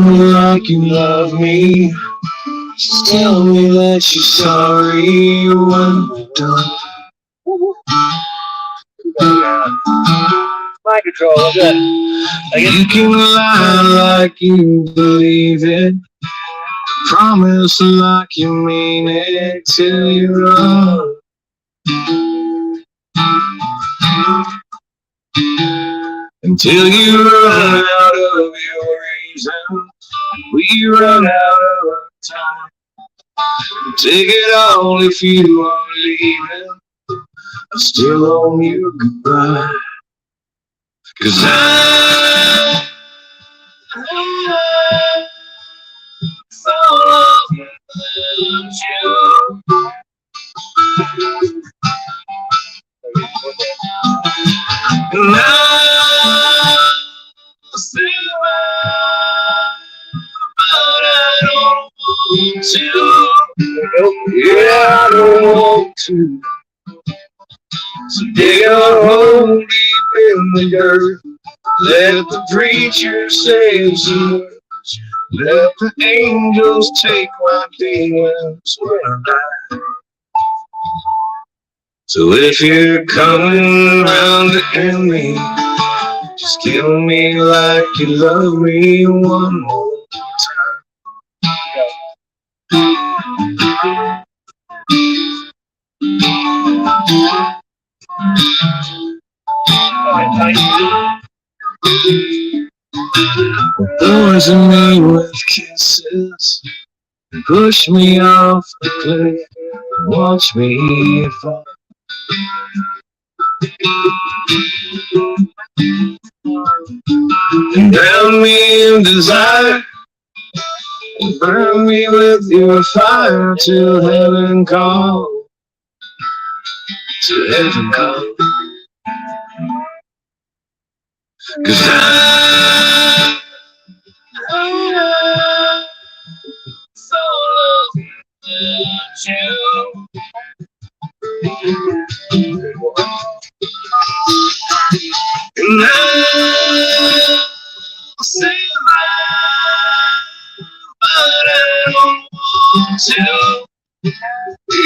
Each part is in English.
me like you love me. Just tell me that you're sorry when we're done. My control, what's that? You can lie like you believe it. Promise like you mean it till you're wrong. Until you run out of your reason, we run out of time. Take it all if you are leaving. I still owe you goodbye. 'Cause I so love you. And I say but I don't want to. Yeah, I don't want to. So dig a hole deep in the dirt. Let the preacher say some words. Let the angels take my demons when I die. So if you're coming round to end me, just kill me like you love me one more time. Poison me with kisses, push me off the cliff, watch me fall. And drown me in desire, and burn me with your fire till heaven calls, till heaven calls. 'Cause I so love you. And I say but I don't want to.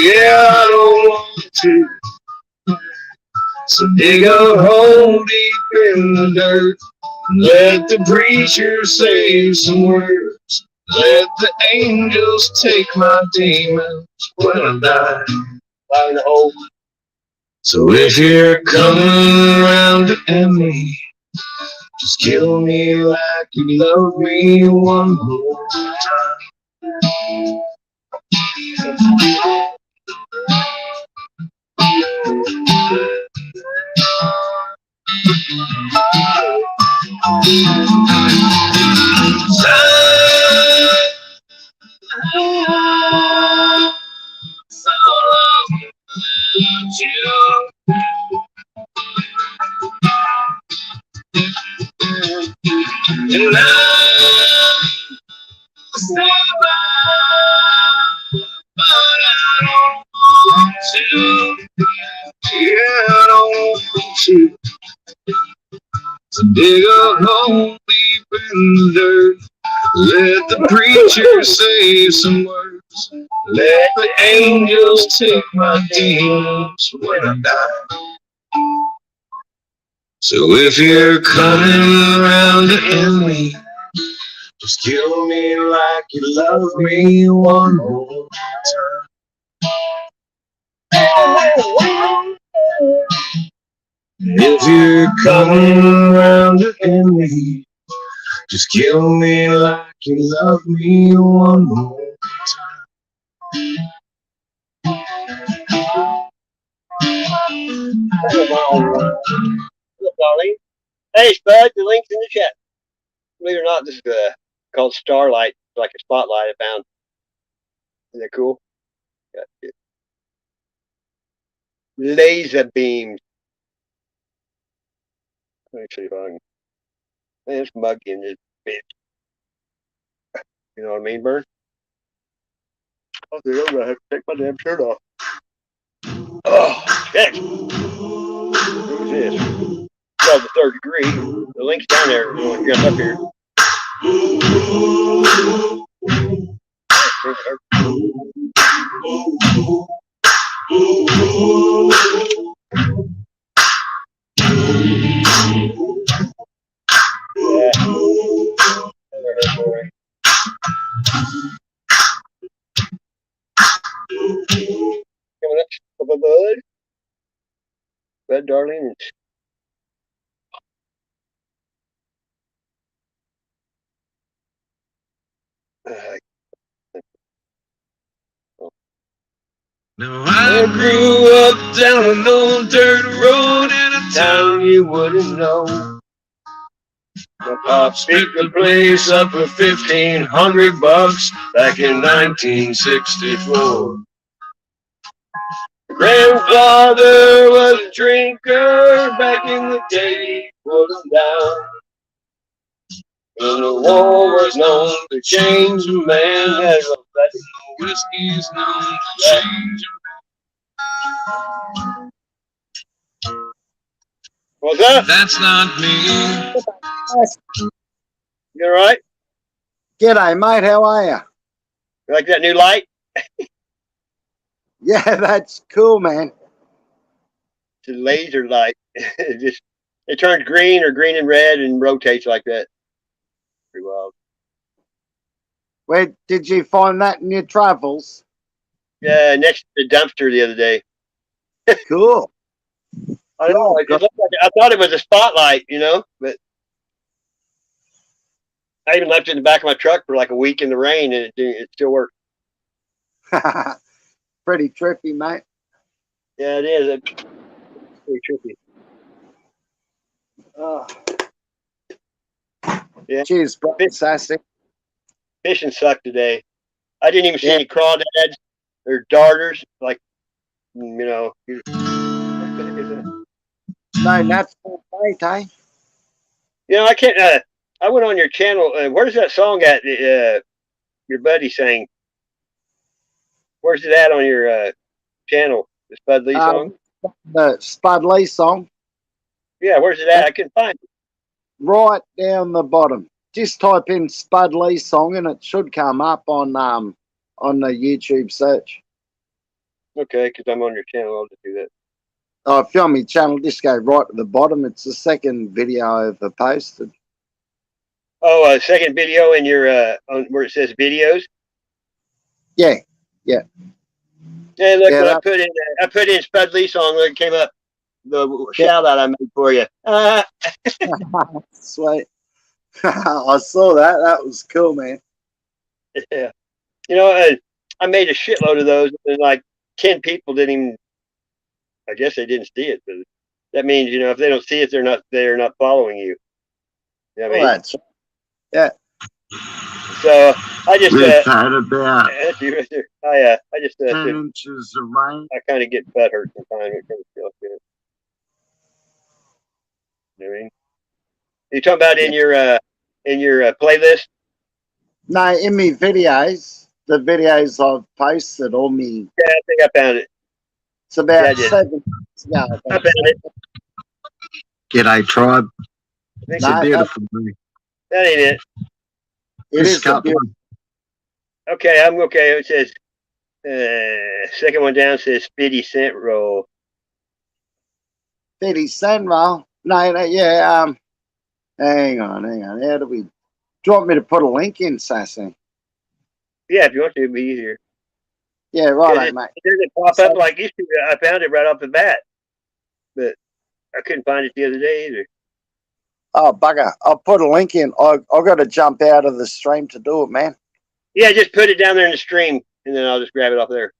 Yeah, I don't want to. So dig a hole deep in the dirt. Let the preacher say some words. Let the angels take my demons when I die. Fire in the hole. So if you're coming around to end me, just kill me like you love me one more time. So love you. And I say but I don't want to. Yeah, I don't want to. So dig a hole deep in the dirt. Let the preacher say some words. Let the angels take my demons when I die. So if you're coming around to end me, just kill me like you love me one more time. If you're coming around to end me, just kill me like you love me one more time. Look, Darlene. Hey, Spud, the link's in the chat. Believe it or not, this is called Starlight, like a spotlight I found. Isn't that cool? Got it. Laser beams. Let me see if I can. Man, it's muggy in this bitch. You know what I mean, Bert? I think I'm gonna have to take my damn shirt off. Oh, shit. Who's this? 12 to 3rd degree. The link's down there. We're going to jump up here. Coming up, Bud, darling. Now I grew up down an old dirt road in a town you wouldn't know. My pops picked the place up for $1,500 back in 1964. Grandfather was a drinker back in the day, put him down. And the war was known to change a man, as whiskey's known to change a man. What's up? That's not me. You all right? G'day, mate. How are you? You like that new light? Yeah, that's cool, man. It's a laser light. It turns green or green and red and rotates like that. Pretty wild. Where did you find that in your travels? Yeah, next to the dumpster the other day. Cool. I know. It just looked like, I thought it was a spotlight, but I even left it in the back of my truck for like a week in the rain, and it still worked. Pretty trippy, mate. Yeah, it is. It's pretty tricky. Oh. Yeah. Cheers, bro. Sassy. Fishing sucked today. I didn't even see any crawdads or darters. Like, No, that's not right, eh? I can't. I went on your channel. Where's that song at? Your buddy sang. Where's it at on your channel? The Spud Lee song. The Spud Lee song. Yeah, where's it at? I couldn't find it. Right down the bottom. Just type in Spud Lee song, and it should come up on the YouTube search. Okay, because I'm on your channel. I'll just do that. Oh, if you're on my channel, just go right to the bottom. It's the second video I've posted. Oh, second video in your on where it says videos. Yeah. Hey, look what I put in Spud Lee song. Look, it came up. The shout out I made for you. Sweet. I saw that. That was cool, man. Yeah. I made a shitload of those, and like 10 people didn't even. I guess they didn't see it, but that means if they don't see it, they're not following you. You know what I mean? That's yeah. So I just We've had about I just 10 inches of rain. I kind of get butt hurt sometimes. It kind of feels good. You know what I mean? You talking about in your playlist? No, in me videos, the videos I've posted on me. Yeah, I think I found it. It's about 7 months ago. I found it. G'day, tribe. It's a beautiful day. That ain't it. It is a beautiful. Okay, I'm okay. It says second one down says 50 cent roll. 50 cent roll. No, yeah. Hang on. How do we? Do you want me to put a link in, Sassy? Yeah, if you want to, it'd be easier. Yeah, right, mate. It doesn't pop up like used to. I found it right off the bat, but I couldn't find it the other day either. Oh, bugger. I'll put a link in. I've got to jump out of the stream to do it, man. Yeah, just put it down there in the stream, and then I'll just grab it off there.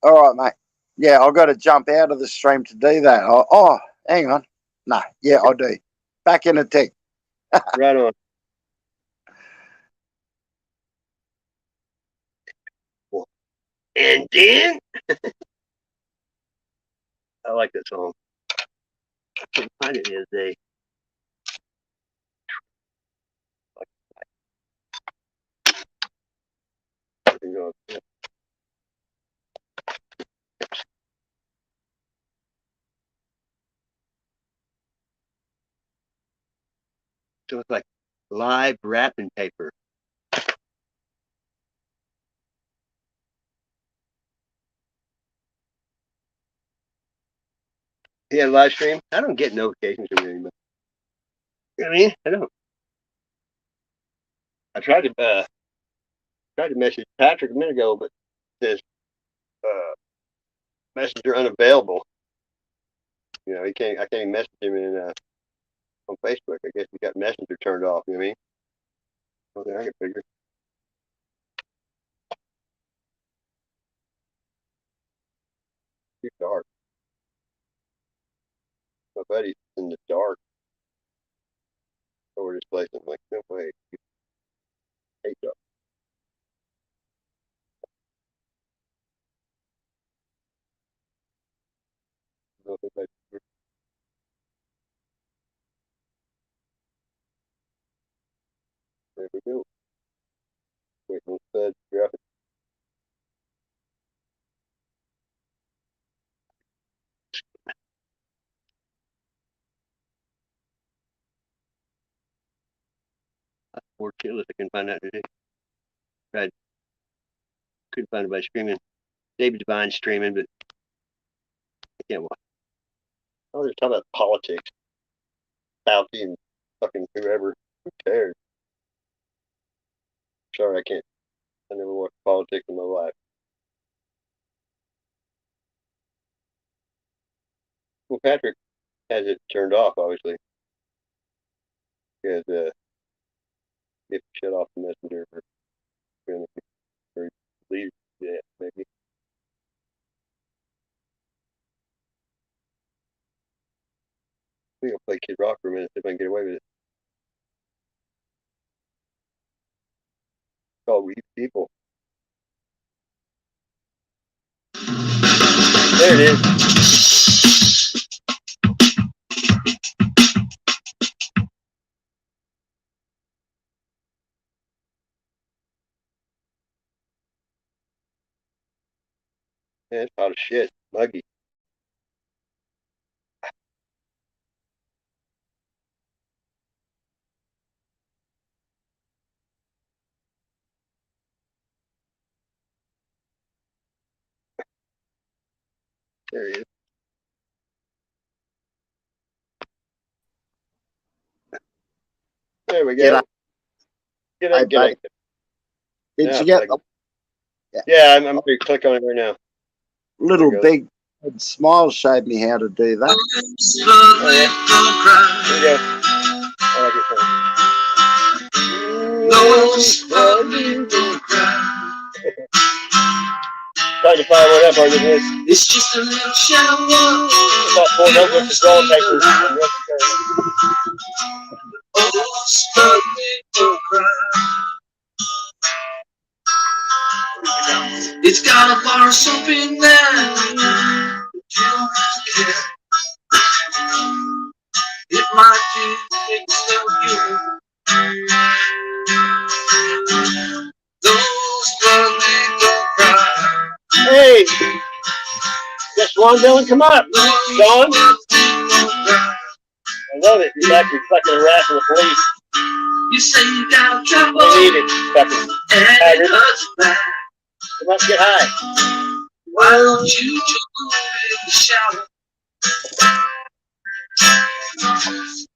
All right, mate. Yeah, I've got to jump out of the stream to do that. Oh, hang on. No, yeah, I do. Back in a tick. Right on. And then I like that song. I couldn't find it the other day. So it's like live wrapping paper. He had a live stream. I don't get notifications from anybody. You know what I mean? I don't. I tried to message Patrick a minute ago, but it says messenger unavailable. You know, I can't even message him on Facebook. I guess he got Messenger turned off. You know what I mean? Okay, I can figure. Too dark. My buddy's in the dark over this place. I'm like, no way. I hate dark. I don't think there we go. Wait, on stud graphic. Poor killers. I couldn't find that today. Tried. Couldn't find anybody streaming. David Divine streaming, but I can't watch. Oh, they're talking about politics. Fauci and fucking whoever. Who cares? Sorry, I can't. I never watched politics in my life. Well, Patrick has it turned off, obviously. Because if you shut off the messenger for leave, yeah, maybe. I think I'll play Kid Rock for a minute, see if I can get away with it. It's called We People. There it is. Yeah, it's hot as shit. Muggy. There he is. There we go. Get up. Did you get the Yeah, I'm going to click on it right now. little big smile showed me how to do that? Oh, yeah. Here we go. I like it. Trying to find what up are this? It's just a little shower. About 4 notebooks of drawing papers. Oh, struggling, don't cry. It's got a bar of soap in there. You don't have to care. It might be fixed of you. Those struggling, don't cry. Hey! Guess Ron Dillon, come up. Don? I love it. He's actually fucking harassing the police. You say you got trouble. They need it. Fucking And it hurts bad. Come on, get high. Why don't you jump in the shower?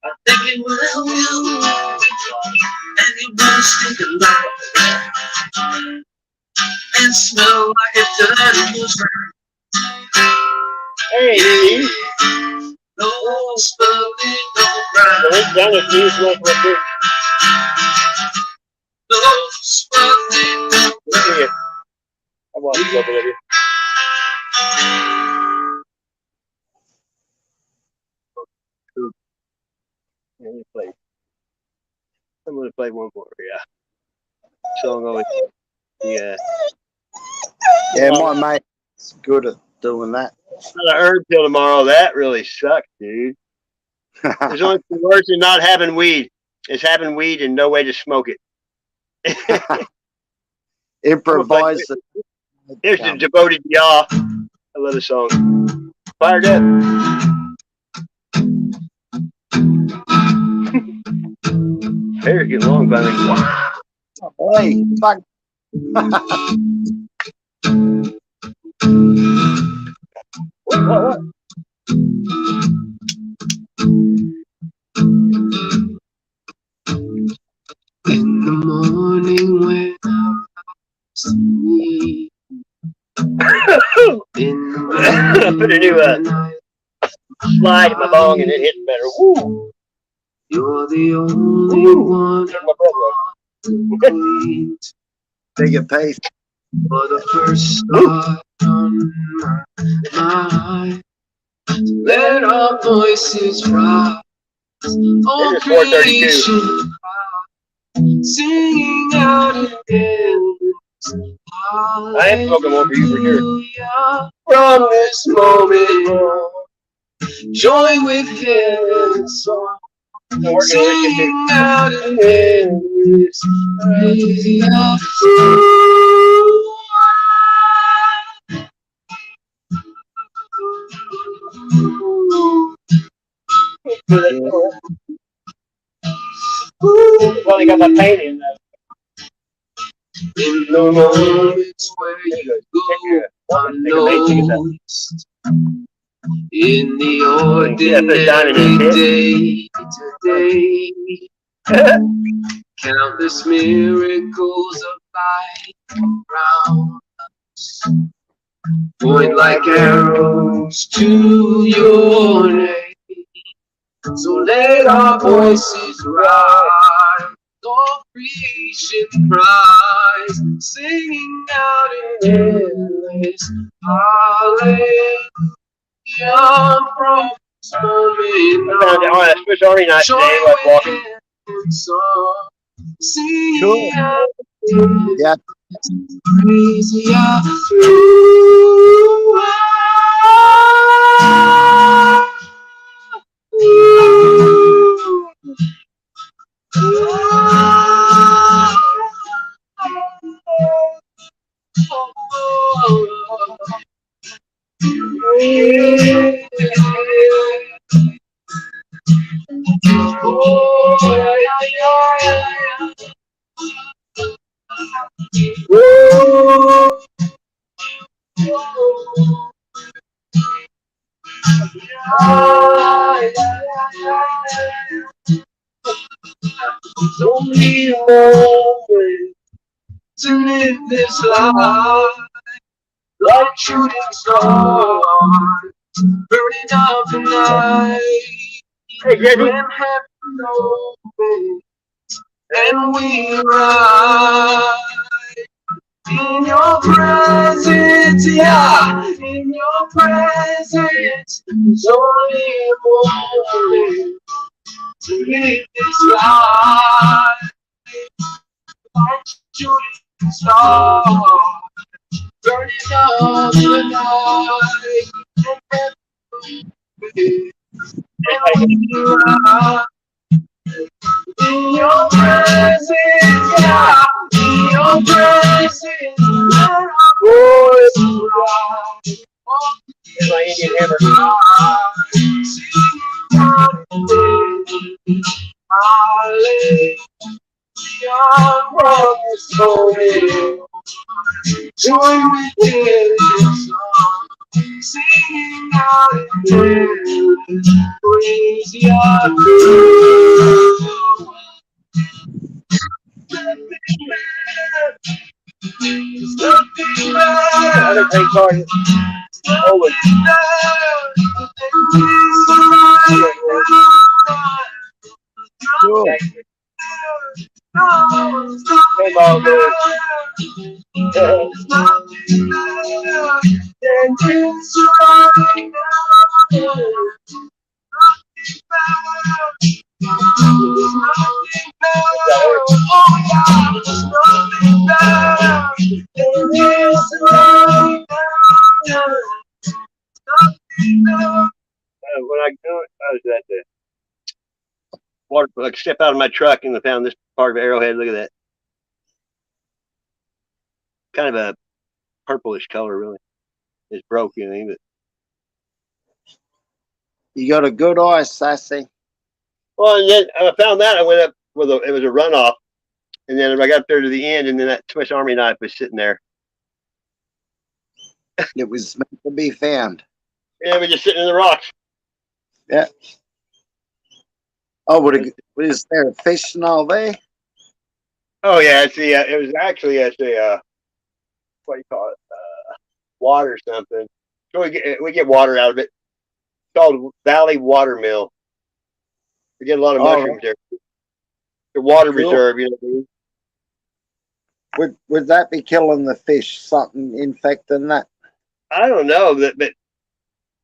I'm thinking, well, and you wanna stink alive and smell like a dirty rooster. Hey, Steve. No spelling, no cry. The link down there, Steve. Look right there. No spelling, no cry. I want to go over there. I'm going to play one more, yeah. Song always, yeah. Yeah, my mate's good at doing that. Not an herb pill tomorrow. That really sucks, dude. There's only two words in not having weed. It's having weed and no way to smoke it. Improvise. Here's the Devoted Y'all. I love the song. Fired up. Hair get long, but wow. Hey, fuck. What? In the morning when I sleep. In the morning Put a new slide in my bong and it hits better. Woo! You're the only one Turn my breath away. Bigger piece. For the first thought on my mind. Let our voices rise. All creation singing out again. I am smoking one for you for sure. From this moment, joy with heaven's song. Singing out again. Praise of Well, they got my paint in there. in the moments where you go unnoticed, in the ordinary day to day, countless miracles of light around us point like arrows to your name. So let our voices rise, all creation cries, singing out in endless hallelujah from this moment on. I Swiss Army knife today while I was walking. Song, singing Cool. out Yeah. crazy It's only a moment to live this life like shooting stars burning up the night. Hey, Greg. When heaven opens and we rise in your presence, yeah, in your presence. It's only a moment to live this life like shooting stars burning up the night. In your presence, yeah, in your presence, let our voice rise. Here's my Indian hammer. Hallelujah, from this moment, joy within this song, singing out in praise Yahweh. Another great target. Over. Cool. Came all good. When I go, I was at the water, like step out of my truck and I found this part of Arrowhead. Look at that. Kind of a purplish color, really. It's broken, but You got a good eye, Sassy. well, and then I found that I went up with it was a runoff, and then I got up there to the end, and then that Swiss Army knife was sitting there. It was meant to be found. Yeah, we're just sitting in the rocks. Yeah. Oh, is there a fish and all there? Oh yeah, it's the it was actually at the what do you call it? Water something. So we get water out of it. It's called Valley Watermill. We get a lot of Oh, mushrooms there. The water cool. reserve, you know what I mean? Would that be killing the fish? Something infecting that? I don't know, but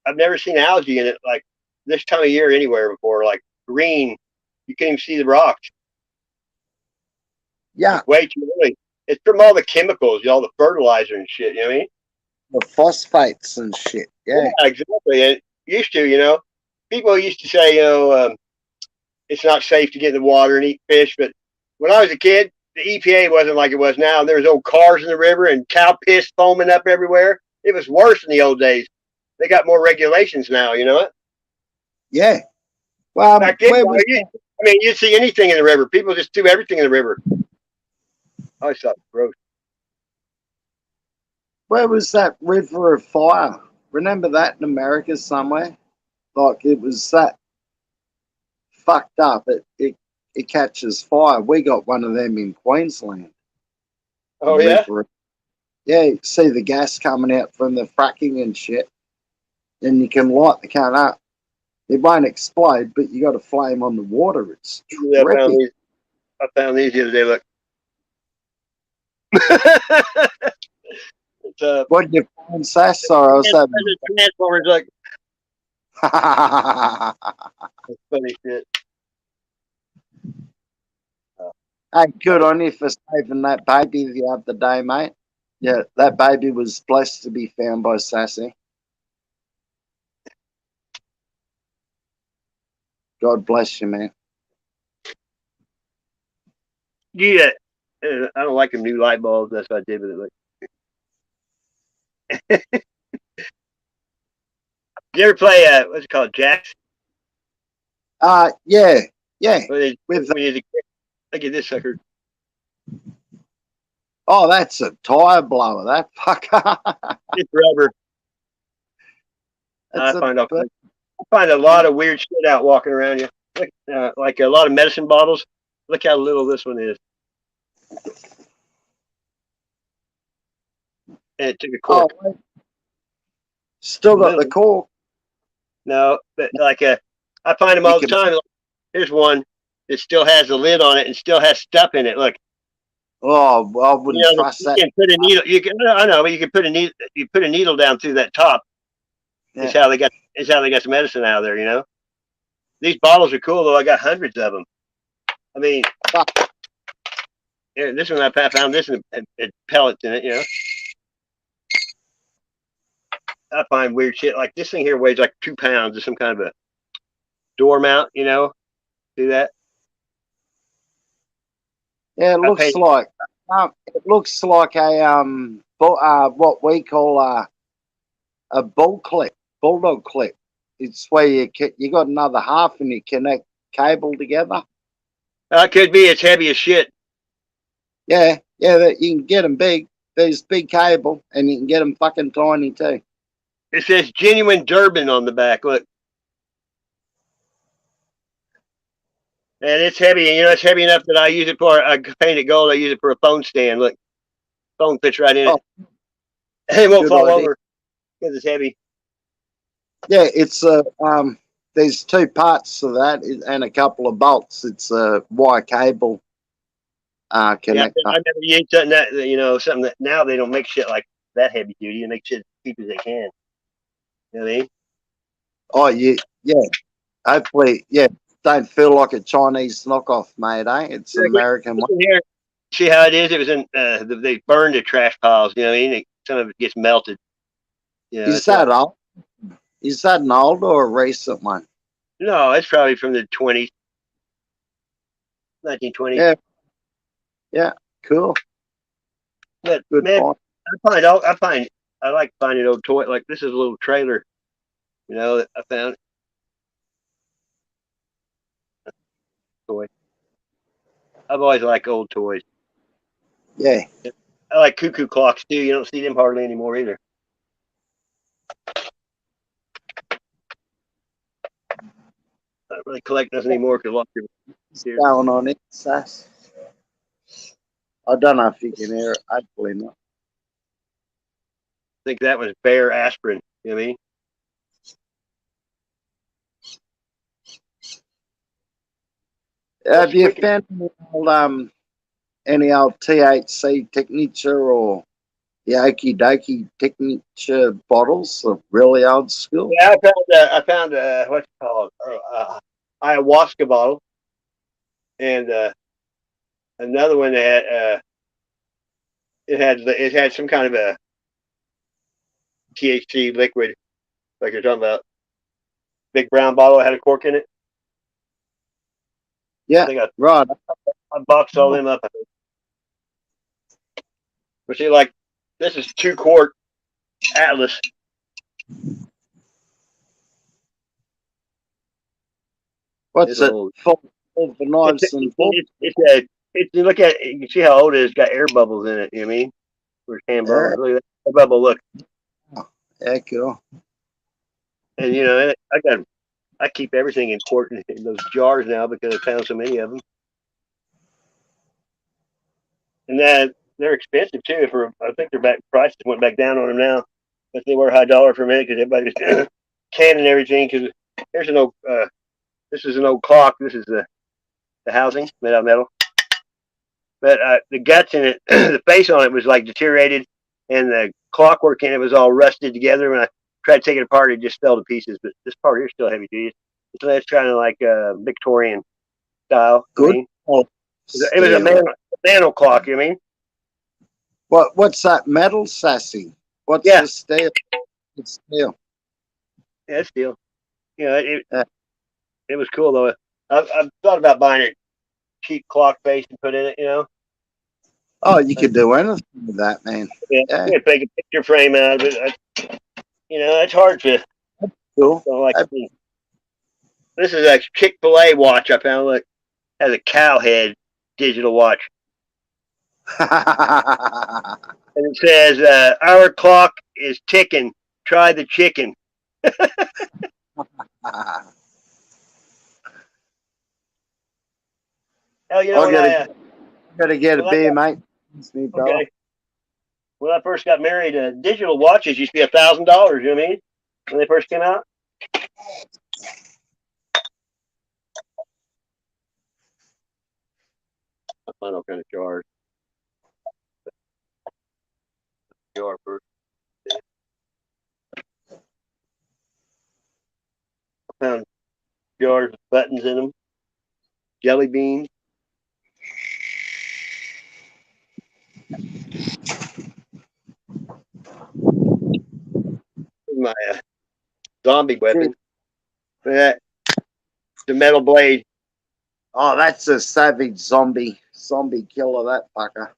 I've never seen algae in it like this time of year anywhere before. Like green, you can't even see the rocks. Yeah, Like way too early. It's from all the chemicals, all the fertilizer and shit. You know what I mean? the phosphates and shit. Yeah, Yeah. exactly. And used to, people used to say, it's not safe to get in the water and eat fish. But when I was a kid, the EPA wasn't like it was now. There was old cars in the river and cow piss foaming up everywhere. It was worse in the old days. They got more regulations now. You know what? Yeah. Well, Back then, where was you'd see anything in the river. People just do everything in the river. I always thought it was gross. that river of fire? Remember that in America somewhere? Like it was that fucked up. It catches fire. We got one of them in Queensland. The Oh yeah, river. Yeah, you see the gas coming out from the fracking and shit, and you can light the can up. It won't explode, but you got a flame on the water. It's yeah, trippy. I found these the other day. Look, it's What did you find, Sass? Sorry, I was having. Transformers. Like that's funny shit. Hey, good on you for saving that baby the other day, mate. Yeah, that baby was blessed to be found by Sassy. God bless you, man. Yeah, I don't like them new light bulbs. That's what I did with it. Like, you ever play what's it called, Jacks? Yeah, yeah. With When you look at this sucker. oh, that's a tire blower. That fucker. It's rubber. That's a I find a lot of weird shit out walking around you. Look, like a lot of medicine bottles. Look how little this one is. And it took a oh, cork. wait. Still got the Little. cork. No, but like I find them You all the can. time. Here's one that still has a lid on it and still has stuff in it. Look, Oh, well, I wouldn't trust you that. can put a needle. You can. I know, but you can put a needle. You put a needle down through that top. Is Yeah. how they got. Is how they got some medicine out of there. These bottles are cool though. I got hundreds of them. I mean, this one I found this and pellets in it. I find weird shit like this thing here weighs like 2 pounds of some kind of a door mount. Do that. Yeah, I paid. it looks like what we call a bulldog clip. It's where you got another half and you connect cable together. Could be it's heavy as shit. Yeah, yeah, that you can get them big. There's big cable, and you can get them fucking tiny too. It says genuine Durban on the back. Look, and it's heavy. And it's heavy enough that I use it for. I paint it gold. I use it for a phone stand. Look, phone fits right in it. Oh, It won't good fall idea. over because it's heavy. Yeah, it's there's two parts to that and a couple of bolts. It's a wire cable Yeah, connector. I never used something something that now they don't make shit like that heavy duty. They make shit as cheap as they can. You know what I mean? Oh, yeah. Hopefully, yeah. Don't feel like a Chinese knockoff, mate. It's American one. Here, see how it is? It was in they burned the trash piles. You know what I mean? Some of it gets melted. Is that old? Is that an old or a recent one? No, it's probably from the 20s, 1920s. Yeah. Yeah. Cool. But Good man, point. I like finding old toy. Like this is a little trailer, that I found. Toy. I've always liked old toys. Yeah. I like cuckoo clocks too. You don't see them hardly anymore either. not really collect nothing anymore because a lot of people What's here. going on it, Sass? I don't know if you can hear it. Hopefully not. I think that was Bear aspirin. You know what I mean? Have you Speaking, found any old THC Techniture or the Okie Dokie Techniture bottles of really old school? yeah, I found what's it called ayahuasca bottle, and another one that had it had some kind of a THC liquid, like you're talking about. Big brown bottle had a cork in it. I Yeah, think right. I boxed all them up. But see, like this is 2 quart Atlas. It's What's it? old. Full of knives and forks? You look at it, you can see how old it is. It's got air bubbles in it. You know what I mean? Where's hand Yeah, bubbles? Look at that air bubble. Look, yeah, cool. and I keep everything in in those jars now because I found so many of them. And then they're expensive too. I think their prices went back down on them now, but they were high dollar for a minute because everybody's canning everything. Because here's an old, this is an old clock. This is the housing made out of metal, but the guts in it, the face on it was like deteriorated, and the clockwork in it was all rusted together. When I tried to take it apart, it just fell to pieces. But this part here is still heavy duty. It's kind of like Victorian style. I Good mean, old it was a steel. mantle clock. You know what I mean? What's that metal, Sassy? What's Yeah, the steel? It's steel. yeah, it's steel. You know, Yeah. it was cool though. I've thought about buying a cheap clock face and put in it. You know, Oh, you could do anything with that, man. yeah, Yeah, yeah, make a picture frame out of it. It's hard to cool. like. This is a Chick-fil-A watch I found. Look, has a cow head digital watch, and it says, "Our clock is ticking. Try the chicken." Hell, I gotta get a when I beer, got mate. It's me, fella. okay, when I first got married, digital watches used to be $1,000. You know what I mean? When they first came out. I find all kind of jar first. I found jars with buttons in them, jelly beans. My zombie weapon. That the metal blade. Oh, that's a savage zombie killer, that fucker.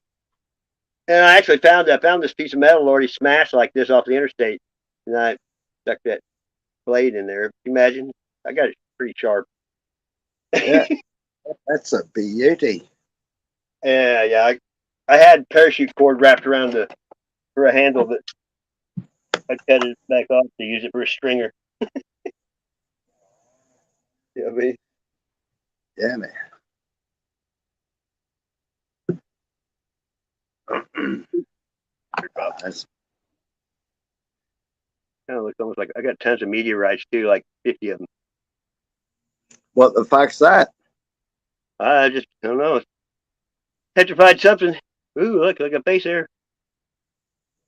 And I found this piece of metal already smashed like this off the interstate, and I stuck that blade in there. Can you imagine? I got it pretty sharp. Yeah, that's a beauty. Yeah. I had parachute cord wrapped around for a handle that I cut it back off to use it for a stringer. You know what I mean? Yeah, man. That's, Kind of looks almost like I got tons of meteorites too, like 50 of them. what the fuck's that? I don't know. Petrified something. Ooh, look like a face there.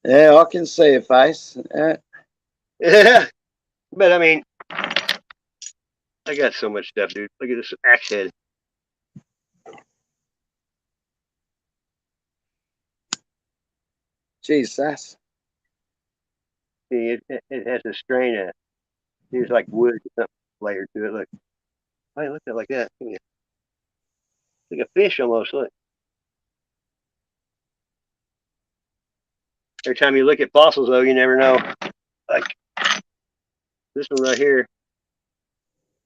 Yeah, I can see a face. Yeah. Yeah, but I mean, I got so much stuff, dude. Look at this axe head. Jeez, that's See, it has a strain of it's like wood or something layered to it. Look, I look at it like that. Yeah. Like a fish almost. Look. Every time you look at fossils, though, you never know. Like this one right here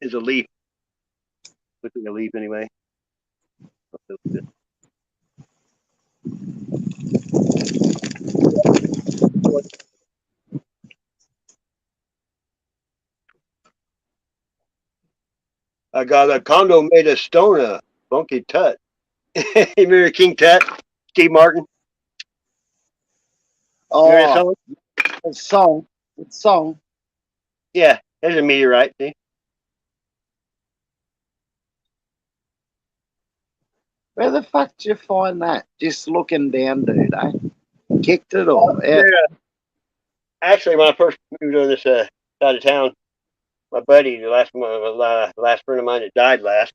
is a leaf. Looks like a leaf anyway. I got a condo made of stone, funky Tut. You remember King Tut? Steve Martin? You heard that Oh, song? the song. The song. Yeah, there's a meteorite. See? Where the fuck did you find that? Just looking down, dude, eh? Kicked it or Yeah. out? Actually, when I first moved to this side of town, my buddy, the last friend of mine that died last,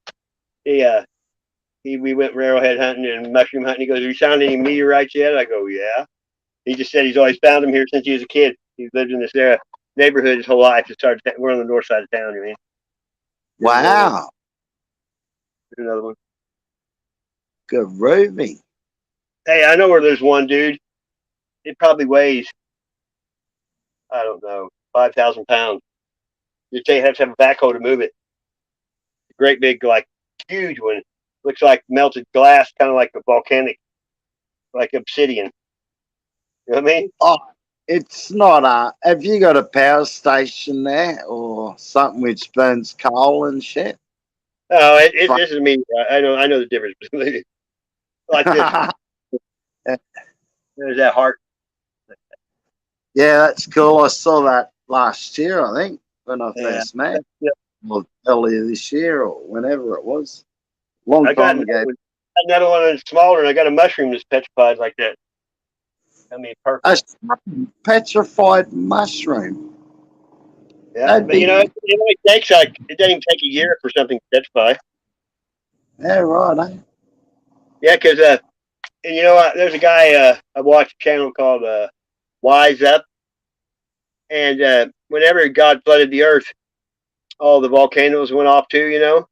we went railhead hunting and mushroom hunting. He goes, "Have you found any meteorites yet?" I go, "Yeah." He just said he's always found them here since he was a kid. He's lived in this neighborhood his whole life. We're on the north side of town. You mean? Wow. Here's another one. Groovy. Hey, I know where there's one, dude. It probably weighs, I don't know, 5,000 pounds. You have to have a backhoe to move it. Great big, like huge one. Looks like melted glass, kind of like a volcanic, like obsidian. You know what I mean? Oh, it's not have you got a power station there or something which burns coal and shit? Oh, this is me. I know the difference between like this. There's that heart. Yeah, that's cool. I saw that last year, I think, when I Yeah. first met. Yeah. Well, earlier this year or whenever it was. Long I got time ago. another one that's smaller, and I got a mushroom that's petrified like that. I mean, perfect. A petrified mushroom. Yeah, That'd but be, it only takes like it doesn't even take a year for something to petrify. yeah, right, eh? Yeah, because and you know what? There's a guy I watch a channel called Wise Up, and whenever God flooded the earth, all the volcanoes went off too,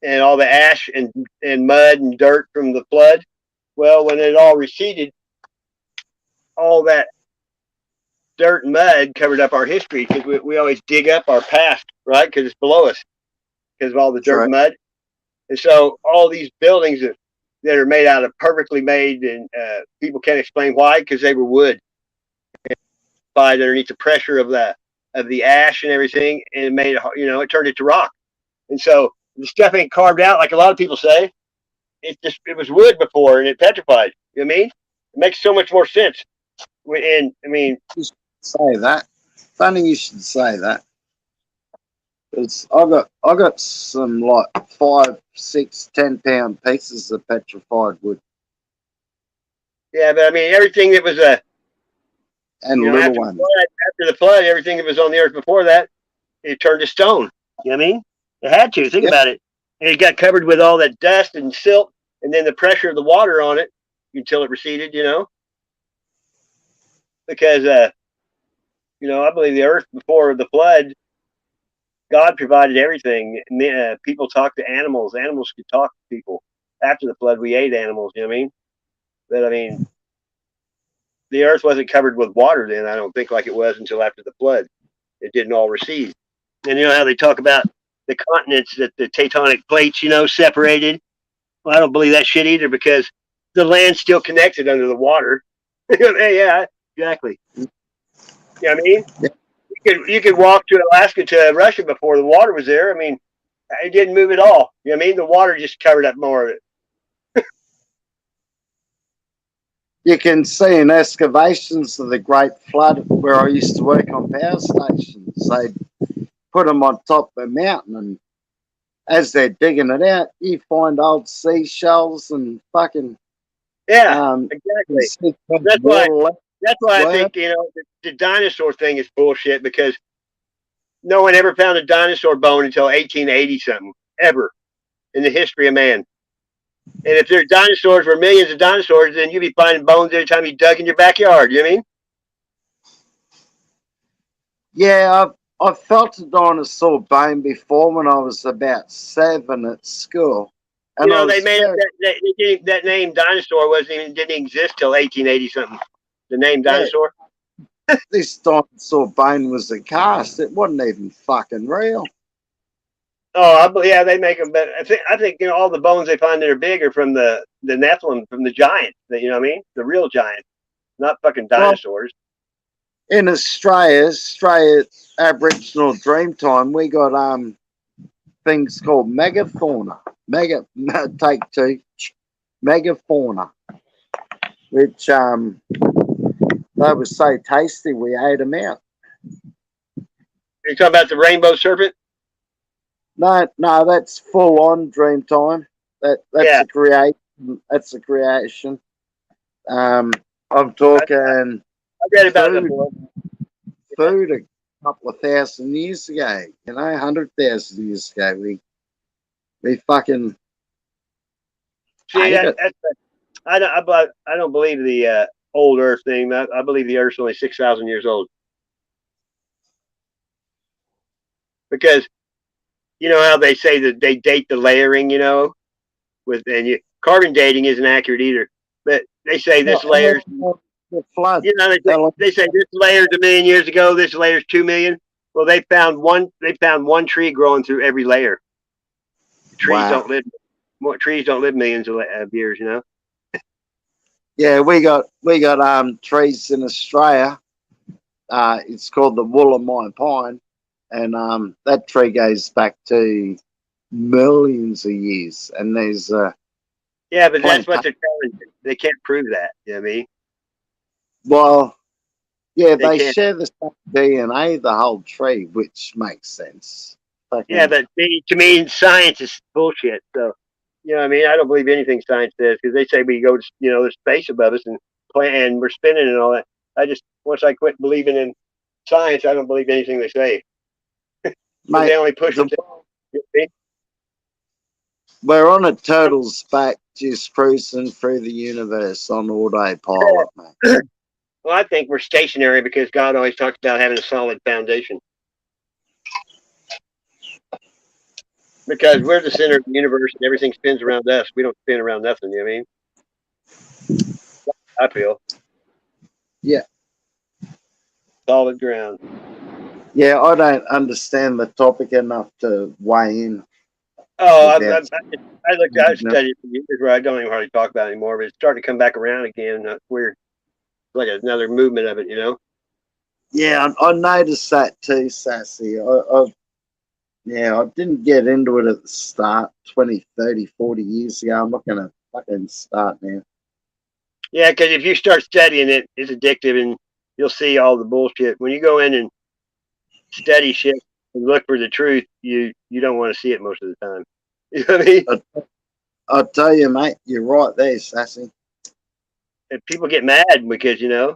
and all the ash and mud and dirt from the flood. Well, when it all receded, all that dirt and mud covered up our history because we always dig up our past, right? Because it's below us because of all the dirt True. and mud. And so all these buildings that are made out of perfectly made, and people can't explain why, because they were wood, by underneath the pressure of the ash and everything, and it made it turned it to rock. And so the stuff ain't carved out like a lot of people say. It was wood before and it petrified. You know what I mean? It makes so much more sense. And I mean, Say that. Funny you should say that. Because I got some like 5, 6, 10 pound pieces of petrified wood yeah, but I mean everything that was and little after ones. the flood, everything that was on the earth before that, it turned to stone. You know what I mean? It had to. Think Yep. about it. And it got covered with all that dust and silt, and then the pressure of the water on it until it receded. Because I believe the earth before the flood, God provided everything. People talked to animals. Animals could talk to people. After the flood, we ate animals. You know what I mean? But I mean, the earth wasn't covered with water then. I don't think like it was until after the flood. It didn't all recede. And you know how they talk about the continents, that the tectonic plates, separated. Well, I don't believe that shit either, because the land's still connected under the water. Yeah, exactly. You know what I mean? You could walk to Alaska to Russia before the water was there. I mean, it didn't move at all. You know what I mean? The water just covered up more of it. You can see in excavations of the Great Flood where I used to work on power stations. They'd put them on top of a mountain, and as they're digging it out, you find old seashells and fucking Yeah, exactly. That's why I think the dinosaur thing is bullshit, because no one ever found a dinosaur bone until 1880 something, ever in the history of man. And if there dinosaurs were millions of dinosaurs, then you'd be finding bones every time you dug in your backyard. You know what I mean? Yeah, I felt a dinosaur bone before when I was about 7 at school. And They made up that name dinosaur didn't exist till 1880 something. The name dinosaur. This dinosaur bone was a cast. It wasn't even fucking real. Oh, yeah, they make them. But I think all the bones they find that are big are from the Nephilim, from the giant. You know what I mean? The real giant, not fucking dinosaurs. Well, in Australia Aboriginal Dreamtime, we got things called megafauna. Take two. Megafauna. Which they were so tasty we ate them out. You talking about the rainbow serpent? No, that's full on Dreamtime. That's Yeah. a creation. That's a creation. I'm talking I read about it before. food a couple of 1,000 years ago. 100,000 years ago. We fucking See, ate it. I don't believe the old Earth thing. I believe the Earth's only 6,000 years old. Because you know how they say that they date the layering, carbon dating isn't accurate either. But they say this layer's, The flood. they say this layer's 1 million years ago. This layer's 2 million. Well, they found one tree growing through every layer. Trees don't live millions of years, Yeah, we got trees in Australia. It's called the Wollomai pine, and that tree goes back to millions of years. And there's yeah, but that's what they're telling you. They can't prove that. You know what I mean? Well, yeah, they can't. share the same DNA, the whole tree, which makes sense. Yeah, but to me, science is bullshit. So, you know what I mean? I don't believe anything science says because they say we go to, there's space above us and we're spinning and all that. Once I quit believing in science, I don't believe anything they say. Mate, they only push them. We're on a turtle's back, just cruising through the universe on autopilot, mate. Well, I think we're stationary because God always talks about having a solid foundation. Because we're the center of the universe and everything spins around us. We don't spin around nothing, you know what I mean? I feel. Yeah. Solid ground. Yeah, I don't understand the topic enough to weigh in. Oh, I studied for years where I don't even hardly talk about it anymore, but it's starting to come back around again. That's weird. It's like another movement of it, Yeah, I noticed that too, Sassy. I didn't get into it at the start 20, 30, 40 years ago. I'm not going to fucking start now. Yeah, because if you start studying it, it's addictive and you'll see all the bullshit. When you go in and study shit and look for the truth, you don't want to see it most of the time. You know what I mean? I'll tell you, mate, you're right there, Sassy. And people get mad because, Here,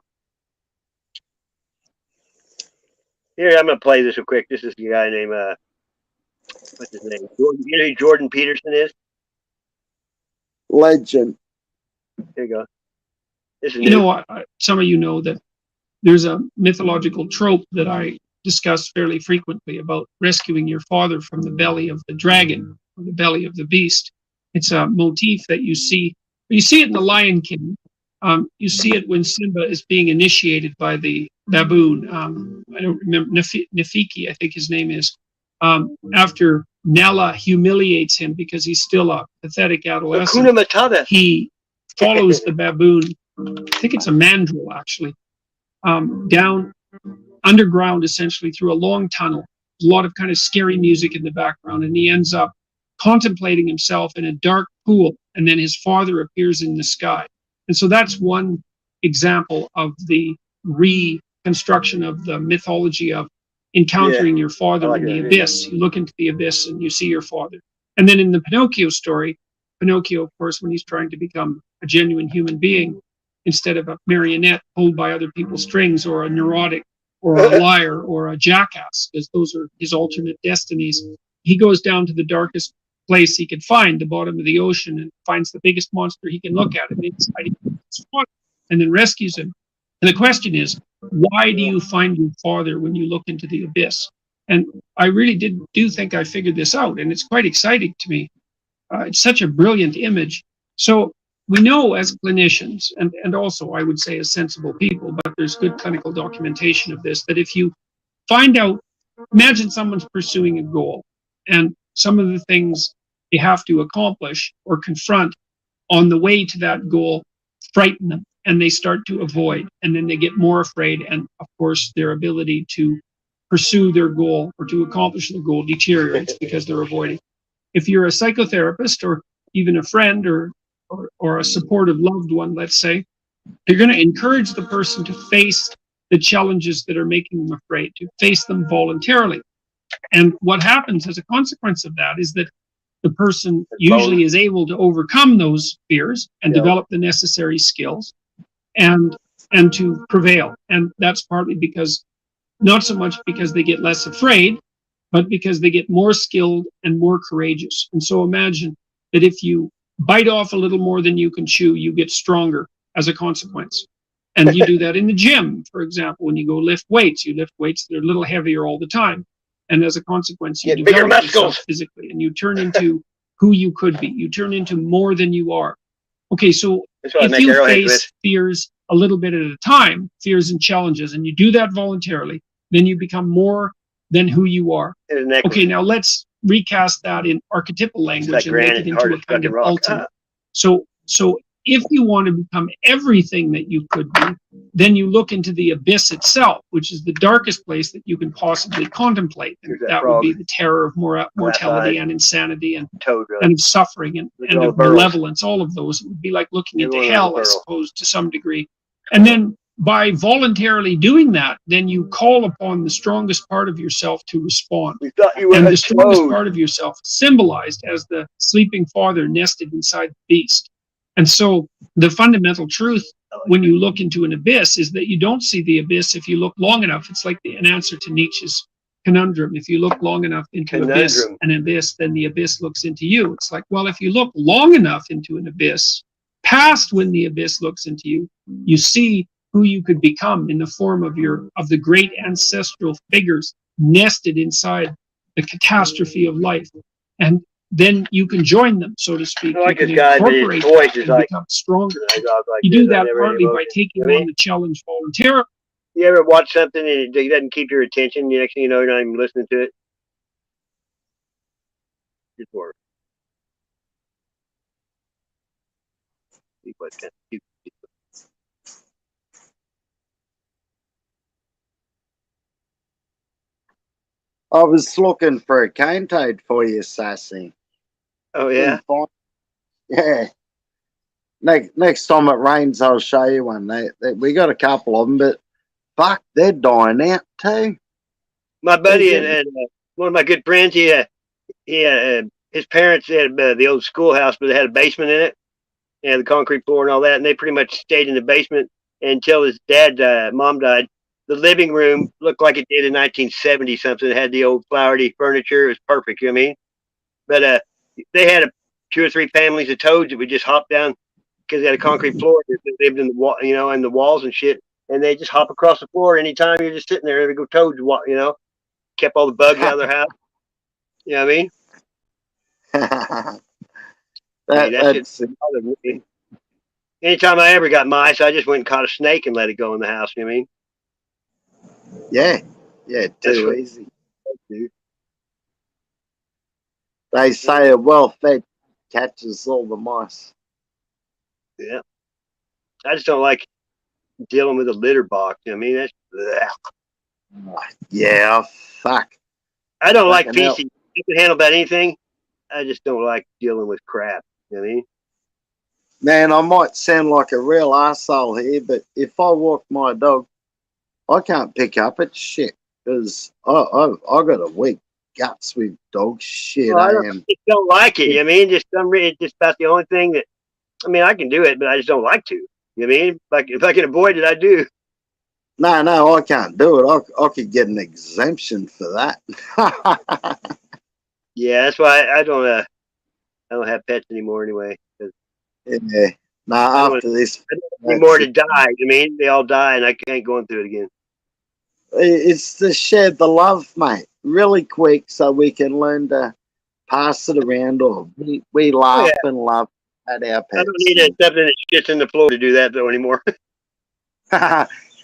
I'm going to play this real quick. This is a guy named, what's his name? Jordan, you know who Jordan Peterson is? Legend. Here you go. This is some of you know that there's a mythological trope that I discuss fairly frequently about rescuing your father from the belly of the dragon or the belly of the beast. It's a motif that you see it in The Lion King. You see it when Simba is being initiated by the baboon. I don't remember, Nafiki, I think his name is. After Nala humiliates him because he's still a pathetic adolescent, he follows the baboon, I think it's a mandrill actually, down underground essentially through a long tunnel. A lot of kind of scary music in the background, and he ends up contemplating himself in a dark pool, and then his father appears in the sky. And so that's one example of the reconstruction of the mythology of encountering your father in the abyss. You look into the abyss and you see your father. And then in the Pinocchio story, Pinocchio, of course, when he's trying to become a genuine human being, instead of a marionette pulled by other people's strings, or a neurotic or a liar or a jackass, because those are his alternate destinies, he goes down to the darkest place he can find, the bottom of the ocean, and finds the biggest monster he can look at, and then rescues him. And the question is, why do you find your father when you look into the abyss? And I really do think I figured this out, and it's quite exciting to me. It's such a brilliant image. So we know as clinicians, and also I would say as sensible people, but there's good clinical documentation of this, that if you find out, imagine someone's pursuing a goal, and some of the things they have to accomplish or confront on the way to that goal frighten them, and they start to avoid, and then they get more afraid, and of course their ability to pursue their goal or to accomplish their goal deteriorates because they're avoiding. If you're a psychotherapist or even a friend or a supportive loved one, let's say, you're going to encourage the person to face the challenges that are making them afraid, to face them voluntarily. And what happens as a consequence of that is that the person usually is able to overcome those fears and develop the necessary skills and to prevail. And that's partly because, not so much because they get less afraid, but because they get more skilled and more courageous. And so imagine that if you bite off a little more than you can chew, you get stronger as a consequence. And you do that in the gym, for example, when you go lift weights, you lift weights that are a little heavier all the time. And as a consequence, you develop yourself physically and you turn into who you could be. You turn into more than you are. Okay, so if you face fears a little bit at a time, fears and challenges, and you do that voluntarily, then you become more than who you are. Okay, now let's recast that in archetypal language and make it into a kind of ultimate. So if you want to become everything that you could be, then you look into the abyss itself, which is the darkest place that you can possibly contemplate. And that would be the terror of mortality and insanity and of suffering and of malevolence, all of those. It would be like looking into hell, I suppose, to some degree. And then by voluntarily doing that, then you call upon the strongest part of yourself to respond. And the strongest part of yourself symbolized as the sleeping father nested inside the beast. And so the fundamental truth when you look into an abyss is that you don't see the abyss if you look long enough. It's like an answer to Nietzsche's conundrum. If you look long enough into an abyss, then the abyss looks into you. It's like, well, if you look long enough into an abyss, past when the abyss looks into you, you see who you could become in the form of the great ancestral figures nested inside the catastrophe of life. And then you can join them, so to speak. You can incorporate that and become stronger. You do that partly by taking on the challenge voluntarily. You ever watch something and it doesn't keep your attention? The next thing you know, you're not even listening to it. Good work. I was looking for a cane toad for you, Sassy. Oh, yeah? Yeah. Next time it rains, I'll show you one. We got a couple of them, but fuck, they're dying out too. My buddy and one of my good friends, his parents had the old schoolhouse, but they had a basement in it, and the concrete floor and all that, and they pretty much stayed in the basement until his mom died. The living room looked like it did in 1970 something. It had the old flowery furniture. It was perfect, you know what I mean? But they had 2 or 3 families of toads that would just hop down because they had a concrete floor. They lived in the wall, in the walls and shit, and they just hop across the floor anytime you're just sitting there. There go toads, kept all the bugs out of their house. You know what I mean? Anytime I ever got mice, I just went and caught a snake and let it go in the house. You know what I mean? Yeah, too easy. They say a well-fed catches all the mice. Yeah. I just don't like dealing with a litter box. You know what I mean? That's yeah, fuck. I don't like feces. You can handle about anything. I just don't like dealing with crap. You know what I mean? Man, I might sound like a real asshole here, but if I walk my dog, I can't pick up its shit because I got a weak guts with dog shit. Well, I don't like it. You know what I mean? It's just about the only thing that, I can do it, but I just don't like to. You know what I mean? If I can avoid it, I do. No, I can't do it. I could get an exemption for that. Yeah, that's why I don't have pets anymore anyway. Yeah. After this, I don't need more to die. I mean, they all die, and I can't go through it again. It's to share the love, mate, really quick, so we can learn to pass it around, or we laugh and love at our pets. I don't need something that shits in the floor to do that though anymore.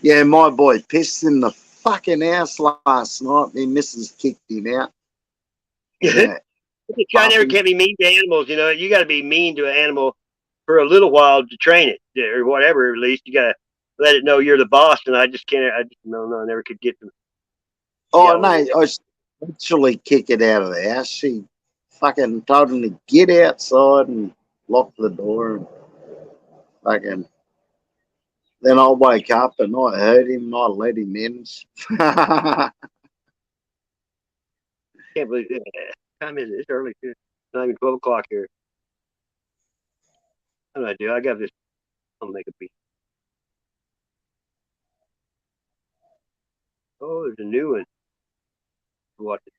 Yeah, my boy pissed in the fucking house last night. My missus kicked him out. Yeah. I never can be mean to animals. You got to be mean to an animal for a little while to train it or whatever. At least you got to let it know you're the boss. And I just can't. I never could get them. Oh yelling no, at him. I should literally kick it out of the house. She fucking told him to get outside and lock the door and fucking. Then I woke up and I heard him and I let him in. Can't believe it. Time is it? It's early too. It's not even 12 o'clock here. What do I do? I got this. I'll make a piece. Oh, there's a new one. Watch it.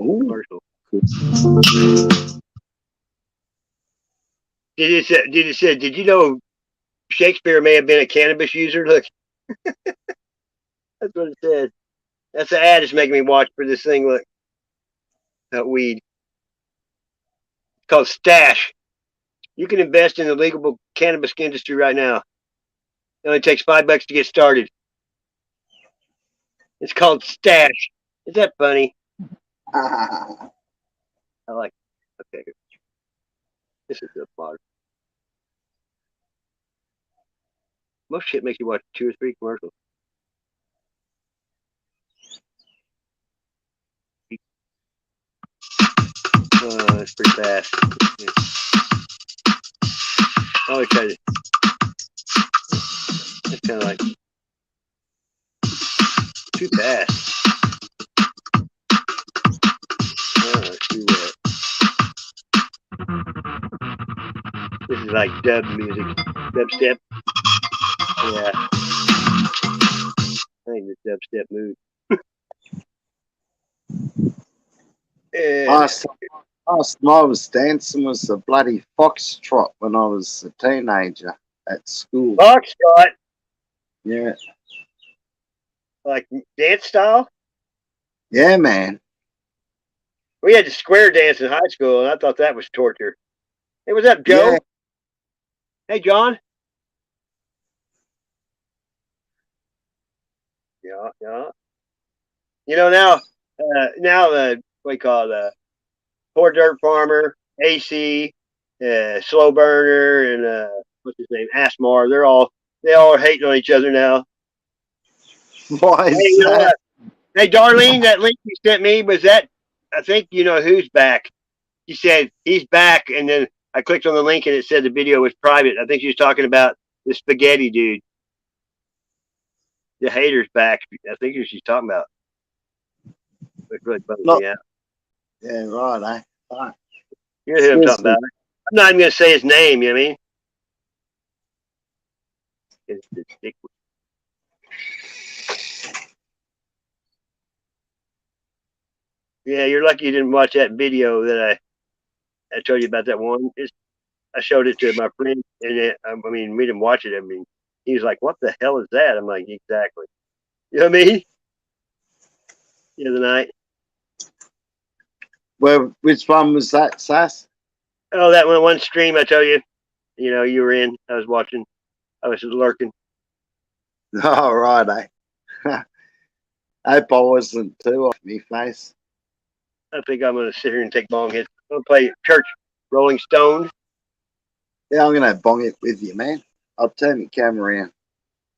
Ooh, Commercial. Did you know Shakespeare may have been a cannabis user? Look, that's what it said. That's the ad it's making me watch for this thing. Look, that weed. It's called Stash. You can invest in the legal cannabis industry right now. It only takes $5 to get started. It's called Stash. Is that funny? I like it. Okay. This is good plot. Most shit makes you watch 2 or 3 commercials. It's pretty fast. I always try to. It's kind of like too fast. It's too wet. This is like dub music, dubstep. Yeah, I think this dubstep mood. last time I was dancing was a bloody foxtrot when I was a teenager at school. Foxtrot, Yeah, like dance style. yeah, man. We had to square dance in high school, and I thought that was torture. Hey, what's up, Joe? Yeah. Hey, John. Yeah, yeah. You know now what do you call it? Poor Dirt Farmer, AC, Slow Burner, and what's his name, Asmar. They all are hating on each other now. Why Hey, is you know that? what? Hey, Darlene, that link you sent me was that. I think you know who's back. She said he's back, and then I clicked on the link and it said the video was private. I think she was talking about the spaghetti dude. The hater's back. I think who she's talking about. It really bums Look, me out. yeah, right, eh? Right. You know who I'm talking about. I'm not even going to say his name, you know what I mean? It's the dick. Yeah, you're lucky you didn't watch that video that I told you about that one. I showed it to my friend, and I mean, we didn't watch it. I mean, he was like, "What the hell is that?" I'm like, "Exactly." You know what I mean? The other night. Well, which one was that, Sass? Oh, that one stream I tell you. You know, you were in. I was watching. I was just lurking. Oh, right, eh? I hope I wasn't too off me face. I think I'm going to sit here and take bong hits. I'm going to play Church Rolling Stone. Yeah, I'm gonna bong it with you, man. I'll turn the camera around.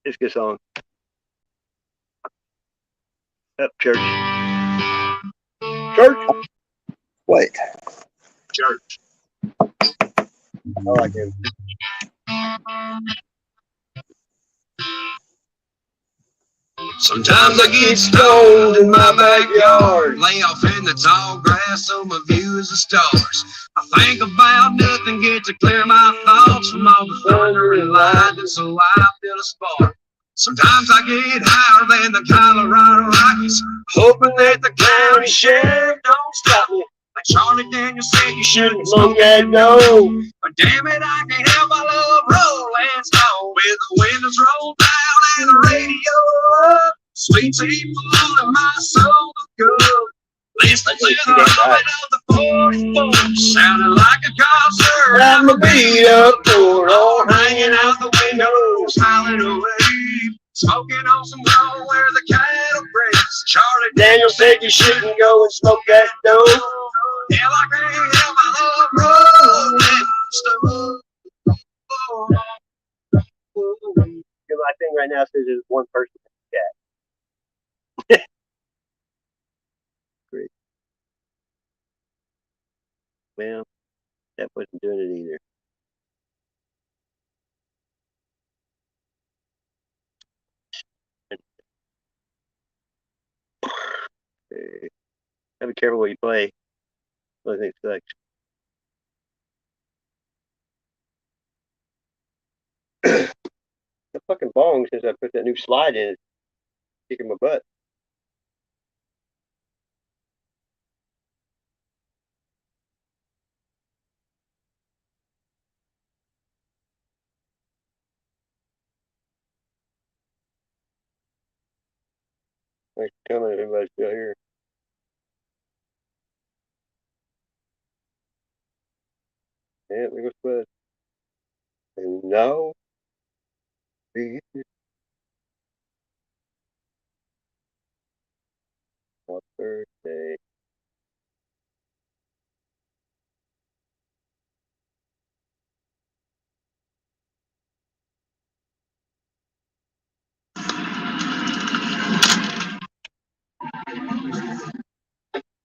It's a good song. Up, Church. Church. Wait. Church. I like him. Sometimes I get stoned in my backyard, lay off in the tall grass so my view is the stars. I think about nothing, get to clear my thoughts from all the thunder and lightning, so I build a spark. Sometimes I get higher than the Colorado Rockies, hoping that the county sheriff don't stop me. Like Charlie Daniels said, you shouldn't smoke that dope. But damn it, I can't help my love rolling stone. With the windows rolled down and the radio up, sweet tea full in my soul of good. Listening to the rumbling of the 44, sounding like a concert. I'm a beat up door, all hanging out the window, smiling away. Smoking on some road where the cattle graze. Charlie Daniels said you shouldn't go and smoke that dope. Yeah, I can't help my love rolling stone. My thing right now says there's one person in the chat. Well, that wasn't doing it either. Okay. Gotta be careful what you play. I think sucks. The fucking bong since I put that new slide in, it's kicking my butt. Thanks for coming, everybody's still here. Yeah, there goes Bud. And now, be on Thursday.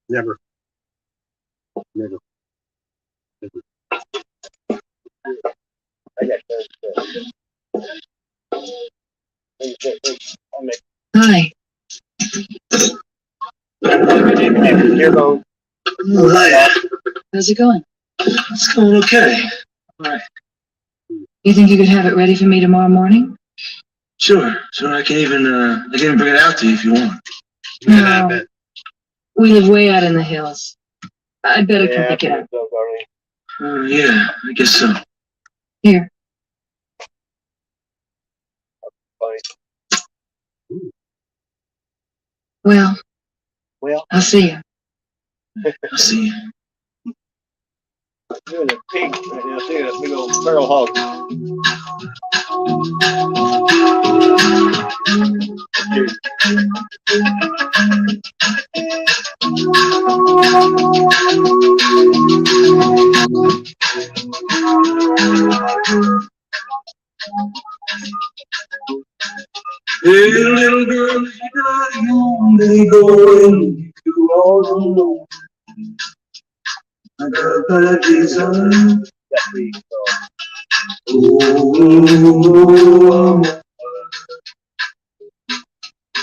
Never. Never. Never. I got Thursday. I'll make Hi. your phone. Oh, hi. How's it going? It's going okay. All right. You think you could have it ready for me tomorrow morning? Sure. I can even bring it out to you if you want. No. We live way out in the hills. I'd better come Yeah, pick it up. so, darling. Yeah, I guess so. Here. Funny. Well, Well, I'll see you. I'll see you. you're in a pig right now. See that big old feral hog. Hey, little girl, you got home, they going to all alone. I got that desire. That big. Oh,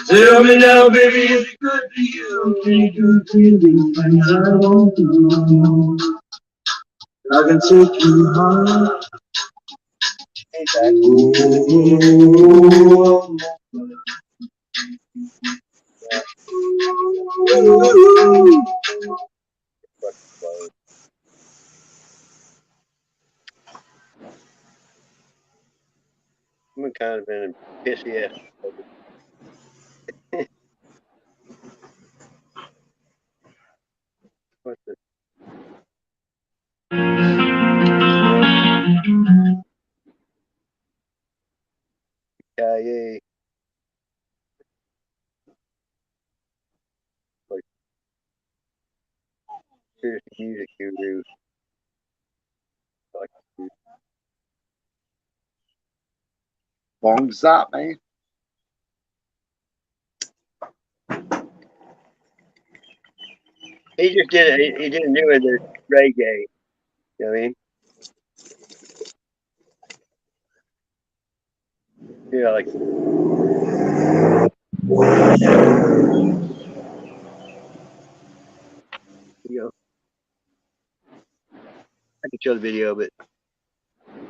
tell me now, baby, is it good to you? Can you do feeling things I won't do? I can take you high. Oh, I'm kind of in a pissy ass. What's this? Yay. Like, here's the music guru. Like, Bongs up, man. he just did it. He didn't do it as reggae. You know what I mean? Yeah, like, you know, I can show the video, but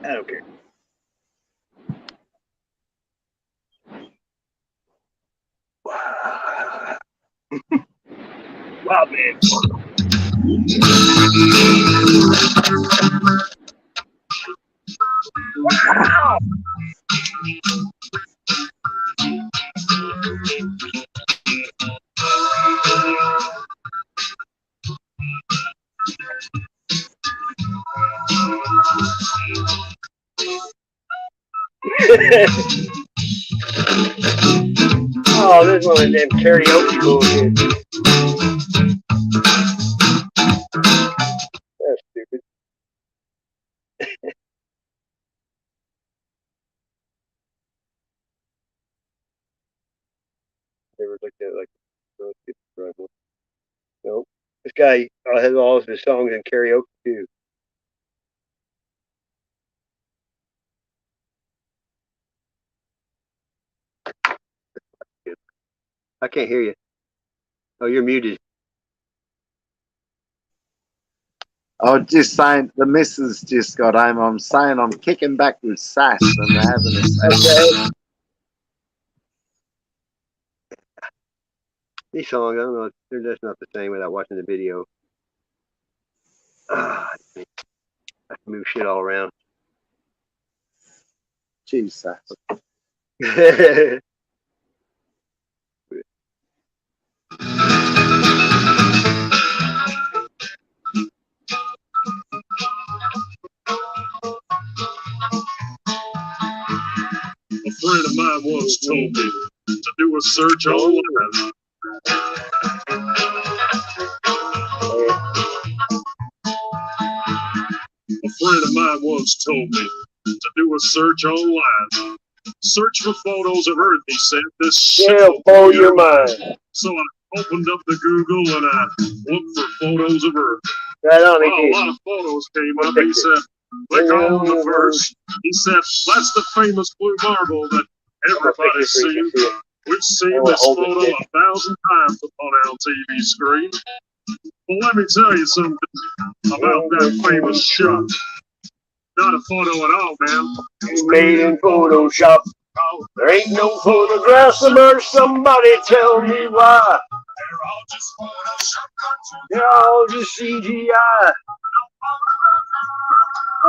I don't care. Wow, man. Wow. Oh, this is one of them karaoke bullshit. That's stupid. Never looked at it like nope. This guy has all of his songs in karaoke too. I can't hear you. Oh, you're muted. I was just saying, the missus just got home. I'm saying I'm kicking back with sass and we're having a sass. These songs, I don't know, they're just not the same without watching the video. I have to move shit all around. Jeez, sass. A friend of mine once told me to do a search online. A friend of mine once told me to do a search online. Search for photos of Earth, he said. This shit will blow your mind. So I opened up the Google and I looked for photos of Earth. Right on, Well, a lot of photos came up. He said, click on the first. He said, that's the famous blue marble that everybody's seen. We've seen this photo 1,000 times upon our TV screen. Well, let me tell you something about that famous shot. Not a photo at all, man. It's made in Photoshop. There ain't no photographs of Earth. Somebody tell me why. They're all just CGI.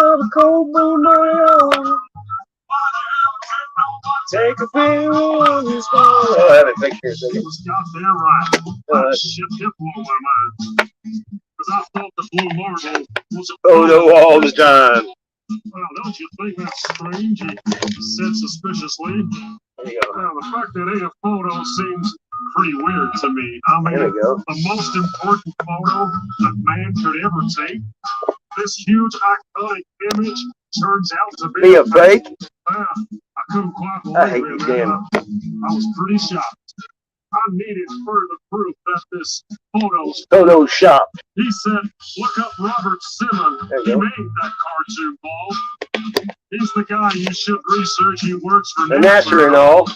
Of a cold moon night. Take a picture of this phone. Oh, I have a picture. It was goddamn right. That shit did blow my mind. Because I thought the blue marble was a Photo all the time. Well, don't you think that's strange? He said suspiciously. There you go. Well, the fact that ain't a photo seems pretty weird to me. I mean, There we go. the most important photo that man could ever take. This huge iconic image turns out to Be a fake? Yeah, I couldn't quite I hate believe you, it. damn. I was pretty shocked. I needed further proof that this photo's Photoshop. He said, look up Robert Simmons. There you He go. made that cartoon ball. He's the guy you should research. He works for The NASA and all.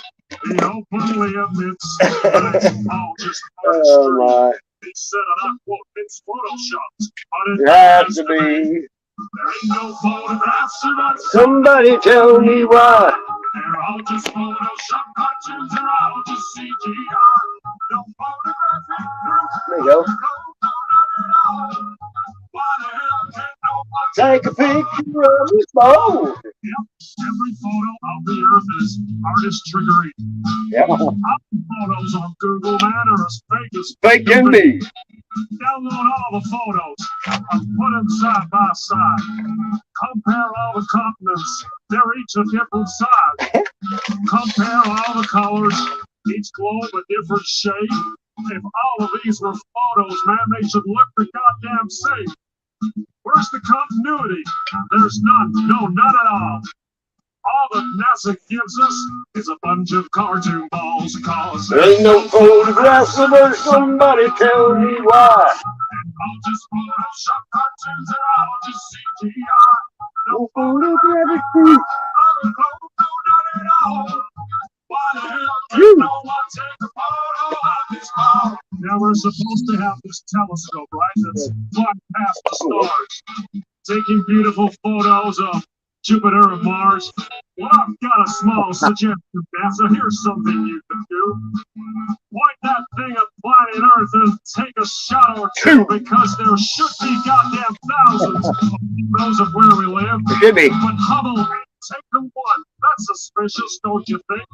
He openly admits that it's all just Oh my. He said, and I quote, it's Photoshopped, but It has to be. There ain't no photographs of us. Somebody tell me why. They're all just Photoshop cartoons. They're all just CGI. No photographic proof. There you go. Take a picture of this phone. Yep, every photo of the Earth is artist trickery. Yep. Photos on Google, man, are as fake as Fake can be. Download all the photos and put them side by side. Compare all the continents. They're each a different size. Compare all the colors. Each globe a different shade. If all of these were photos, man, they should look the goddamn same. Where's the continuity? There's none. No, none at all. All that NASA gives us is a bunch of cartoon balls, cause There ain't no photographs of Earth. Somebody tell me why. all just Photoshop cartoons, they're all just CGI. No photographic proof. No, none at all. Why the hell did no one take a photo of this ball? Now we're supposed to have this telescope, right? That's flying past the stars, taking beautiful photos of Jupiter and Mars. Well, I've got a small suggestion, NASA. Here's something you can do. Point that thing at planet Earth and take a shot or two, because there should be goddamn thousands of photos of where we live. Should be. But Hubble, take the one. That's suspicious, don't you think?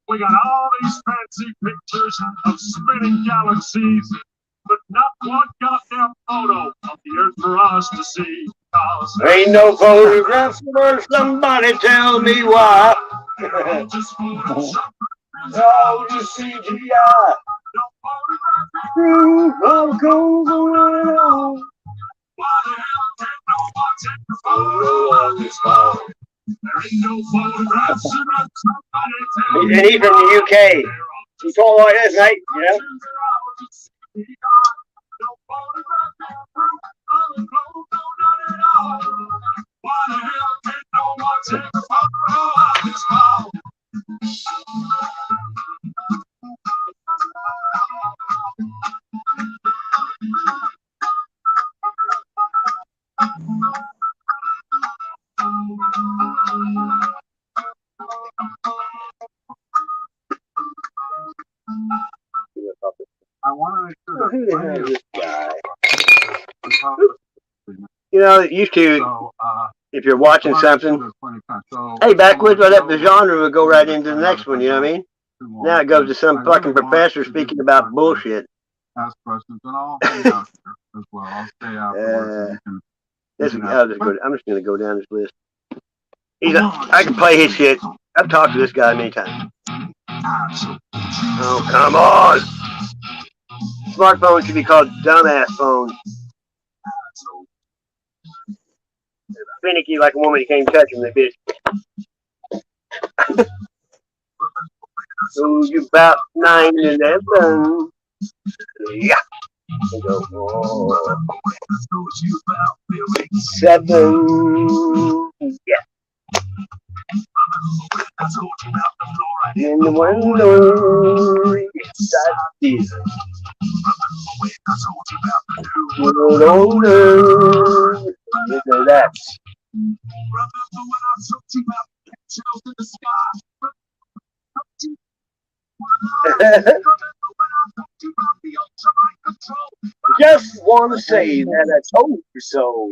We got all these fancy pictures of spinning galaxies, but not one goddamn photo of the Earth for us to see. There ain't no photographs of Earth. Somebody tell me why. They're all just Photoshop. Oh, just CGI. No photographic. Proof of Google and all. Why the hell did no one take a photo of this ball? There ain't no photographs of us. Somebody tell me. And he's from the UK. He told like this, mate, you know? No photographic proof of Google, Who the hell is this guy? You know, it used to, if you're watching something, hey, backwoods, right up the genre would go right into the next one, you know what I mean? Now it goes to some fucking professor speaking about bullshit. Ask questions, and I'll hang out here as well. I'll stay afterwards. I'm just gonna go down this list. I can play his shit. I've talked to this guy many times. Oh, come on! Smartphone should be called dumbass phone. Finicky like a woman, you can't touch him, that bitch. So you about 9-11. Yeah. Oh. 7. Yeah. In the window, inside the world older. Look at that. Just want to say that I told you so.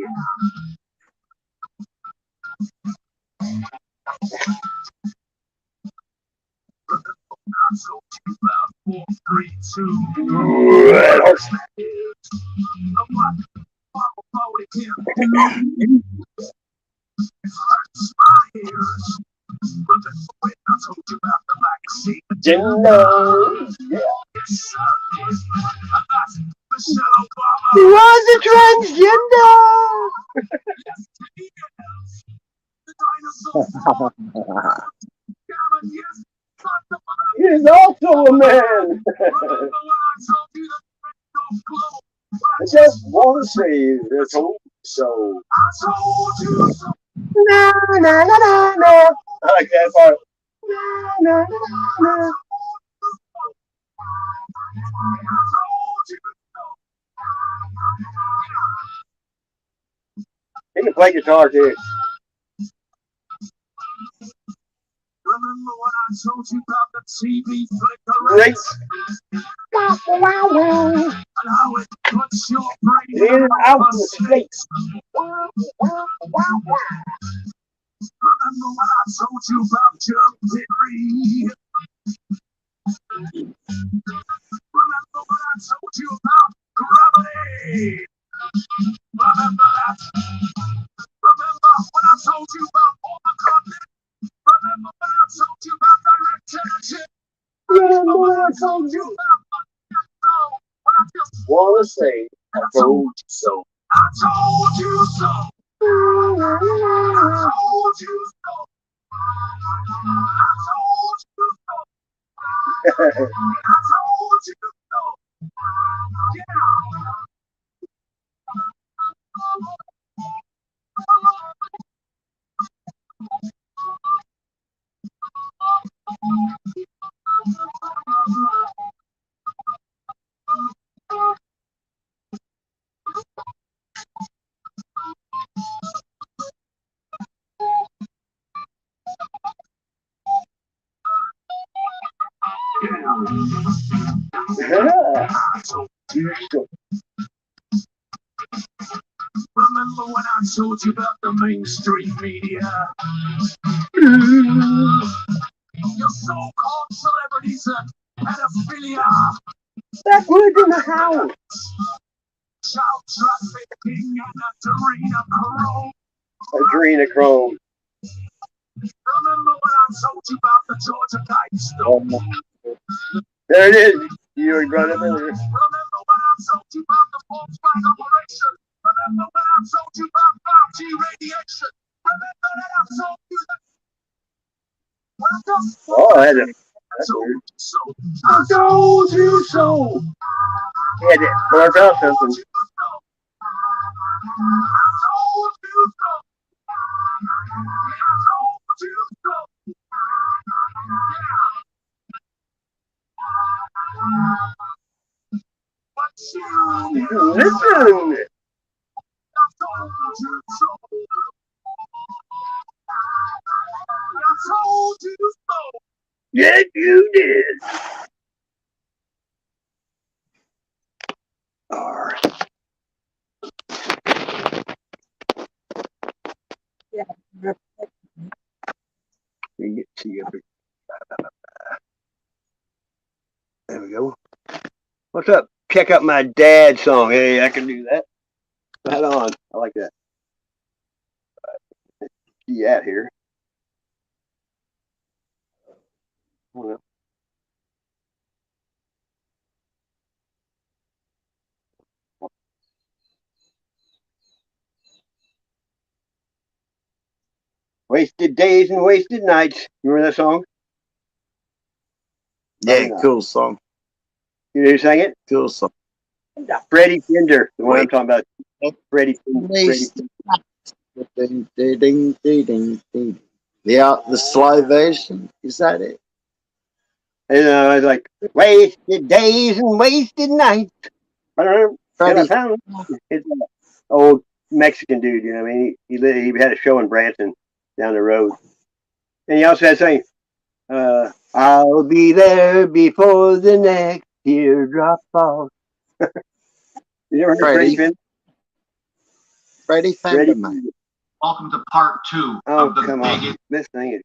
He was a transgender. He's also a man. I just want to say that I told you so. Na na na na na. I like that part. Na na na na. He can play guitar too. Remember when I told you about the TV flickering? Right. And how it puts your brain In and out of the space. space. Remember when I told you about jump theory? Remember when I told you about gravity? Remember that? Remember when I told you about all the continents? Remember when I told you about direct energy? Remember when I told you about when I just want to say I told you so. I told you so. I told you so. I told you so. I told you so. Yeah. Remember when I told you about the mainstream media? Your so-called celebrities and pedophilia. Backwoods in the house. Child trafficking and adrenochrome. Adrenochrome. Remember when I told you about the Georgia Guidestones? There it is. You already brought it up earlier. Remember when I told you about the Volkswagen operation? Remember when I told you about 5G radiation? Remember that I told you that? Oh, I had to. That's weird. I told you so. He had to blurt out something. I told you Listen. Yes, you did. All right. We get to you. There we go. What's up? Check out my dad song. Hey, I can do that. Right on. I like that. See out here. Well, wasted days and wasted nights. Remember that song? Yeah, cool song. You know who sang it? Cool song. Freddie Fender. The one I'm talking about. Freddie Fender. Ding, ding, ding, ding, ding. The slow version. Is that it? And I was like, wasted days and wasted nights. And I found it's an old Mexican dude, you know what I mean? He had a show in Branson down the road. And he also had saying, I'll be there before the next teardrop falls. You ever heard Freddie Fender? Freddie Fender, man. Welcome to part 2 of the biggest. This thing is.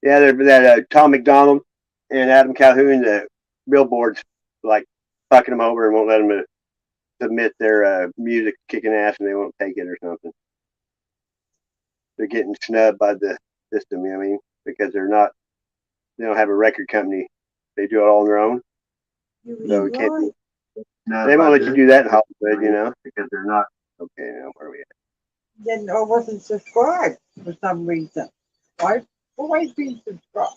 Yeah, that Tom McDonald and Adam Calhoun, the billboards, like fucking them over and won't let them submit their music kicking ass, and they won't take it or something. They're getting snubbed by the system, you know what I mean? Because they don't have a record company. They do it all on their own. So it can't be. They won't let you do that in Hollywood, you know, because they're not. Okay, now where are we at? Then I wasn't subscribed for some reason. I've always been subscribed.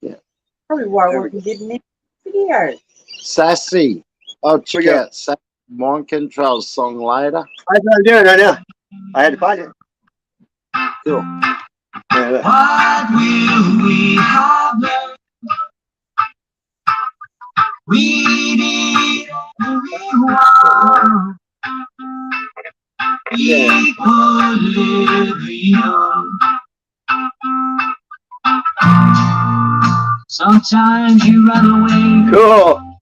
Yeah. Probably why I wasn't getting any videos. Sassy. Oh, check out Sassy Mind Control song later. That's what I'm doing right now. I had to find it. Cool. What will we have learned? We need everyone. Equilibrium. Sometimes you run away. Cool.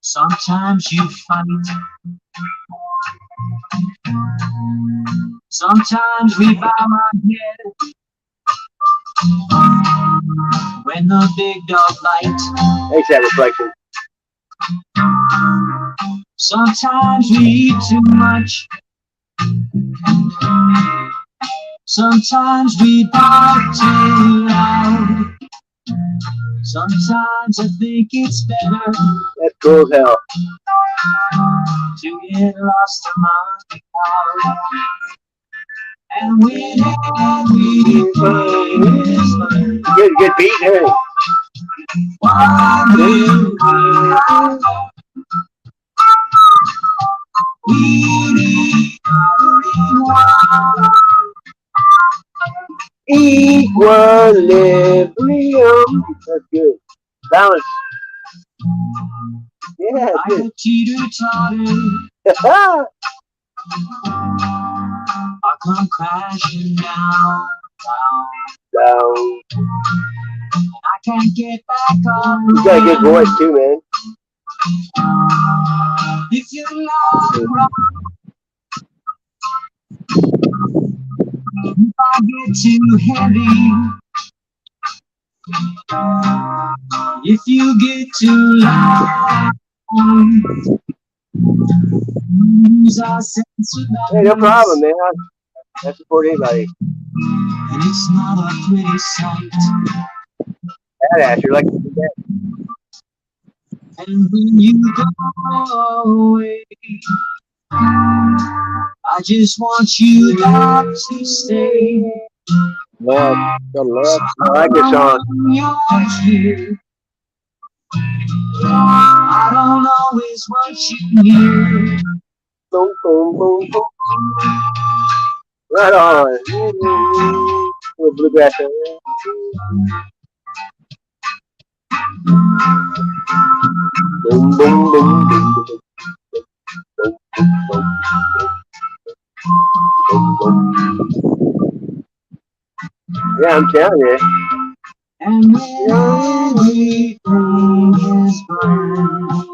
Sometimes you fight. Sometimes we bow our head when the big dog bites. Thanks, that reflection. Sometimes we eat too much. Sometimes we bark too loud. Sometimes I think it's better That's cool as hell. to get lost among the crowd. And when everything is learned, Good beat there. what will we need everyone. Equilibrium. That's good. Balance. Yeah, Like good. a teeter-totter, I come crashing down. Down. I can't get back on. You got a good voice too, man. If you love rock, if I get too heavy, if you get too loud, lose our sense of Hey, no problem, man. I support anybody. and it's not a pretty sight. Badass, you're like to do that. And when you go away, I just want you not to stay. Love, got love. I like this song. You're here. I don't always want you here. Boom, boom, boom, boom. Right on. Little bluegrass. Boom, boom, boom, boom, boom, boom, boom, boom, boom. Yeah, I'm telling you. And when everything is fine,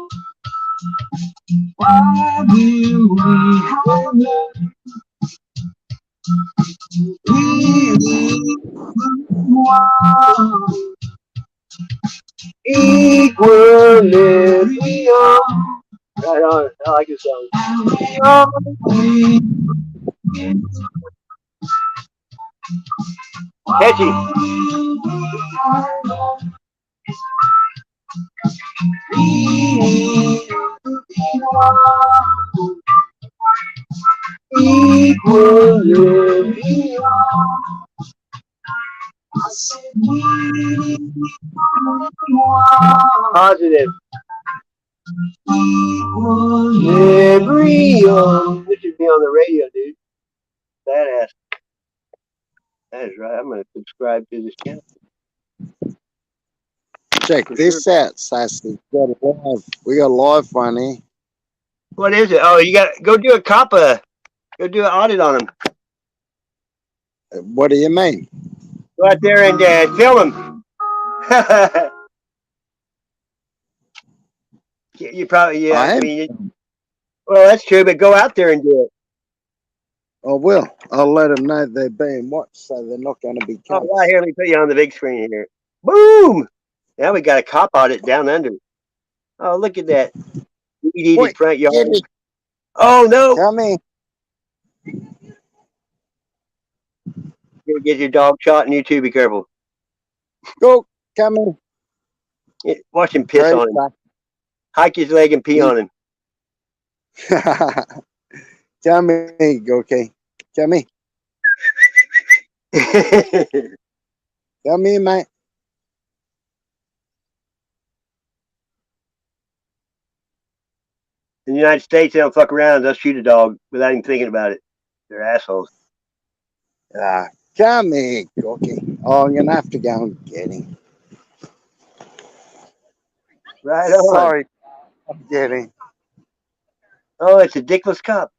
why do we have love? Equally beyond. Right on. I like this song. Catchy. Equally beyond. Positive. Beyond. This should be on the radio, dude. Badass. That is right. I'm going to subscribe to this channel. Check this out, Sassy. We got a live one here. What is it? Oh, you got go do a COPPA. Go do an audit on them. What do you mean? Go out there and film them. You probably, yeah. I mean, well, that's true, but go out there and do it. I will. I'll let them know they're being watched, so they're not going to be Oh, caught. right here, let me put you on the big screen here. Boom! Now we got a cop audit down under. Oh, look at that. Weed-eated front yard. Oh, no. Come in. You're gonna get your dog shot, and you too, be careful. Go. Come in. Watch him piss on him. Hike his leg and pee on him. Come in, okay. Come in. Come in, mate. In the United States, they don't fuck around. They'll shoot a dog without even thinking about it. They're assholes. Come here, Cookie. Oh, I'm going to have to go and get him. Right on. Sorry. I'm getting. Oh, it's a dickless cop.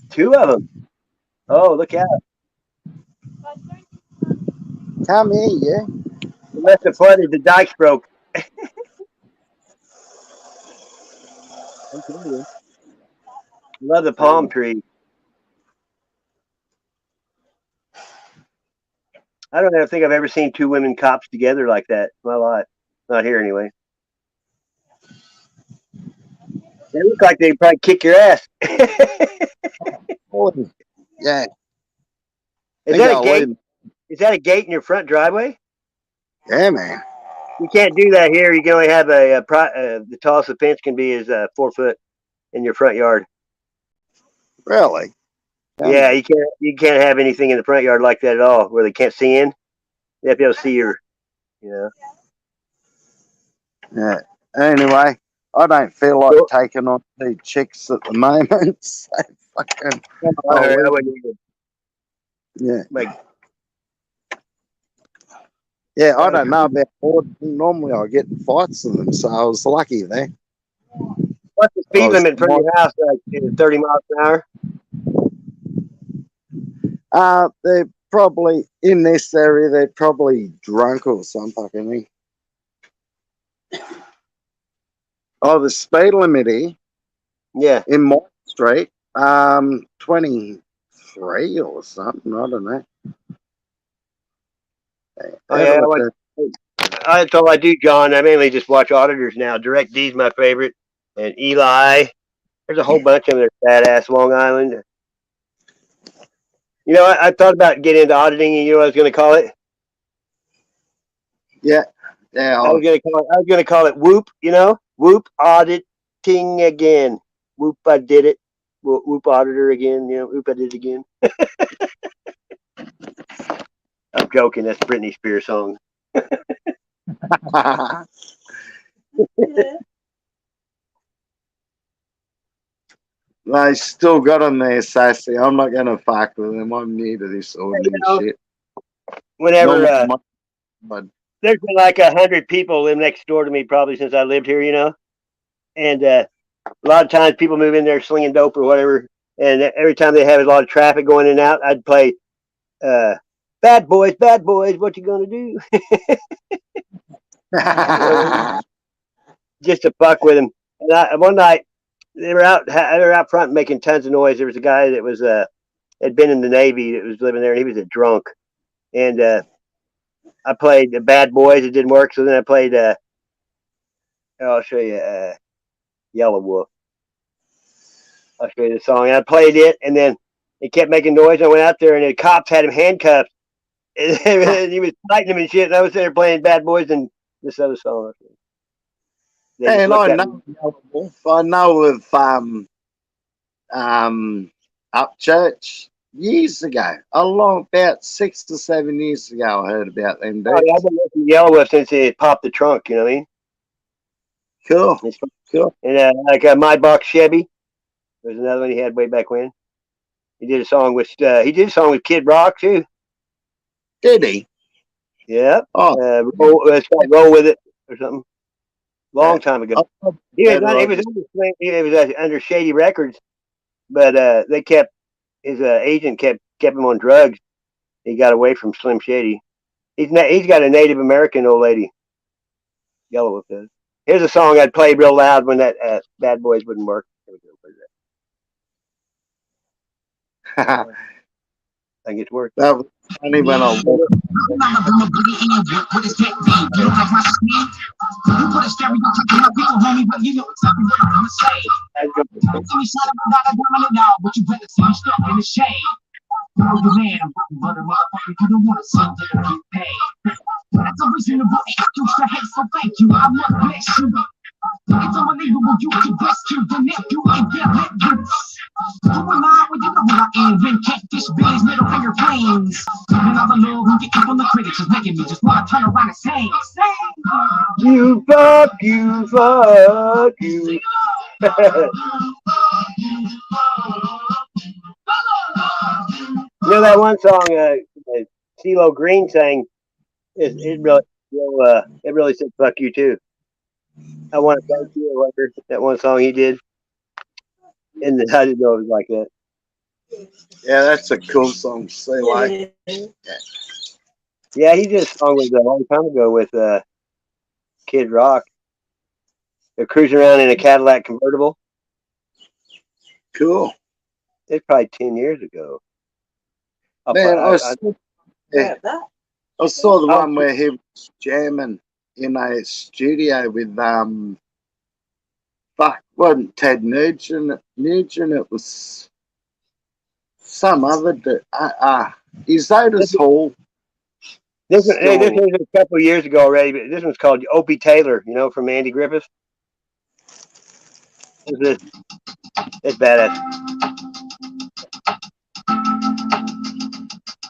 Two of them. Oh, look out. Come here, yeah. They must have flooded. The dikes broke. Love the palm tree. I don't ever think I've ever seen two women cops together like that in my life. Not here, anyway. They look like they'd probably kick your ass. Yeah. Is that a gate? Is that a gate in your front driveway? Yeah, man. You can't do that here. You can only have the tallest the fence can be is 4 foot in your front yard. Really? Yeah, you can't have anything in the front yard like that at all, where they can't see in. They have to be able to see your, Yeah. Anyway, I don't feel like taking on the chicks at the moment. So fucking. I wouldn't either. Yeah. Like, yeah, I don't know about boarding. Normally I get in fights with them, so I was lucky there. What's the speed limit from your house? Like 30 miles an hour? They're probably in this area. They're probably drunk or some fucking thing. Oh, the speed limit here. Yeah. In my street, 23 or something. I don't know. Oh yeah, that's all I do, John. I mainly just watch auditors now. Direct D's my favorite, and Eli. There's a whole bunch of them. They're badass. Long Island. You know, I thought about getting into auditing, and you know what I was going to call it? Yeah. I was going to call it Woop. You know, Woop auditing again. Woop, I did it. Woop auditor again. You know, Woop, I did it again. I'm joking. That's Britney Spears song. They still got them there, sassy. I'm not going to fuck with them. I'm new to this ordinary know, shit. Whenever But there's been like 100 people live next door to me probably since I lived here, and a lot of times people move in there slinging dope or whatever, and every time they have a lot of traffic going in and out, I'd play bad boys, what you gonna do? Just to fuck with them. And one night they were out front making tons of noise. There was a guy that was had been in the Navy that was living there, and he was a drunk. And I played the Bad Boys. It didn't work, so then I played. I'll show you Yellow Wolf. I'll show you the song. And I played it, and then it kept making noise. I went out there, and the cops had him handcuffed, and he was fighting him and shit. And I was there playing Bad Boys and this other song. and I know Yellow Wolf. I know of Upchurch years ago. About 6 to 7 years ago, I heard about them. Oh, yeah, I've been listening to Yellow Wolf since they popped the trunk. You know what I mean? Cool. Cool. And like My Box Chevy. There's another one he had way back when. He did a song with Kid Rock too. Did he? Yeah. Oh, It's called Roll With It or something. Long time ago. He was under Shady Records, but they kept his agent kept him on drugs. He got away from Slim Shady. He's got a Native American old lady. Yellow Wolf does. Here's a song I'd play real loud when that Bad Boys wouldn't work. I think it's worked. that was funny when I walked. That's a reasonable excuse to hate, so thank you. I must bless you. It's unbelievable you can rescue the nephew and get lit you. Who am I when you know who I am? When catfish Billy's middle finger flames. And all the love who get up on the critics is making me just want to turn around and sing. You fuck you. You know that one song CeeLo Green sang? It really said fuck you too. I want to thank you or whatever, that one song he did. And I didn't know it was like that. Yeah, that's a cool song. See, like, Yeah, he did a song with a long time ago with Kid Rock. They're cruising around in a Cadillac convertible. cool. It's probably 10 years ago. Man, I saw the one where he was jamming in a studio with wasn't Ted Nugent. It was some other dude. Is Otis Hall? This was a couple of years ago already, but this one's called Opie Taylor, from Andy Griffith. It's badass.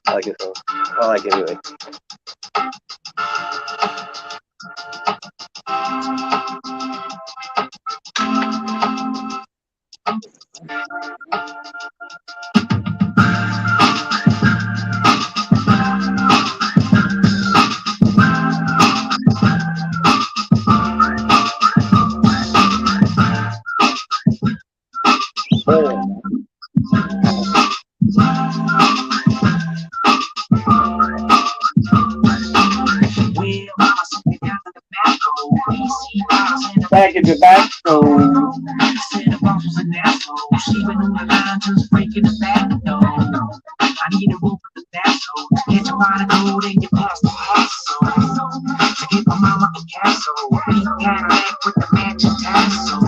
I like it song. I like it anyway. Back in the back. I need a room for the bathroom. Get your body cold and you pass the hassle. To get my mama a castle. Big Cadillac with the matching tassel.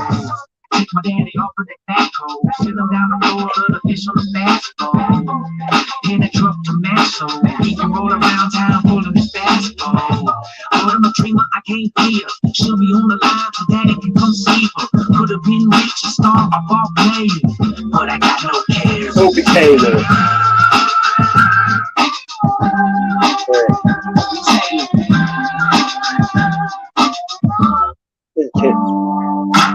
Take my daddy off of the back hole. Sit him down the floor of the fish on the basketball. In a truck to Masso. He can roll around town full of his basketball. But I'm a dreamer, I can't fear. She'll be on the line so daddy can come see her. Could have been rich and star a ball player. But I got no cares. Opie Taylor.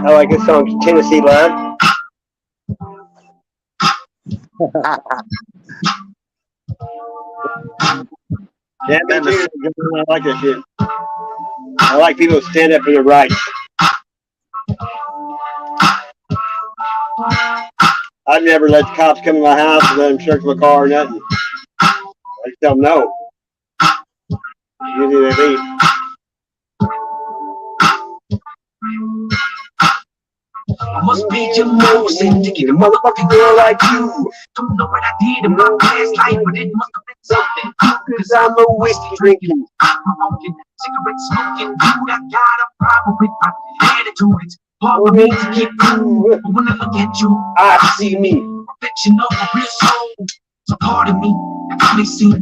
I like this song, Tennessee Love. Yeah, me too. I like that shit. I like people who stand up for their rights. I've never let the cops come to my house and let them search my car or nothing. I just tell them no. Usually they leave. I must be your losing to get a motherfucking girl like you. Don't know what I did in my past life, but it must have been something. Cause I'm a whiskey drinking, smoking, cigarette smoking dude. I got a problem with my attitude. It's hard for me to keep cool, but when I look at you, I see me, reflection of a real soul. So part of me, I really see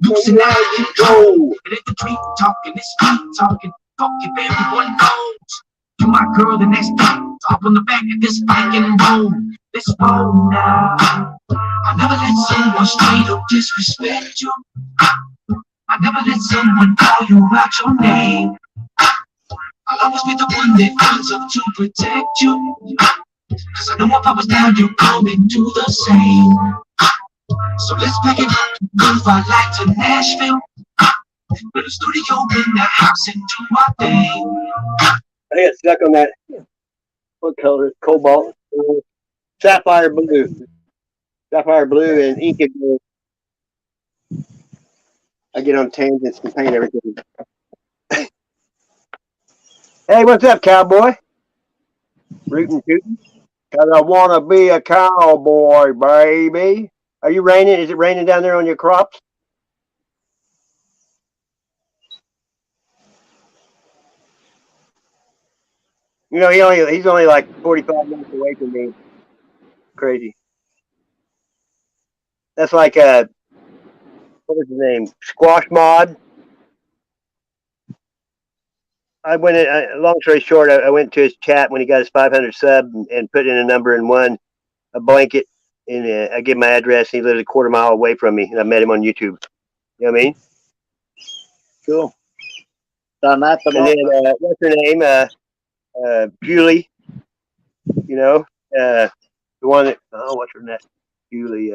losing out of control. It ain't the dream talking, it's street talking. Fuck if everyone knows. You my girl, the next day, top on the back of this bike and roll. Let's roll now. I never let someone straight up disrespect you. I never let someone call you out your name. I'll always be the one that comes up to protect you. Cause I know if I was down, you'd come and do the same. So let's pack it up, move our life to Nashville. Put a studio in the house and do our thing. I got stuck on that. What color is cobalt? Sapphire blue. Sapphire blue and ink and blue. I get on tangents and paint everything. Hey, what's up, cowboy? Rootin' tootin'. Cause I wanna be a cowboy, baby. Are you raining? Is it raining down there on your crops? You know, he's only like 45 minutes away from me. Crazy. That's like what was his name? Squash Mod. I went in, long story short, I went to his chat when he got his 500 sub and put in a number and won a blanket. And I gave him my address. And he lives a quarter mile away from me, and I met him on YouTube. You know what I mean? Cool. Done that, but And then what's her name? Julie. You know, the one that what's her name? Julie.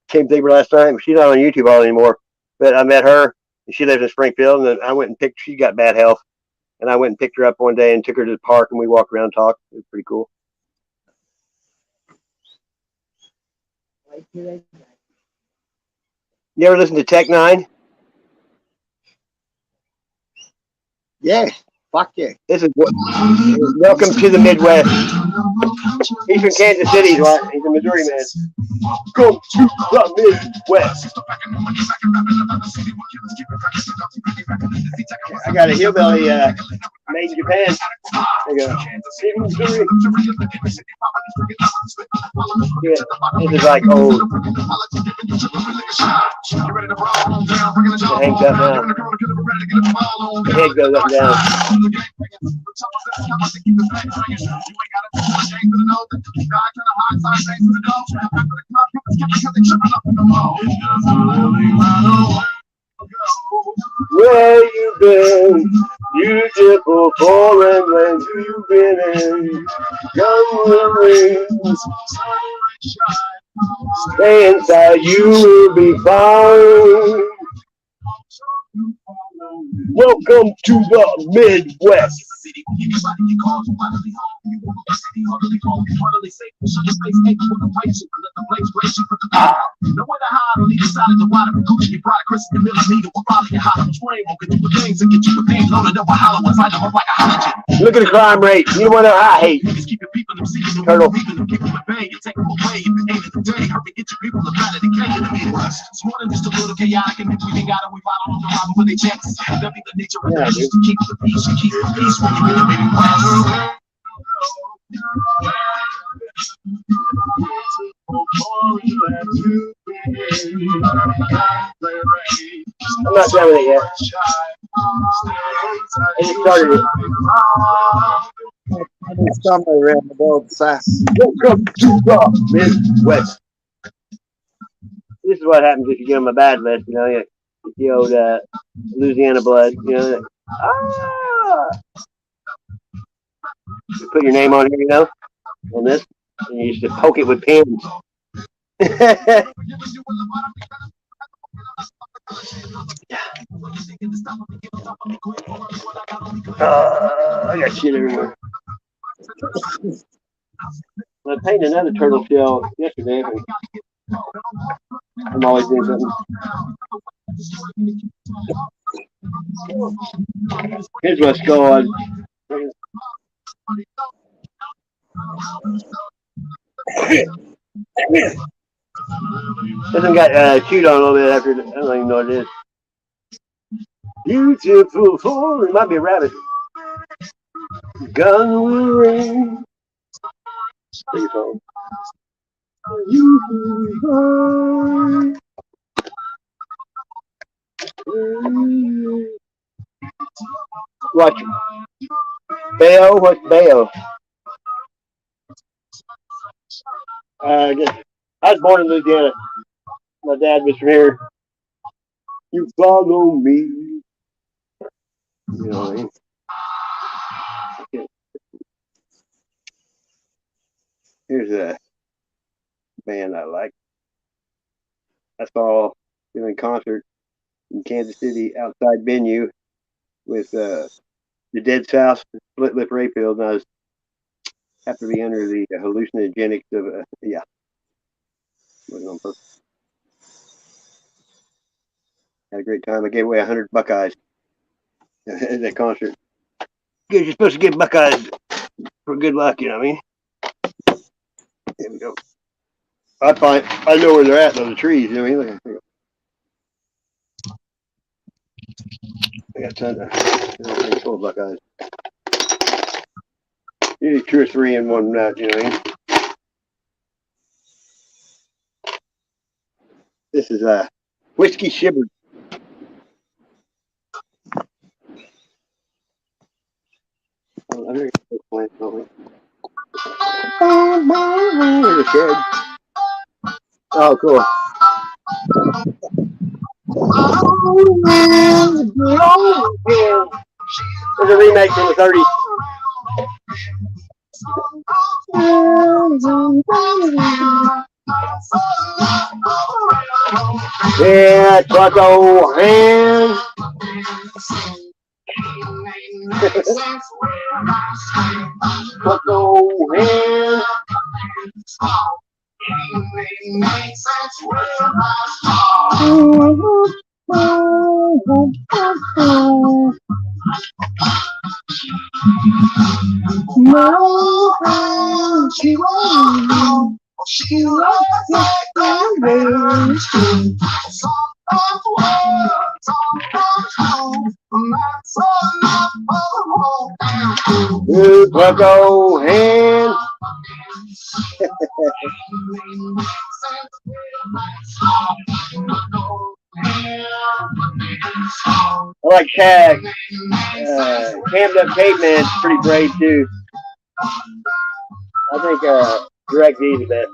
Can't think of her last time. She's not on YouTube all anymore. But I met her, and she lives in Springfield. And then I went and picked. She got bad health. And I went and picked her up one day and took her to the park, and we walked around and talked. It was pretty cool. You ever listen to Tech Nine? yeah, fuck yeah. This is Welcome to the Midwest. He's from Kansas City. He's a Missouri man. Go to the Midwest. I got a hillbilly made in Japan. There you go. Yeah, this is like old. It hangs up now. The head goes up and down. Where you been? Beautiful foreign land you've been in. Young Marines, stay inside, you will be fine. Welcome to the Midwest. Look at the crime rate. You want to know I hate. Turtle. Yeah, dude. Keep the peace when you really I'm not done with it yet. I just started it. It's somewhere around the world, sass. Welcome to the Midwest. This is what happens if you get on my bad list, you know, the old Louisiana blood, you know. You put your name on here, you know, on this, and you just poke it with pins. I got shit everywhere. I painted another turtle shell yesterday. I'm always doing something. Here's my skull on. This one got chewed on a little bit after. I don't even know what it is. Beautiful fool. It might be a rabbit. Gun will ring. Take your phone. Watch. Bayo? What's Bayo? I guess I was born in Louisiana. My dad was from here. You follow me. You know what I mean? Here's a band I like. I saw them in concert in Kansas City outside venue with the Dead South, Split Lip Rayfield, and I was happened to be under the hallucinogenics of yeah, wasn't on purpose. Had a great time. I gave away 100 Buckeyes at that concert. You're supposed to give Buckeyes for good luck, you know what I mean? Here we go. I know where they're at, those trees, you know what I mean? Look, I got tons of full of Buckeyes. Usually 2 or 3 in one nut, you know what I mean? This is Whiskey Shiver. There's a shed. Oh, cool. There's a remake from the 30s. Yeah, Bucko hands. Bucko hands. She looks like the rain. Good Bucko hands. I like Shag. Cammed Up Caveman's pretty brave too. I think Direct D's the best.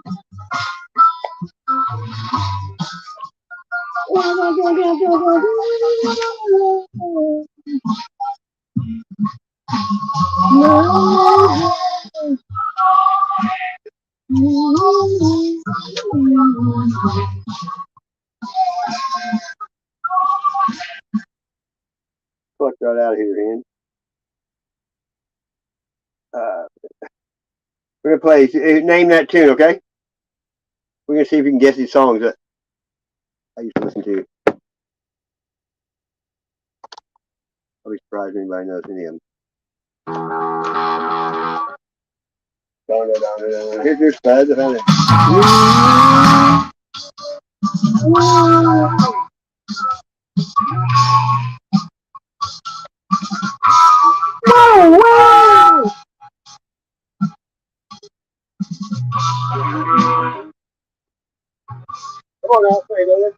Fuck right out of here, man. We're gonna play. Name that tune, okay? We're gonna see if we can guess these songs that I used to listen to. I'll be surprised if anybody knows any of them. Here's your spuds. I found it. Whoa! Come on now, play, brother.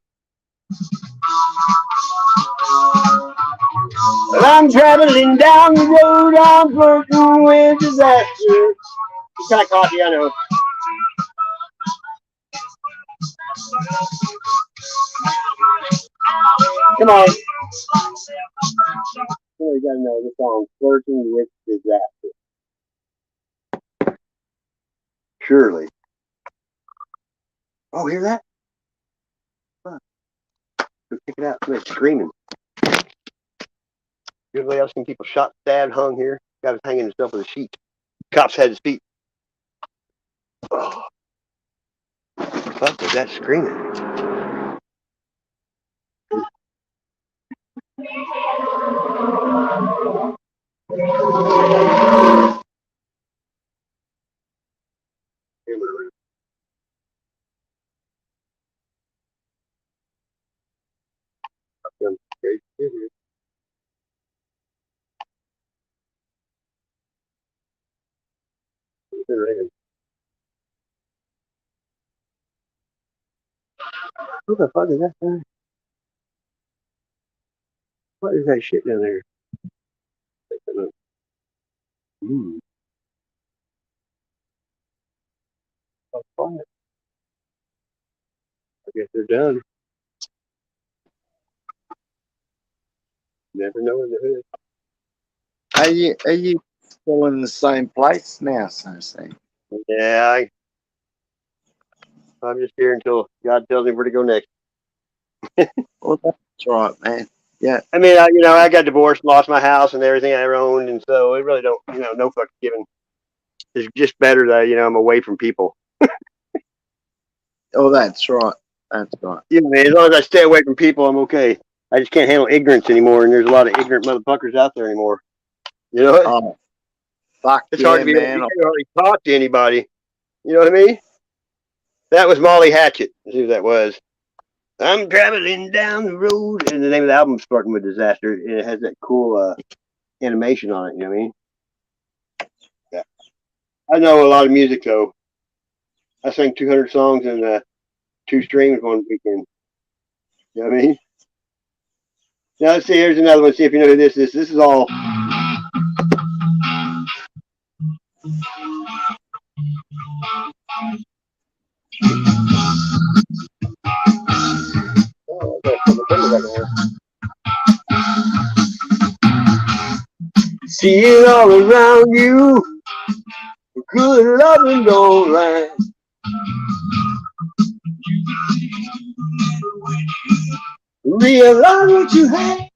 Well, I'm traveling down the road, I'm flirting with disaster. It's kind of coffee, I know. Come on. You gotta know the song, Flirting with Disaster. Surely. Oh, hear that? Fuck. Go check it out. Somebody's screaming. Usually I've seen people shot, stabbed, hung here. Guy was hanging himself with a sheet. Cops had his feet. Oh, fuck was that screaming? Who the fuck is that thing? What is that shit down there? Hmm. Oh, quiet. I guess they're done. Never know when they're hit. Are you still in the same place now, so to say? Yeah, I'm just here until God tells me where to go next. Well, that's right, man. Yeah. I mean, I got divorced, lost my house and everything I ever owned, and so it really don't, no fuck given. It's just better that I'm away from people. Oh, that's right. That's right. Man, as long as I stay away from people, I'm okay. I just can't handle ignorance anymore, and there's a lot of ignorant motherfuckers out there anymore. You know what? Oh, fuck It's yeah, hard to be able man. to hardly talk to anybody. You know what I mean? That was Molly Hatchet. Let's see who that was. I'm traveling down the road, and the name of the album is Starting with Disaster, and it has that cool animation on it. You know what I mean? Yeah. I know a lot of music though. I sang 200 songs in 2 streams one weekend. You know what I mean? Now let's see. Here's another one. See if you know who this is. This is all. See it all around you. Good loving don't last. Realize what you have.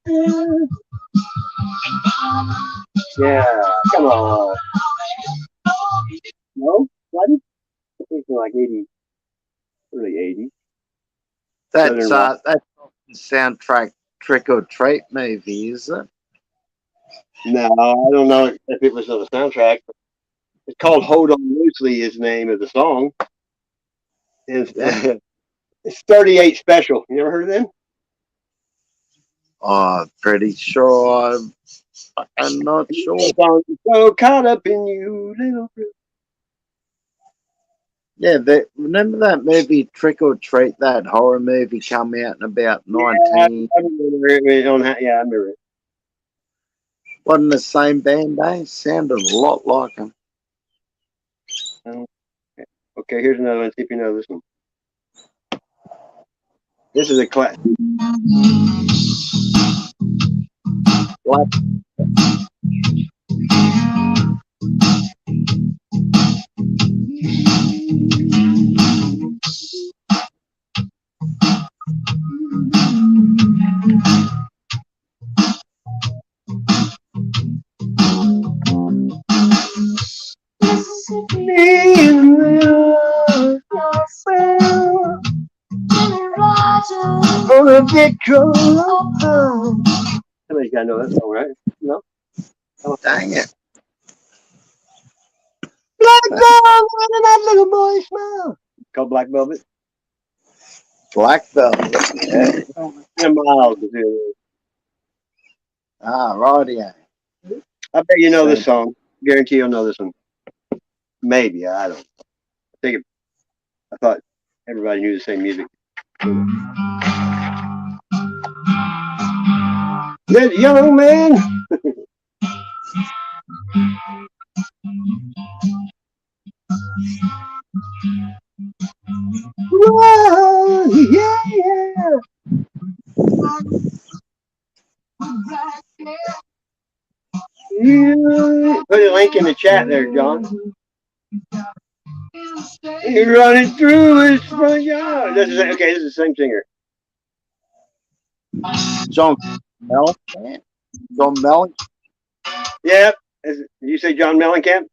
Yeah, come on. No? What? I think it's like 80, early 80s. That's the soundtrack Trick or Treat movie, is it? No, I don't know if it was on the soundtrack. It's called Hold On Loosely is the name of the song. It's, it's 38 Special. You ever heard of them? Oh, pretty sure. I'm not sure. So caught up in you, little girl. Yeah, remember that movie Trick or Treat, that horror movie come out in about Yeah, 19... I remember it. Yeah, I remember it. Wasn't the same band, eh? Sounded a lot like them. Okay, here's another one. See if you know this one. This is a classic. Like, On a big somebody's got to know that song, right? No? dang it. Black Velvet and that little boy smile. Called Black Velvet. Black Velvet. Yeah. And Miles is here. Ah, rightio. I bet you know this song. Guarantee you'll know this one. Maybe, I don't know. I thought everybody knew the same music. That young man. Whoa, yeah, yeah. Put a link in the chat there, John. He's running through his front yard. This is okay. This is the same singer. John Mellencamp? John Mellencamp? Yeah. Did you say John Mellencamp?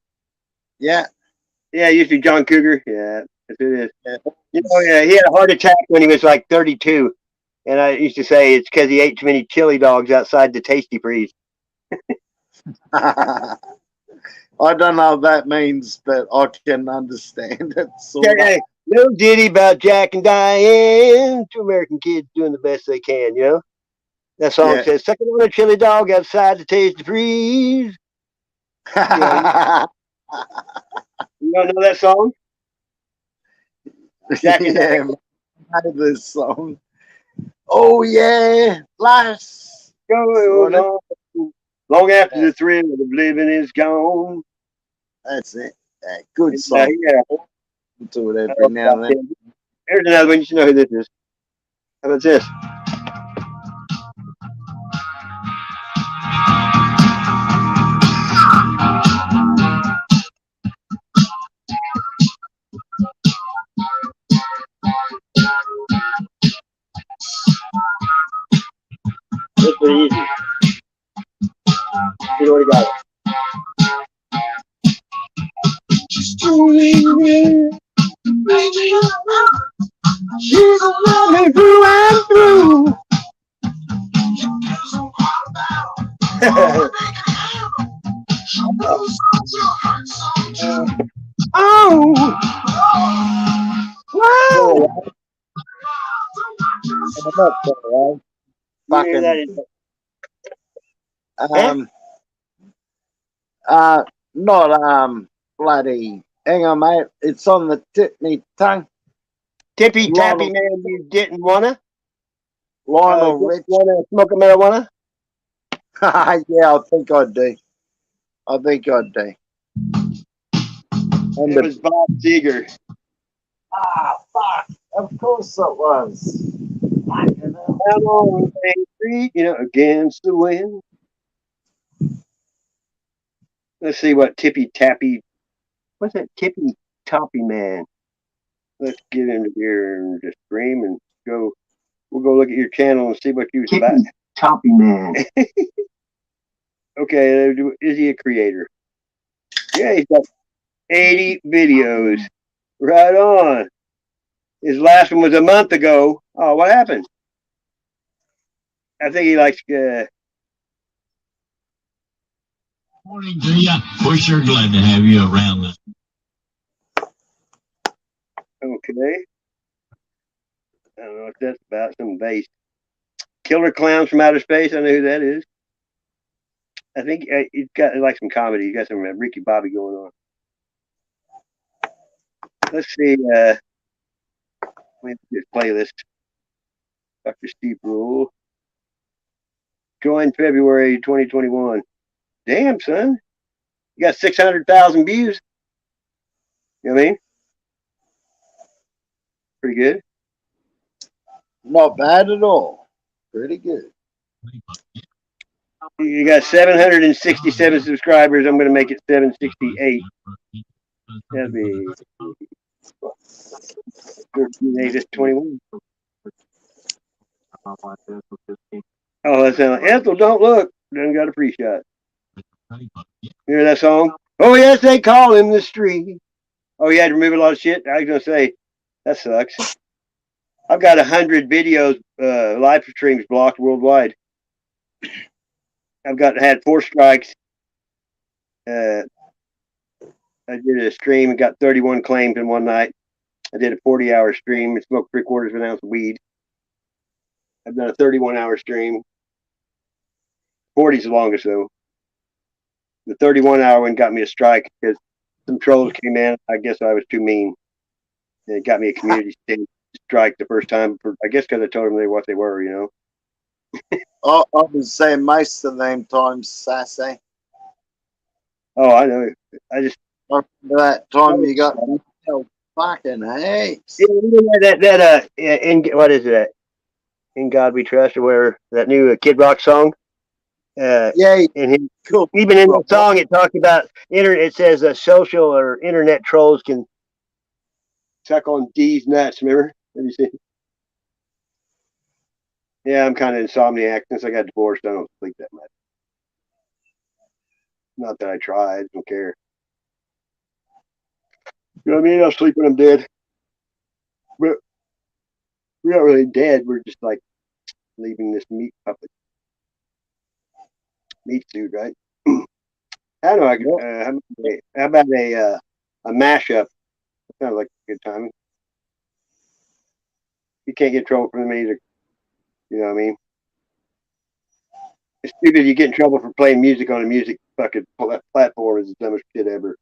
Yeah. Yeah, it used to be John Cougar. Yeah, that's who it is. Yeah. You know, yeah, he had a heart attack when he was like 32. And I used to say it's because he ate too many chili dogs outside the Tasty Freeze. I don't know what that means, but I can understand it. Sort of. Hey, no ditty about Jack and Diane. Two American kids doing the best they can, you know? That song Yeah. says, sucking on a chili dog outside the Tasty Freeze. Yeah. You don't know that song? Jack and Yeah, Diane. I know this song. Oh yeah, life's Goes on long after the thrill of living is gone. That's it. Good song. Yeah. To it every now and then. Here's another one. You should know who this is. How about this? That's pretty easy. You already got it. She's a woman through and through. Oh, wow. Fucking, not bloody. Hang on, mate. It's on the tip of me tongue. Tippy tappy man, you didn't wanna? Lionel Rich. Wanna smoke a marijuana? Yeah, I think I do. And It was Bob Seger. Fuck. Of course it was. Down on Main Street, you know, against the wind. Let's see what Tippy Tappy. What's that Tippy Toppy man? Let's get into here and just scream and go. We'll go look at your channel and see what you was about. Toppy man. Okay, is he a creator? Yeah, he's got 80 videos. Right on. His last one was a month ago. Oh, what happened? I think he likes. Morning to you. We're sure glad to have you around us. Okay. I don't know what that's about. Some bass. Killer Clowns from Outer Space. I know who that is. I think he's got like some comedy. He's got some Ricky Bobby going on. Let's see. This playlist. Dr. Steve Rule. Join February 2021. Damn, son. You got 600,000 views. You know what I mean? Pretty good. Not bad at all. Pretty good. You got 767 subscribers. I'm going to make it 768. That'd be 13, 21. Oh, that sounds like Ethel, don't look. Done got a free shot. Hear that song? Oh, yes, they call him the street. Oh, you had to remove a lot of shit? I was going to say, that sucks. I've got 100 videos, live streams blocked worldwide. I've had 4 strikes. I did a stream and got 31 claims in one night. I did a 40-hour stream and smoked 3/4 of an ounce of weed. I've done a 31-hour stream. 40's the longest, though. The 31-hour one got me a strike because some trolls came in. I guess I was too mean. And it got me a community strike the first time. I guess because I told them what they were, you know. I would say most of them times sassy. Oh, I know. I just. After that time you got fucking heaps. What is that? In God We Trust, or where that new Kid Rock song. Yeah, and cool. Even in the song, it talks about internet. It says social or internet trolls can suck on D's nuts. Remember? Have you seen? Yeah, I'm kind of insomniac. Since I got divorced, I don't sleep that much. Not that I try. I don't care. You know what I mean? I'll sleep when I'm dead. But we're not really dead. We're just like leaving this meat puppet. Meat suit, right? How do I? How about a mashup? Sounds like a good timing. You can't get in trouble for the music. You know what I mean? It's stupid. You get in trouble for playing music on a music fucking platform is the dumbest shit ever.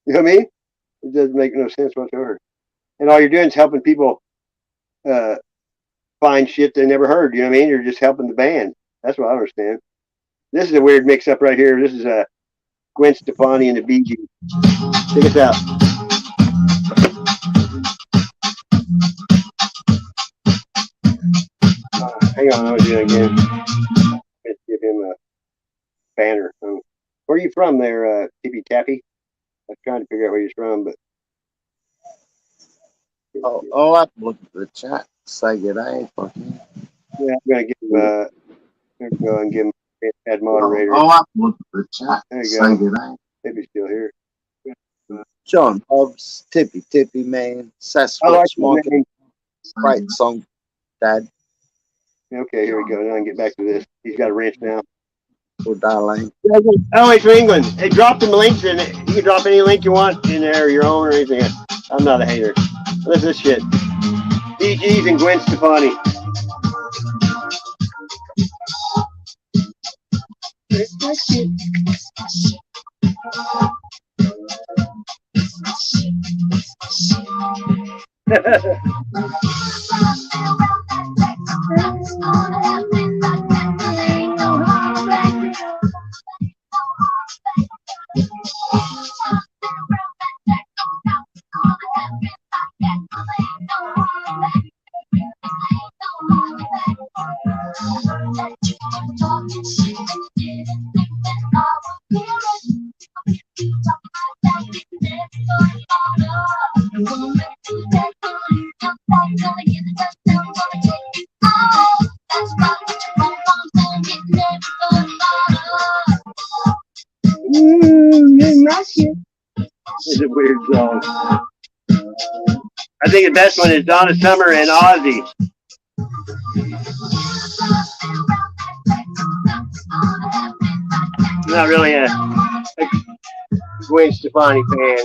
You know what I mean? It doesn't make no sense whatsoever. And all you're doing is helping people find shit they never heard. You know what I mean? You're just helping the band. That's what I understand. This is a weird mix-up right here. This is Gwen Stefani and the Bee Gees. Check this out. Hang on, I'll do it again. Let's give him a banner. Where are you from there, Tippy Tappy? I'm trying to figure out where he's from, but... I'll have to look at the chat. Say good day, fucking. Yeah, I'm going to give him... go and give him add moderator. I'll have to look at the chat. There you Say go. good day. Maybe he's still here. John Hobbs, Tippy Tippy Man, I like Sasquatch Monkey. Great song, Dad. Okay, here we go. Now I can get back to this. He's got a wrench now. Or Darlene. Oh, it's from England. Hey, drop them links in it. You can drop any link you want in there, your own or anything. I'm not a hater. Listen to this shit. DG's and Gwen Stefani. It's a weird song. I think the best one is Donna Summer and Ozzy. I'm not really a Gwen Stefani fan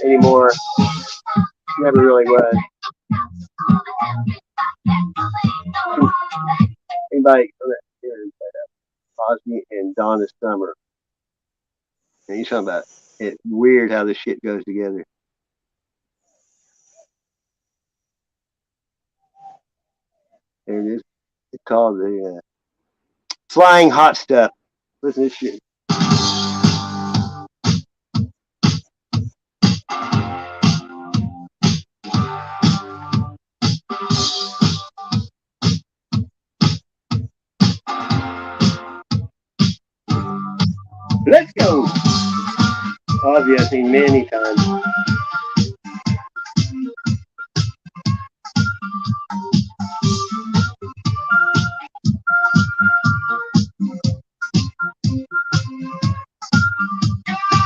anymore. Never really was. Anybody? Ozzy and Donna Summer. And you're talking about it's weird how this shit goes together. There it is. It's called the Flying Hot Stuff. Listen to this shit. Let's go. Ozzy I've seen many times.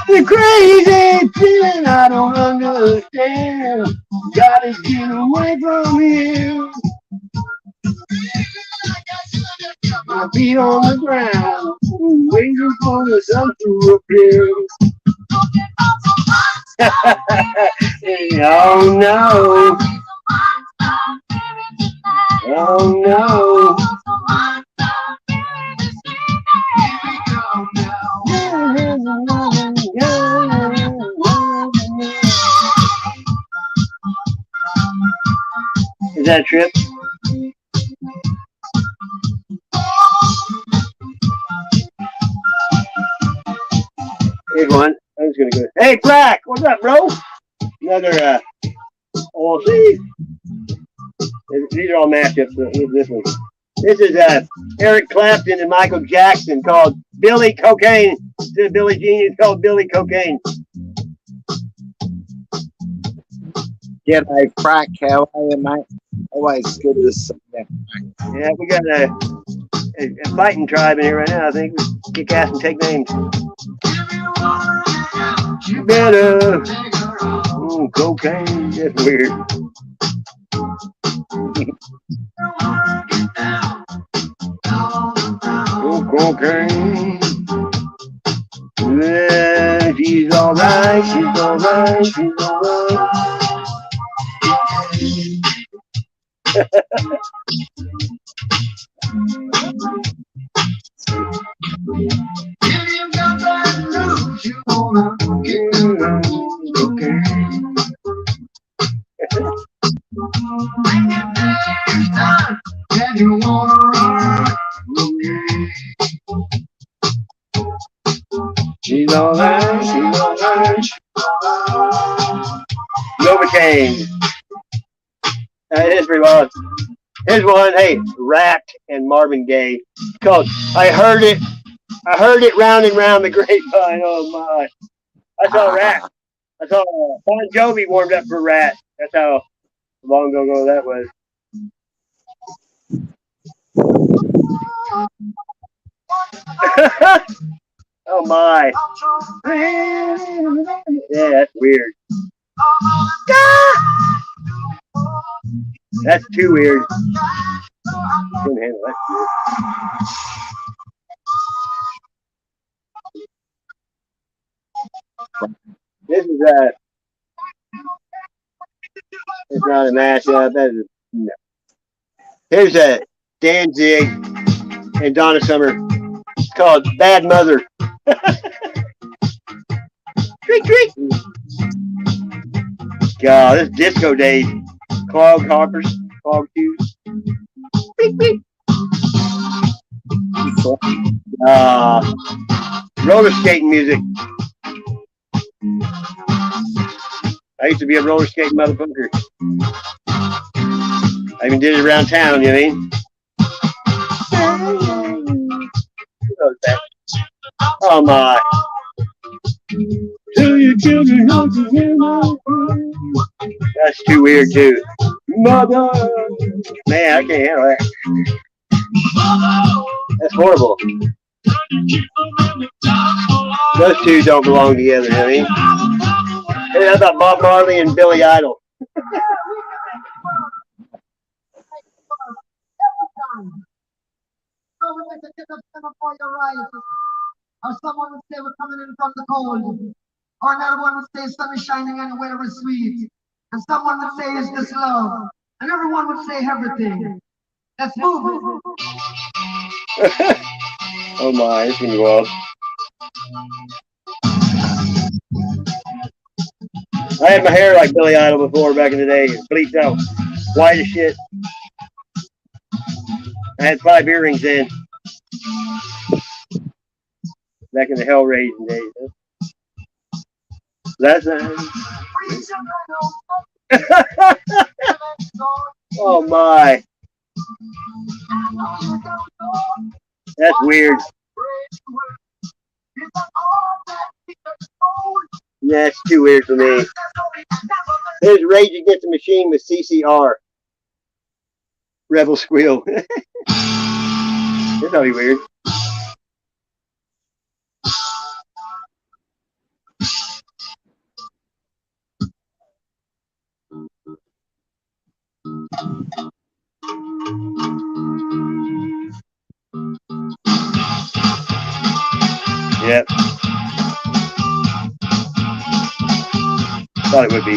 The crazy feeling I don't understand. Gotta get away from you. My feet on the ground, waiting for the sun to appear. Oh no. Oh no. Is that a trip? Here's one. I was gonna go. Hey, Black, what's up, bro? Another OLC. These are all matchups. This one. This is Eric Clapton and Michael Jackson called Billy Cocaine. Instead of Billy Jean, it's called Billy Cocaine. G'day, Frack. How are you, mate? Always good to see you. Yeah, we got a fighting tribe in here right now. I think we kick ass and take names. You better. Ooh, cocaine. That's weird. Oh, cocaine. Yeah, she's alright. She's alright. She's alright. She's alright. She's alright. Novocaine. History was. Here's one. Hey, Rat and Marvin Gaye. Called I heard it round and round the grapevine. Oh my! I saw Rat. I saw Bon Jovi warmed up for Rat. That's how long ago that was. Oh my! Yeah, that's weird. That's too weird. Couldn't handle that. This is it's not a mashup. That is no. Here's a Danzig and Donna Summer. It's called Bad Mother. Creak, creak. God, this disco days. Clog hoppers, clog shoes. Creak, creak. Roller skating music. I used to be a roller skating motherfucker. I even did it around town, you know what I mean? Oh my. That's too weird too. Mother. Man, I can't handle that. That's horrible. Those two don't belong together, you know what I mean? Hey, how about Bob Marley and Billy Idol? Or someone would say we're coming in from the cold. Or another one would say sun is shining and the weather is sweet. And someone would say it's just love. And everyone would say everything. Let's move. Oh my, it's gonna be wild. I had my hair like Billy Idol before back in the day, bleached out, white as shit. I had 5 earrings in. Back in the hell raising days. That's oh my. That's weird. That's too weird for me. There's Rage Against the Machine with CCR. Rebel Squeal. This ought to be weird. Yep. Thought it would be.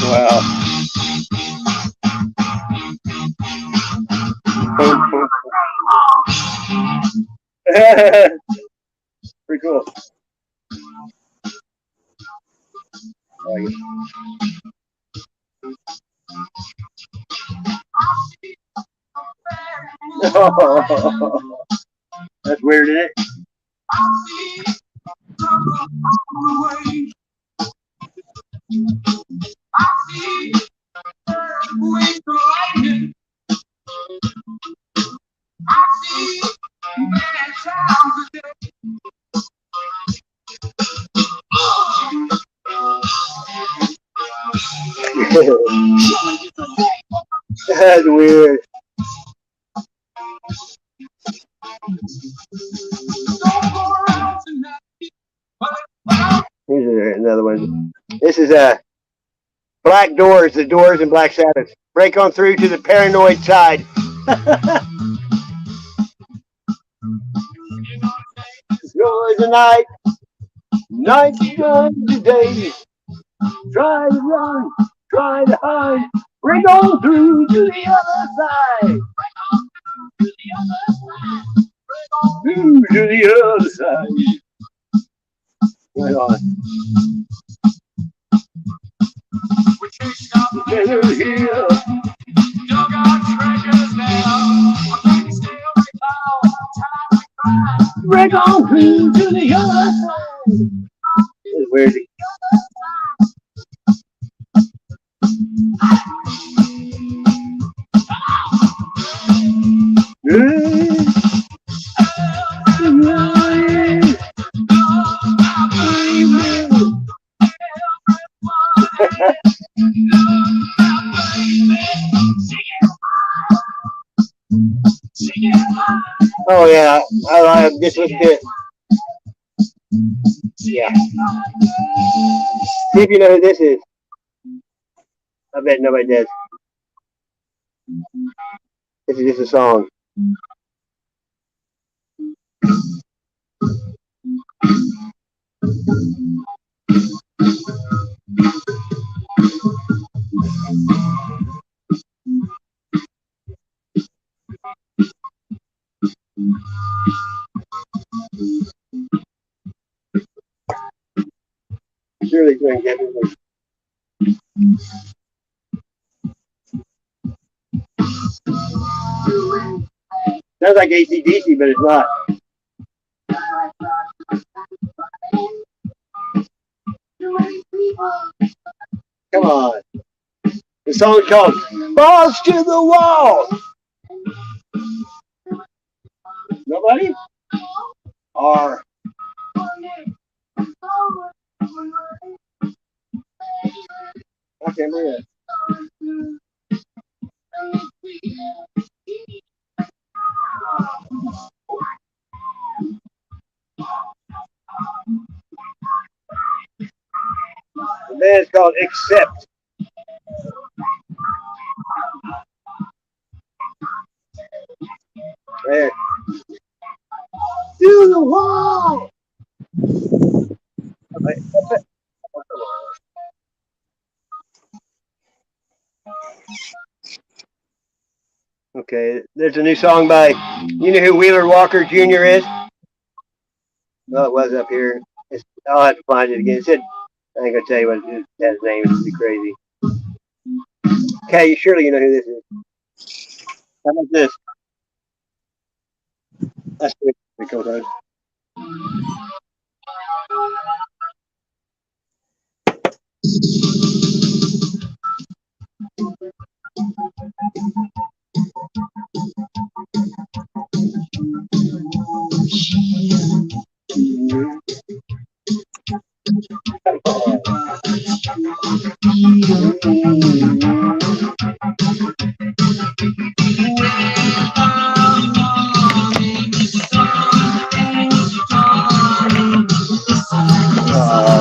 Wow. Pretty cool. I like it. That's weird, isn't it? I see many towns today. That's weird. Don't go around tonight. Here's another one. This is Black Doors, the Doors and Black Sabbath. Break on through to the paranoid side. Yours the night, night's done today. Try to run, try to hide. Break on through to the other side. Through to the other side. Right on. We can't stop Together here. dug our treasures now. I think still recall time we cried. Break on through to the other side. Where's he? Oh yeah, I just looked at. Yeah. See if you know who this is. I bet nobody does. This is just a song. Surely going to get it. Sounds like AC/DC, but it's not. Come on. The song's called Balls to the Wall. Nobody? Or I can't remember it. The band's called Accept. There. To the wall. Okay, there's a new song by, you know who Wheeler Walker Jr. is? Well, it was up here. I'll have to find it again. It said, I ain't gonna tell you what his name is. It'd be crazy. Okay, surely you know who this is. How about this? That's pretty cool, though.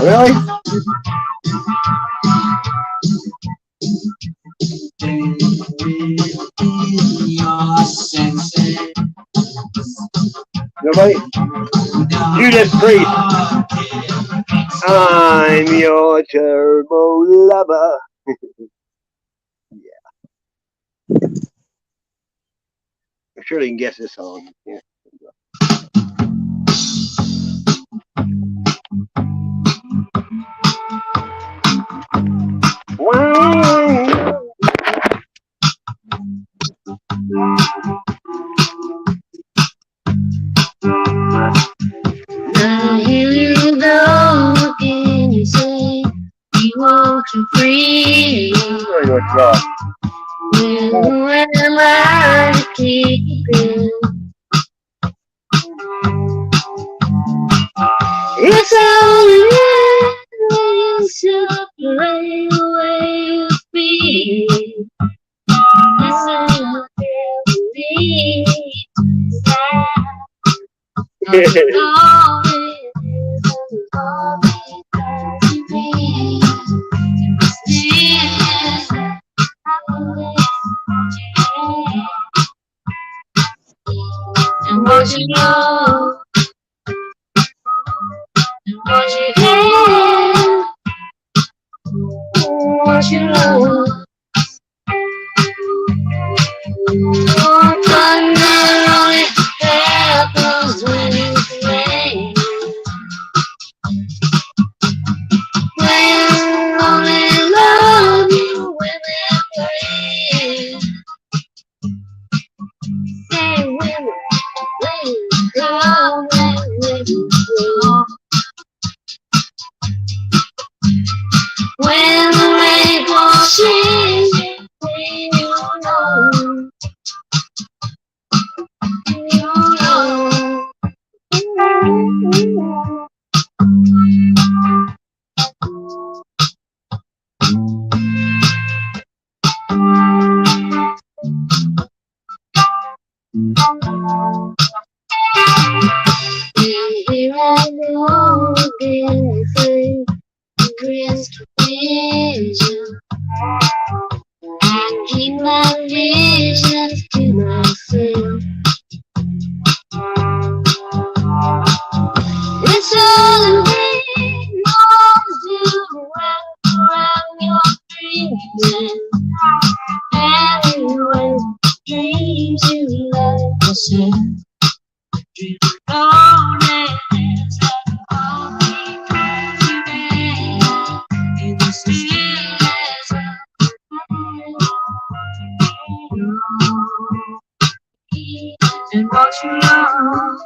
Really? Nobody? Judas Priest. I'm your turbo lover. Yeah. I'm sure you can guess this song. Yeah. Now here you go again, you say you want to free. What's wrong? When am I to keep it? It's only when you separate away your feet. Listen carefully. And what you know, and what you have, what you know. Thunder only happens when it's rain. When only love you when they're free. Say when come when you go. When the rain falls in, when you know, you know. Here I go again with a risk vision. I keep my visions to myself. It's all the rain knows you wrap around your dreams and when dreams you love yourself. Oh, there's only in the stillness of and what you know.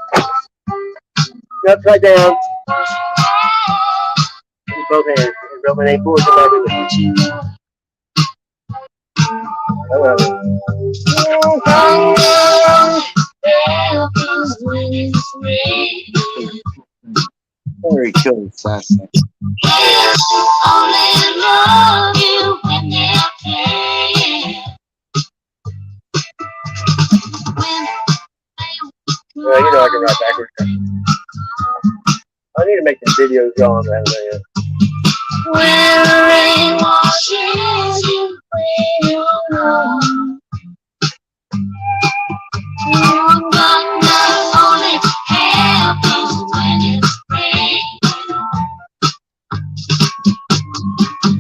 Upside down. Use both hands. And rub my name forward to my I love it. Very cool, Sassy. Only love you when they're playing. Well, you know I can ride backwards. I need to make some videos on that. When the rain washes you when you're alone. Thunder only happens when it's rain.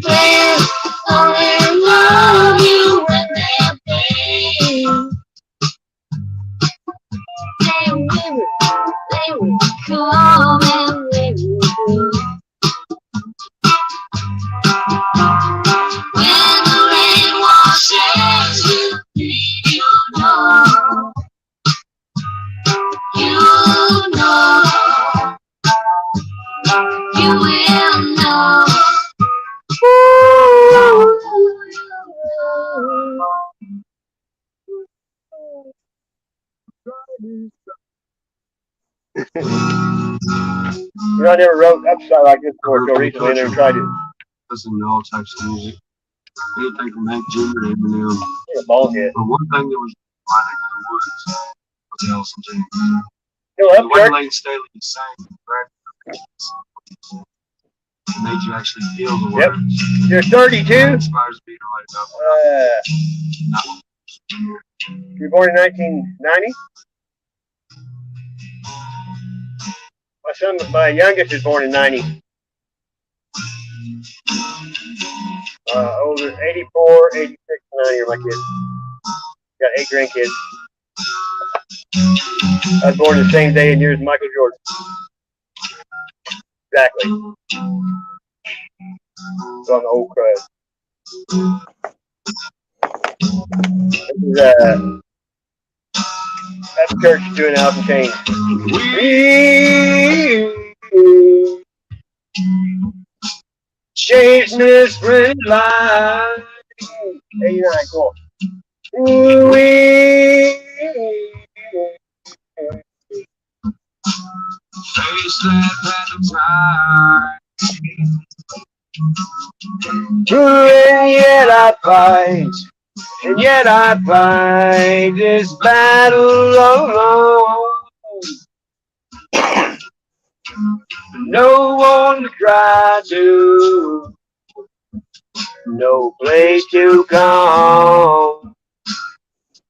Friends only love you when they're pain. They will come and they will go. When the rain washes you, you know. You know. You will know. You know, I never wrote upside like this before until recently. I never tried it. Listen to all types of music. Anything from Hank Jr. to Eminem. You're a bald head. But one thing that was finding in the woods was Nelson James. You know, The up way church. Lane Staley sang made you actually feel the Yep. words. You're That 32. inspires me to write about that. You were born in 1990. My youngest is born in 90. Older, 84, 86, 90 are my kids. Got 8 grandkids. I was born the same day and year as Michael Jordan. Exactly. So I'm the old crud. This is that's church doing Alice in Chains. We chase this red line. 89, cool. We Face that at the time. And yet I fight, and yet I fight this battle alone. No one to cry to, no place to come.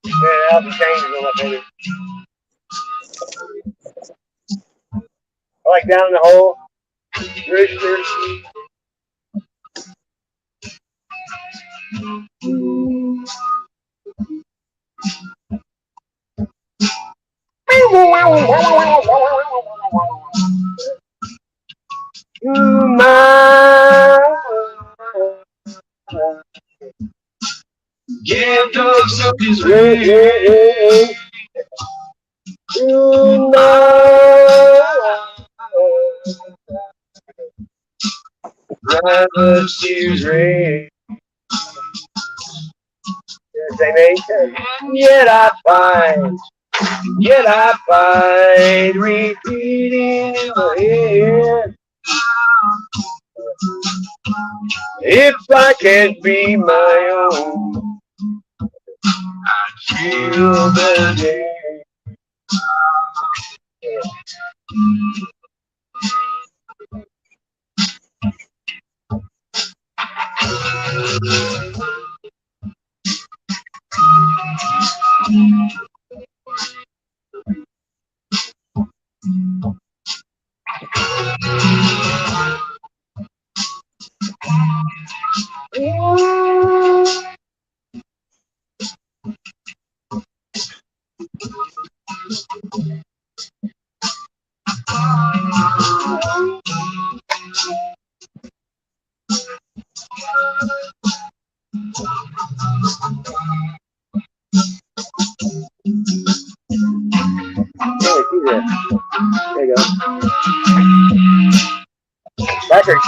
Yeah, I'll be changing on that, baby. I like Down in the Hole, Rooster. Give dogs up his ring. Brother tears rain. Yet I find, repeating in my head. If I can't be my own, I feel the that day. There you go. Patrick.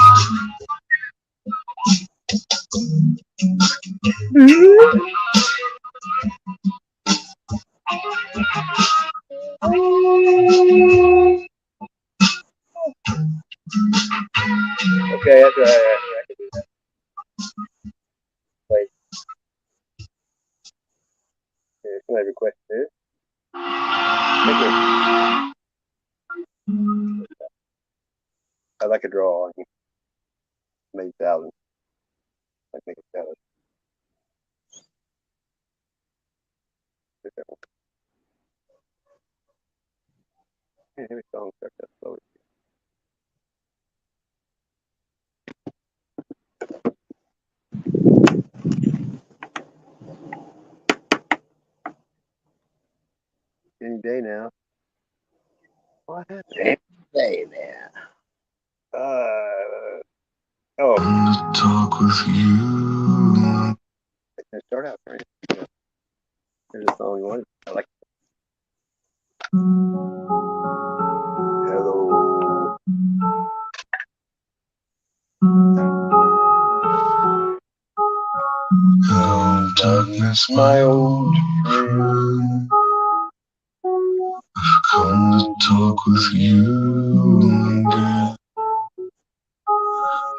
Okay, that's right. I can do that. Wait. Somebody requested this. I like a draw. I can make 1,000. I can make 1,000. Every song starts out slow. Any day now. What happened? Hey there. Oh. talk with you. Let's start out, right? Here's the song you wanted. I like it. Hello. Hello, darkness, my old friend. I've come to talk with you again.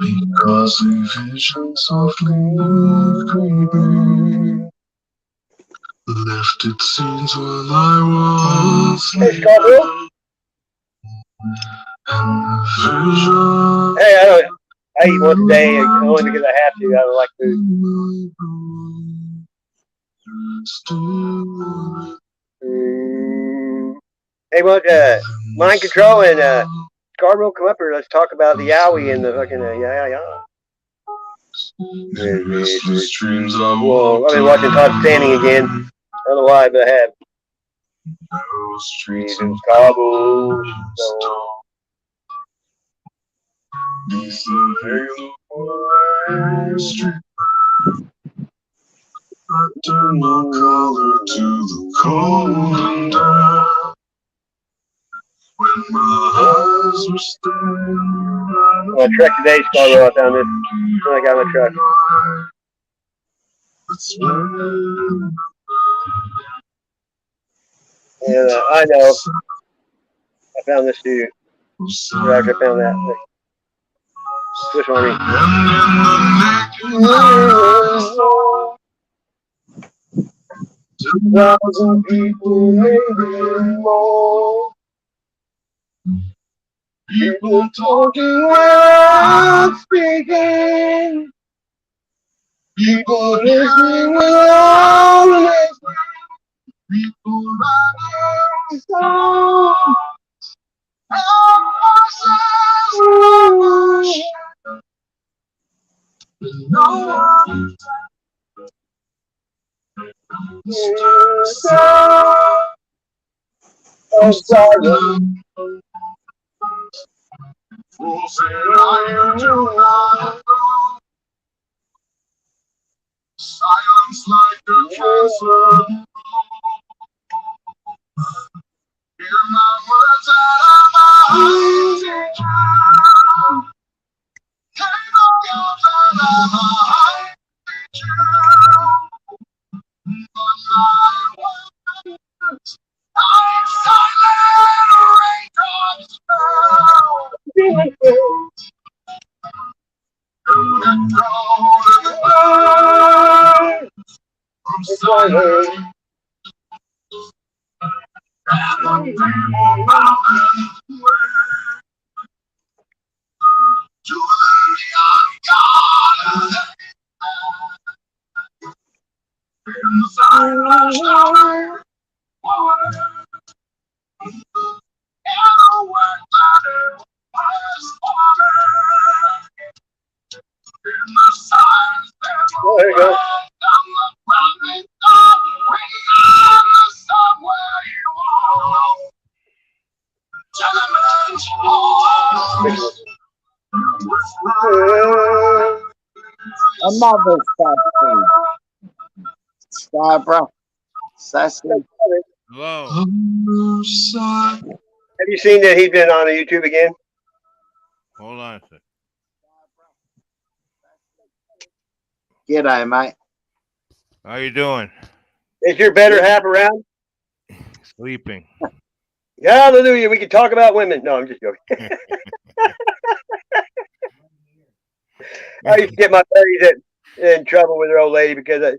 Because a vision softly creeping left its scenes while I was Hey, Scarborough. and the vision. Hey, I eat once a day only because I have to. I don't like food. Hey, what? Mind control and Scarborough, come up here. Let's talk about the yowie and the fucking yeah. Whoa, I've been watching Todd Standing again. I don't know why, but I have. Streets and cobblestone. I turn my collar to the cold and dark. When my eyes were staring right Well, truck today, Scarborough, I found this. I got my truck. Yeah, I know. I found this too. Right after I found that. Swiss Army. 2,000 people, maybe more. People talking while I'm speaking. People listening without listening. People writing songs. No one of silence. Who said I am too long? Silence like a cancer. Hear my words out of my heart. Take my words out of my heart. But my words, I'm silent. Raindrops fall. I'm silent. There you go. A mother's country. Barbara. Sassy. Hello. Have you seen that he's been on YouTube again? Hold on a second. G'day, mate. How you doing? Is your better half around? Sleeping. Hallelujah. We can talk about women. No, I'm just joking. I used to get my buddies in trouble with their old lady because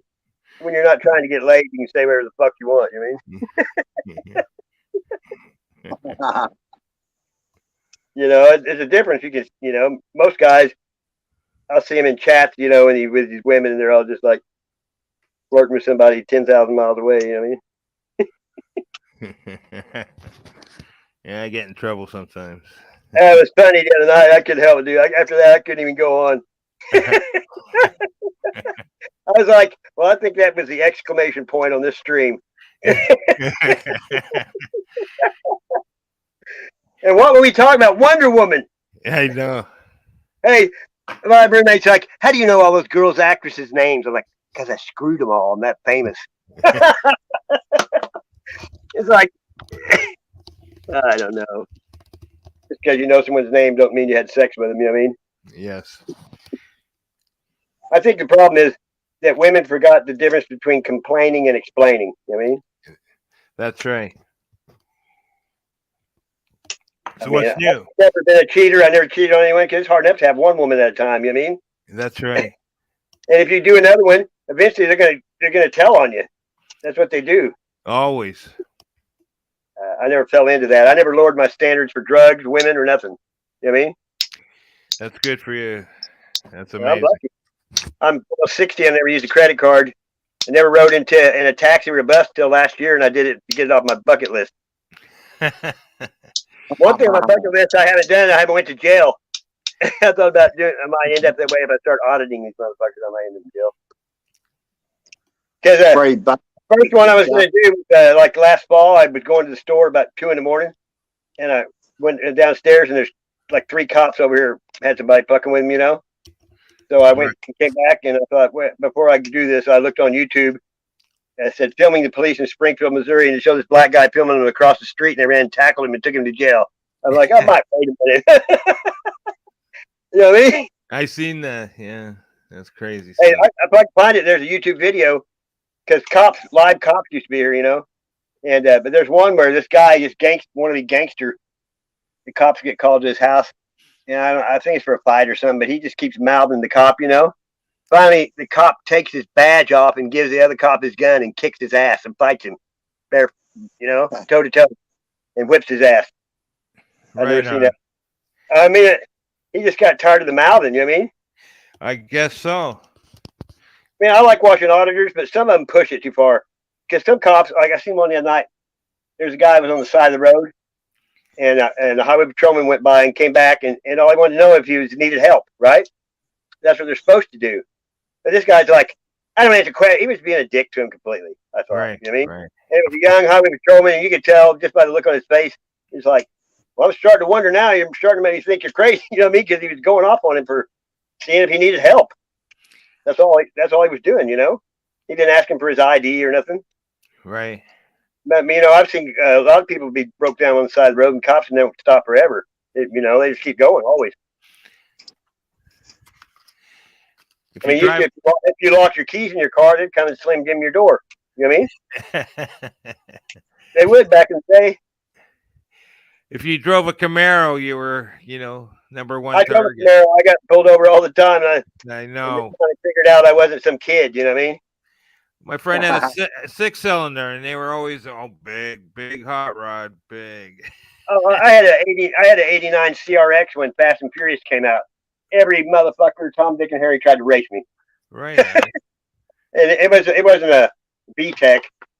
when you're not trying to get laid, you can say whatever the fuck you want. You mean? You know, it's a difference. You can, you know, most guys, I'll see them in chats, you know, and with these women, and they're all just like flirting with somebody 10,000 miles away. You know what I mean? Yeah, I get in trouble sometimes. It was funny the other night. I couldn't help it, dude. After that, I couldn't even go on. I was like, well, I think that was the exclamation point on this stream. And what were we talking about? Wonder Woman. I know. Hey, my roommate's like, how do you know all those girls' actresses' names? I'm like, because I screwed them all. I'm that famous. It's like, I don't know. Just because you know someone's name don't mean you had sex with them. You know what I mean? Yes. I think the problem is that women forgot the difference between complaining and explaining. You know what I mean? That's right. So I mean, what's new? I've never been a cheater. I never cheated on anyone because it's hard enough to have one woman at a time. You know what I mean? That's right. And if you do another one, eventually they're gonna tell on you. That's what they do. Always. I never fell into that. I never lowered my standards for drugs, women, or nothing. You know what I mean? That's good for you. That's I'm amazing. lucky. I'm almost 60. I never used a credit card. I never rode in a taxi or a bus till last year, and I did it to get it off my bucket list. One thing on my bucket list I haven't done, I haven't went to jail. I thought about doing. I might end up that way if I start auditing these motherfuckers. I might end up in jail. Because first one I was going to do was like last fall. I was going to the store about 2 a.m, and I went downstairs, and there's like 3 cops over here had somebody fucking with me, you know. So I went and came back, and I thought, well, before I could do this, I looked on YouTube. And it said filming the police in Springfield, Missouri, and it showed this black guy filming him across the street, and they ran and tackled him and took him to jail. I was like, I might wait a minute. You know what I mean? I seen that. Yeah, that's crazy. Hey, if I can find it, there's a YouTube video because live cops used to be here, you know. And but there's one where this guy is one of the gangster the cops get called to his house. I think it's for a fight or something, but he just keeps mouthing the cop. Finally, the cop takes his badge off and gives the other cop his gun and kicks his ass and fights him, bare, toe to toe, and whips his ass. I've never Right seen on. that. I mean, he just got tired of the mouthing. You know what I mean? I guess so. I like watching auditors, but some of them push it too far. Because some cops, like I seen one the other night, there's a guy who was on the side of the road, and the highway patrolman went by and came back, and all he wanted to know if he needed help, right? That's what they're supposed to do. But this guy's like, I don't answer questions. He was being a dick to him completely, I thought. Right. You know what I mean? Right. And it was a young highway patrolman, and you could tell just by the look on his face, he's like, well, I'm starting to wonder now. You're starting to make me think you're crazy. You know what I mean? Because he was going off on him for seeing if he needed help. That's all he was doing, He didn't ask him for his ID or nothing. Right. But, I've seen a lot of people be broke down on the side of the road, and cops never stop forever. They just keep going always. If you drive, usually if you lock your keys in your car, they'd come and slam give them your door. You know what I mean? They would back in the day. if you drove a Camaro, you were, number one I drove a target. Camaro. I got pulled over all the time. I know. I figured out I wasn't some kid. You know what I mean? My friend had a six-cylinder, and they were always big hot rod, big. Oh, I had an '89 CRX when Fast and Furious came out. Every motherfucker, Tom, Dick, and Harry tried to race me. Right. And it wasn't a VTEC,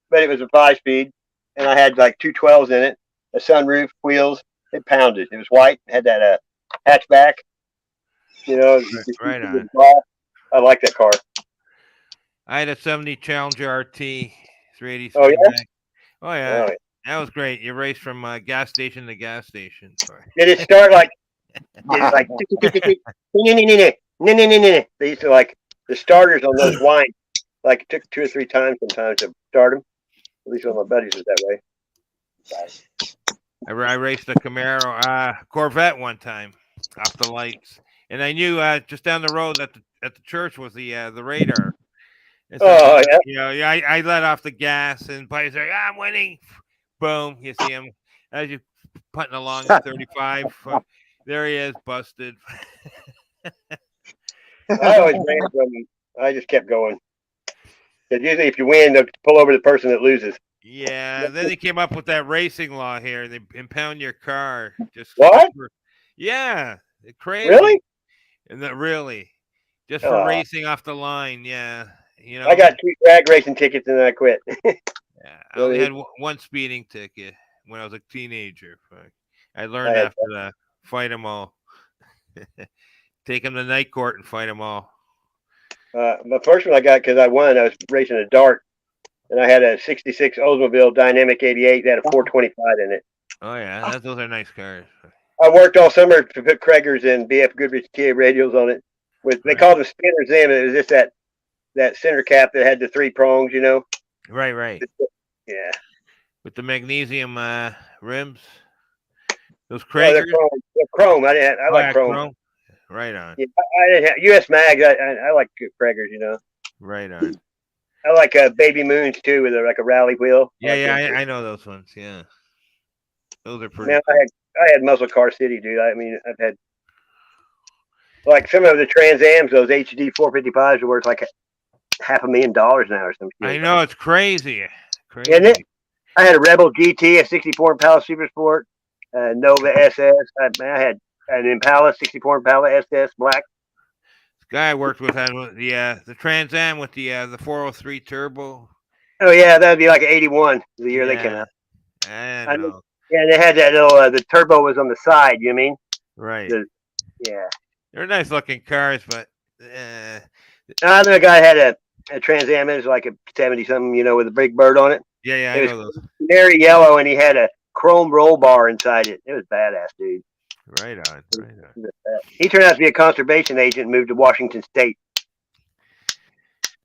but it was a 5-speed, and I had like 212s in it, a sunroof, wheels. It pounded. It was white. Had that hatchback. Right on. I like that car. I had a 70 Challenger RT 383. Oh yeah. Oh yeah. Oh, yeah. That was great. You raced from gas station to gas station. Did it start like? They used to like the starters on those wines. Like it took 2 or 3 times sometimes to start them. At least one of my buddies was that way. I raced a Camaro Corvette one time off the lights, and I knew just down the road at the church was the radar. And so, yeah. I let off the gas, and buddy's like, I'm winning. Boom, you see him as you putting along at 35. There he is, busted. I always ran from. I just kept going. Because usually, if you win, they'll pull over the person that loses. Yeah, then they came up with that racing law here. They impound your car. What? Yeah, crazy. Really? And that really, just for racing off the line. Yeah, I got 2 drag racing tickets and then I quit. Yeah, I only had one speeding ticket when I was a teenager. I learned after that. Fight them all. Take them to night court and fight them all. The first one I got because I won. I was racing a dart, and I had a '66 Oldsmobile Dynamic 88 that had a 425 in it. Oh yeah, those are nice cars. I worked all summer to put Krager's and BF Goodrich Kia radials on it. They called them spinners then, but it was just that center cap that had the 3 prongs. Right. Yeah. With the magnesium rims. Those Kragers. They're chrome. I like chrome. Right on. Yeah, I didn't have US Mag. I like Kragers. Right on. I like Baby Moons too, with like a rally wheel. I know those ones. Yeah, those are pretty. Man, cool. I had Muscle Car City, dude. I mean, I've had like some of the Trans Ams, those HD 455s are worth like $500,000 now or something. I know, it's crazy. Isn't it? I had a Rebel GT, a 64 Impala Super Sport, Nova SS. I had an Impala, 64 Impala SS black. This guy I worked with had the Trans Am with the 403 turbo. Oh yeah, that'd be like 81, the year they came out. I know. Yeah, they had that little the turbo was on the side. You know what I mean? Right. Yeah. They're nice looking cars, but another guy had a Trans Am. It was like a 70 something, with a big bird on it. Yeah, it I know those. Canary yellow, and he had a chrome roll bar inside it. It was badass, dude. Right on. He turned out to be a conservation agent and moved to Washington State.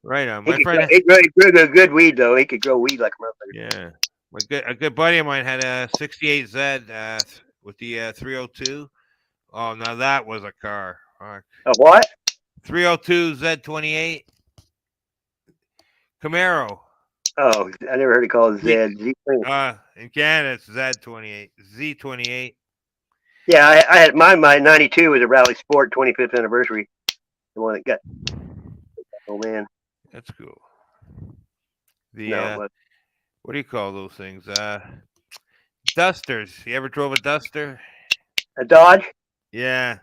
Right on. He grew good weed, though. He could grow weed like a motherfucker. Yeah. A good buddy of mine had a 68Z with the 302. Oh, now that was a car. A what? 302 Z28 Camaro. Oh, I never heard it called Z. In Canada, it's Z28. Z28. Yeah, I had my 92 was a Rally Sport 25th anniversary. The one that got. Oh man, That's cool. The no, but what do you call those things? Dusters. You ever drove a duster? a Dodge. Yeah.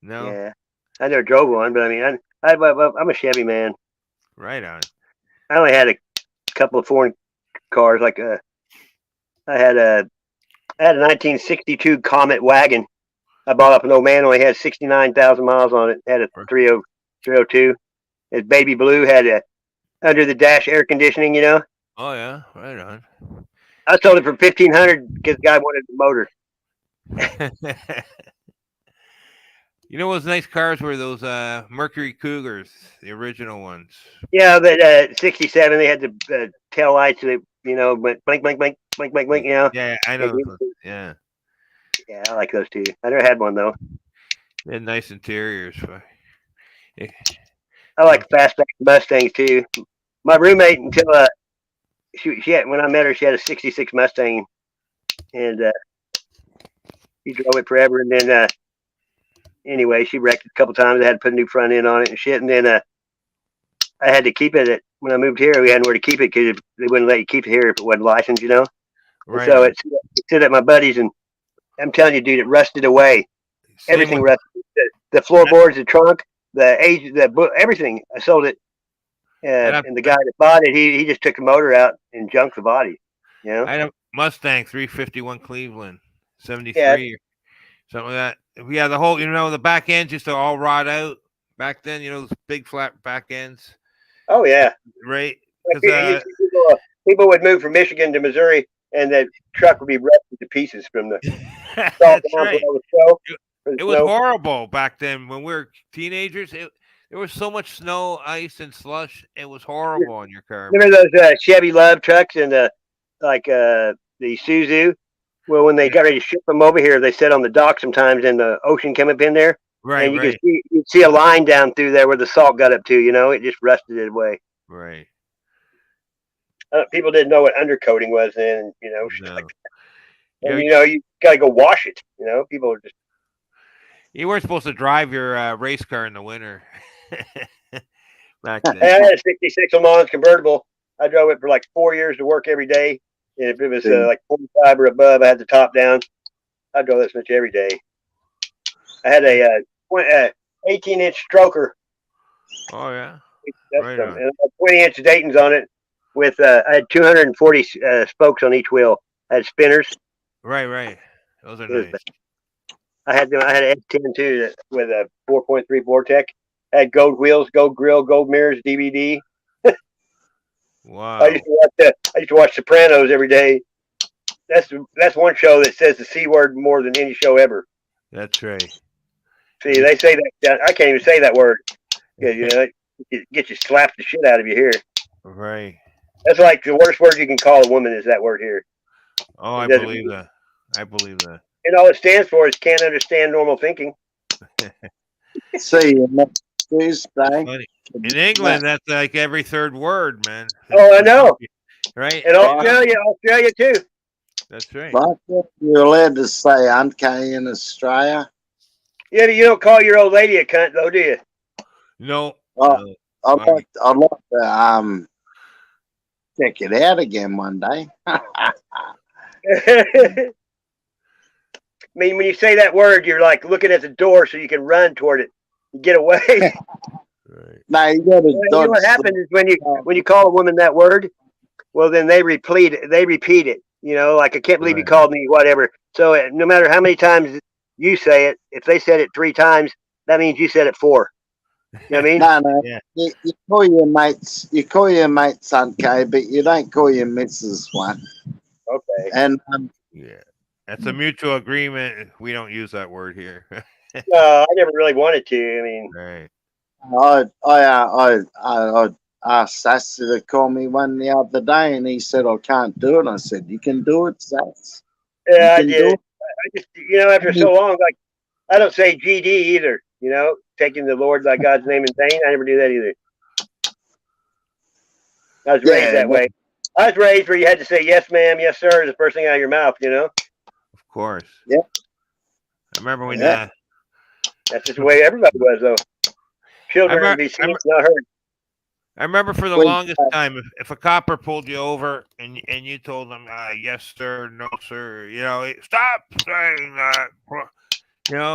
No. Yeah, I never drove one, but I mean, I'm a Chevy man. Right on. I only had a couple of foreign cars. Like I had a 1962 Comet wagon. I bought up an old man. Only had 69,000 miles on it. Had a 302. His baby blue had a under the dash air conditioning. You know, Oh yeah. Right on. I sold it for 1,500 because the guy wanted the motor. You know those nice cars were those Mercury Cougars, the original ones. Yeah, but 67 they had the tail lights that went blink, blink, blink, blink, blink, blink. You know. Yeah, I know. Those ones. Yeah. Yeah, I like those too. I never had one though. They had nice interiors. Yeah. I like fastback Mustangs too. My roommate until she had, when I met her, she had a '66 Mustang, and she drove it forever. And then anyway, she wrecked it a couple times. I had to put a new front end on it and shit. And then I had to keep it. When I moved here, we had nowhere to keep it because they wouldn't let you keep it here if it wasn't licensed, you know. Right. So it sit at my buddy's, and I'm telling you, dude, it rusted away. Same Everything with- rusted. The floorboards, the trunk, the age, the book, everything. I sold it. And the guy that bought it, he just took the motor out and junked the body. You know? I had a Mustang 351 Cleveland 73 Yeah. or something like that. Yeah, the whole the back ends used to all rot out back then. Those big flat back ends, Oh yeah. right? Like, 'Cause, people would move from Michigan to Missouri, and the truck would be rusted to pieces from the salt that's down right. from all the snow. It was horrible back then when we were teenagers. There was so much snow, ice, and slush. It was horrible on your car. Remember those Chevy Love trucks and the Isuzu? Well, when they got ready to ship them over here, they sat on the dock sometimes, and the ocean came up in there, Right, and right, you'd see a line down through there where the salt got up to. You know, it just rusted it away. right. People didn't know what undercoating was then. You know, shit No. like that. And you gotta go wash it. You know, people are just. You weren't supposed to drive your race car in the winter. Back then. Hey, I had a '66 Le Mans convertible. I drove it for like 4 years to work every day. And if it was like 45 or above, I had the top down. I drove that much every day. I had a 18-inch stroker. Oh yeah. That's Right and on. 20-inch Dayton's on it. With I had 240 spokes on each wheel. I had spinners. Right, right. Those are It was nice. I had an S10 too with a 4.3 Vortec. I had gold wheels, gold grill, gold mirrors, DVD. Wow. I used to watch Sopranos every day. That's one show that says the C word more than any show ever. That's right. See, they say that. I can't even say that word because it gets you slapped the shit out of you here. Right. That's like the worst word you can call a woman is that word here. Oh, I It doesn't believe mean- that. I believe that. And all it stands for is can't understand normal thinking. See you next Tuesday. Funny. In England, that's like every third word, man. Oh, I know. Right? And Australia too. That's right. But you're allowed to say "unky" in Australia. Yeah, you don't call your old lady a cunt though, do you? No. Oh, no. I'd like to check it out again one day. I mean, when you say that word, you're like looking at the door so you can run toward it and get away. Right. No, you got to You know what happens is when you call a woman that word, well, then they repeat it. You know, like I can't believe you Right. called me whatever. So no matter how many times you say it, if they said it 3 times, that means you said it 4. You know what I mean? No. Yeah. You call your mates "unky," but you don't call your missus one. Okay. And Yeah. That's a mutual agreement. We don't use that word here. No, I never really wanted to. I mean, Right. I asked Sass to call me one the other day, and he said I can't do it. I said you can do it, Sass. yeah, I You can do did. I just, after so long, like I don't say GD either. You know, taking the Lord thy God's name in vain. I never do that either. I was raised that way. I was raised where you had to say yes, ma'am, yes, sir, is the first thing out of your mouth. You know. Of course. Yeah. I remember when Yeah. That's just the way everybody was, though. Children remember- to be seen, I remember- not heard. I remember for the When- longest time, if a copper pulled you over and you told them, yes sir, no sir, stop saying that.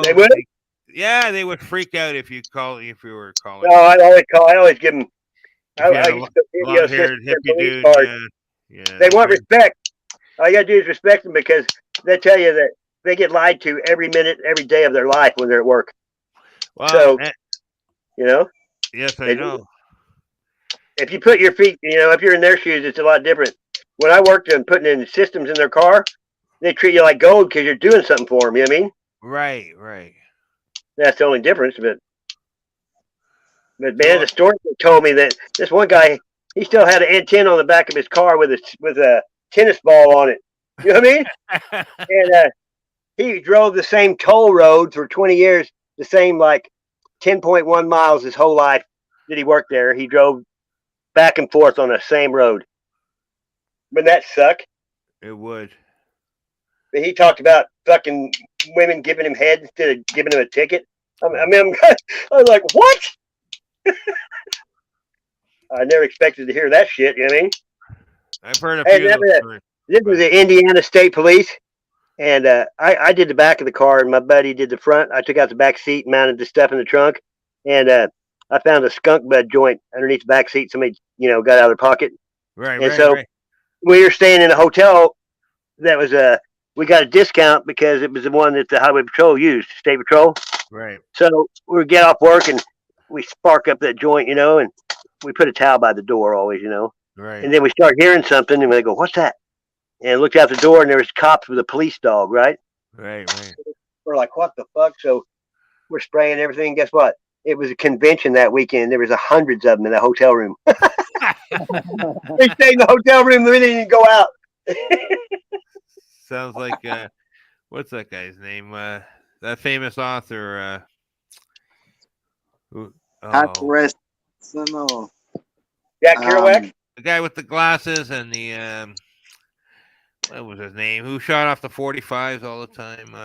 They would? Yeah, they would freak out if you were calling. No, I always give them. If you had I a used to long-haired their hippie police dude. card. Yeah. They want respect. All you gotta do is respect them because they tell you that they get lied to every minute, every day of their life when they're at work. Well, So, yes, I they do. know. If you put your feet, if you're in their shoes, it's a lot different. When I worked on putting in systems in their car, they treat you like gold because you're doing something for them. You know what I mean? Right. That's the only difference. But man, the story told me that this one guy, he still had an antenna on the back of his car with a tennis ball on it. You know what I mean? And he drove the same toll road for 20 years, the same 10.1 miles his whole life that he worked there. He drove back and forth on the same road. Wouldn't that suck? It would. But he talked about fucking women giving him head instead of giving him a ticket. I was like, what? I never expected to hear that shit. You know what I mean? I've heard a few of those stories. This was the Indiana State Police, and I did the back of the car, and my buddy did the front. I took out the back seat and mounted the stuff in the trunk, and I found a skunk bud joint underneath the back seat. Somebody, got out of their pocket. Right. We were staying in a hotel that was we got a discount because it was the one that the Highway Patrol used, State Patrol. Right. So we get off work and we spark up that joint, and we put a towel by the door always, Right. And then we start hearing something and we go, what's that? And I looked out the door and there was cops with a police dog, right? Right. We're like, what the fuck? So we're spraying everything. Guess what? It was a convention that weekend. There was hundreds of them in the hotel room. They stayed in the hotel room. They didn't go out. Sounds like what's that guy's name? That famous author. Jack Kerouac? The guy with the glasses and the what was his name? Who shot off the 45s all the time?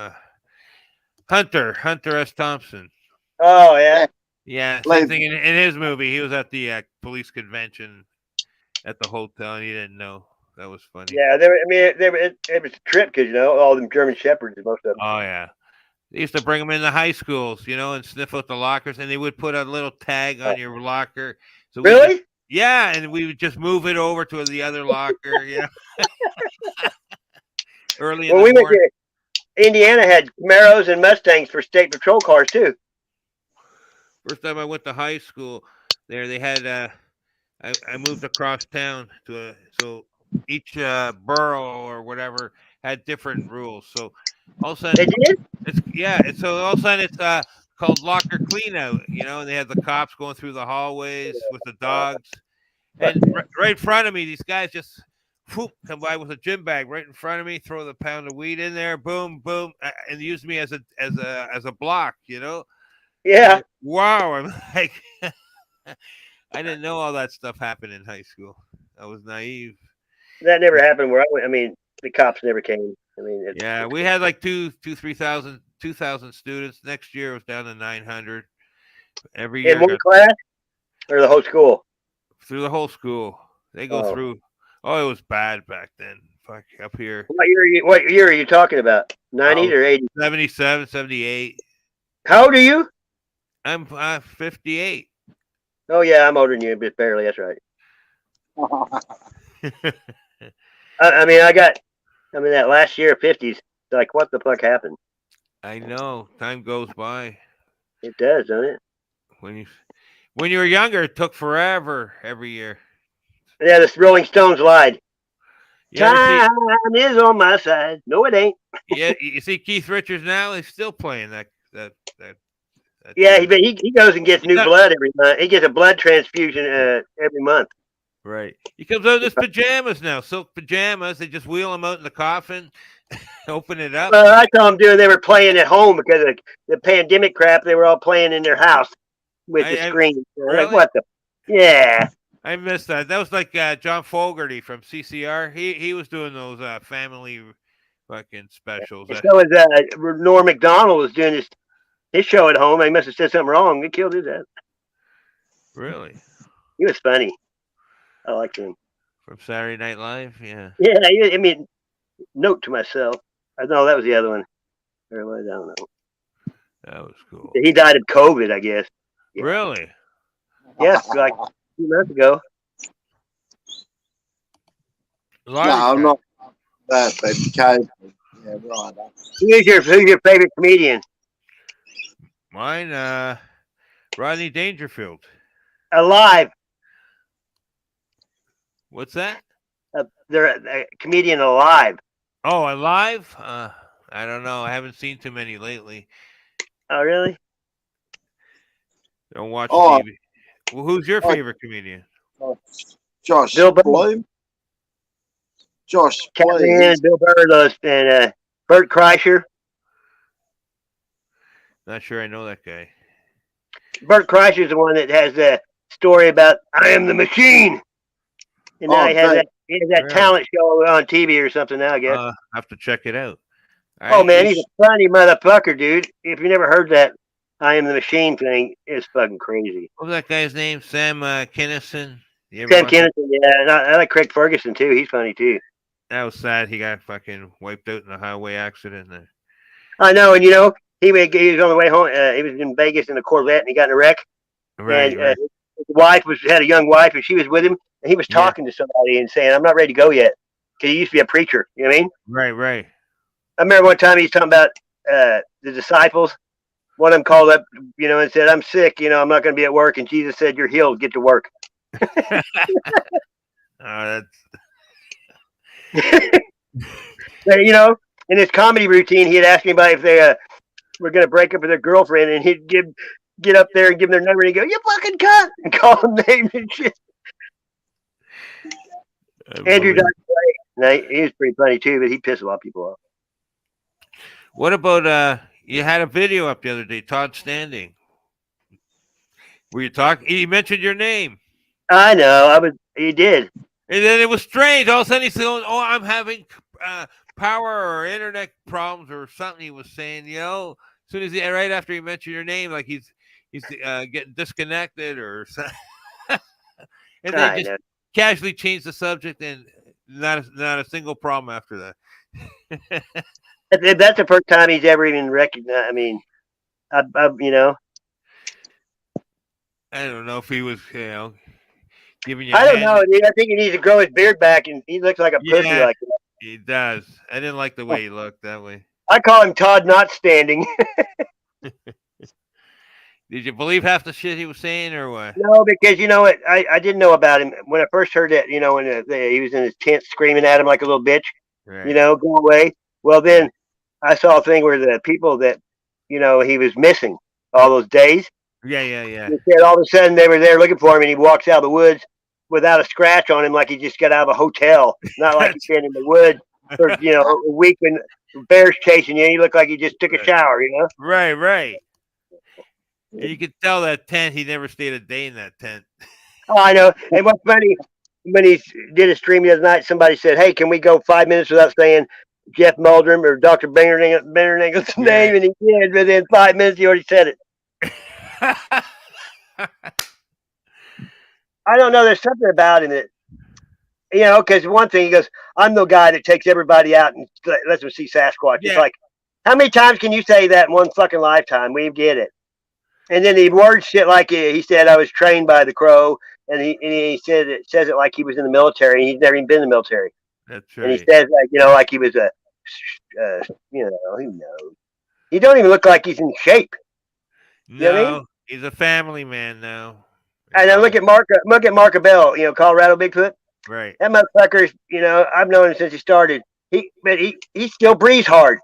Hunter S. Thompson. Oh yeah. Yeah, same thing in his movie. He was at the police convention at the hotel, and he didn't know. That was funny. Yeah, it was a trip because all them German shepherds, most of them. Oh yeah, they used to bring them into high schools, and sniff out the lockers, and they would put a little tag on your locker. So really? Yeah, and we would just move it over to the other locker. Early in the morning. Went to Indiana had Camaros and Mustangs for state patrol cars too. First time I went to high school, there they had. I moved across town so each borough or whatever had different rules. So all of a sudden, they did? So all of a sudden it's called locker clean out. And they had the cops going through the hallways with the dogs, and right in front of me, these guys just come by with a gym bag right in front of me, throw the pound of weed in there, boom, boom, and use me as a block. Yeah. And, wow, I'm like. I didn't know all that stuff happened in high school. I was naive. That never happened where I went. I mean, the cops never came. I mean, we had like 2,000 students. Next year it was down to 900. Every year in one class or the whole school. Through the whole school. They go through. Oh, it was bad back then. Fuck, up here. What year are you talking about? 90s or 80s? 77, 78. How old are you? I'm 58. Oh yeah, I'm older than you, but barely. That's right. That last year, 50s. Like, what the fuck happened? I know. Time goes by. It does, doesn't it? When you were younger, it took forever every year. Yeah, the Rolling Stones lied. Time is on my side. No, it ain't. Yeah, you see Keith Richards now. He's still playing that. Yeah, he goes and gets new blood every month. He gets a blood transfusion every month. Right. He comes out in his pajamas now, silk pajamas. They just wheel him out in the coffin, open it up. Well, I saw him doing. They were playing at home because of the pandemic crap. They were all playing in their house with the screen. Really? Like, what the? Yeah. I missed that. That was like John Fogerty from CCR. He was doing those family fucking specials. And so is Norm Macdonald was doing his show at home. They must have said something wrong. They killed his ass. Really? He was funny. I liked him. From Saturday Night Live? Yeah. Yeah, I mean, note to myself. I know that was the other one. Or was, I don't know. That was cool. He died of COVID, I guess. Yeah. Really? Yeah, like a few months ago. No, I'm not that, but COVID. Yeah, right. Who's your favorite comedian? Mine, Rodney Dangerfield. Alive. What's that? They're a comedian alive. Oh, alive? I don't know. I haven't seen too many lately. Oh, really? Don't watch Oh. TV. Well, who's your favorite comedian? Josh Bill Burr. Bloom. Josh Catman, Bloom. Bill Burr, and Bert Kreischer. Not sure I know that guy. Bert Kreischer's the one that has the story about I am the machine. And now he has that Really? talent show on TV or something now, I guess. I have to check it out. Oh, man, he's a funny motherfucker, dude. If you never heard that I am the machine thing, it's fucking crazy. What was that guy's name? Sam Kinison? Sam Kinison, yeah. And I like Craig Ferguson, too. He's funny, too. That was sad. He got fucking wiped out in a highway accident. I know, and he was on the way home. He was in Vegas in a Corvette, and he got in a wreck. Right, and right. his wife had a young wife, and she was with him, and he was talking to somebody and saying, "I'm not ready to go yet," because he used to be a preacher. You know what I mean? Right, right. I remember one time he was talking about the disciples. One of them called up, and said, "I'm sick. I'm not going to be at work." And Jesus said, "You're healed. Get to work." That's But, in his comedy routine, he'd ask anybody if they were going to break up with their girlfriend, and he'd get up there and give them their number, and he'd go, "You fucking cunt," and call them names and shit. Andrew Dice Clay, he was pretty funny too, but he pissed a lot of people off. What about you had a video up the other day, Todd Standing. Were you talking? He mentioned your name. I know, he did. And then it was strange. All of a sudden he's saying, "Oh, I'm having power or internet problems or something." He was saying, as soon as right after he mentioned your name, like he's getting disconnected or something. And then just casually changed the subject, and not a single problem after that. That's the first time he's ever even recognized. I mean, I don't know if he was, giving you. I don't know. I think he needs to grow his beard back, and he looks like a pussy like that. He does. I didn't like the way he looked that way. I call him Todd Not Standing. Did you believe half the shit he was saying, or what? No, because you know what? I didn't know about him when I first heard that. When he was in his tent screaming at him like a little bitch. Right. Go away. Well, then I saw a thing where the people that he was missing all those days. Yeah. He said all of a sudden they were there looking for him, and he walks out of the woods without a scratch on him, like he just got out of a hotel. Not like he's been in the woods for a week when bears chasing you. He looked like he just took a shower. Right. And you could tell that tent. He never stayed a day in that tent. Oh, I know. And what's funny, when he did a stream the other night, somebody said, "Hey, can we go 5 minutes without saying Jeff Muldrum or Dr. Berningham's name?" And he did. Within 5 minutes, he already said it. I don't know. There's something about him that, because one thing he goes, "I'm the guy that takes everybody out and lets them see Sasquatch." Yeah. It's like, how many times can you say that in one fucking lifetime? We get it. And then he words shit like he said, "I was trained by the Crow," and he says it like he was in the military. And he's never even been in the military. That's right. And he says like he was who knows? He don't even look like he's in shape. No, you know what I mean? He's a family man now. And then look at Mark Abell, Colorado Bigfoot. Right. That motherfucker's, I've known him since he started. He still breathes hard.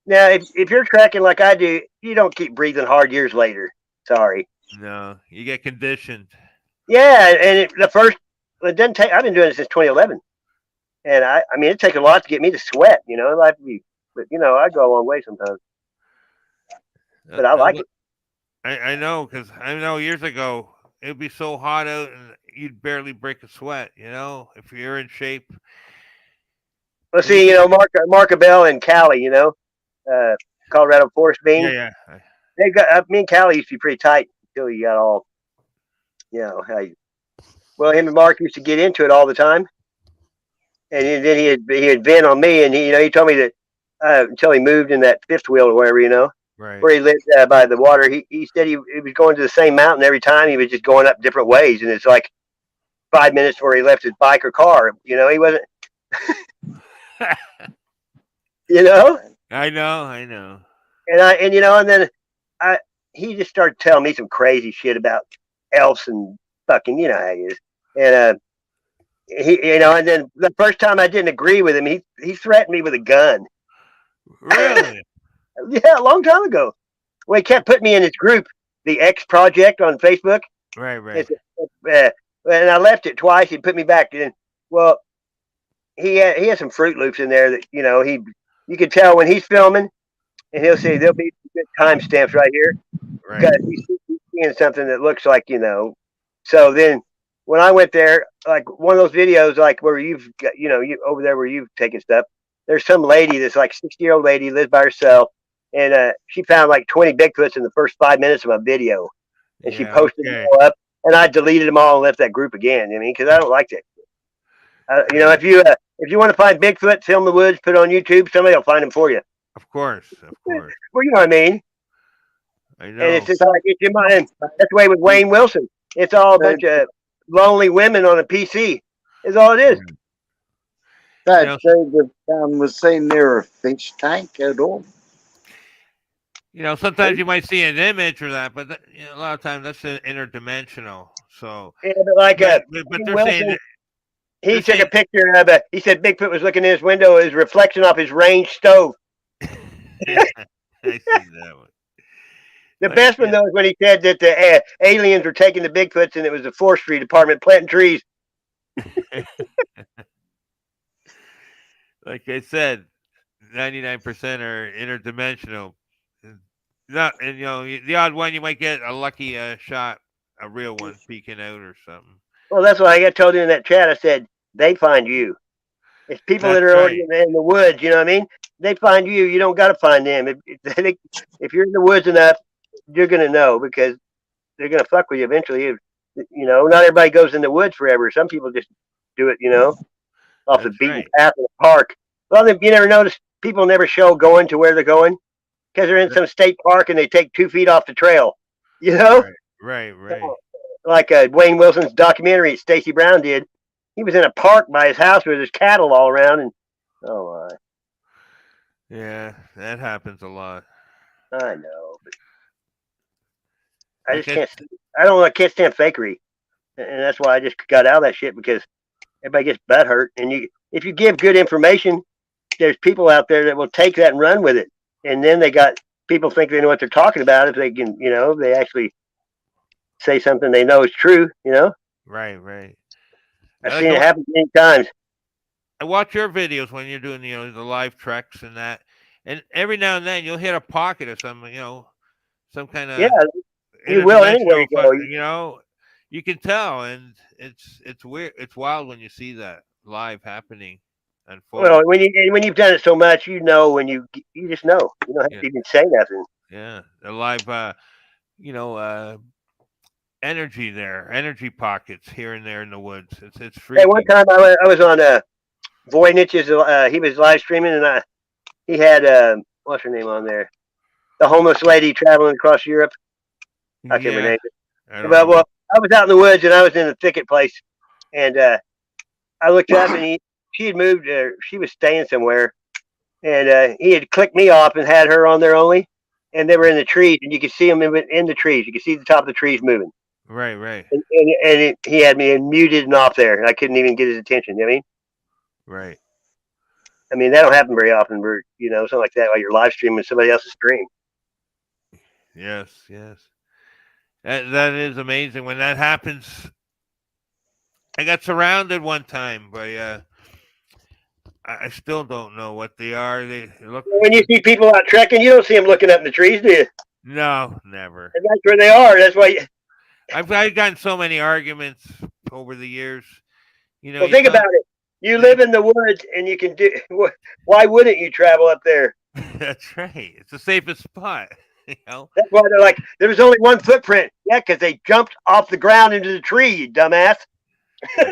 Now, if you're tracking like I do, you don't keep breathing hard years later. Sorry. No, you get conditioned. Yeah, and it doesn't take. I've been doing it since 2011, and I mean, it takes a lot to get me to sweat. But I go a long way sometimes. But I like it. I know, because I know years ago it'd be so hot out and you'd barely break a sweat. If you're in shape. Well, What do you see, think? Mark Abel and Callie, Colorado Forest Yeah, Bean. yeah. They got me and Callie used to be pretty tight until he got all, well, him and Mark used to get into it all the time, and then he'd vent on me, and he told me that until he moved in that fifth wheel or wherever, Right. where he lived by the water, he said he was going to the same mountain every time. He was just going up different ways, and it's like 5 minutes before he left his bike or car. He wasn't, you know, I know. and then I he just started telling me some crazy shit about elves and fucking, how he is, and and then the first time I didn't agree with him, he threatened me with a gun. Really? Yeah, a long time ago. Well, he kept putting me in his group, the X Project on Facebook. Right. And I left it twice. He put me back in. Well, he has some Fruit Loops in there that you can tell when he's filming, and he'll say there'll be good timestamps right here Right. because he's seeing something that looks like. So then when I went there, like one of those videos, like where you've got, you over there where you've taken stuff. There's some lady that's like 60-year-old lady lives by herself, and she found like 20 Bigfoots in the first 5 minutes of my video, and she Yeah. posted them Okay. all up, and I deleted them all and left that group again. Because I don't like that. Yeah. If you want to find Bigfoot, film the woods, put it on YouTube, somebody will find them for you. Of course. Well, you know what I mean. I And know. it's just like it's your mind. That's the way with Wayne Wilson. It's all a bunch of lonely women on a PC. Is all it is. That know, dude was seen near a fish tank at all. Sometimes you might see an image or that, but a lot of times that's interdimensional. So, Yeah, but like but Wayne they're Wilson, saying he they're took a saying picture of it. He said Bigfoot was looking in his window, his reflection off his range stove. I see that one. The Like, best one though is when he said that the aliens were taking the Bigfoots and it was the forestry department planting trees. like I said, 99% are interdimensional. Not, and the odd one you might get a lucky shot, a real one peeking out or something. Well, that's what I got told in that chat. I said they find you. It's people that That's are already right. in the woods. You know what I mean? They find you. You don't got to find them. If you're in the woods enough, you're gonna know because they're gonna fuck with you eventually. Not everybody goes in the woods forever. Some people just do it. Off the That's beaten right. path in the park. Well, you never notice people never show going to where they're going because they're in some state park and they take 2 feet off the trail. You know, Right. like Wayne Wilson's documentary Stacey Brown did. He was in a park by his house with his cattle all around, and oh, Yeah, that happens a lot. I know, but I Like just can't. I don't. I can't stand fakery, and that's why I just got out of that shit because everybody gets butt hurt. And if you give good information, there's people out there that will take that and run with it, and then they got people think they know what they're talking about if they can, they actually say something they know is true. Right. I've Like seen it happen many times. I watch your videos when you're doing, the live treks and that, and every now and then you'll hit a pocket of some kind Yeah, of you will anywhere interdimensional, you go. you can tell, and it's weird, it's wild when you see that live happening unfold. Well, when you've done it so much, when you just know. You don't have Yeah, to even say nothing. yeah, the live, you know, energy pockets here and there in the woods. It's Hey, one freaky. time I was on Voynich. He was live streaming, and he had what's her name on there? The homeless lady traveling across Europe. I can't remember her Yeah, name. I don't But know. I was out in the woods and I was in a thicket place, and I looked up and she had moved. She was staying somewhere, and he had clicked me off and had her on there only, and they were in the trees, and you could see them in the trees. You could see the top of the trees moving, Right, and he had me muted and off there, and I couldn't even get his attention. right. I mean that don't happen very often. Where something like that while you're live streaming somebody else's stream. Yes. That is amazing when that happens. I got surrounded one time by I still don't know what they are. They look When you see people out trekking, you don't see them looking up in the trees, do you? no, never. And that's where they are. That's why. I've gotten so many arguments over the years. Well, think about it. You live in the woods, and you can do. Why wouldn't you travel up there? That's right. It's the safest spot. You know. That's why they're like, there was only one footprint. Yeah, because they jumped off the ground into the tree, you dumbass. You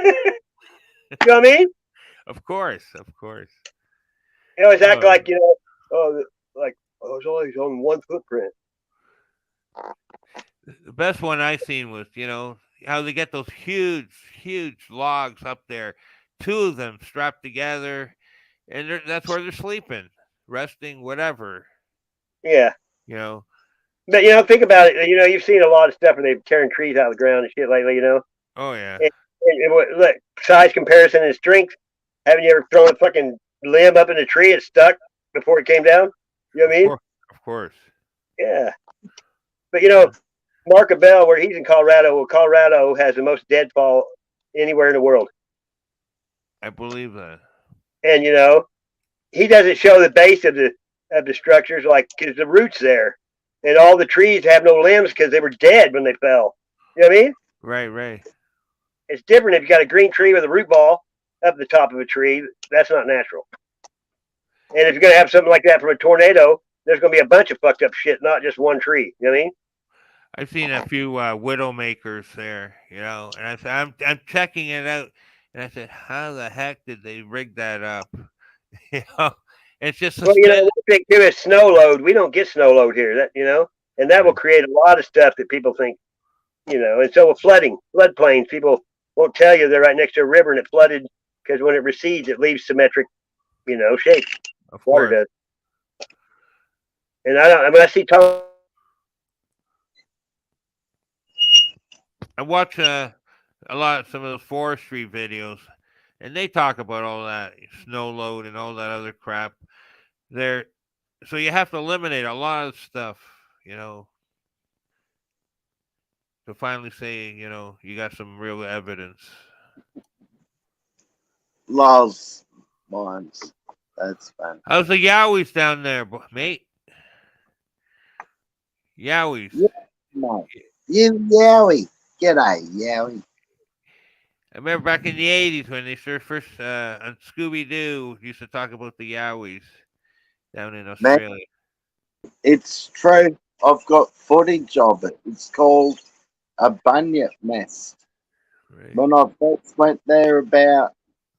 know what I mean? Of course, of course. They always act Oh, like, like, oh, there's only one footprint. the best one I seen was, how they get those huge, huge logs up there, two of them strapped together, and that's where they're sleeping, resting, whatever. Yeah. You know. But, think about it. You've seen a lot of stuff where they're tearing trees out of the ground and shit lately, Oh yeah. Look, size comparison and strength. Haven't you ever thrown a fucking limb up in a tree and stuck before it came down? You know what I mean? Of course. Yeah. But, Mark Abell, where he's in Colorado, well, Colorado has the most deadfall anywhere in the world. I believe that. And, he doesn't show the base of the structures, like, because the roots there. And all the trees have no limbs because they were dead when they fell. You know what I mean? Right. It's different if you got a green tree with a root ball up the top of a tree. That's not natural. And if you're going to have something like that from a tornado, there's going to be a bunch of fucked up shit, not just one tree. You know what I mean? I've seen a few widow makers there, and I said, I'm checking it out, and I said, how the heck did they rig that up? It's just well, one thing too is snow load. We don't get snow load here. And that will create a lot of stuff that people think, and so with floodplains, people won't tell you they're right next to a river and it flooded because when it recedes, it leaves symmetric, shape. Of Water course. does. And I see Tom. I watch some of those forestry videos, and they talk about all that snow load and all that other crap. So you have to eliminate a lot of stuff, to finally say, you got some real evidence. Laws, mines. That's fun. How's the Yowies down there, mate? Yowies. Yeah, no. You Yowie. G'day, Yowie. I remember back in the 80s when they first on Scooby-Doo used to talk about the Yowies down in Australia. Man, it's true. I've got footage of it. It's called a bunyip nest. Right. When I first went there about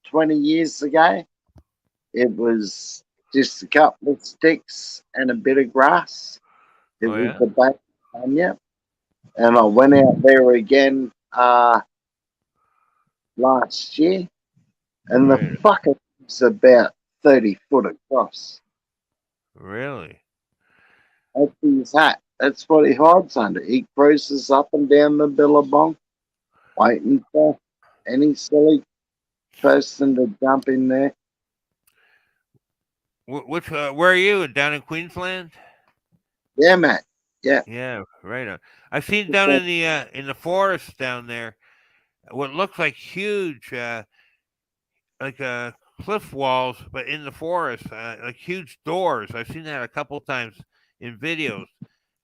20 years ago, it was just a couple of sticks and a bit of grass. It was the bunyip. And I went out there again last year, and the fucker is about 30 foot across. Really? That's his hat. That's what he hides under. He cruises up and down the billabong, waiting for any silly person to jump in there. Where are you? Down in Queensland? Yeah, mate. Yeah. Yeah, right. I've seen down in the forest down there what looks like huge, cliff walls, but in the forest, like huge doors. I've seen that a couple times in videos.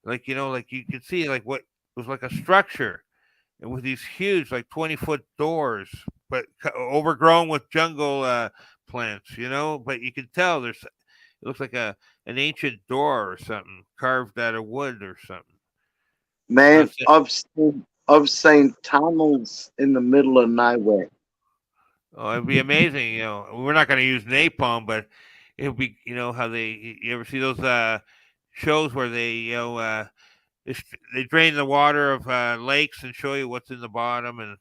Like like you could see like what was like a structure, and with these huge, like 20-foot doors, but overgrown with jungle plants. But you can tell it looks like an ancient door or something carved out of wood or something. Man, I've seen tunnels in the middle of nowhere. Oh, it'd be amazing. We're not going to use napalm, but it would be, how you ever see those shows where they, they drain the water of lakes and show you what's in the bottom and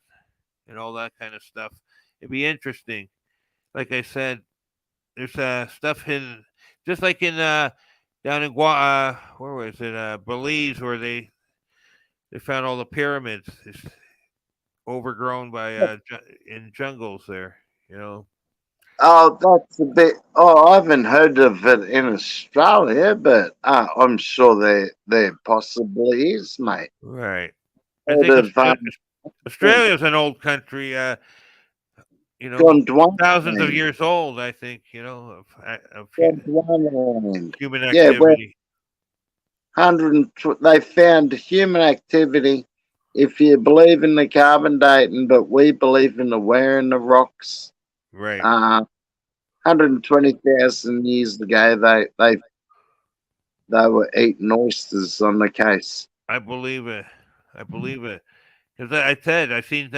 all that kind of stuff. It'd be interesting. Like I said, there's stuff hidden, just like in down in where was it? Belize, where they found all the pyramids. It's overgrown by in jungles there. Oh, that's a bit. Oh, I haven't heard of it in Australia, but I'm sure there possibly is, mate. Right. I think Australia's an old country. Thousands of years old. I think of human activity. They found human activity. If you believe in the carbon dating, but we believe in the wearing the rocks. Right. 120,000 years ago, they were eating oysters on the coast. I believe it. I believe it. Because I said I seen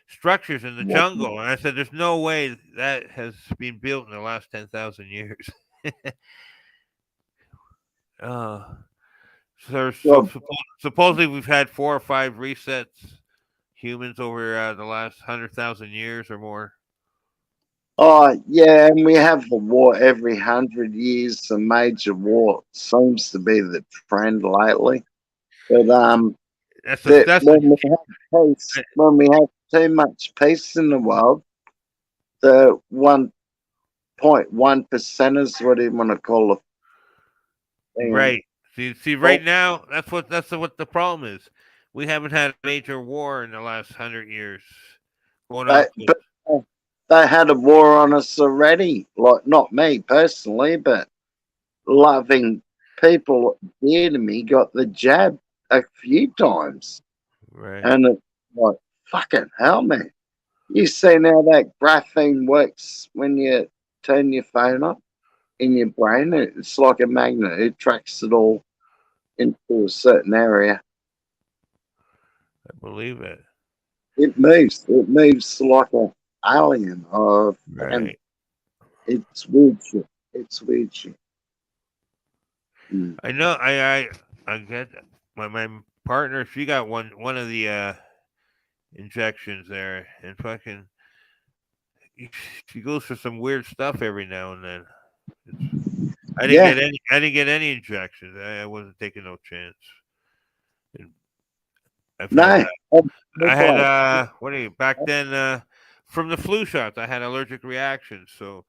structures in the jungle, and I said there's no way that has been built in the last 10,000 years. uh, Well, supposedly we've had 4 or 5 resets humans over the last 100,000 years or more. oh yeah, and we have a war every 100 years. A major war seems to be the trend lately. But that That's when we have peace, when we have too much peace in the world, the 1.1%ers, what do you want to call it? right. See, right now that's what the problem is. We haven't had a major war in the last 100 years going on. But they had a war on us already. Like, not me personally, but loving people dear to me got the jab a few times. Right. And it's like, fucking hell, man. You seen how that graphene works when you turn your phone up in your brain? It's like a magnet, it tracks it all into a certain area. I believe it. It moves like an alien. And Right. it's weird shit. It's weird shit. I know. I get my partner. She got one of the injections there, and fucking she goes for some weird stuff every now and then. It's, Yeah, I didn't get any injections. I wasn't taking no chance. And I've had no. I had Like, what are you back then from the flu shots. I had allergic reactions, so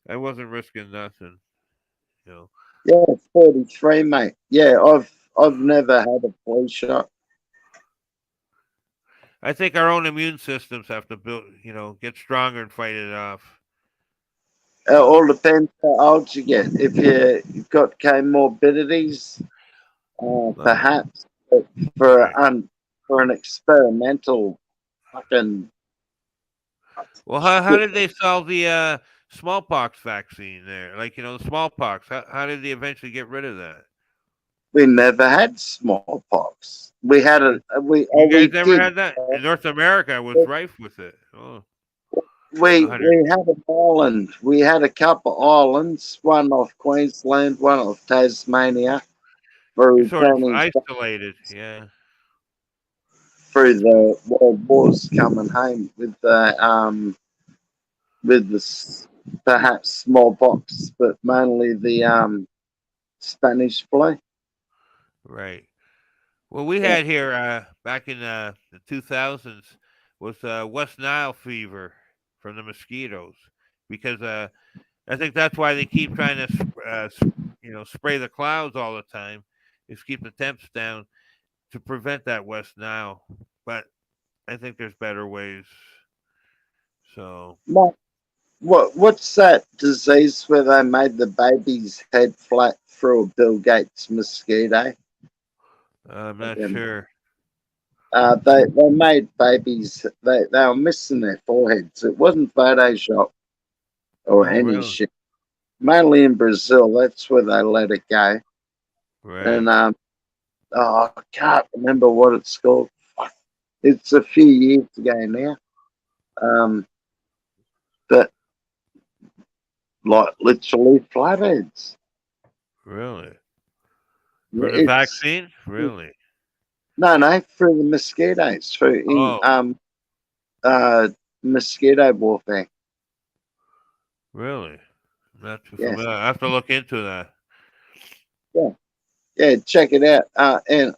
I wasn't risking nothing. You know. yeah, 43, mate. Yeah, I've never had a flu shot. I think our own immune systems have to build, get stronger and fight it off. It all depends how old you get. If you've got comorbidities, perhaps. But Right. for an experimental fucking Well, how shit, did they solve the smallpox vaccine there? Like, the smallpox. How did they eventually get rid of that? we never had smallpox. We had You, you we guys never did. had that? In North America, I was rife with it. Oh, We 100. we had an island. We had a couple of islands, one off Queensland, one off Tasmania, You're through sort of turning isolated. Yeah. through the world wars coming home with perhaps smallpox, but mainly the Spanish flu. Right. What we Yeah. had here back in the 2000s was West Nile fever from the mosquitoes because I think that's why they keep trying to spray the clouds all the time is keep the temps down to prevent that West Nile. But I think there's better ways. So What's that disease where they made the baby's head flat through a Bill Gates mosquito? I'm not And, sure. they made babies. They were missing their foreheads. It wasn't Photoshop or Oh, any really? shit. Mainly in Brazil, that's where they let it go. And Right. I can't remember what it's called. It's a few years ago now. Um, but like literally flatheads. Really? For the It's vaccine? Really? no, through the mosquitoes, through in Oh, uh mosquito warfare. really? Not too Yeah, familiar. I have to look into that. yeah, yeah. Check it out. And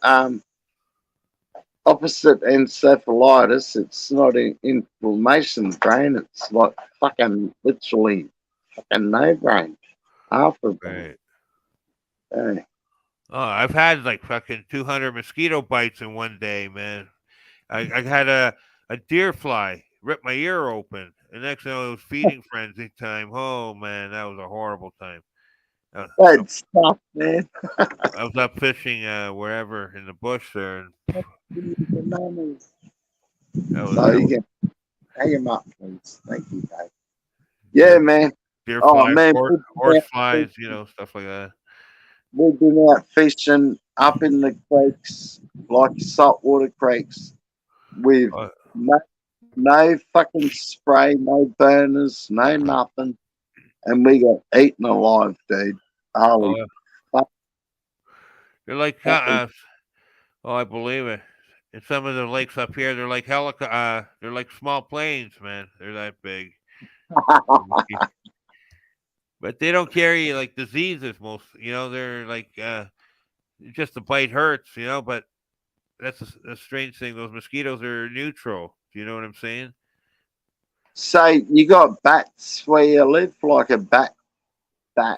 opposite encephalitis, it's not inflammation of the brain. It's like fucking literally fucking no brain, half of brain. Right. Yeah. Oh, I've had like fucking 200 mosquito bites in one day, man. I had a deer fly rip my ear open. And next thing I know, it was feeding frenzy time. Oh man, that was a horrible time. Uh, I That's stuff, man. I was up fishing wherever in the bush there, and Bananas. that was So that you was can hang him up, please. Thank you, Dave. Yeah, man. deer Oh flies, man, horse flies, stuff like that. we've been out fishing up in the creeks, like saltwater creeks, with Uh, no, no fucking spray, no burners, no nothing, and we got eaten alive, dude. Holy oh, fuck! they're like That was oh, I believe it. In some of the lakes up here, they're like they're like small planes, man. They're that big. But they don't carry like diseases most, they're like just the bite hurts, but that's a strange thing. Those mosquitoes are neutral. Do you know what I'm saying? So you got bats where you live, like a bat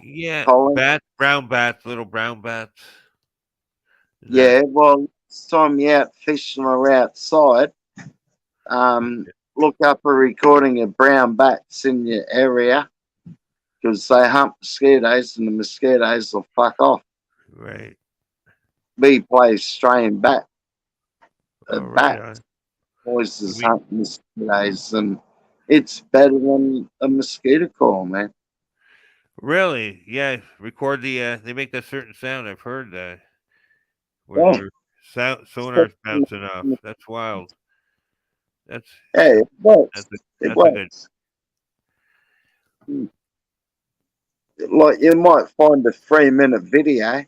Yeah, colony? brown bats, little brown bats. No. Yeah, well, next time you out fishing or outside, um, look up a recording of brown bats in your area because they hunt mosquitoes and the mosquitoes will fuck off. Right. We play Australian bat, a Oh, right bat on. I voices mean, hunt mosquitoes, and it's better than a mosquito call, man. really? Yeah. Record they make that certain sound. I've heard that where Oh, their sonar's bouncing off. That's wild. That's yeah, it that's works. a, It that's a good. works. Like you might find a 3 minute video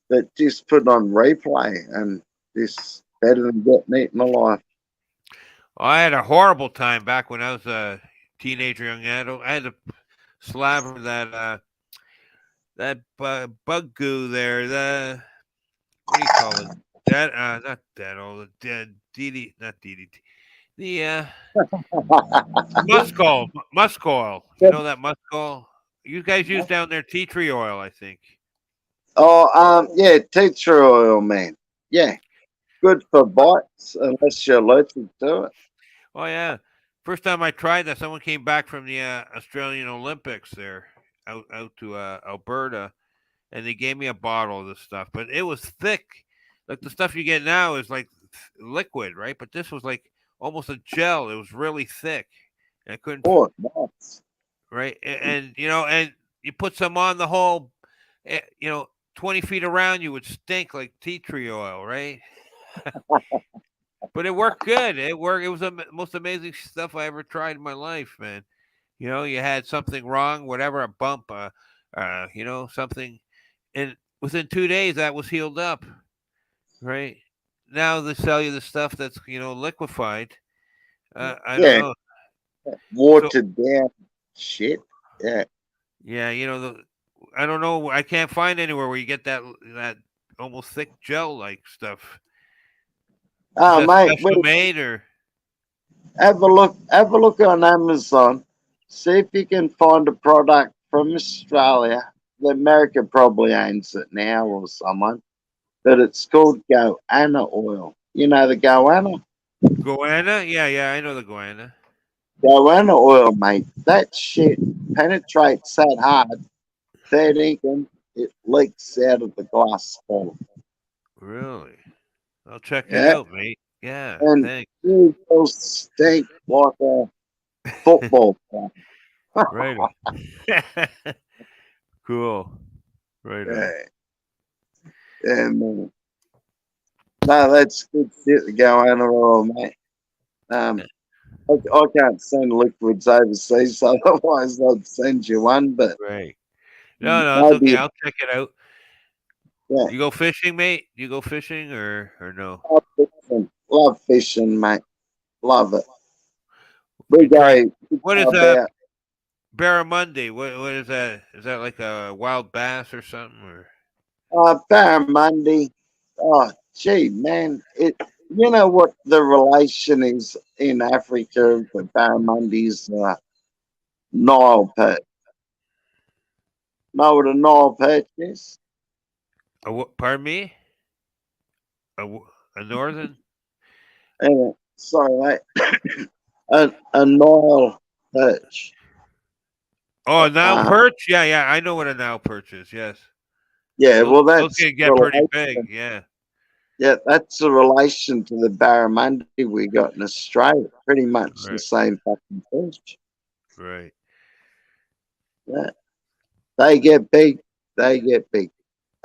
that just put on replay and this better than getting eaten alive. I had a horrible time back when I was a teenager, young adult. I had to slaver that bug goo there. The what do you call it? That not that old. DD not DDT. The musk oil. You know that musk oil. You guys use down there tea tree oil, I think. Oh, yeah, tea tree oil, man. Yeah, good for bites unless you're allergic to it. Oh yeah. First time I tried that, someone came back from the Australian Olympics there out to Alberta, and they gave me a bottle of this stuff, but it was thick. Like the stuff you get now is like liquid, right? But this was like almost a gel. It was really thick. And I couldn't, Oh, nice. right? And you put some on the whole, 20 feet around you would stink like tea tree oil, right? But it worked good. It worked. It was the most amazing stuff I ever tried in my life, man. You had something wrong, whatever, a bump, something, and within 2 days that was healed up. Right. Now they sell you the stuff that's liquefied. I don't Yeah, know. So watered down shit. Yeah. yeah, I don't know. I can't find anywhere where you get that almost thick gel like stuff. Is Oh, that mate, special made or? have a look. Have a look on Amazon. See if you can find a product from Australia. The America probably owns it now or someone. But it's called goanna oil. You know the goanna? Goanna? Yeah, I know the goanna. Goanna oil, mate. That shit penetrates that hard, that ink, and it leaks out of the glass bottle. Really? I'll check it Yeah. out, mate. Yeah, And thanks. it will stink like a football player. Right. Cool. Right on. Yeah. Yeah, man. No, that's good shit, the goanna oil, mate. Um, I can't send liquids overseas, otherwise I'd send you one, but Right. No, it's okay. maybe, I'll check it out. yeah. You go fishing, mate? You go fishing or no? Love fishing, mate. Love it. We You try. we What go is about barramundi? What is that? Is that like a wild bass or something? Or barramundi. Oh, gee, man. You know what the relation is in Africa of the barramundi's Nile perch. Know what a Nile perch is? pardon me? A northern? Sorry, mate. A Nile perch. Oh, a Nile Uh, perch? Yeah. I know what a Nile perch is. Yes. yeah, Those, well, those that's can get pretty big. relation. Yeah. Yeah, that's a relation to the barramundi we got in Australia. Pretty much the Right. same fucking fish. Right. Yeah. They get big. They get big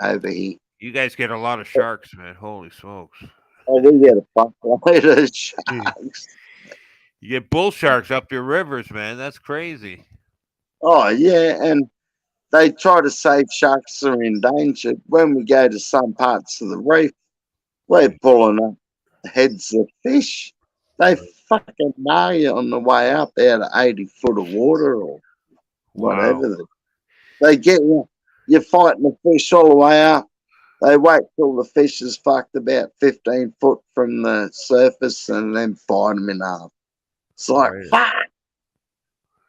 over here. You guys get a lot of sharks, man. Holy smokes! Oh, we get a buckload of You sharks. get bull sharks up your rivers, man. That's crazy. Oh, yeah. And they try to say sharks are endangered. When we go to some parts of the reef, we're pulling up heads of fish. They fucking nail you on the way up out of 80 foot of water or Wow. whatever. They get you. You're fighting the fish all the way up. They wait till the fish is fucked about 15 foot from the surface and then bite them in half. It's like, Right. fuck.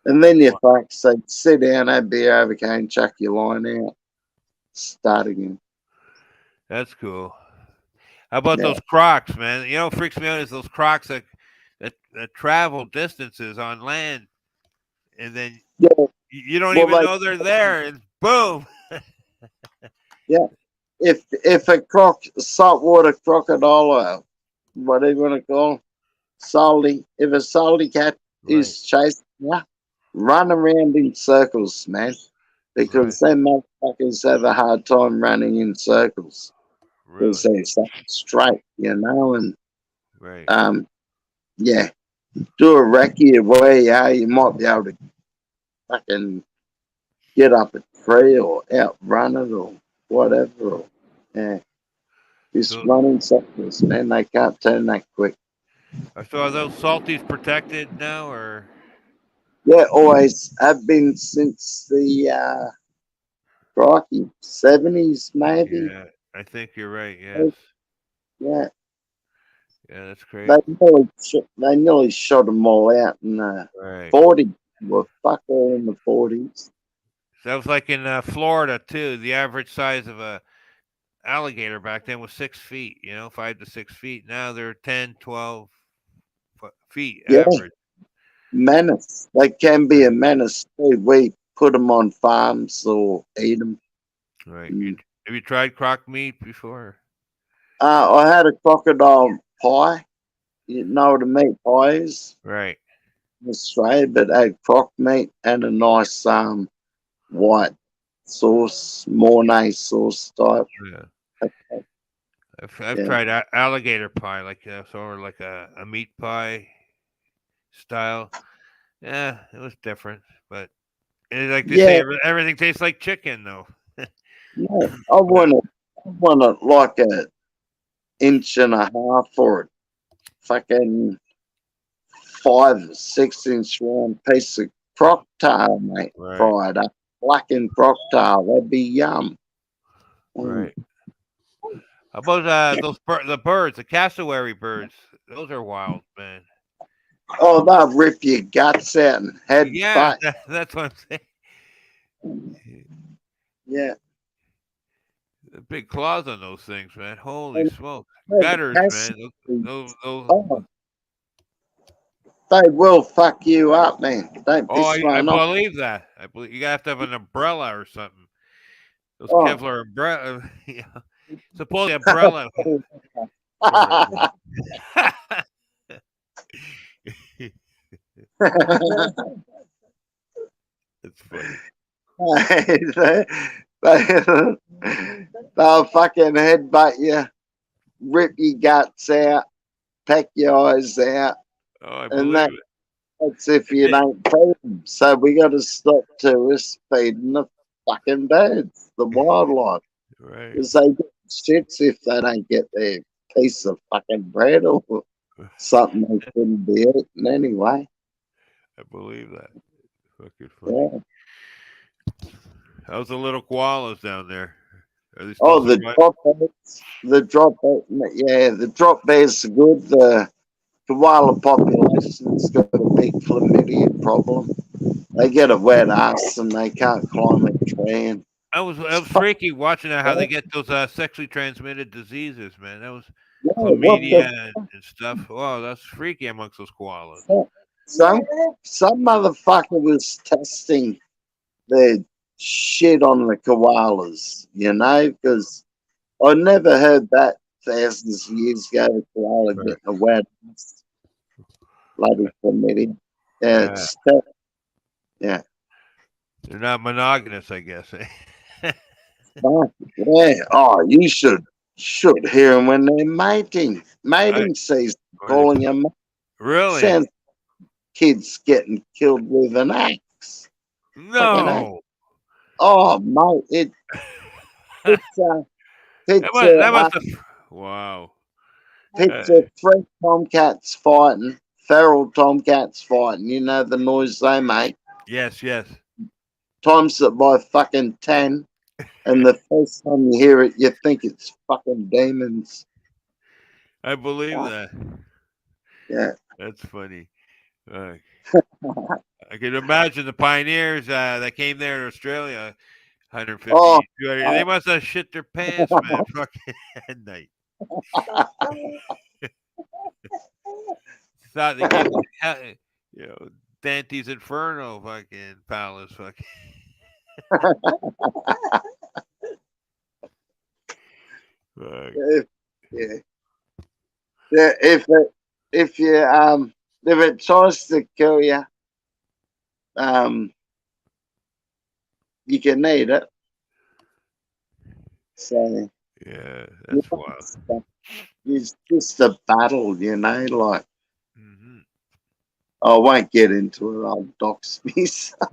And then you fuck, so sit down, have beer over cane, chuck your line out, start again. That's cool. How about Yeah. those crocs, man? You know, what freaks me out is those crocs that travel distances on land, and then Yeah. you don't Well, even they, know they're there, and boom. yeah. If a saltwater crocodile, or whatever you want to call 'em, salty, if a salty cat Right. is chasing you, run around in circles, man, Right. because them motherfuckers have a hard time running in circles because Really. they're so straight, and Right. yeah, do a recce of where you are, you might be able to fucking get up a tree or outrun it or whatever. Or, yeah, just So, running circles, man. They can't turn that quick. so are those salties protected now, or? Yeah, always have been since the crikey 70s, maybe. Yeah, I think you're right. Yes. Yeah, Yeah, that's they great. nearly shot them all out in the Right. 40s. Well, fuck all in the 40s. So that was like in Florida too. The average size of a alligator back then was 6 feet. 5 to 6 feet. Now they're 10, 12 feet Yeah, average. menace. They can be a Right. menace too. We put them on farms or eat them. Right. Mm. Have you tried croc meat before? I had a crocodile pie. You know what a meat pie is Right. in Australia, but I had croc meat and a nice white sauce, Mornay sauce type. Yeah. I've Yeah, tried alligator pie, like sort of like a meat pie style. Yeah, it was different, but like they say, yeah, everything tastes like chicken, though. yeah. I want it like a inch and a half or a fucking 5 6 inch round piece of croctail, mate. Right. Fried up, blackened croctail. That'd be yum. Mm. Right. How about the birds, the cassowary birds? Those are wild, man. Oh, they'll rip your guts out and head Yeah, butt. that's what I'm saying. Yeah. The big claws on those things, man. Holy And smoke. the Gutters, man. cassowary, Those. oh, they will fuck you up, man. Don't Oh, piss I one off. believe that. I believe you have to have an umbrella or something. Those Oh. Kevlar umbrella. Yeah. Supposedly umbrella. Whatever. It's funny. they, they'll fucking headbutt you, rip your guts out, peck your eyes out, Oh, I and believe it. that's if you don't feed them. So we got to stop tourists feeding the fucking birds, the wildlife, Right. because they get shits if they don't get their piece of fucking bread or something they shouldn't be eating anyway. I believe that. Fucking funny. Yeah. How's the little koalas down there? Are they still Oh, the surviving? drop bears, the drop bears are good. The koala population's got a big chlamydia problem. They get a wet ass and they can't climb a tree. And I was freaky watching how they get those sexually transmitted diseases, man. That was yeah, what chlamydia the and stuff. Oh, that's freaky amongst those koalas. fuck? Some motherfucker was testing their shit on the koalas, because I never heard that thousands of years ago. The koala Right. getting a wet ass, bloody chlamydia. Yeah, Yeah. it's yeah. They're not monogamous, I guess. Fuck, yeah. Oh, you should hear them when they're mating. I, Mating season, or calling they- them. really? Sounds kids getting killed with an axe. Fucking axe. No. Oh, mate, it's That must have. Wow. Uh, picture three tomcats fighting, feral tomcats fighting. You know the noise they make. yes, yes. Times it by fucking 10, and the first time you hear it, you think it's fucking demons. I believe Oh, that. yeah. That's funny. Uh, I can imagine the pioneers that came there to Australia 150, Oh, 200. They must have shit their pants, man. Fucking at night. Thought they came to, Dante's Inferno fucking palace. Fucking. Fuck. yeah. Yeah, if you if it tries to kill you, um, you can eat it. So Yeah, you that's know, wild. it's just a battle, you know. Like Hmm. I won't get into it. I'll dox myself.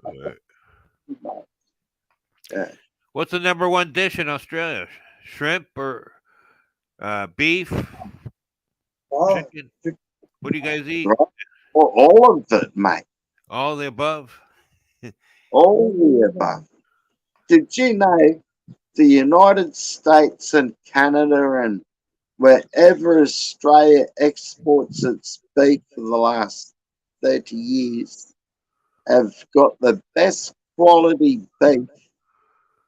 Yeah. What's the number one dish in Australia? Shrimp or beef, Oh, chicken? What do you guys eat? Right? All of it, mate. All the above. All the above. Did you know the United States and Canada and wherever Australia exports its beef for the last 30 years have got the best quality beef.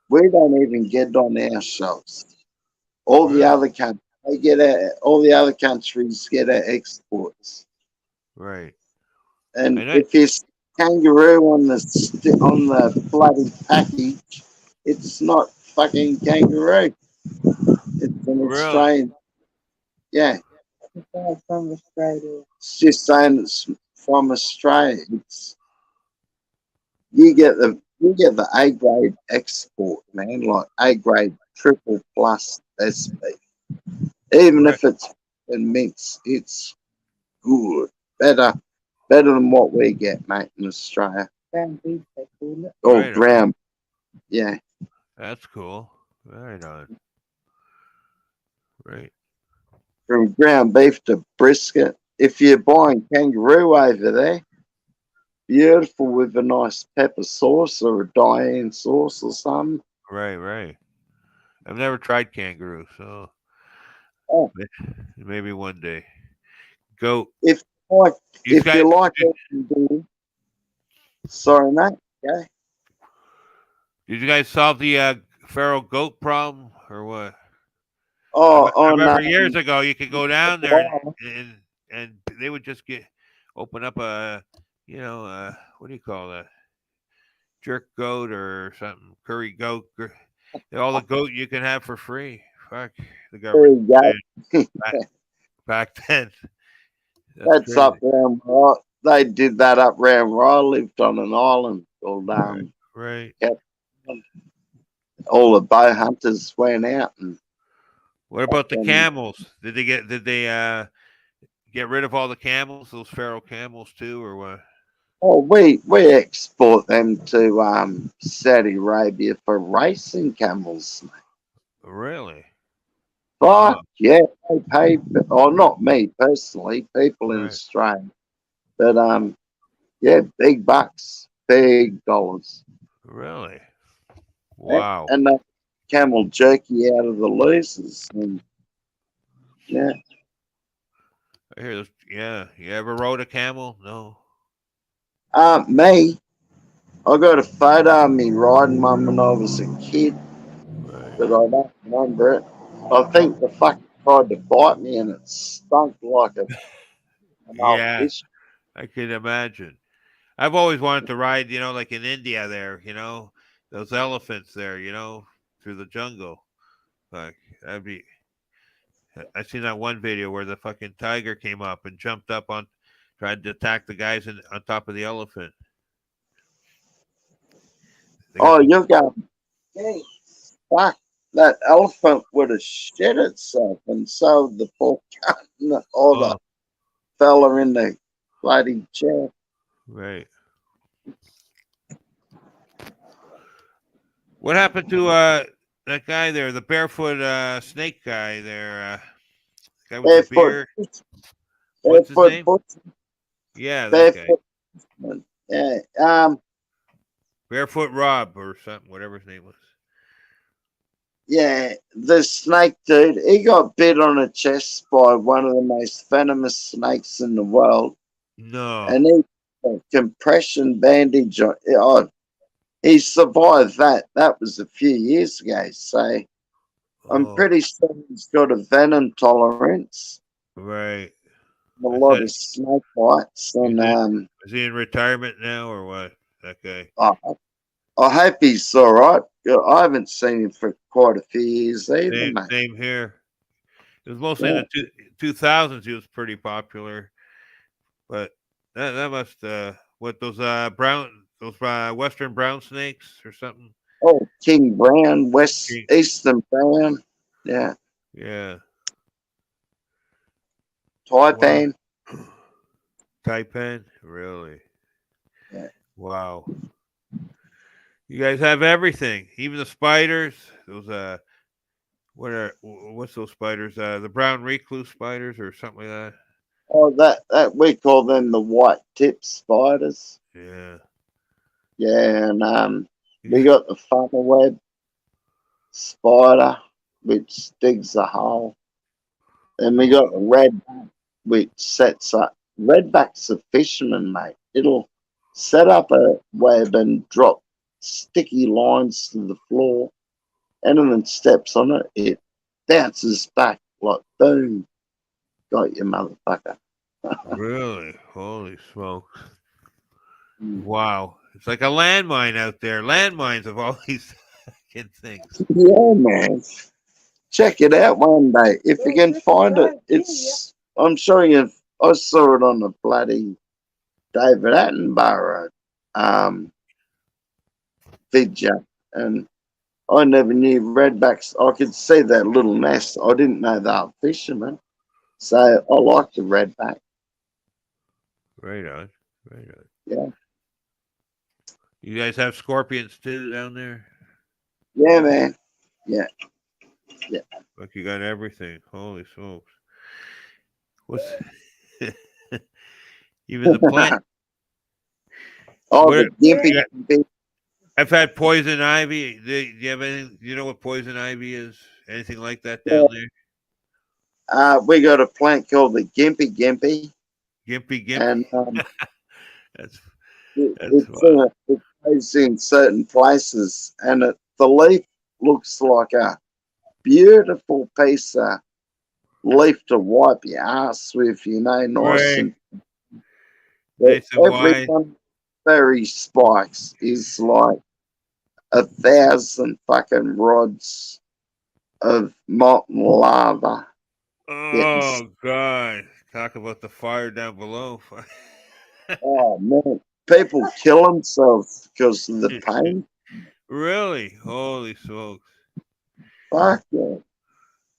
We don't even get it on our shelves. All the Really? other countries, all the other countries get our exports. Right. And And I if you see kangaroo on on the bloody package, it's not fucking kangaroo. It's an really Australian. Yeah, it's from Australia. it's just saying it's from Australia. It's you get the A grade export, man, like A grade triple plus SP. Even right. if it's in mince, it's good. Better than what we get, mate, in Australia. Ground beef, they call it. Or Right on. ground, yeah. That's cool. Right on. Right. From ground beef to brisket. If you're buying kangaroo over there, beautiful with a nice pepper sauce or a Diane sauce or something. Right. Right. I've never tried kangaroo, so Oh, maybe one day. Goat. if like These if guys. you like it, sorry, mate. Yeah. Did you guys solve the feral goat problem or what? Oh, I on remember years ago you could go down there wow. and and they would just open up a what do you call that, jerk goat or something, curry goat, all the goat you can have for free. Fuck, the There government you go. back, back then. That's That's crazy. up round where they did that up round where I lived on an island called Right, right. Cap- all the bow hunters went out and What about the fucking camels? Did they get rid of all the camels, those feral camels too, or what? oh we export them to Saudi Arabia for racing camels. Really? Fuck Wow. yeah, they pay. Oh, not me personally, people in Right. Australia, but yeah, big bucks, big dollars, Really? and, Wow. and they camel jerky out of the losers, and yeah, I hear this. Yeah. You ever rode a camel? No. me, I got a photo of me riding one when I was a kid, Right. but I don't remember it. I think the fucker tried to bite me, and it stunk like an old Yeah, fish. I can imagine. I've always wanted to ride, like in India there, those elephants there, through the jungle. Like that'd be. I seen that one video where the fucking tiger came up and jumped up on, tried to attack the guys on top of the elephant. They got Oh, the, you're going, hey, fuck, that elephant would have shit itself, and so the poor cunt or the oh, fella in the bloody chair. right. What happened to that guy there, the barefoot snake guy there? Guy with the Barefoot, beard. What's his barefoot, name? foot, Yeah, that guy. barefoot. Yeah, Barefoot Rob or something, whatever his name was. yeah, the snake dude, he got bit on the chest by one of the most venomous snakes in the world, No. and he got a compression bandage on. Oh, he survived that. That was a few years ago, so I'm Oh, pretty sure he's got a venom tolerance, right. a I lot said, of snake bites, and is he in retirement now or what? That guy. I, I hope he's all right. I haven't seen him for quite a few years either, Same, mate. same here. It was mostly in Yeah. the 2000s. He was pretty popular, but that must what those western brown snakes or something. Oh, King Brown, West King- Eastern Brown, yeah, Yeah. Wow. Taipan, Taipan, really? yeah. Wow. You guys have everything, even the spiders. Those what's those spiders? The brown recluse spiders or something like that. Oh, that we call them the white tip spiders. Yeah. Yeah, and we got the funnel web spider, which digs a hole, and we got the redback, which sets up. Redback's a fisherman, mate. It'll set up a web and drop sticky lines to the floor. Anyone steps on it, it bounces back like boom. Got you, motherfucker. Really? Holy smokes. Mm. Wow. It's like a landmine out there. Landmines of all these fucking things. Yeah, man. Check it out one day. If you can find it, it's, I'm sure you, I saw it on the bloody David Attenborough video, and I never knew redbacks. I could see that little nest. I didn't know they were fishermen. So I like the redback. Right on. Right on. Yeah. You guys have scorpions too down there? Yeah, man. Yeah. Yeah. Like you got everything. Holy smokes. What's even the plant? Oh, What the gimpy. yeah, I've had poison ivy. Do you have anything? You know what poison ivy is? Anything like that down there? We got a plant called the gimpy, Gimpy and gimpy. That's that's it grows in certain places, and the leaf looks like a beautiful piece of leaf to wipe your ass with, nice right. and Nice and every wide. one berry spikes is like 1,000 fucking rods of molten lava. Yes. Oh God! Talk about the fire down below. Oh man, people kill themselves because of the pain. Really? Holy smokes! Fuck yeah.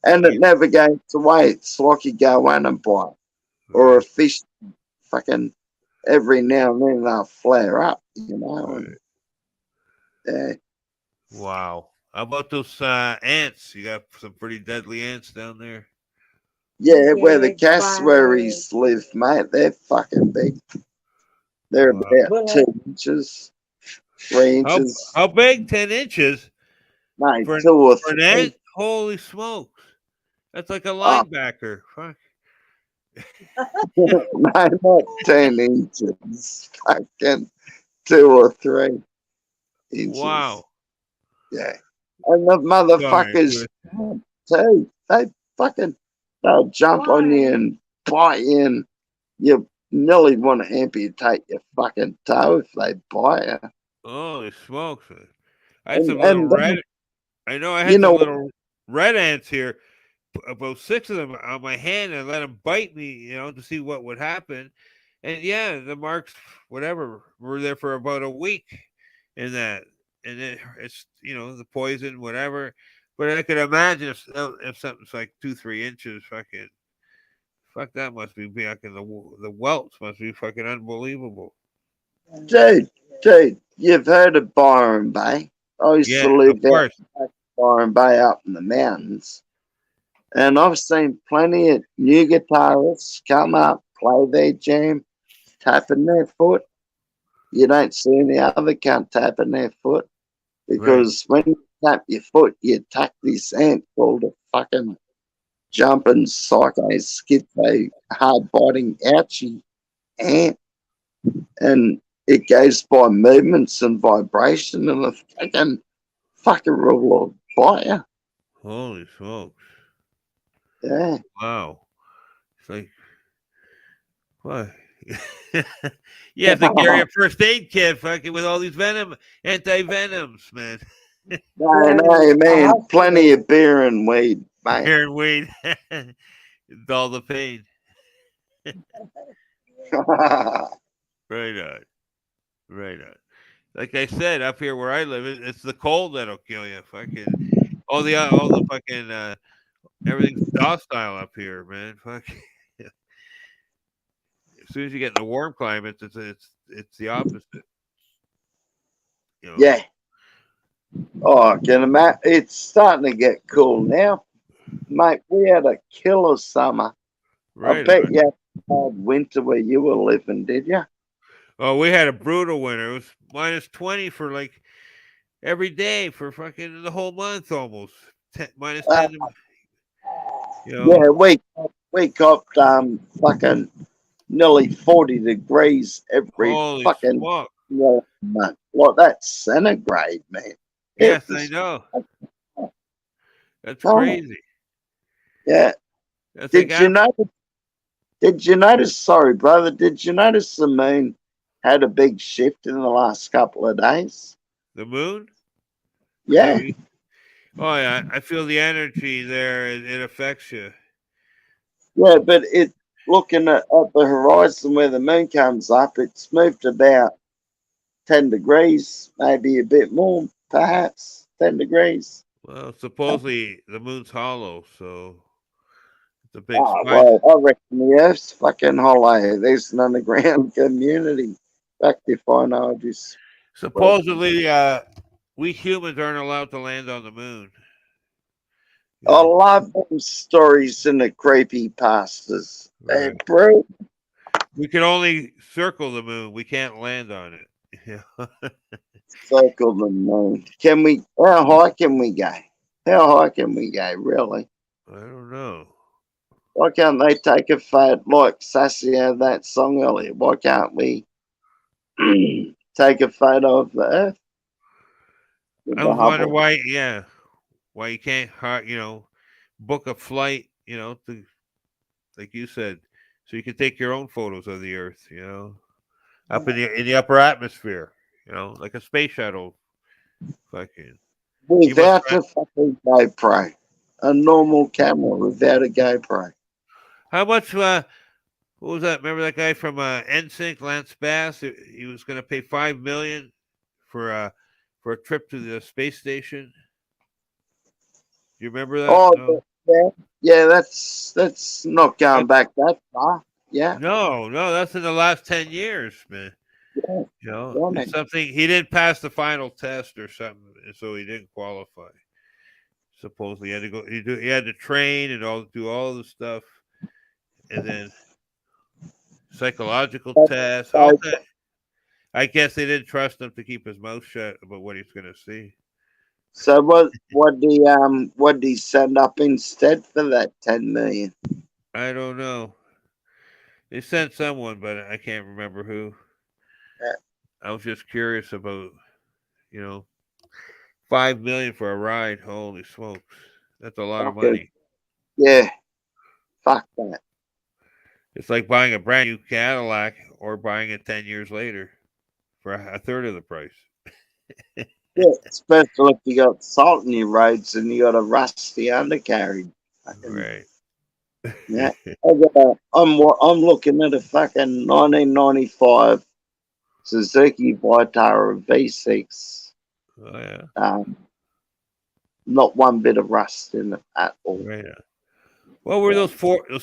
And it You- never goes away. It's like you go in and buy or a Right, fish fucking every now and then they'll flare up, and right. yeah. Wow. How about those ants? You got some pretty deadly ants down there. Yeah, where the Yeah, cassowaries live, mate, they're fucking big. They're Wow. about 2 inches, three How inches, how big? 10 inches mate, for two or an three. ant? Holy smokes! That's like a Oh, linebacker. Fuck. no, not 10 inches, fucking 2 or 3 inches. Wow. Yeah. And the Sorry. motherfuckers too. They fucking they'll jump on you and bite you, and you nearly want to amputate your fucking toe if they bite you. Holy smokes! I had some little And red. I know I you had some know, little red ants here. About 6 of them on my hand, and let them bite me. To see what would happen. And yeah, the marks, whatever, were there for about a week. In that, and it's the poison, whatever. But I could imagine if something's like 2-3 inches, fuck that must be fucking the welts must be fucking unbelievable. Dude, you've heard of Byron Bay. I used Yeah, to of live out course. in Byron Bay up in the mountains. And I've seen plenty of new guitarists come up, play their jam, tapping their foot. You don't see any other cunt tapping their foot Right. because when you tap your foot, you attack this ant called a fucking jumping psycho schizo hard biting ouchie ant, and it goes by movements and vibration, and the fucking rule bite you. Holy smokes! Yeah. Wow. It's like what? You have to carry a first aid kit, fucking with all these anti venoms, man. No, man, plenty of beer and weed, mate. Here and weed, dull the pain. Right on, right on. Like I said, up here where I live, it's the cold that'll kill you. Fucking all the fucking everything's docile up here, man. Fuck. As soon as you get in the warm climates, it's the opposite. Yeah. Oh, I can imagine. It's starting to get cool now, mate. We had a killer summer. I Right bet on. you had a cold winter where you were living, did you? Oh, we had a brutal winter. It was -20 for like every day for fucking the whole month almost. Minus Uh, 10. yeah, we copped fucking nearly 40 degrees every Holy fucking smoke. month. Like that's centigrade, man. It Yes, I was know. That's oh, crazy. yeah. That's like Did you notice? Did you notice? Sorry, brother. Did you notice the moon had a big shift in the last couple of days? the moon? Is that Yeah, what Oh yeah, I feel the energy there. It affects you. yeah. But it looking at the horizon where the moon comes up, it's moved about 10 degrees, maybe a bit more, perhaps 10 degrees. Well, supposedly the moon's hollow, so it's a big Oh, spice. well, I reckon the Earth's fucking hollow. There's an underground community. Fact, if I know this. Well, Supposedly, we humans aren't allowed to land on the moon. You I know, love them stories in the creepy pastas. Hey, right? bro, We can only circle the moon. We can't land on it. Yeah. circle the moon. Can we? How high can we go? How high can we go? Really? I don't know. Why can't they take a photo like Sassy had that song earlier? Why can't we take a photo of the Earth with I the was wondering Hubble? why. Yeah, why you can't, book a flight. To like you said, so you can take your own photos of the Earth. Up in the upper atmosphere. Like a space shuttle. Fucking. You must. Without a fucking GoPro, a normal camera without a GoPro. How much? What was that? Remember that guy from NSYNC, Lance Bass? He was going to pay $5 million for a trip to the space station. Do you remember that? Oh, No. yeah, yeah. That's not going That, back that far. Yeah, no, that's in the last 10 years, man. yeah, It's yeah. something he didn't pass the final test or something, and so he didn't qualify. Supposedly, he had to go. He had to train and do all the stuff, and then psychological tests. All So, that. I guess they didn't trust him to keep his mouth shut about what he's going to see. so what did he send up instead for that 10 million? I don't know. They sent someone, but I can't remember who. Yeah. I was just curious about, you know, 5 million for a ride. Holy smokes, that's a lot of Okay. money. Yeah, fuck that. It's like buying a brand new Cadillac or buying it 10 years later for a third of the price. Yeah, especially if you got salt in your roads and you got a rusty undercarriage. Fucking, Right. yeah. I'm looking at a fucking 1995 Suzuki Vitara V6 Oh yeah. Not one bit of rust in it at all. Right. What were those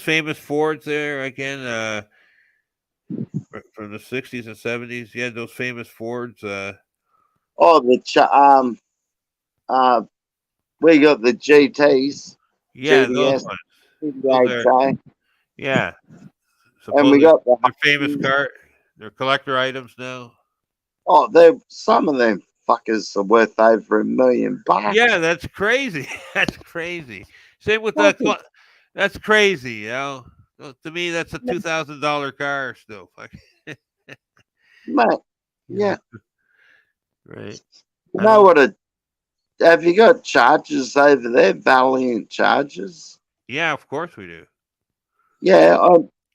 famous Fords there again? From the 60s and 70s. You had those famous Fords. Oh, we got the GTs, Yeah, those GDS, ones. Those are PDHA, yeah. and we Supposedly got the they're famous car. They're collector items now. oh, they some of them fuckers are worth over $1 million. Yeah, that's crazy. That's crazy. Same with Fucking that's crazy. To me, that's a $2,000 car still. mate, Yeah. yeah. Right. You I know don't. what? Have you got chargers over there? Valiant chargers. Yeah, of course we do. Yeah,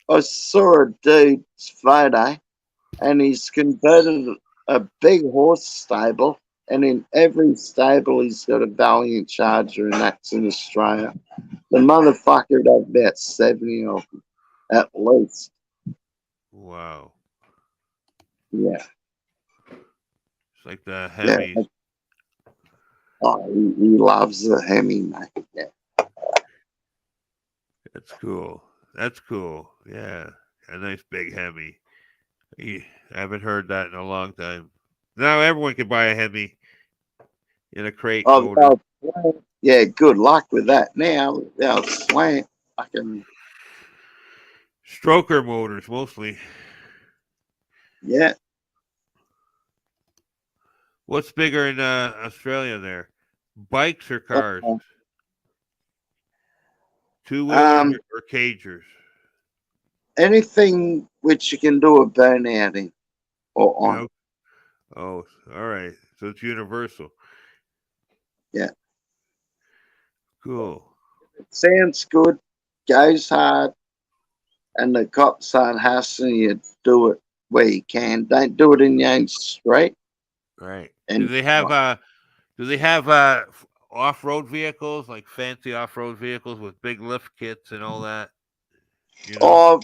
I saw a dude's photo, and he's converted a big horse stable, and in every stable he's got a Valiant charger, and that's in Australia. The motherfucker had about 70 of them, at least. Wow. Yeah, It's like the yeah. Hemis. Oh, he loves the Hemi, mate. Yeah. That's cool. That's cool. Yeah. A nice big Hemi. I haven't heard that in a long time. Now everyone can buy a Hemi in a crate Oh, motor. yeah, good luck with that now. They'll slam. Fucking, Stroker motors mostly. yeah. What's bigger in Australia there? Bikes or cars? Uh, Two wheelers Um, or cagers? anything which you can do a burnout in or on. Yeah. Oh, all right. So it's universal. Yeah. Cool. It sounds good, goes hard, and the cops aren't hassling you. Do it where you can. Don't do it in your own street. Right. Do And they have off-road vehicles, like fancy off-road vehicles with big lift kits and all that? You know? oh,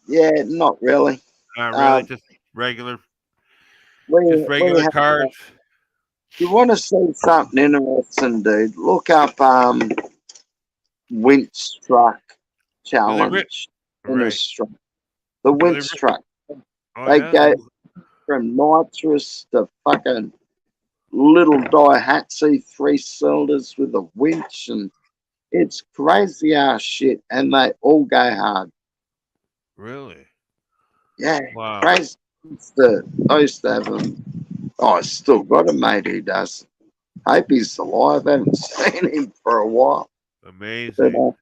yeah, not really. Not really, Um, regular just we regular have. cars. You want to see something interesting, dude? Look up winch truck Do they rip challenge in right. Australia. The Do they winch rip truck. oh They yeah? go from nitrous to fucking little Daihatsu 3 cylinders with a winch, and it's crazy ass shit, and they all go hard. Really? Yeah, Wow. crazy. I used to have them. Oh, I still got a mate who does. Hope he's alive. Haven't seen him for a while. But Amazing.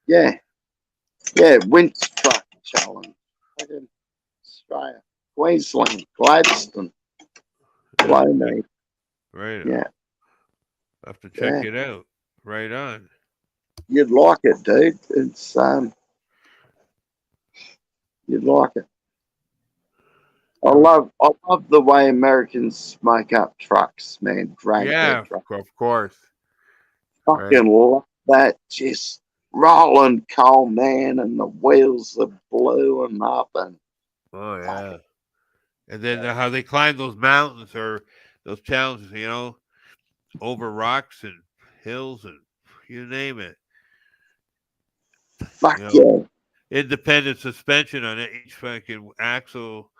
yeah, yeah, winch truck challenge. Fucking Australia, Queensland, Gladstone, Yeah, below me. right on. Yeah, I have to check yeah. it out. Right on. You'd like it, dude. It's you'd like it. I love the way Americans smoke up trucks, man. Drag their Yeah, truck. of course. Right. Fucking love that. Just rolling coal, man, and the wheels are blue and up and Oh fucking yeah. And then how they climb those mountains or those challenges, over rocks and hills and you name it. fuck You know, yeah. independent suspension on each fucking axle.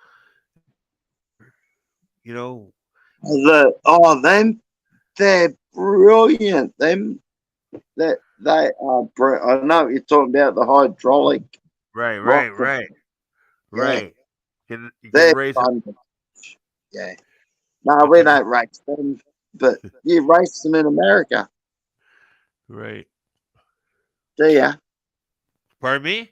You know, Them they're brilliant. Them that they are. I know what you're talking about the hydraulic right, right, rock. right, Yeah, right. You can they're raise it fun. Yeah. No, with we the don't race them, but you race them in America, right. do you? Pardon me?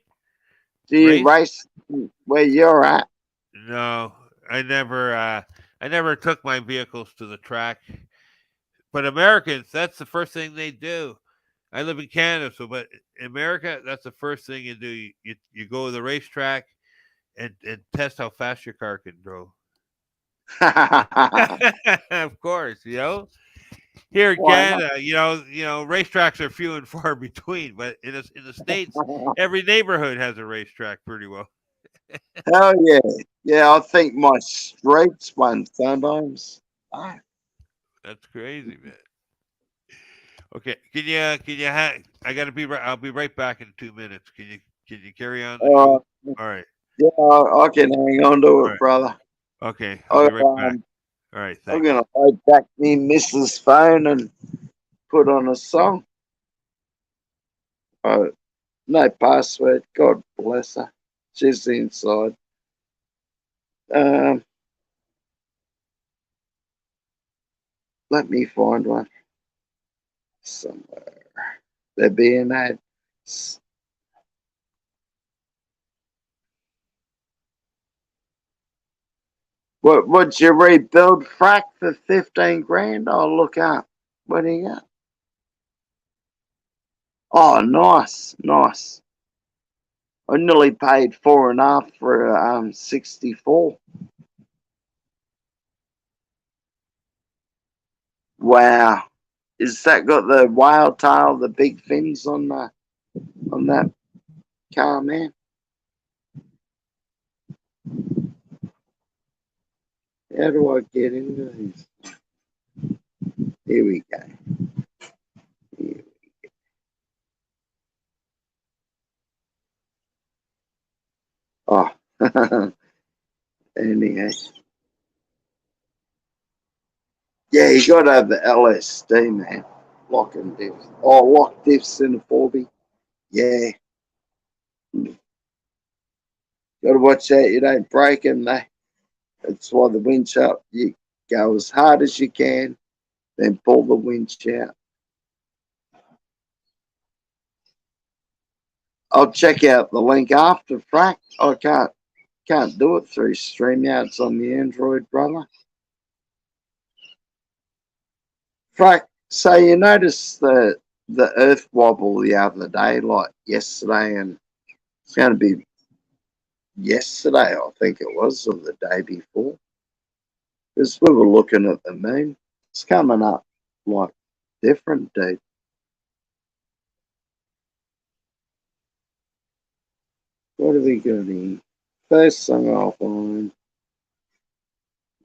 Do you Race? race where you're at? No, I never took my vehicles to the track. But Americans, that's the first thing they do. I live in Canada, but in America, that's the first thing you do. You go to the racetrack and test how fast your car can go. Of course, here in Why not? Canada, racetracks are few and far between. But in the states, every neighborhood has a racetrack pretty well. Hell yeah. Yeah, I think my streets one sometimes. Ah, That's crazy, man. Okay, I gotta be right. I'll be right back in 2 minutes. Can you carry on the uh, show? All right, yeah, I can hang on to all it, right. brother. Okay, I'll I, be right back. All right, I'm thanks. gonna hijack me missus' phone and put on a song. Uh, no password. God bless her. She's inside. Um, let me find one somewhere. There being ads. What would you rebuild frack for 15 grand? I'll look up. What do you got? Oh, nice, nice. I nearly paid 4.5 for 64. Wow. Is that got the whale tail, the big fins on that car, man? How do I get into this? Here we go. Here. Oh, anyhow. Yeah, you got to have the LSD, man. Lock and diff. Oh, lock diffs in the 4B. Yeah. Got to watch out you don't break them. That's why the winch up. You go as hard as you can, then pull the winch out. I'll check out the link after frack. I can't do it through StreamYards on the Android, brother. Frack. So you noticed the Earth wobble the other day, like yesterday, and it's going to be yesterday, I think it was, or the day before, because we were looking at the moon. It's coming up like different, dude. What have we got here? First song I'll find.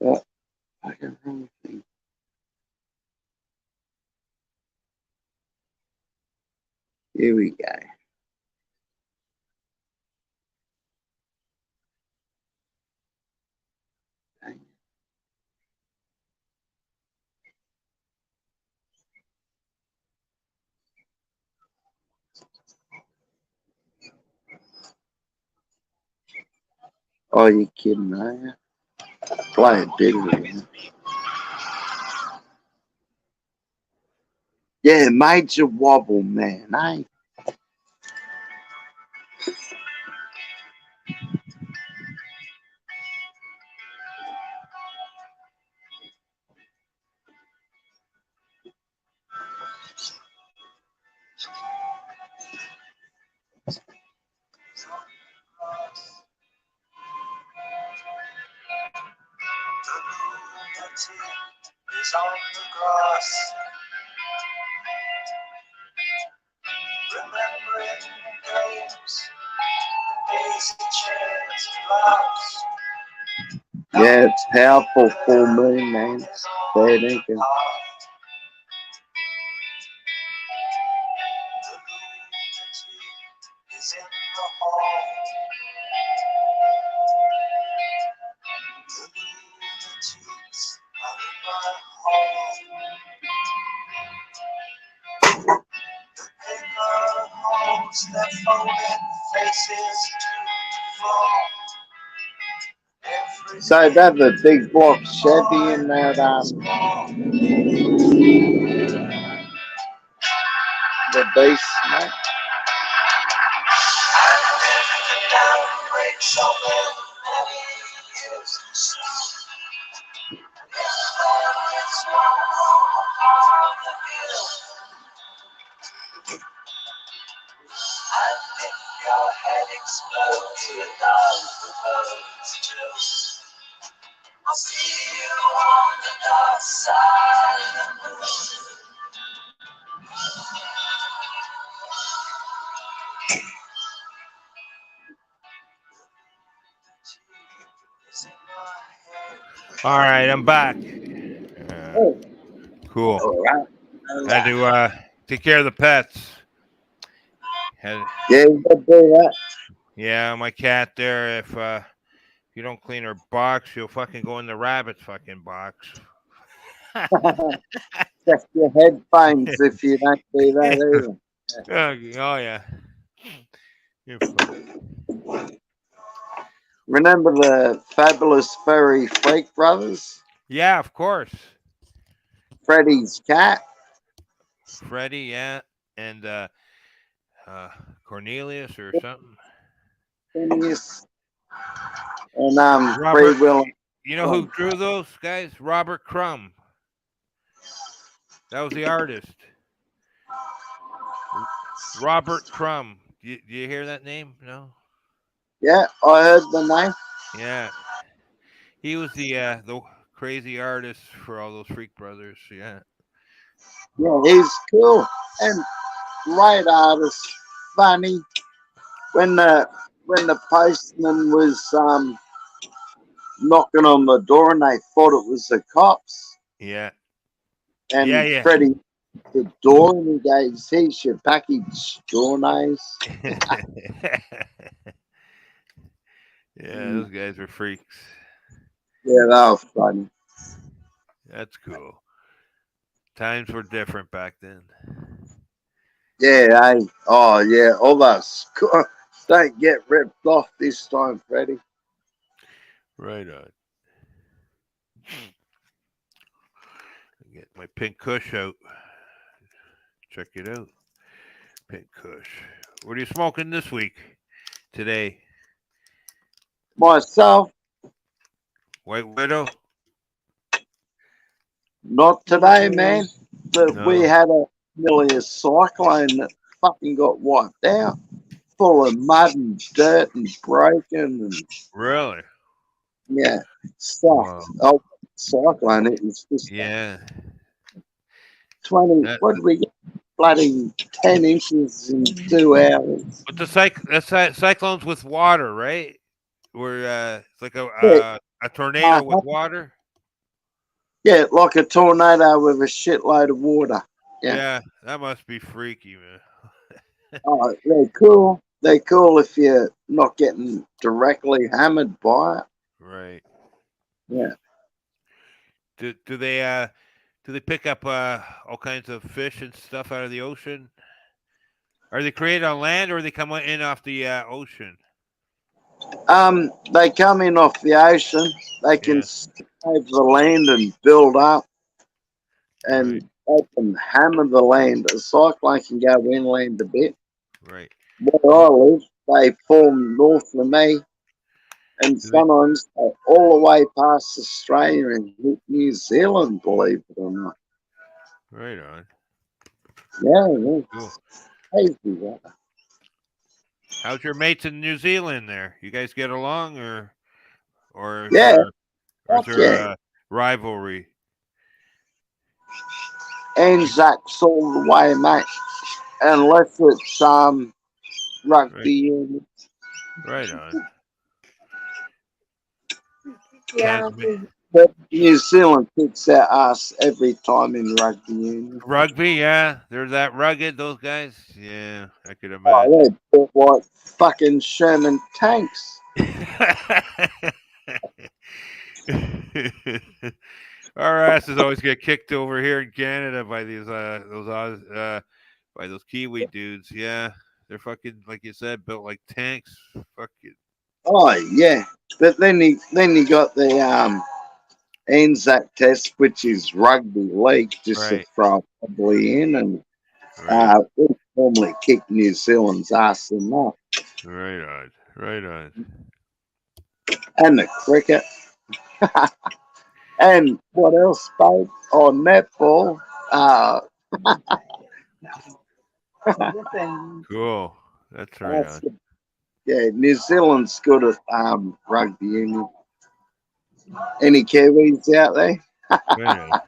Oh, fucking wrong thing. Here we go. Oh, you kidding, man? Playing diddly. Yeah, major wobble, man. Eh? Is on the grass, remembering games, days and chairs and laughs. Yeah, it's powerful full moon, man. Fair dinkum. The lunatic is in the hall. The lunatics are in my hall. The paper holds their folded faces to the floor. So that the big block Chevy in that the beast, mate. Your head explodes with all the birds too. I'll see you on the dark side of the moon. All right, I'm back. Oh, Cool. all right. Had to take care of the pets. Had, Yeah, you got to do that. yeah, my cat there. If you don't clean her box, she'll fucking go in the rabbit's fucking box. Check your headphones if you don't do that either. Oh yeah. You're funny. Remember the fabulous furry freak brothers? Yeah, of course. Freddy's cat. Freddie, yeah, and Cornelius or something. Phineas, and Free Robert. Will. You know who drew those guys? Robert Crumb. That was the artist. Robert Crumb. Do you hear that name? No. Yeah, I heard the name. Yeah, he was the crazy artist for all those Freak Brothers. Yeah. Yeah, he's cool and great artist. Funny. When the postman was knocking on the door and they thought it was the cops, Yeah. and Yeah. Freddie the door and he goes, "Here's your package, draw nose." Yeah, those guys were freaks. Yeah, that was funny. That's cool. Times were different back then. Yeah, oh yeah, all those. Don't get ripped off this time, Freddie. Right on. Get my pink kush out. Check it out. Pink kush. What are you smoking this week? Today? Myself, White Widow? not today, man. But No. we had nearly a cyclone that fucking got wiped out, full of mud and dirt and broken and Really? yeah, stuff. Wow. Oh, cyclone! It was just Yeah. 20. That- What did we get? Bloody 10 inches in 2 hours. But the cyclones with water, right? Where it's like Yeah. a tornado with water. Yeah, like a tornado with a shitload of water. Yeah. Yeah, that must be freaky, man. Oh, they're cool. They're cool if you're not getting directly hammered by it. Right. Yeah. Do they pick up all kinds of fish and stuff out of the ocean? Are they created on land or they come in off the ocean? They come in off the ocean. They can stay over the land and build up, and they can hammer the land. A cyclone can go inland a bit. Right. Where I live, they form north of me, and sometimes they all the way past Australia and hit New Zealand, believe it or not. Right on. Yeah, Cool. crazy, that. How's your mates in New Zealand there? You guys get along or is Yeah, there, fuck yeah. rivalry? Anzacs all the way, mate. Unless it's rugby union. Right on. Yeah. Sounds me- But New Zealand kicks our ass every time in rugby union. Rugby, yeah. They're that rugged, those guys. Yeah, I could imagine. Oh, they're built like fucking Sherman tanks. Our asses always get kicked over here in Canada by by those Kiwi dudes. Yeah, they're fucking like you said, built like tanks. Fucking Oh yeah, but then you got the Anzac test, which is rugby league, just to Right. throw probably in, and right, we normally kick New Zealand's ass in that, right on. and the cricket, and what else, babe? Oh, netball. Cool. That's right on. Yeah, New Zealand's good at rugby union. Any Kiwis out there? Right on.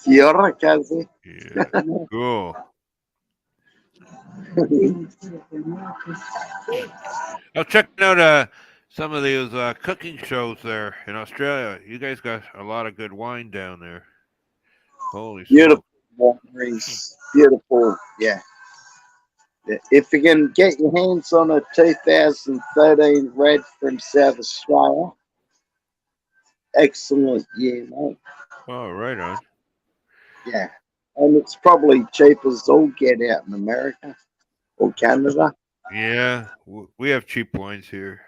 Kia ora, Kazi. Yeah. Cool. I was checking out some of those cooking shows there in Australia. You guys got a lot of good wine down there. Holy Beautiful smoke! wineries. Beautiful. Yeah. Yeah. If you can get your hands on a 2013 red from South Australia, excellent year, mate. Oh, right on. Yeah. And it's probably cheap as all get out in America or Canada. Yeah, we have cheap wines here.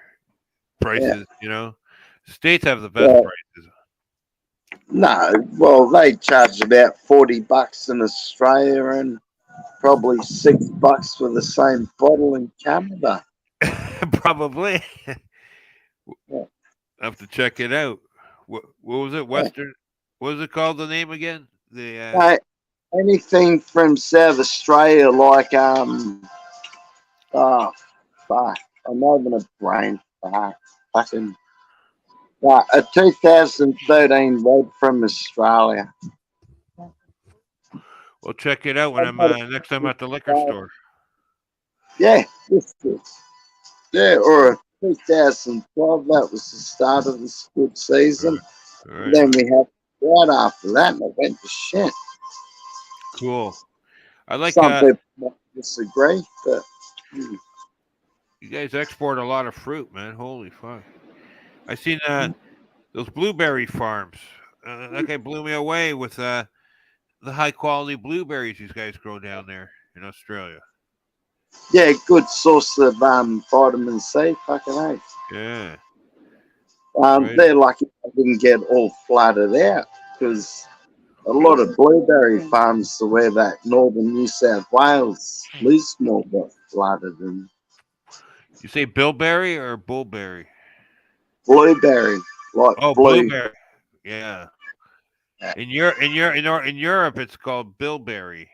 Yeah. Prices, you know, states have the best Well, prices. no, well, they charge about $40 in Australia and probably $6 for the same bottle in Canada. Probably. Yeah. I have to check it out. What was it? Yeah. Western. What was it called? The name again? The Mate, anything from South Australia, like oh fuck, I'm having a brain fart. Fucking a 2013 red from Australia. we'll check it out when I've I'm had next time at the liquor a- store. Yeah, yeah, or a 2012. That was the start of this good All season. right, all right, Then on. we had right after that, and it went to shit. Cool. I like Some people might disagree, but mm, you guys export a lot of fruit, man. Holy fuck! I seen those blueberry farms. That guy blew me away with the high quality blueberries these guys grow down there in Australia. yeah, good source of vitamin C. Fucking A. Yeah, right. They're lucky they didn't get all flooded out because a lot of blueberry farms to where that northern New South Wales, Lismore got flooded and You say bilberry or bullberry? blueberry, like Oh, blue. blueberry. Yeah. In Europe, it's called bilberry.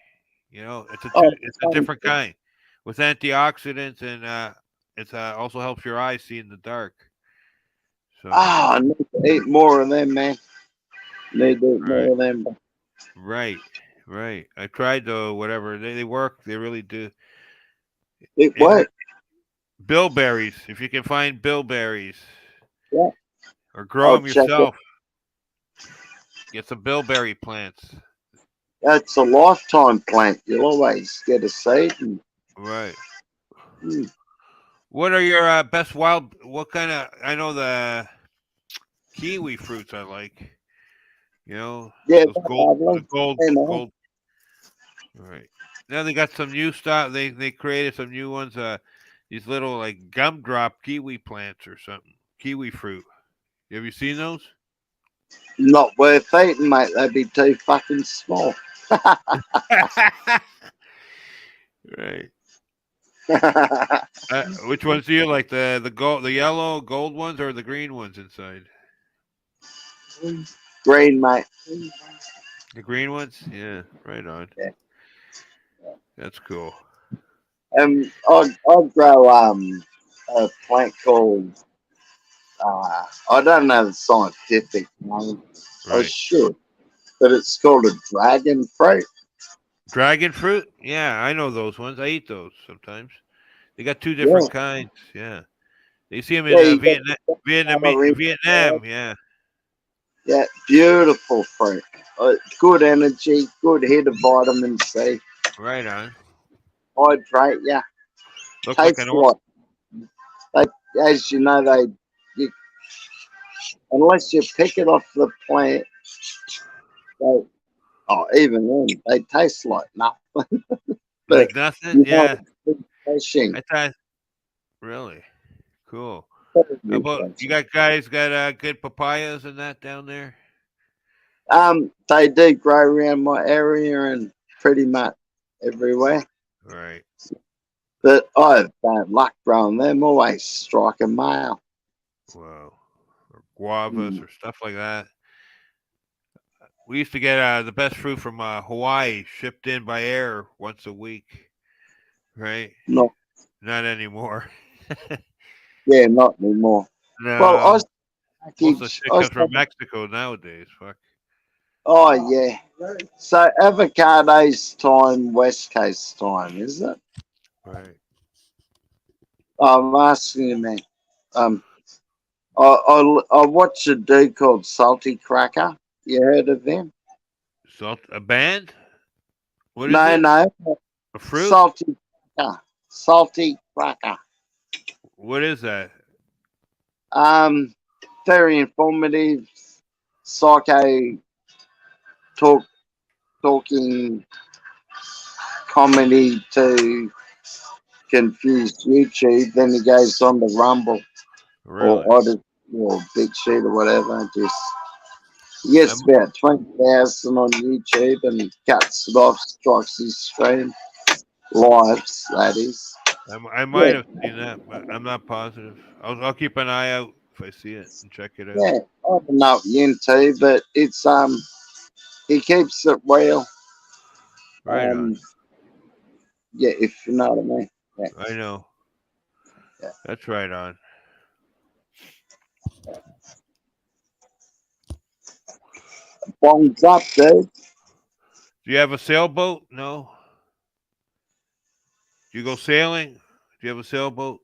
You know, Oh, it's a different kind with antioxidants and it's also helps your eyes see in the dark. So I need to eat more of them, man. Need to eat right, more of them. right, right. I tried though. Whatever they work, they really do. It And worked. bilberries, if you can find bilberries Yeah, or grow I'll them check it. yourself, get some bilberry plants. That's a lifetime plant. You'll always get a seed. And, Right. mm, What are your best wild? What kind of? I know the kiwi fruits I like. You know yeah, those they're lovely. They're nice. gold. All right. Now they got some new stuff. They created some new ones. These little like gumdrop kiwi plants or something. Kiwi fruit. Have you seen those? Not worth eating, mate. They'd be too fucking small. Right. Which ones do you like? The yellow gold ones or the green ones inside? Green, mate. The green ones? Yeah, right on. Yeah. That's cool. I'd grow a plant called I don't know the scientific name. I Right. should, but it's called a dragon fruit. Dragon fruit? Yeah, I know those ones. I eat those sometimes. They got two Yeah, different kinds. Yeah. You see them in yeah, you get colour Vietnam. inside. Yeah. Yeah, beautiful fruit. Good energy, good hit of vitamin C. Right on. Hydrate ya. Look like an Tastes like they, as you know, you, unless you pick it off the plant, they, oh, even then they taste like nothing. But like nothing. you know, Yeah. it's refreshing. I thought really cool. Very How about you refreshing. got guys got good papayas and that down there? They do grow around my area and pretty much everywhere. Right. But I've bad luck growing them. Always strike a male. Wow. Or guavas Mm, or stuff like that. We used to get the best fruit from Hawaii shipped in by air once a week. Right. not, Not anymore. yeah, not anymore. Well, I No. Most of the package. shit comes from Mexico nowadays. Fuck. Oh yeah. So avocado's time, West Coast time, is it? Right. I'm asking you, man. Um, I watched a dude called Salty Cracker. You heard of him? Salt a band? What is No, it? no. A fruit? Salty Cracker. Salty Cracker. What is that? Um, very informative. Psycho talk talking comedy to confused YouTube. Then he goes on to Rumble Really? or Odyssey or Big Sheet or whatever. Just he I, gets about 20,000 on YouTube and cuts it off, strikes his stream lives. That is. I Yeah, might have seen that, but I'm not positive. I'll keep an eye out if I see it and check it out. yeah. I don't know what you're into, but it's he keeps it real. Right on. Yeah, if you know what I mean. Yeah, I know. yeah. That's right on. Bongs up, dude. Do you have a sailboat? No. Do you go sailing? Do you have a sailboat?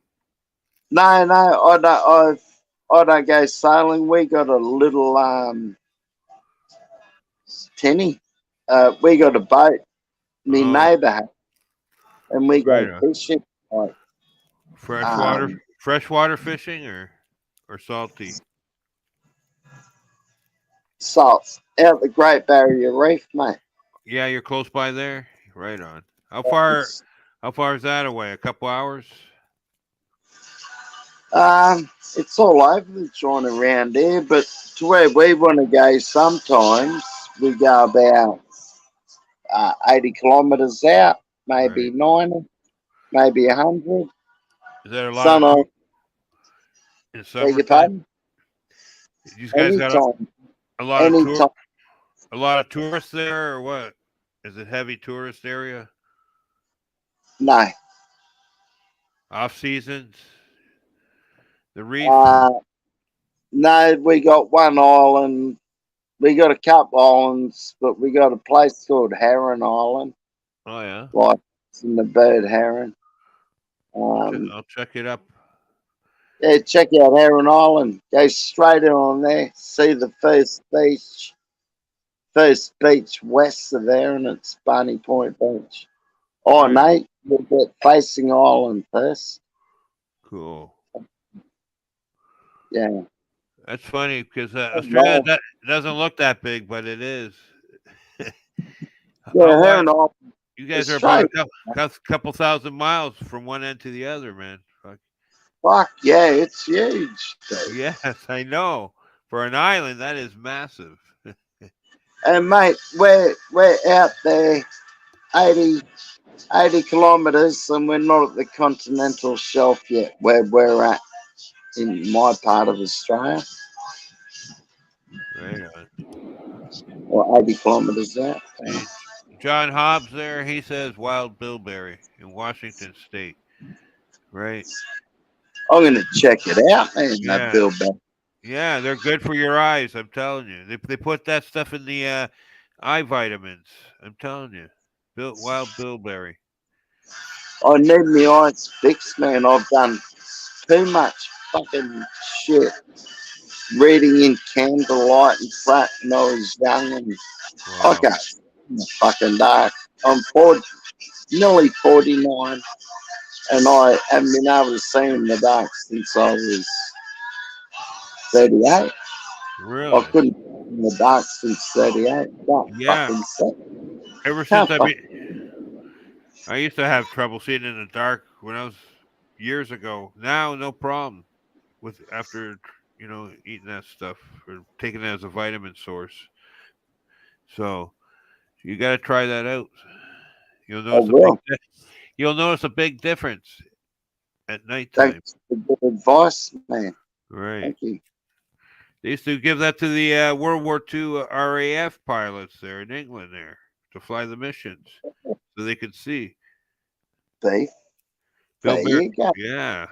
No, no, I don't go sailing. We got a little tinny. We got a boat. Me Oh, neighbour had, and we right go on. fishing. Like um, Freshwater fishing or salty? salt out the Great Barrier Reef, mate. Yeah, you're close by there. Right on. How far? It's, How far is that away? A couple hours? it's all over the joint around here, but to where we want to go, sometimes we go about 80 kilometres out, maybe Right. 90, maybe 100. Is there a lot of Sometimes, in beg your summertime? pardon, These guys got anytime, a lot of anytime. a lot of tourists there, or what? Is it heavy tourist area? No, Off seasons? The reef? uh, no, we got one island. We got a couple islands, but we got a place called Heron Island, Oh yeah. like it's in the bird heron. Um, I'll check it up. yeah, check out Heron Island. Go straight in on there. See the first beach west of there, and it's Barney Point Beach. Oh, Right. Nate, we'll get facing island first. Cool. Yeah. That's funny because Oh, Australia no. doesn't look that big, but it is. Yeah, How wide? Heron Island You guys is are about straight. couple thousand miles from one end to the other, man. Fuck. Fuck yeah, it's huge, dude. Yes, I know. For an island, that is massive. And mate, we're out there 80, 80 kilometres, and we're not at the continental shelf yet, where we're at in my part of Australia, Right on. or 80 kilometres out. Yeah. See, John Hobbs there, he says wild bilberry in Washington State. Right? I'm going to check it out, man, that Yeah. Bill Beck. Yeah, they're good for your eyes, I'm telling you. They put that stuff in the eye vitamins. I'm telling you. Wild bilberry. I need my eyes fixed, man. I've done too much fucking shit. Reading in candlelight and crap when I was young, and I Wow. can't see in the fucking dark. I'm 40, nearly 49, and I haven't been able to see in the dark since I was 38. I Really? couldn't see in the dark since 38. Can't Yeah. fucking see. Ever since Can't fucking. I used to have trouble seeing in the dark when I was years ago. Now no problem with after eating that stuff or taking it as a vitamin source. So you got to try that out. You'll I notice a will. you'll notice a big difference at nighttime. Thanks for the good advice, man. Right. Thank you. They used to give that to the World War II RAF pilots there in England there to fly the missions so they could see. Beef. Bill There Bear, you go. yeah,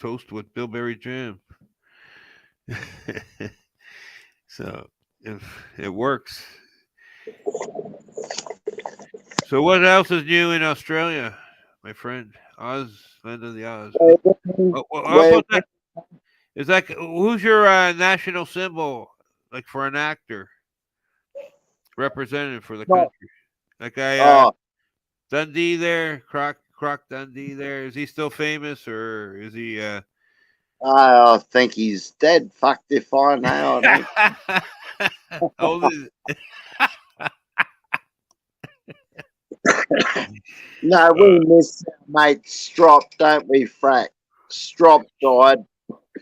toast with bilberry jam. So if it works. So what else is new in Australia, my friend? Oz, land of the Oz. Where, How where, about that? Is like who's your national symbol? Like for an actor, representative for the Not, country. Like I oh, Dundee there, Croc Dundee there. Is he still famous or is he? I think he's dead. Fucked if I know. I don't. Old is- No, we miss our mate Strop, don't we, Frack? Strop died.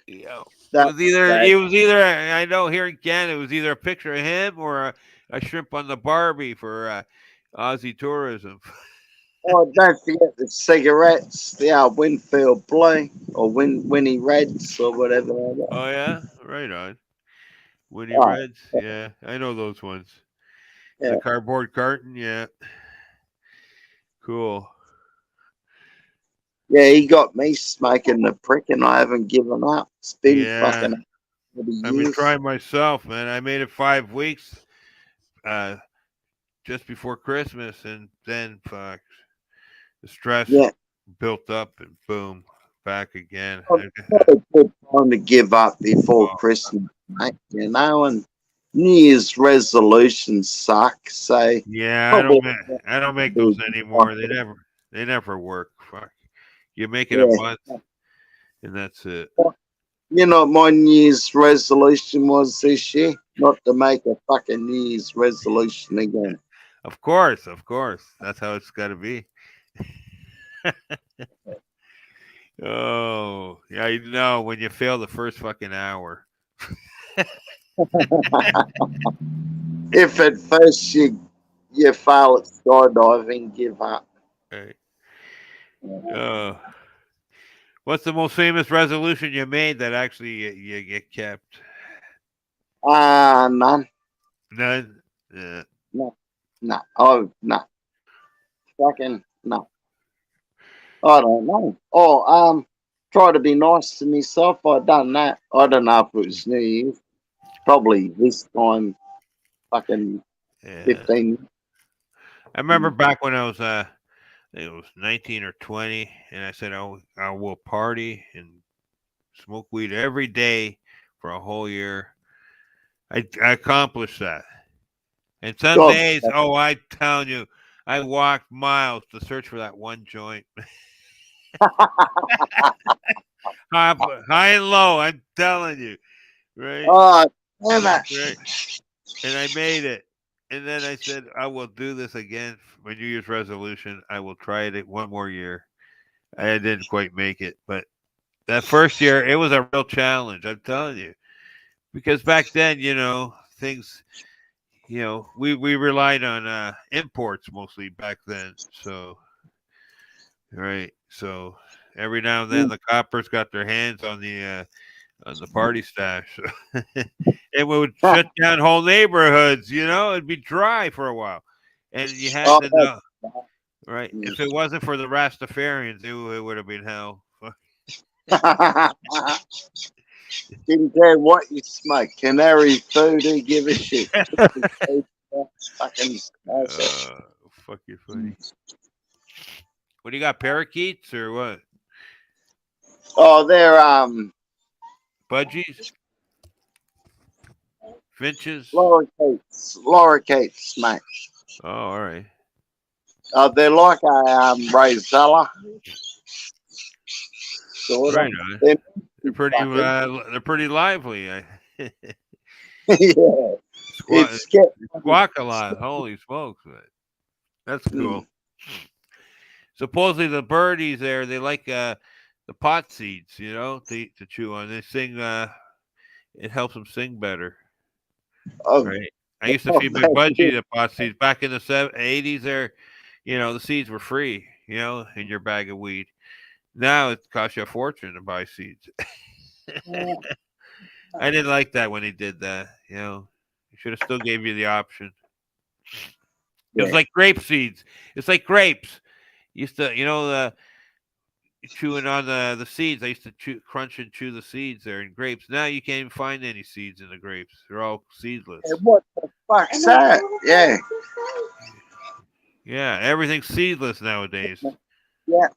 Yeah. That Was either bad. it was either I know here in Canada it was either a picture of him or a shrimp on the Barbie for Aussie tourism. Oh, don't forget the cigarettes, the Winfield Blue or Winnie Reds or whatever they were. Oh yeah, right on. Winnie Oh, Reds, yeah, I know those ones. yeah. The cardboard carton, yeah, cool. Yeah, he got me smoking the prick and I haven't given up. It's been Yeah, fucking 40 I've been years. trying myself, man. I made it 5 weeks, uh, just before Christmas, and then fuck, the stress Yeah. built up, and boom, back again. Not a good time to give up before Christmas, mate, you know, and New Year's resolutions suck. So Yeah, probably I don't make those be anymore. They never work. Fuck. You make it a yeah. month, and that's it. You know what my New Year's resolution was this year? Not to make a fucking New Year's resolution again. Of course, of course. That's how it's got to be. Oh, yeah, you know when you fail the first fucking hour. If at first you fail at skydiving, give up. Right. What's the most famous resolution you made that actually you get kept? None. None. Yeah. No. No. Oh, no. Fucking no. I don't know. Oh, try to be nice to myself. I done that. I don't know if it was New Year's. Probably this time, fucking Yeah. 15. I remember back when I was it was 19 or 20, and I said I will party and smoke weed every day for a whole year. I accomplished that. And some God, days, oh, I telling you, I walked miles to search for that one joint. High and low, I'm telling you, right? oh, damn Right. it. And I made it. And then I said, I will do this again for my New Year's resolution. I will try it one more year. I didn't quite make it, but that first year, it was a real challenge. I'm telling you, because back then, things, we relied on imports mostly back then. So, right. So every now and then, the coppers got their hands on the party stash. It would shut down whole neighborhoods. It'd be dry for a while, and you had Oh, to know, right? If it wasn't for the Rastafarians, it would have been hell. didn't care what you smoke. Canary food, who give a shit. Fucking smash it. Fucking funny. What do you got? Parakeets or what? Oh, they're Budgies? Finches? lorikeets, mate. Oh, all right. They're like a rosella, sort of. Right on. They're They're pretty lively. yeah, Squawk, it's get squawk a lot. Holy smokes, man. That's cool. Supposedly the birdies there, they like the pot seeds, to chew on. They sing. It helps them sing better. oh, Right. I used to feed my budgie the pot seeds back in the 80s. There, the seeds were free. In your bag of weed. Now it costs you a fortune to buy seeds. I didn't like that when he did that. He should have still gave you the option. It was like grape seeds. It's like grapes. Used to, chewing on the seeds. I used to crunch and chew the seeds there in grapes. Now you can't even find any seeds in the grapes. They're all seedless. What the fuck's that? Yeah. Yeah, everything's seedless nowadays. Yeah.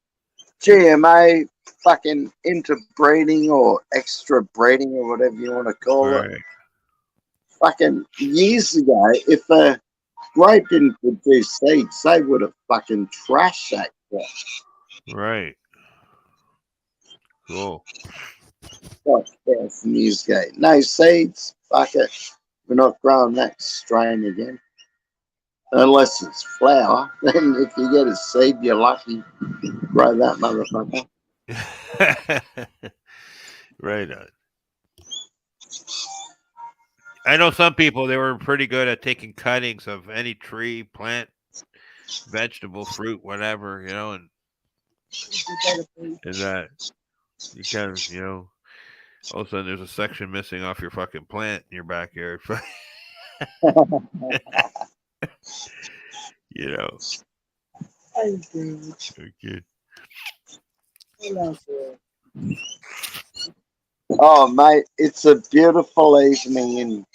GMO fucking interbreeding or extra breeding or whatever you want to call it. Right. Fucking years ago, if a grape didn't produce seeds, they would have fucking trashed that crop. Right. Cool. Like 1,000 years ago. No seeds, fuck it. We're not growing that strain again. Unless it's flour. Then if you get a seed, you're lucky. Grow that motherfucker. Right on. I know some people, they were pretty good at taking cuttings of any tree, plant, vegetable, fruit, whatever, and that you kind of, all of a sudden there's a section missing off your fucking plant in your backyard. you know. I do. Okay. I love it. Oh, mate, it's a beautiful evening in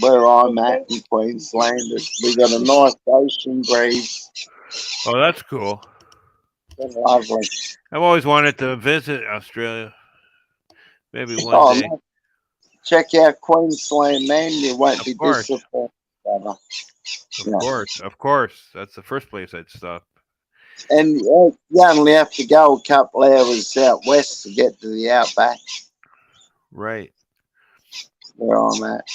where I'm at in Queensland. We got a nice ocean breeze. Oh, that's cool. Lovely. I've always wanted to visit Australia. Maybe one Oh, day. mate, check out Queensland, man. You won't Of be course. disappointed, brother. Of course. That's the first place I'd stop. And you only have to go a couple hours out west to get to the outback Right. where I'm at.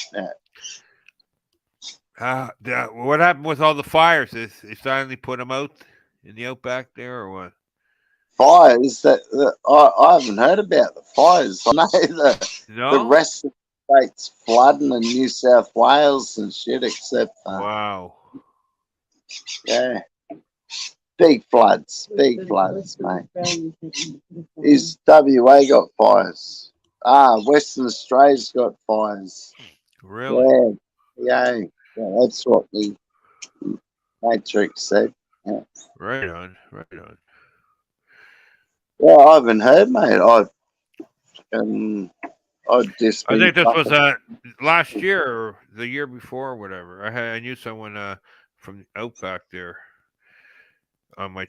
What happened with all the fires? They finally put them out in the outback there, or what? Fires I haven't heard about the fires. I know the No. rest of the state's flooding in New South Wales and shit, except Wow. yeah, big floods, mate. Is WA got fires? Western Australia's got fires. Really? Yeah, that's what the Matrix said. Yeah. Right on. Right on. Well, I haven't heard, mate. I'd just I been think this was fucking. last year or the year before, or whatever. I knew someone from Outback there on my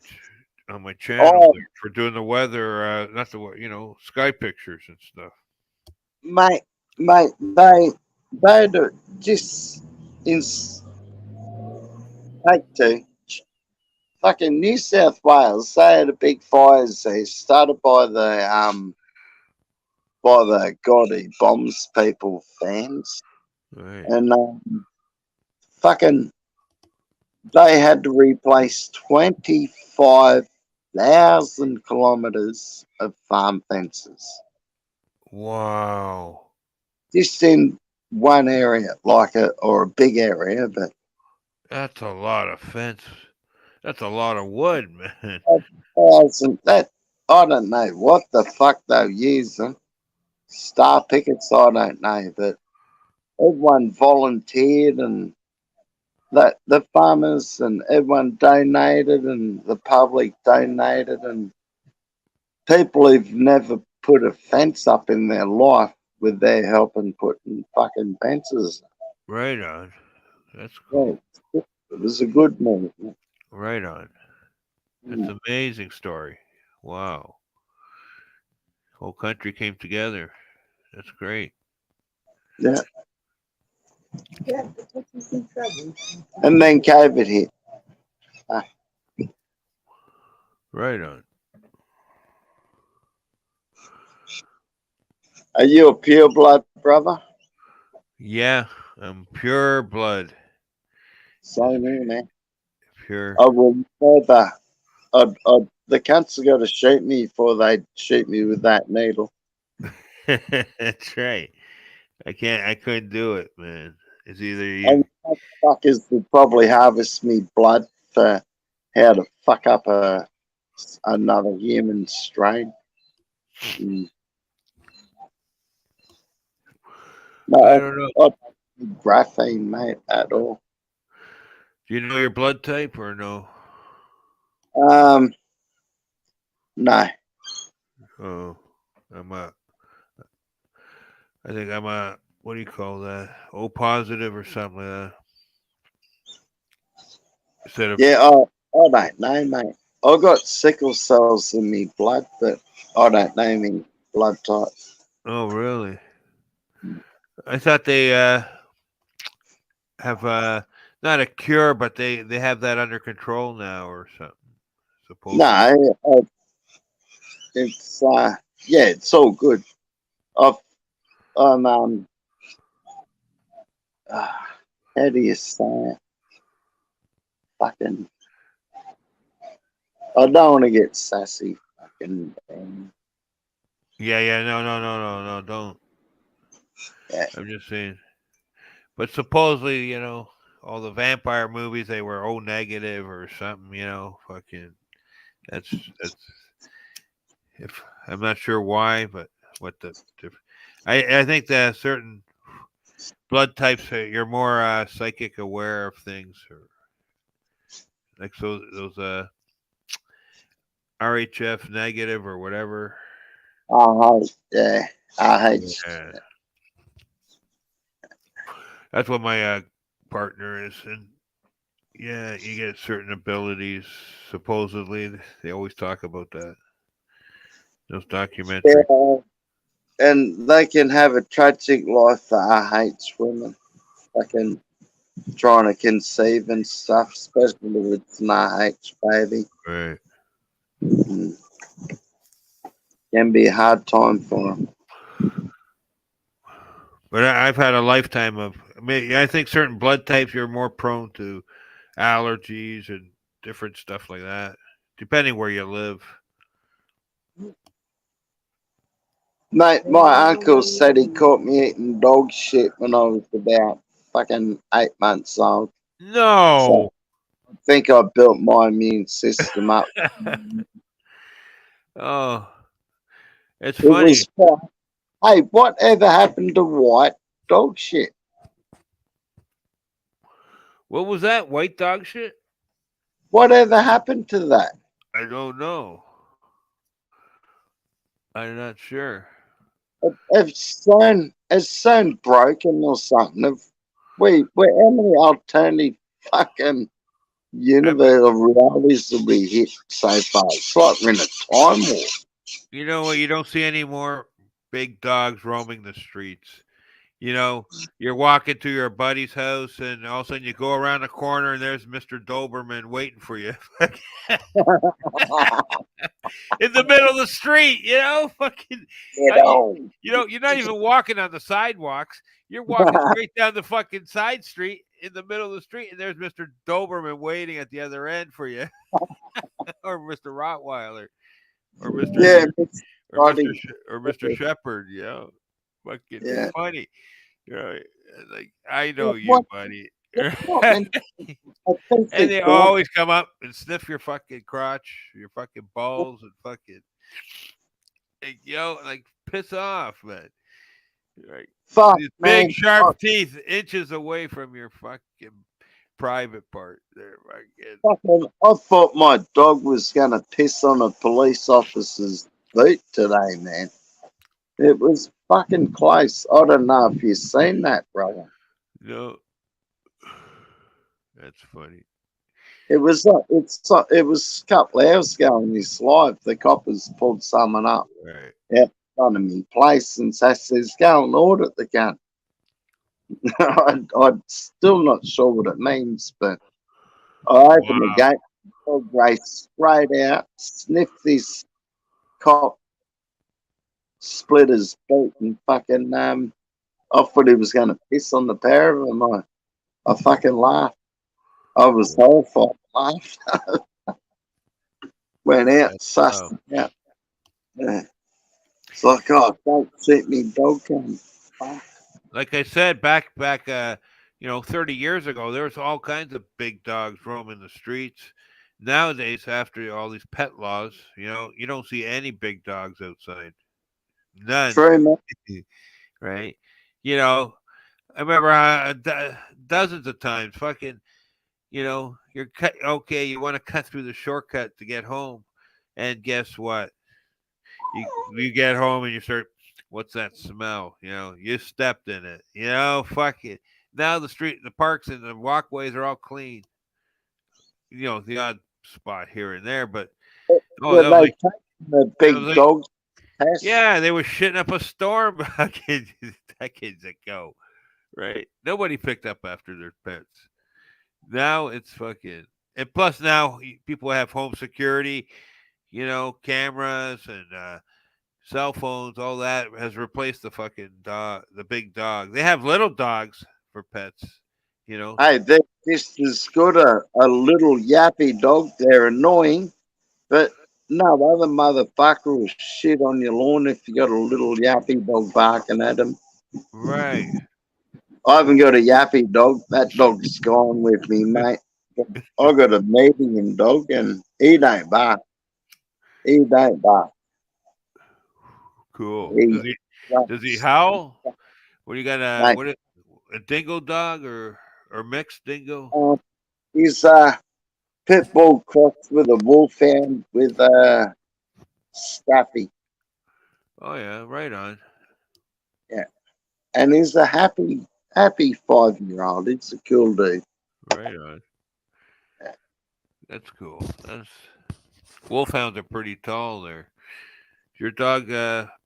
channel Oh, there for doing the weather, not the sky pictures and stuff. mate, they'd just in take to fucking New South Wales. They had a big fires. They started by the God he bombs people fans, Right. and fucking they had to replace 25,000 kilometers of farm fences Wow. just in one area, or a big area, but That's a lot of fence. That's a lot of wood, man. that I don't know what the fuck they're using. Star pickets, I don't know, but everyone volunteered and that the farmers and everyone donated and the public donated and people who've never put a fence up in their life with their help and putting fucking fences. Right on. That's cool. Yeah, it was a good movement. Right on. That's an amazing story. Wow. Whole country came together. That's great. Yeah. Yeah, but he's in trouble. And then COVID hit. Right on. Are you a pure blood brother? Yeah, I'm pure blood. Same here, man. Pure. I will never. The cunts have got to shoot me before they shoot me with that needle. That's right. I couldn't do it, man. It's either And you. fuckers would probably harvest me blood for how to fuck up another human strain. Mm. No, I don't know. I don't need graphene, mate, at all. Do you know your blood type or no? No. Oh, I think I'm a, what do you call that? O positive or something like that. Instead of, Yeah, I don't know, mate. I got sickle cells in me blood, but I don't know me blood type. Oh, really? I thought they have not a cure, but they have that under control now or something. Supposedly. No, it's yeah, it's all good. I've I'm uh, how do you say it? Fucking, I don't want to get sassy. Fucking, Yeah, yeah, no, don't. yeah. I'm just saying. But supposedly, all the vampire movies they were O negative or something. Fucking that's if I'm not sure why, but what the I think that certain blood types you're more psychic aware of things or like those RHF negative or whatever. Yeah, I hate. Yeah, that's what my partner is, and yeah, you get certain abilities. Supposedly, they always talk about that. Those documentaries. Yeah, and they can have a tragic life for RH women. Fucking trying to conceive and stuff, especially with an RH baby. Right. Mm, can be a hard time for them. But I've had a lifetime of. I mean, I think certain blood types you're more prone to allergies and different stuff like that, depending where you live. Mate, my uncle said he caught me eating dog shit when I was about fucking 8 months old. So No. I think I built my immune system up. Oh, it's It funny. was, hey, whatever happened to white dog shit? What was that? White dog shit? Whatever happened to that? I don't know. I'm not sure. It's so broken or something. If we how many alternative fucking I mean, universe of realities have we hit so far? It's like we're in a time warp. you know what? You don't see any more big dogs roaming the streets. You're walking to your buddy's house, and all of a sudden you go around the corner, and there's Mr. Doberman waiting for you in the middle of the street. Fucking, You you, know, you're not even walking on the sidewalks. You're walking straight down the fucking side street in the middle of the street, and there's Mr. Doberman waiting at the other end for you, or Mr. Rottweiler, or Mr. yeah, it's funny. Or Mr. Shepherd. Fucking Yeah. funny. Like I know you, What? buddy. What? And I think And they they call always come up and sniff your fucking crotch, your fucking balls, and fucking, like piss off, man. Right. fuck, These big man. sharp teeth, inches away from your fucking private part. There, fucking. I thought my dog was gonna piss on a police officer's boot today, man. It was fucking close. I don't know if you've seen that, brother. No, that's funny. It was a couple of hours ago in this live. The coppers pulled someone up Right. out in front of me place and says, "Go and audit the gun." I'm still not sure what it means, but I opened the Wow. gate, dog raced straight out, sniffed this cop, split his boot, and fucking I thought he was going to piss on the pair of them. I fucking laughed. I was horrified. Laughed. Went out, That's sussed it out. Yeah. It's like, oh, don't shoot me, dog gun. Fuck. like I said, back 30 years ago, there was all kinds of big dogs roaming the streets. Nowadays, after all these pet laws, you don't see any big dogs outside. None, True, man. right? I remember dozens of times, fucking, you're cut. Okay, you want to cut through the shortcut to get home, and guess what? You get home and you start. What's that smell? You stepped in it. Fuck it. Now the parks, and the walkways are all clean. The odd spot here and there, but Were that was they like taking the that was big like dog test? yeah, they were shitting up a storm decades ago, right? Nobody picked up after their pets. Now it's fucking, and plus now people have home security, cameras and cell phones. All that has replaced the fucking dog, the big dog. They have little dogs for pets, you know. Hey, they're just as good a little yappy dog. They're annoying, but no other motherfucker will shit on your lawn if you got a little yappy dog barking at him. Right. I haven't got a yappy dog. That dog's gone with me, mate. I got a medium dog, and he don't bark. He don't bark. Cool. He Does he runs. howl? What do you got? Mate, A dingo dog or mixed dingo? he's a pit bull crossed with a wolfhound with a staffy. Oh yeah, right on. Yeah, and he's a happy 5-year-old. It's a cool dude. Right on. That's cool. That's wolfhounds are pretty tall there. Is your dog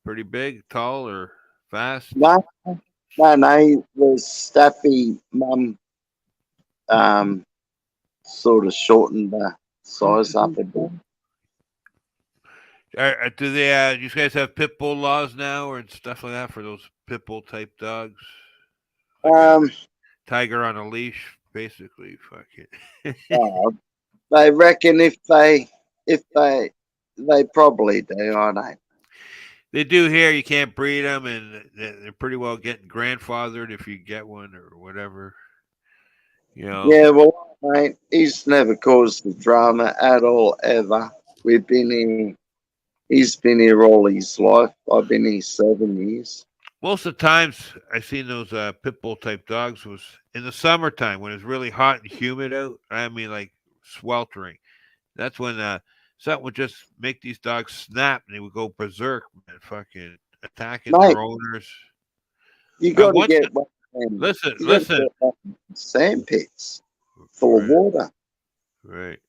pretty big, tall, or fast? No, no. The staffy mum sort of shortened the size up a bit. Do they? You guys have pit bull laws now, or stuff like that for those pit bull type dogs? Like a Um, tiger on a leash, basically. Fuck it. uh, they reckon if they probably do. I don't. They do here. You can't breed them, and they're pretty well getting grandfathered if you get one or whatever. You know. Yeah, well, mate, he's never caused the drama at all ever. We've been here. He's been here all his life. I've been here 7 years. Most of the times I've seen those pit bull type dogs was in the summertime when it's really hot and humid out. I mean, like sweltering. That's when something would just make these dogs snap and they would go berserk, man, fucking attacking Mate, their owners. you got to One, get one of them. listen, You got to listen. get one of them sand pits full of Right, water. right.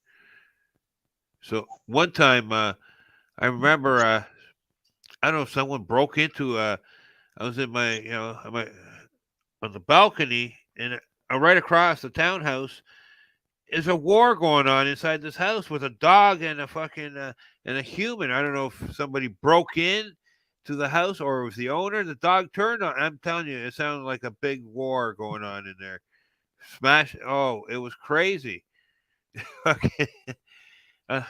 So one time, I remember, I don't know, someone broke into. I was in my, on the balcony, and right across the townhouse is a war going on inside this house with a dog and a fucking and a human. I don't know if somebody broke in to the house or it was the owner. The dog turned on. I'm telling you, it sounded like a big war going on in there. Smash! Oh, it was crazy. Okay. uh,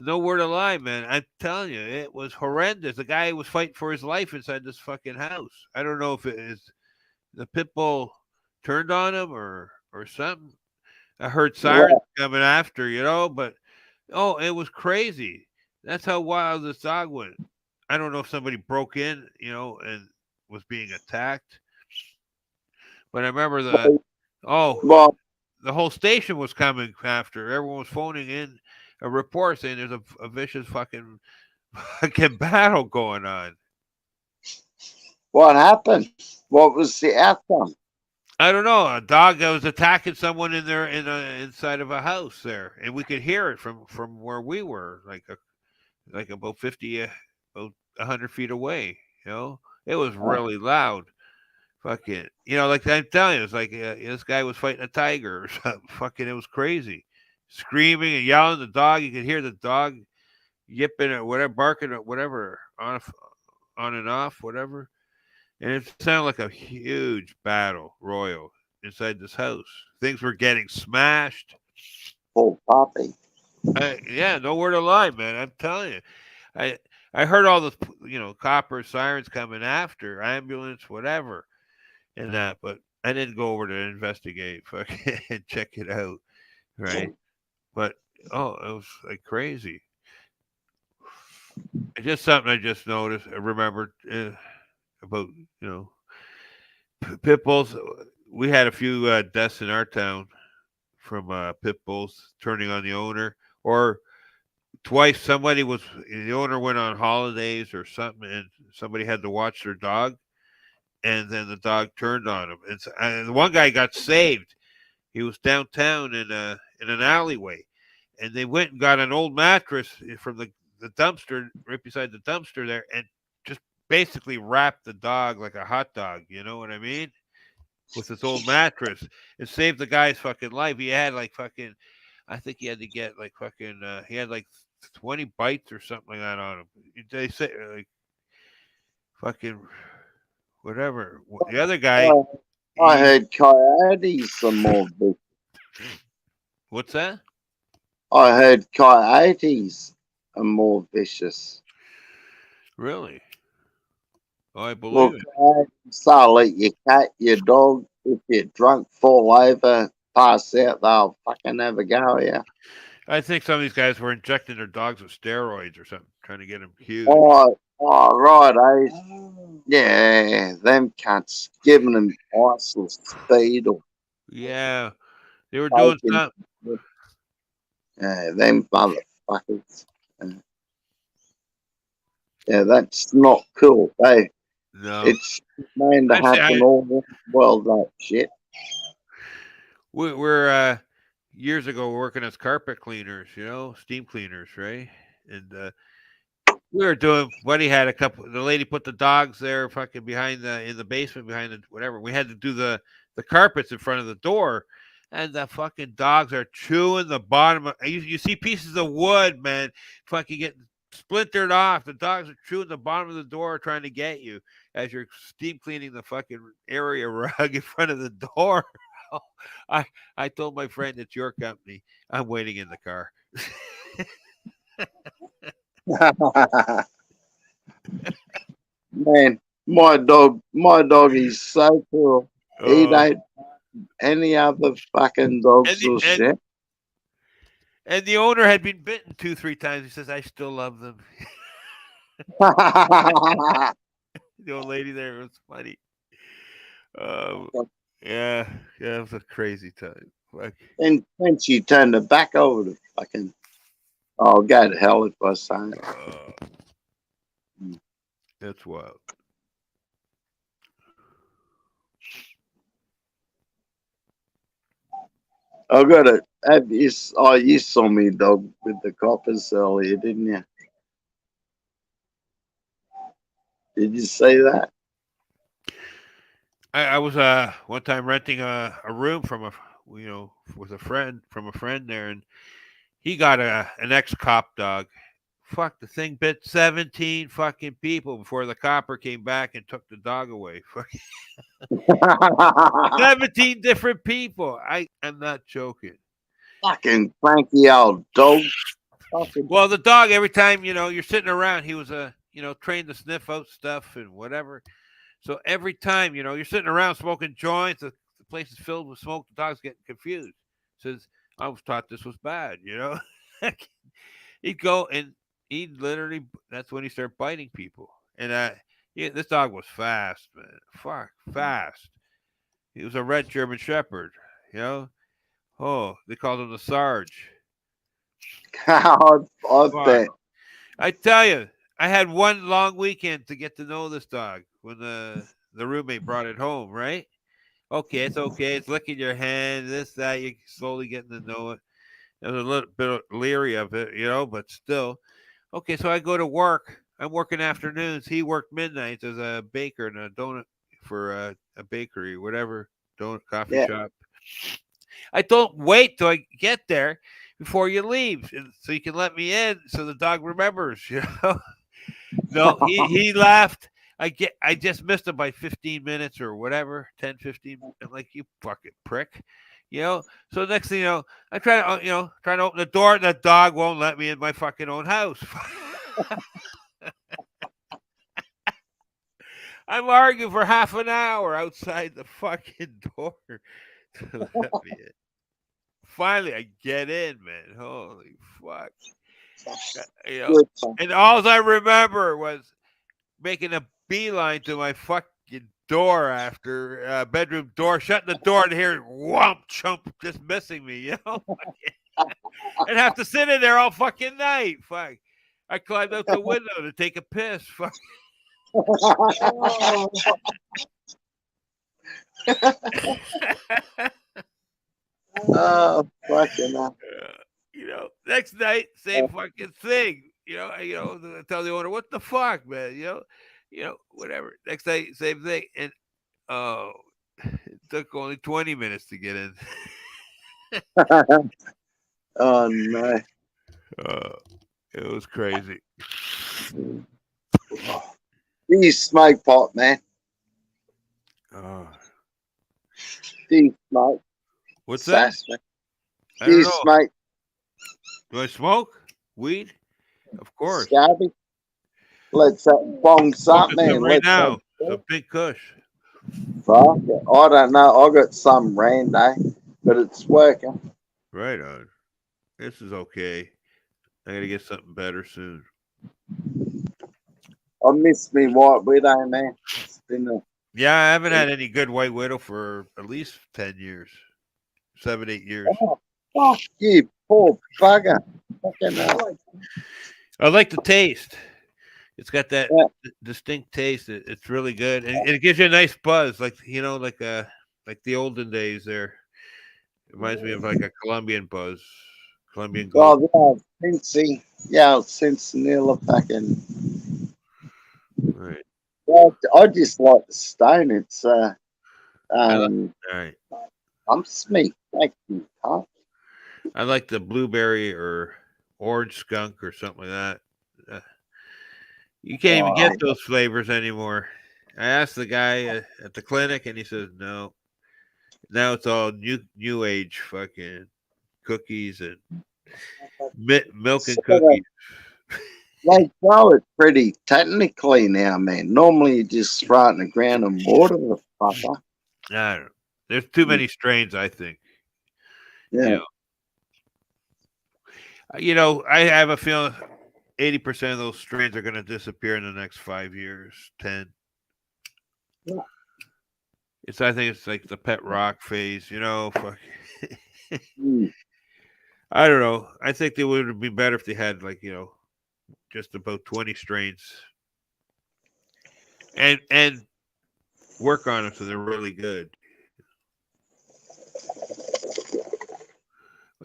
no word of lie, man. I'm telling you, it was horrendous. The guy was fighting for his life inside this fucking house. I don't know if it is the pit bull turned on him or something. I heard sirens Well, coming after, but it was crazy. That's how wild this dog went. I don't know if somebody broke in, and was being attacked. But I remember oh, well, the whole station was coming after. Everyone was phoning in a report saying there's a vicious fucking battle going on. what happened? What was the outcome? I don't know. A dog that was attacking someone inside of a house there, and we could hear it from where we were, like about 50, about 100 feet away. It was really loud. Fucking, like I'm telling you, it's like this guy was fighting a tiger or something. Fucking, it was crazy, screaming and yelling. The dog, you could hear the dog yipping or whatever, barking or whatever, on and off, whatever. And it sounded like a huge battle royal inside this house. Things were getting smashed. Poor puppy. Yeah, no word of lie, man. I'm telling you. I heard all the copper sirens coming after, ambulance, whatever, and that, but I didn't go over to investigate, fucking and check it out, right? But it was like crazy. It's just something I just noticed. I remembered about pit bulls. We had a few deaths in our town from pit bulls turning on the owner, or twice the owner went on holidays or something, and somebody had to watch their dog, and then the dog turned on him. And the one guy got saved. He was downtown in an alleyway, and they went and got an old mattress from the dumpster right beside the dumpster there, and just basically wrapped the dog like a hot dog. You know what I mean? With this old mattress, it saved the guy's fucking life. He had like fucking, I think he had to get like fucking, he had like 20 bites or something like that on him. They say like fucking whatever. The other guy, I he, heard coyotes are more vicious. what's that? I heard coyotes are more vicious. Really? Oh, I Well, believe it. coyotes, they'll eat your cat, your dog. If you're drunk, fall over, pass out, they'll fucking have a go, yeah. I think some of these guys were injecting their dogs with steroids or something, trying to get them huge. Right, eh? Oh. Yeah, them cunts giving them ice or speed or Yeah, they were doing taking. something. Yeah, them motherfuckers. Yeah, that's not cool. Hey, No, it's meant to I say happen all over the world, that shit. we're years ago working as carpet cleaners, you know, steam cleaners, right? And we were doing. Buddy had a couple. The lady put the dogs there, fucking behind in the basement behind the whatever. We had to do the carpets in front of the door, and the fucking dogs are chewing the bottom of. You see pieces of wood, man, fucking getting splintered off. The dogs are chewing the bottom of the door, trying to get you as you're steam cleaning the fucking area rug in front of the door. I I told my friend it's your company. I'm waiting in the car. Man, my dog is so cool. He Oh, don't any other fucking dogs and or shit. And the owner had been bitten 2, 3 times. He says, "I still love them." The old lady there was funny. Um, yeah, yeah, it was a crazy time. Like, and she turned her back over to fucking. Oh, God, hell, it was saying. that's wild. I got it. Oh, you saw me, dog, with the coppers earlier, didn't you? Did you see that? I was one time renting a room from with a friend from a friend there, and he got an ex cop dog. Fuck, the thing bit 17 fucking people before the copper came back and took the dog away. Fuck, 17 different people. I'm not joking. Fucking cranky old dog. Fucking. Well, the dog, every time, you're sitting around, he was trained to sniff out stuff and whatever. So every time, you're sitting around smoking joints, the place is filled with smoke, the dog's getting confused. Says, I was taught this was bad. He'd go and he'd literally, that's when he started biting people. And this dog was fast, man. Fuck, fast. He was a red German Shepherd, you know? Oh, they called him the Sarge. I Fuck. bet. I tell you, I had one long weekend to get to know this dog when the roommate brought it home, right? Okay, it's okay. It's licking your hand, this, that. You're slowly getting to know it. I was a little bit leery of it, but still. Okay, so I go to work. I'm working afternoons. He worked midnights as a baker and a donut for a bakery, whatever, donut coffee Yeah. shop. I don't wait till I get there before you leave, so you can let me in, so the dog remembers. No, he left. I just missed him by 15 minutes or whatever, 10, 15. I'm like, you fucking prick. So next thing you know, I try to trying to open the door, and the dog won't let me in my fucking own house. I'm arguing for half an hour outside the fucking door to let me in. Finally, I get in, man. Holy fuck. Good son. And all I remember was making a beeline to my fucking door after bedroom door, shutting the door and hearing whomp chump just missing me, and have to sit in there all fucking night. Fuck. I climbed out the window to take a piss. Fuck. Oh, fucking hell. Next night, same fucking thing. Tell the owner, what the fuck, man? Whatever. Next night, same thing. And oh, it took only 20 minutes to get in. Oh no. Uh, it was crazy. Do you smoke pot, man? Oh, Do you smoke? what's that? Sass, man? I Do don't you know. smoke Do I smoke weed? Of course. Scabby? Let's bongs up, Smoking man. some right Let's now. Some big kush. fuck it. I don't know. I got some rand, but it's working. Right on. This is okay. I gotta get something better soon. I miss me White Widow, man. It's been a Yeah, I haven't had any good White Widow for at least 10 years. 7, 8 years. oh, fuck you, poor bugger. Fucking hell. I like the taste. It's got that Yeah. distinct taste. It's really good, and it gives you a nice buzz, like like the olden days. There, it reminds me of like a Colombian buzz, Colombian gold. Oh, yeah, Cincy. Yeah, Cincinnati fucking. Right, I just like the stone. It's all um right. I'm Smith. Thank you, huh? I like the blueberry or orange skunk or something like that. You can't even get Oh, those flavors anymore. I asked the guy at the clinic, and he says no. Now it's all new age fucking cookies and milk and cookies. they grow it pretty technically now, man. Normally you just throw it in the ground and water the fucker. I don't know. There's too many strains, I think. Yeah. I have a feeling 80% of those strains are going to disappear in the next 5 years, 10. Yeah. I think it's like the pet rock phase, fuck. Mm. I don't know. I think they would be better if they had just about 20 strains and work on them so they're really good.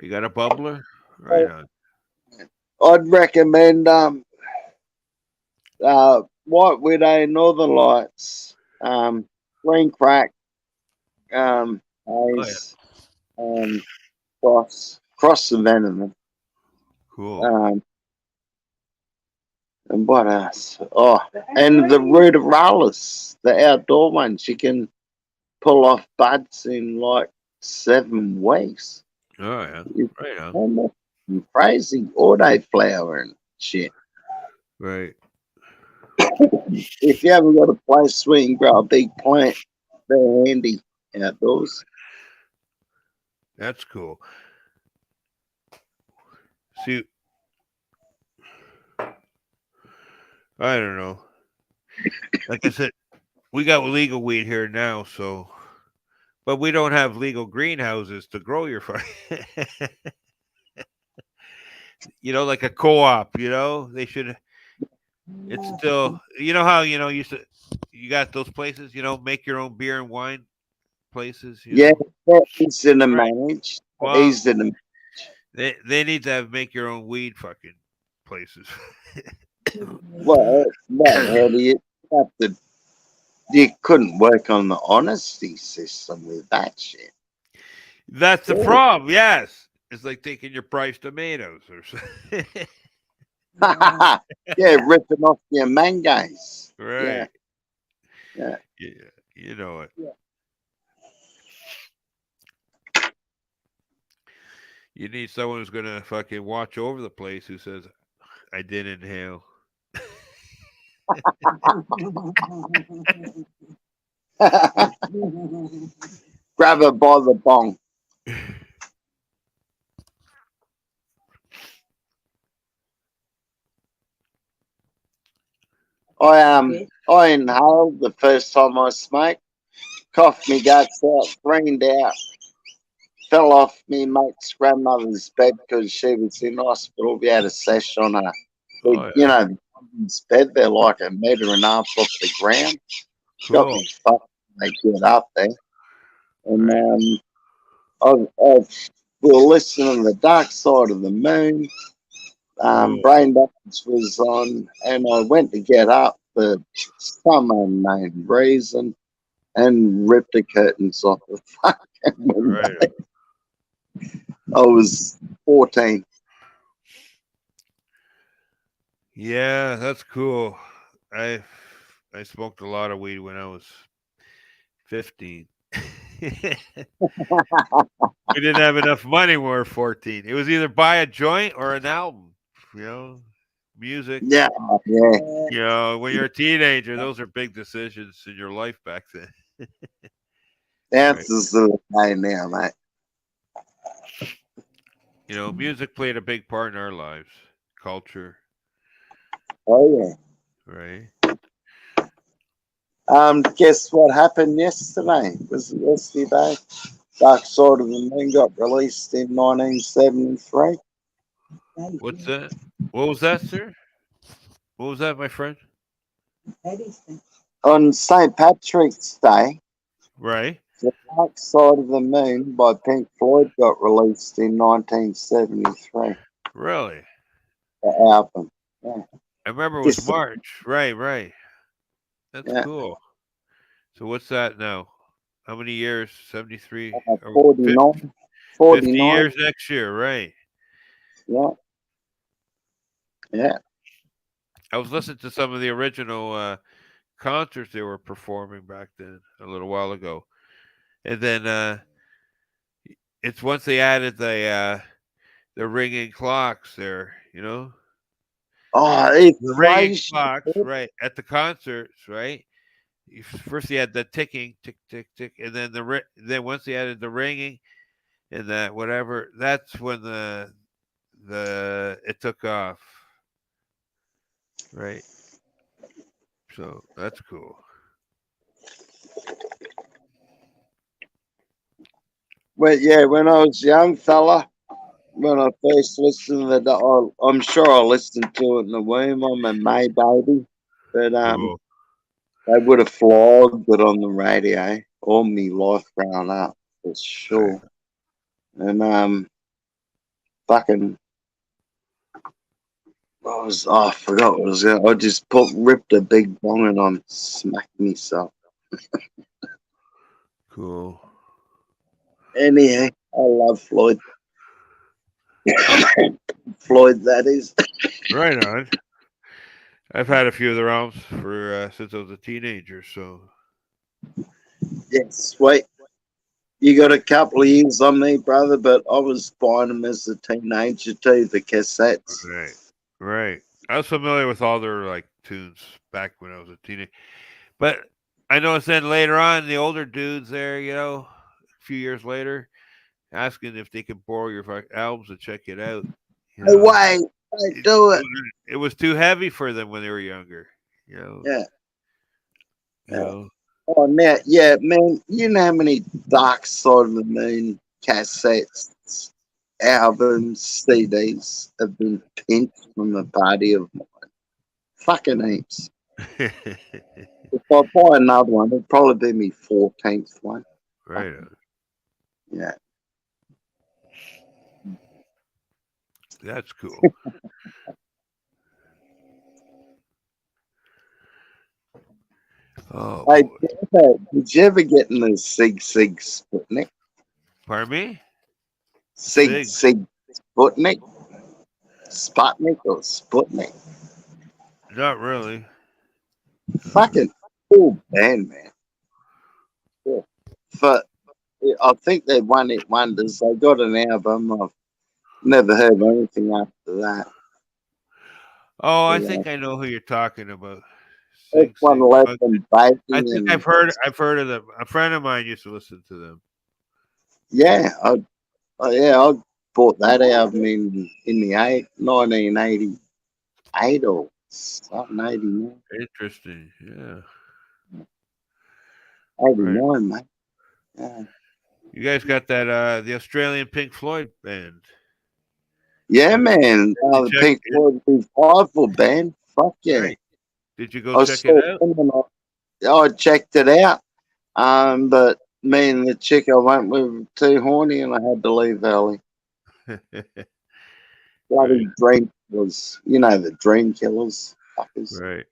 You got a bubbler? Right on. I'd recommend White Widow, Northern Lights, Green Crack, Oh, yeah. Haze, Cross the Venom, Cool. and what else? Oh, and the Ruderalis, the outdoor ones. You can pull off buds in like 7 weeks. Oh, yeah. You Right on. almost crazy auto flower and shit. Right. If you haven't got a place where you can grow a big plant, they're handy outdoors. That's cool. See, I don't know. Like I said, we got legal weed here now, but we don't have legal greenhouses to grow your farm. Like a co-op. They should. It's still. How you got those places. Make your own beer and wine places. Yeah, Know? that is in the Right. manage. Well, Easy to they need to make your own weed fucking places. well, how do you have to? You couldn't work on the honesty system with that shit. That's the problem. Yes, it's like taking your priced tomatoes or something. Yeah, ripping off your mangoes. Right. Yeah. Yeah. You know it. Yeah. You need someone who's gonna fucking watch over the place who says, I did inhale. Grab her by the bong. I inhaled the first time I smoked, coughed me guts out, rained out, fell off me mate's grandmother's bed because she was in hospital. We had a sesh on her. Oh, You yeah. know, this bed, they're like a metre and a half off the ground. Got Cool. me fucked when they get up there. And Right. I've we were listening to the Dark Side of the Moon. Cool. Brain Damage was on, and I went to get up for some unknown reason and ripped the curtains off the fucking window. Right. I was 14. Yeah, that's cool. I I smoked a lot of weed when I was 15. We didn't have enough money when we were 14. It was either buy a joint or an album, you know, music. Yeah, yeah. You know, when you're a teenager, those are big decisions in your life back then. Right. That's the way now, mate. You know, music played a big part in our lives, culture, Oh yeah. right? Guess what happened yesterday? Was it yesterday? Dark Side of the Moon got released in 1973. What's that? What was that, sir? What was that, my friend? On St. Patrick's Day, Right. The Dark Side of the Moon by Pink Floyd got released in 1973. Really? The album. Yeah. I remember it was Just- March. Right, right. That's Yeah. cool. So what's that now? How many years? 73? Or 49. 50 49. years next year, right? Yeah. Yeah. I was listening to some of the original concerts they were performing back then a little while ago. And then it's once they added the ringing clocks there, you know? Oh, it The ringing plays. clocks, right, at the concerts, right? First you had the ticking, tick, tick, tick, and then then once they added the ringing and that whatever, that's when the it took off, right? So that's cool. Well, yeah, when I was young fella, when I first listened to that, I'm sure I listened to it in the womb. I'm a May baby, but Cool. they would have flogged it on the radio all my life growing up for sure. And fucking, I forgot what it was. I just ripped a big bong and I'm smacked myself. Cool. Anyhow, I love Floyd. Floyd, that is. Right on. I've had a few of their albums for since I was a teenager, so Yes, sweet. You got a couple of years on me, brother, but I was buying them as a teenager too, the cassettes. right. Right. I was familiar with all their like tunes back when I was a teenager. But I noticed then later on the older dudes there, you know, a few years later, asking if they could borrow your albums and check it out. You No know, way, they do it. it was too heavy for them when they were younger. You know. Yeah. You know. Oh, now, yeah, man, you know how many Dark Side of the Moon cassettes, albums, CDs have been pinched from a party of mine? Fucking heaps. If I buy another one, it'll probably be my 14th one. Right on. Yeah. That's cool. Oh, Hey, boy. did you ever get in the Sig Sputnik? Pardon me? Sig Sputnik? Sputnik or Sputnik? Not really. Fucking cool band, man. Yeah. But I think they're one hit wonders. They got an album. I've never heard anything after that. Oh, I Yeah. think I know who you're talking about. That's one left and baking. I think I've heard of them. A friend of mine used to listen to them. Yeah, I bought that album in the 1988 or something, 89. Interesting. Yeah. 89, mate. Yeah. You guys got that the Australian Pink Floyd band. Yeah, man. The check Pink it? Floyd Revival band. Fuck yeah. Right. Did you go I check saw it out? them and I checked it out. But me and the chick I went with were too horny and I had to leave early. Bloody Dream Killers. You know the Dream Killers. Fuckers. Right.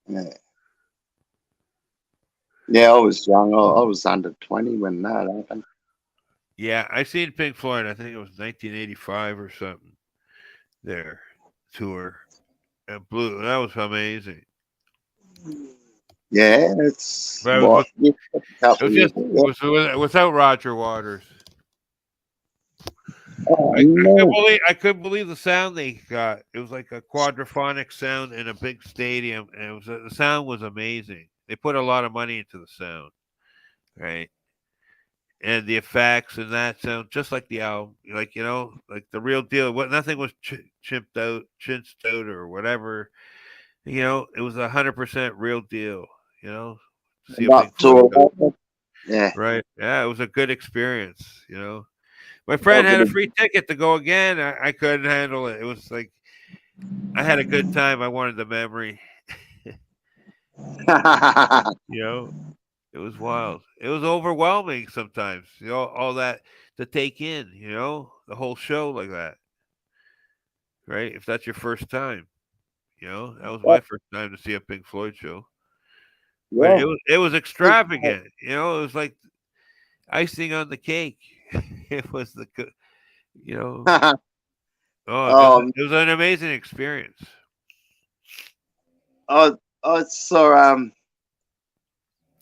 Yeah. Yeah, I was young. I was under 20 when that happened. Yeah, I seen Pink Floyd. I think it was 1985 or something. Their tour and Blue. That was amazing. Yeah, it's But it was what? Yeah, a it couple was of years just ago. without Roger Waters. Oh, I couldn't no. believe I couldn't believe the sound they got. It was like a quadraphonic sound in a big stadium, and the sound was amazing. They put a lot of money into the sound, right? And the effects and that sound just like the album, like like the real deal. What nothing was chinched out, or whatever. It was 100% real deal. You know, to see a Pink Not to Floyd show, 11. Yeah. right? Yeah, it was a good experience. My friend had a free ticket to go again. I couldn't handle it. It was like I had a good time. I wanted the memory. You know, it was wild. It was overwhelming sometimes. All that to take in. The whole show like that. Right? If that's your first time, that was my first time to see a Pink Floyd show. But Yeah. it was extravagant. It was like icing on the cake. It was you know. Oh, um, it was an amazing experience. I saw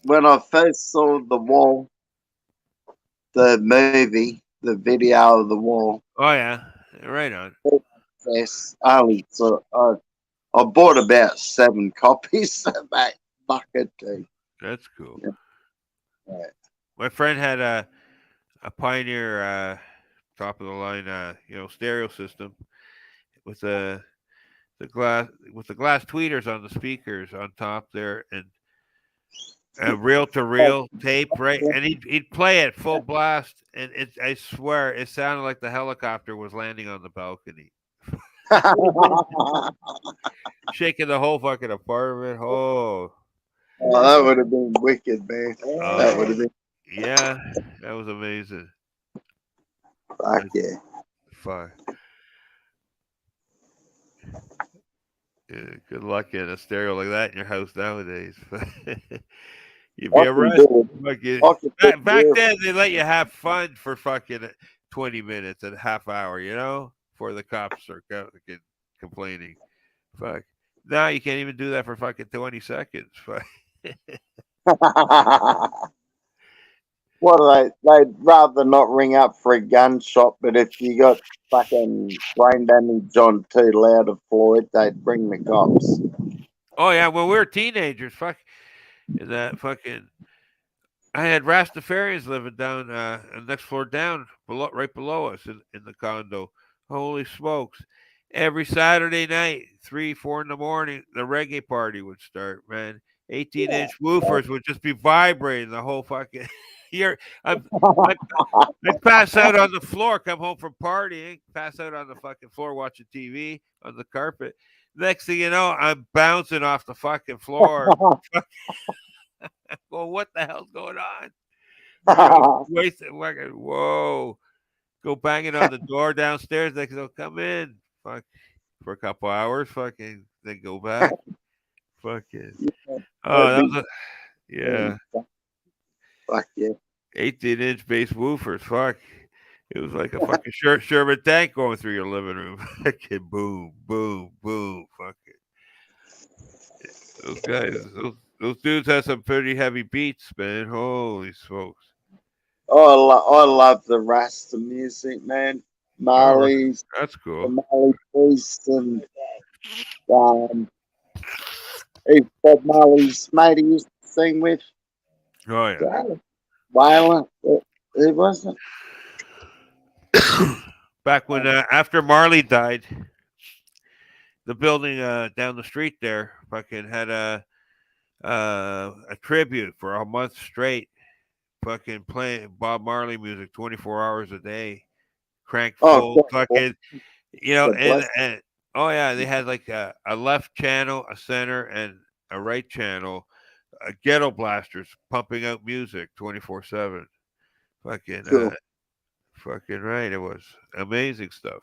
when I first saw The Wall, the movie, the video of The Wall. Oh yeah, right on. Yes, I only saw. I bought about 7 copies of that bucket too. That's cool. Yeah. My friend had a Pioneer top of the line stereo system with the glass tweeters on the speakers on top there, and reel to reel tape, right? And he'd play it full blast, and I swear it sounded like the helicopter was landing on the balcony, shaking the whole fucking apartment. Oh, Oh, that would have been wicked, man. That would have been yeah, that was amazing. fuck yeah. Fuck. Yeah, good luck getting a stereo like that in your house nowadays. You'd be I can arrested. do it. I Fucking, can back do then, they let you have fun for fucking 20 minutes and a half hour, before the cops are fucking complaining. Fuck. Now you can't even do that for fucking 20 seconds. Fuck. it. What do they'd rather not ring up for a gun shop, but if you got fucking brain damage on too loud of Floyd, they'd bring the cops. Oh, yeah. When we were teenagers, that fucking. I had Rastafarians living down next floor down, right below us in the condo. Holy smokes! Every Saturday night, 3, 4 in the morning, the reggae party would start. Man, 18-inch woofers would just be vibrating the whole fucking year. I'd pass out on the floor, come home from partying, pass out on the fucking floor watching TV on the carpet. Next thing you know, I'm bouncing off the fucking floor. Well, what the hell's going on? Wasted fucking whoa. Go banging on the door downstairs. They go, come in. Fuck for a couple hours, fucking then go back. Fucking oh, that was yeah. Fuck yeah. 18-inch bass woofers. Fuck. It was like a fucking Sherman tank going through your living room. Fucking boom, boom, boom. Fucking those guys, those dudes had some pretty heavy beats, man. Holy smokes. I love the Rasta music, man. Oh, Marley's, that's the cool. Marley Priest, and um, who Bob Marley's mate he used to sing with. Oh yeah. Waylon, who was it? Back when after Marley died, the building down the street there fucking had a tribute for a month straight, fucking playing Bob Marley music 24 hours a day, crank Oh, full, God, fucking, God bless. and oh yeah, they had like a left channel, a center, and a right channel, ghetto blasters pumping out music 24/7. Fucking Cool. Fucking right. It was amazing stuff.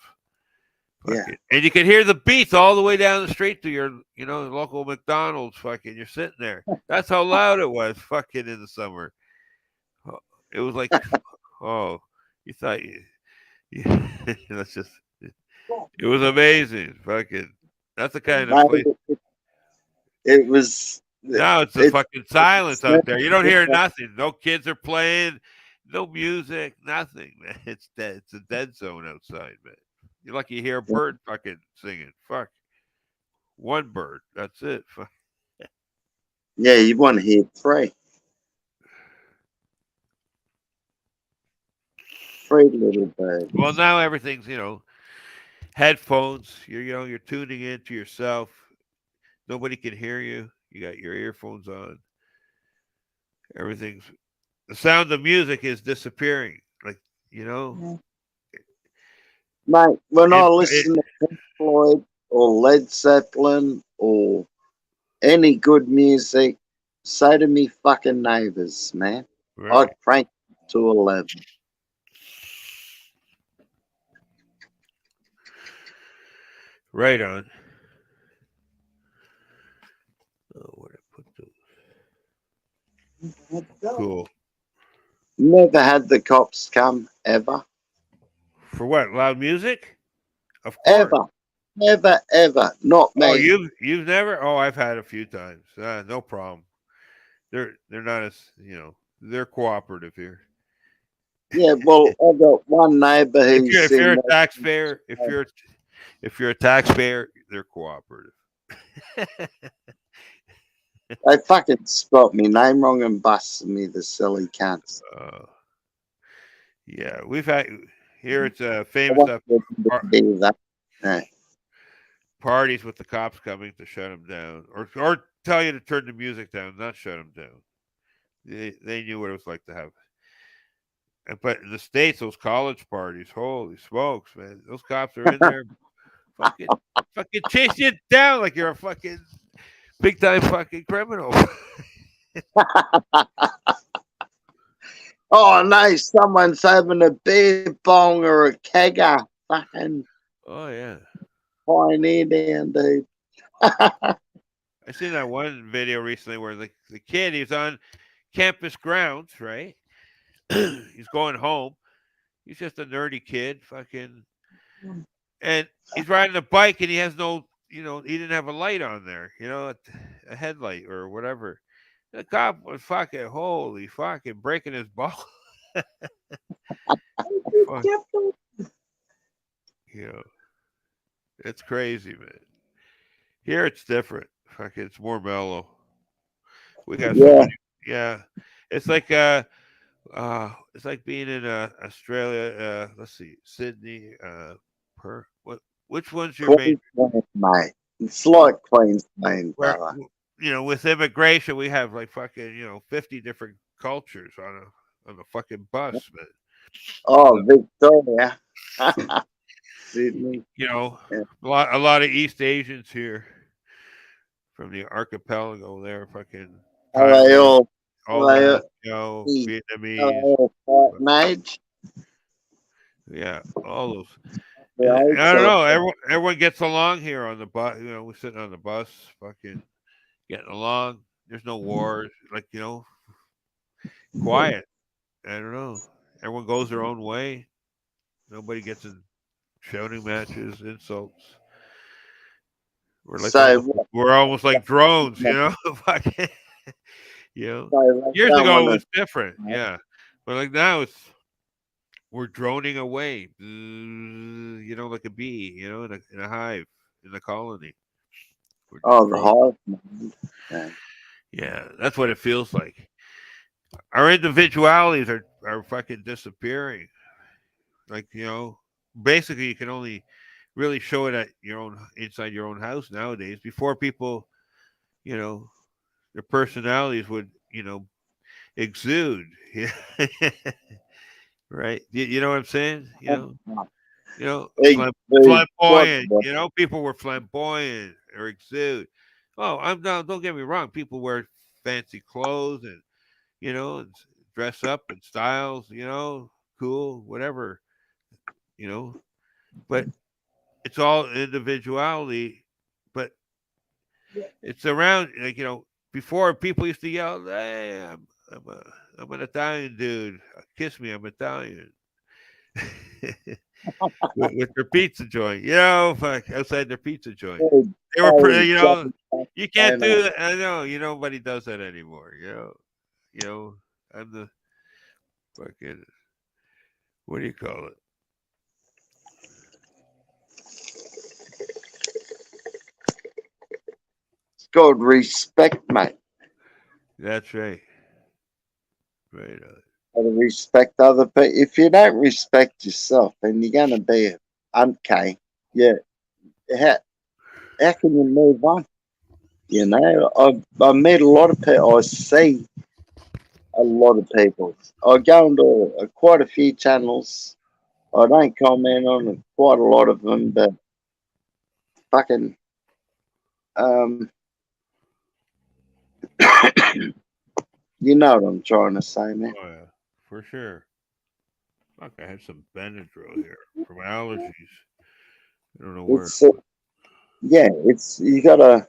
Yeah. Fucking, and you could hear the beats all the way down the street to your, local McDonald's. Fucking, you're sitting there. That's how loud it was. Fucking in the summer. Oh, it was like, oh, you thought that's just. It was amazing. Fucking, that's the kind of place. Mate, it was. Now it's a It, fucking silence it's out there. You don't hear never, nothing. No kids are playing. No music. Nothing, man. It's dead. It's a dead zone outside, man. You're lucky you hear a bird fucking singing. Fuck. One bird. That's it. Fuck. yeah, you want to hear three little birds. Well, now everything's, headphones. You're tuning in to yourself. Nobody can hear you. You got your earphones on. Everything's the sound of music is disappearing. Like, you know, Mate, when I it, listen to Pink Floyd or Led Zeppelin or any good music, say to me fucking neighbours, man. right, I'd crank it to 11. right on. Oh, where did I put those? Cool. Never had the cops come, ever. For what? Loud music? Of course. Ever. Never, ever. Not me. Oh, you've never? Oh, I've had a few times. No problem. They're not as they're cooperative here. Yeah, well, I got one neighbour who's If you're a in taxpayer, if you're a taxpayer, they're cooperative. they fucking spelt me name wrong and busted me, the silly cunts. Yeah, we've had here. It's I famous want them to do that. Yeah. parties with the cops coming to shut them down, or tell you to turn the music down, not shut them down. They knew what it was like to have. But in the States, those college parties, holy smokes, man! Those cops are in there, fucking, fucking chase you down like you're a fucking big time fucking criminal. Oh no, someone's having a beer bong or a kegger. Fucking Oh yeah, pioneer down, dude. I seen that one video recently where the kid he's on campus grounds, right? He's going home. He's just a nerdy kid, fucking, and he's riding a bike and he has no, he didn't have a light on there, a headlight or whatever. The cop was fucking holy fucking breaking his ball. Fuck, it's crazy, man. Here it's different. Fucking, it's more mellow. We got so Yeah, many. Yeah, it's like it's like being in Australia. Let's see, Sydney. What? Which one's your main? Queensland, mate. It's like Queensland, Where brother. with immigration, we have like fucking 50 different cultures on a fucking bus, man. Oh, Victoria. Sydney. Yeah. Yeah. A lot of East Asians here from the archipelago there, fucking Are they Thailand, all, all are they that, all, are Vietnamese. they all fighting age? Yeah, all those. The And age I don't or know. Everyone gets along here on the bus. We're sitting on the bus, fucking getting along. There's no wars. Like quiet. I don't know. Everyone goes their own way. Nobody gets in shouting matches, insults. so what? We're almost like drones, Fucking, So they years don't ago it want was different, yeah. But like now we're droning away, like a bee, in a hive, in a colony. We're just oh, the droning. hive mind. Yeah. Yeah, that's what it feels like. Our individualities are fucking disappearing. Like, basically you can only really show it at your own inside your own house nowadays. Before people, their personalities would, exude. Right? You know what I'm saying? Big food. Flamboyant. People were flamboyant or exude. Oh, I'm not. Don't get me wrong. People wear fancy clothes and and dress up in styles. Cool, whatever. you know. But it's all individuality. But it's around, like, before people used to yell, "Hey, I'm an Italian dude. Kiss me, I'm Italian." with their pizza joint, fuck, outside their pizza joint. They were, you can't do that. I know, nobody does that anymore. I'm the fucking, what do you call it? It's called respect, mate. That's right. Right. Gotta respect other people. If you don't respect yourself, and you're gonna be a unk, yeah, how, how can you move on? I meet a lot of people. I see a lot of people. I go into quite a few channels. I don't comment on quite a lot of them, but fucking um, you know what I'm trying to say, man. Oh yeah, for sure. Fuck, I had some Benadryl here from allergies. I don't know where. It's yeah, it's you gotta.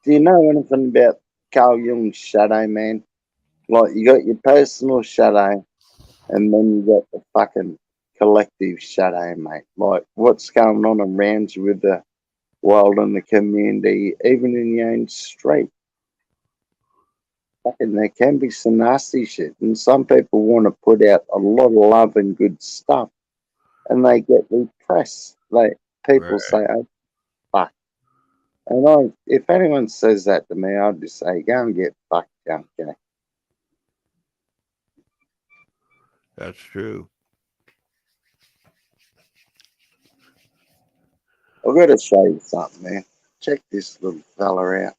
Do you know anything about Carl Jung's shadow, man? Like you got your personal shadow, and then you got the fucking collective shadow, mate. Like what's going on around you with the world and the community, even in your own street. Fucking, there can be some nasty shit, and some people want to put out a lot of love and good stuff, and they get repressed. Like people Right. say, "Oh fuck," and if anyone says that to me, I'd just say, "Go and get fucked, okay?" That's true. I've got to show you something, man. Check this little fella out.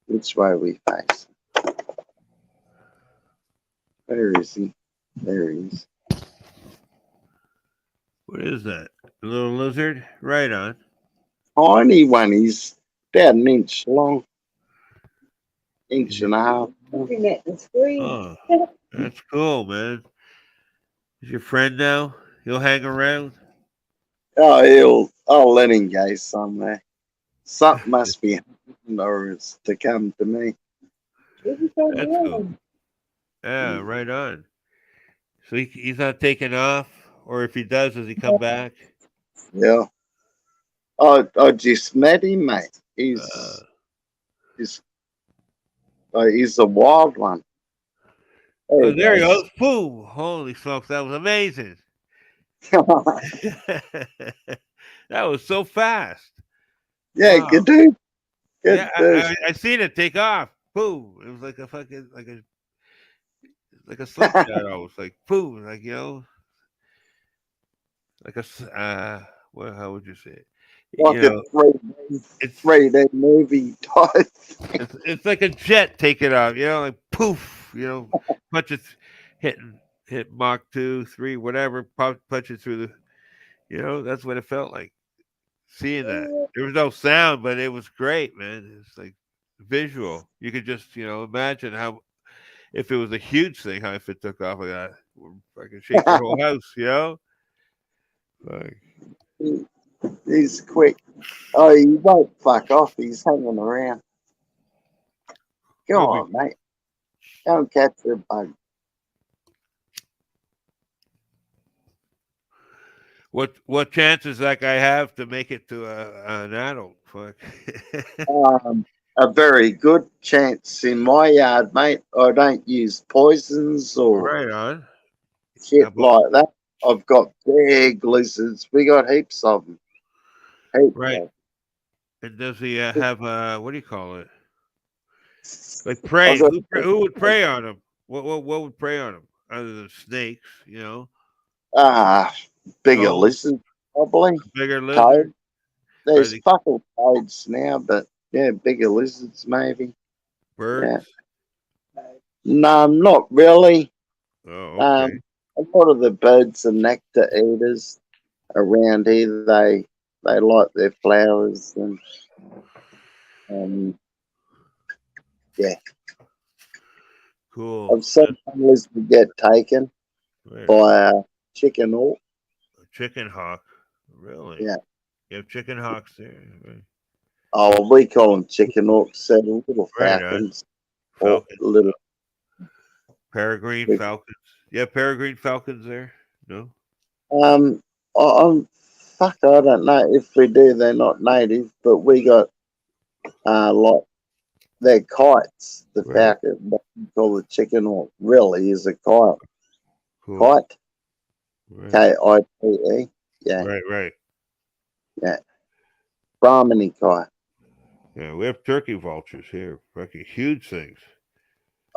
Which way we face? Where is he? There he is. What is that? A little lizard? Right on. Tiny one. He's about an inch long, Is inch he- and a half. Looking at the screen. Oh, that's cool, man. Is your friend now? He'll hang around. I'll let him go somewhere. Something must be happening or it's to come to me. This is so That's cool. warm. Yeah, right on. So he's not taking off, or if he does he come back? Yeah. I just met him, mate. Uh, He's he's a wild one. There oh, he there he goes. goes. Boom! Holy smokes, that was amazing. That was so fast. Yeah, Wow. good dude. Yeah, Good dude. I seen it take off. Boom! It was like a fucking like a slingshot. Almost like boom, like like what? How would you say it? Like You a know, it's 3D movie type. it's like a jet taking off. Like poof. Punch it, hit Mach 2, 3, whatever. Punch it through the. That's what it felt like. Seeing that, there was no sound, but it was great, man. It's like visual. You could just imagine how, if it was a huge thing, how if it took off like that, would fucking shake your whole house. Like, He's quick. Oh, he won't fuck off. He's hanging around. Go it'll be on, mate. Go and catch a bug. what chances that guy have to make it to an adult? Fuck. A very good chance in my yard, mate. I don't use poisons or Right on. How shit about like that. I've got big lizards. We got heaps of them. Heaps right? of And does he have what do you call it? Like them. prey? Who would prey on him? What would prey on him other than snakes? Ah, bigger No, lizards, probably. bigger lizard. Toad. Are There's they fucking toads now, but yeah, bigger lizards maybe. Yeah. birds? No, not really. Oh, okay. Um, a lot of the birds are nectar eaters around here. They like their flowers and um, yeah. Cool. I've seen some lizards get taken. Wait, by Chicken Hawk. a chicken hawk. Really? Yeah. You have chicken hawks there. Right. Oh, we call them Chicken Hawks. They're little Right on. falcons or Falcon. little. Peregrine falcons. You have peregrine falcons there? No? Um, I'm fuck. I don't know if we do. They're not native, but we got like they're kites. The Right. falcon, what we call the Chicken Hawk, really is a kite. Cool. Kite, Right. Kite. Yeah, Right. yeah. Brahminy kite. Yeah, we have turkey vultures here. Fucking huge things.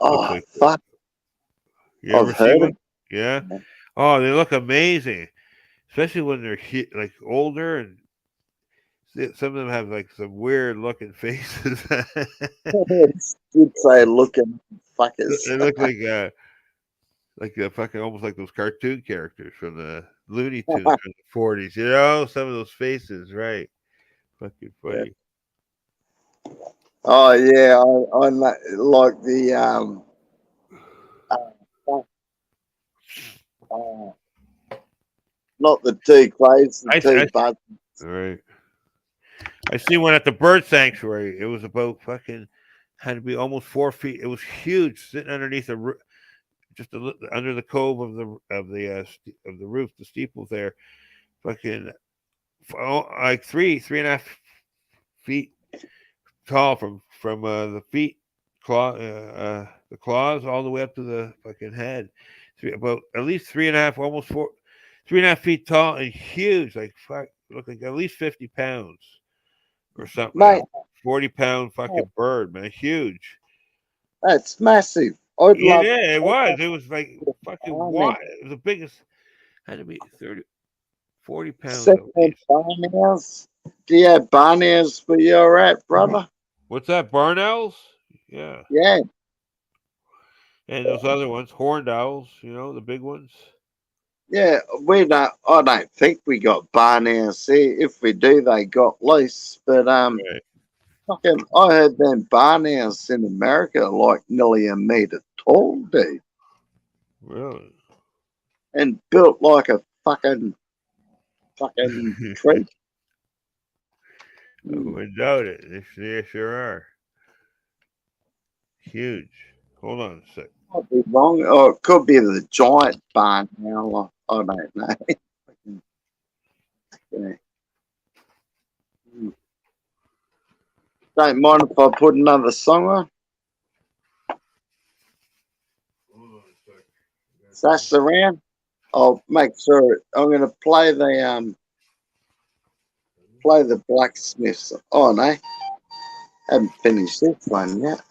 Looks Oh like fuck! you I've ever see heard one? of Yeah. them. Oh, they look amazing, especially when they're like older, and some of them have like some weird looking faces. You'd say looking fuckers. They look like fucking almost like those cartoon characters from the Looney Tunes from the 40s. You know, some of those faces, right? Fucking Yeah. funny. Oh yeah, I like the uh, uh, not the two clays, the two I buds. all right. I seen one at the bird sanctuary. It was about fucking had to be almost 4 feet. It was huge, sitting underneath just under the cove of the roof, the steeples there. Fucking like three and a half feet tall from the feet the claws all the way up to the fucking head. About at least 3.5, almost 3.5 feet tall and huge. Like fuck, look like at least 50 pounds or something. Mate, 40-pound fucking bird, man, huge. that's massive. I'd Yeah, love yeah, it I'd was. love It was like to fucking find them. wide. It was the biggest. Had to be 30, 40 pounds at Second least. barnyards. Do you have barnyards for your rat, brother? What's that? Barn owls? Yeah. Yeah. And those other ones, horned owls, the big ones. Yeah, we don't. I don't think we got barnyards here. If we do, they got loose. But Right. fucking, I heard them barnyards in America are like nearly a meter tall, dude, Really? and built like a fucking tree. I wouldn't doubt it. They sure are. Huge. Hold on a sec. Might be wrong, or it could be the giant barn owl. I don't know. Yeah. Don't mind if I put another song on. Hold on a sec. That's around. I'll make sure. I'm going to play the blacksmiths. Oh no, haven't finished this one yet.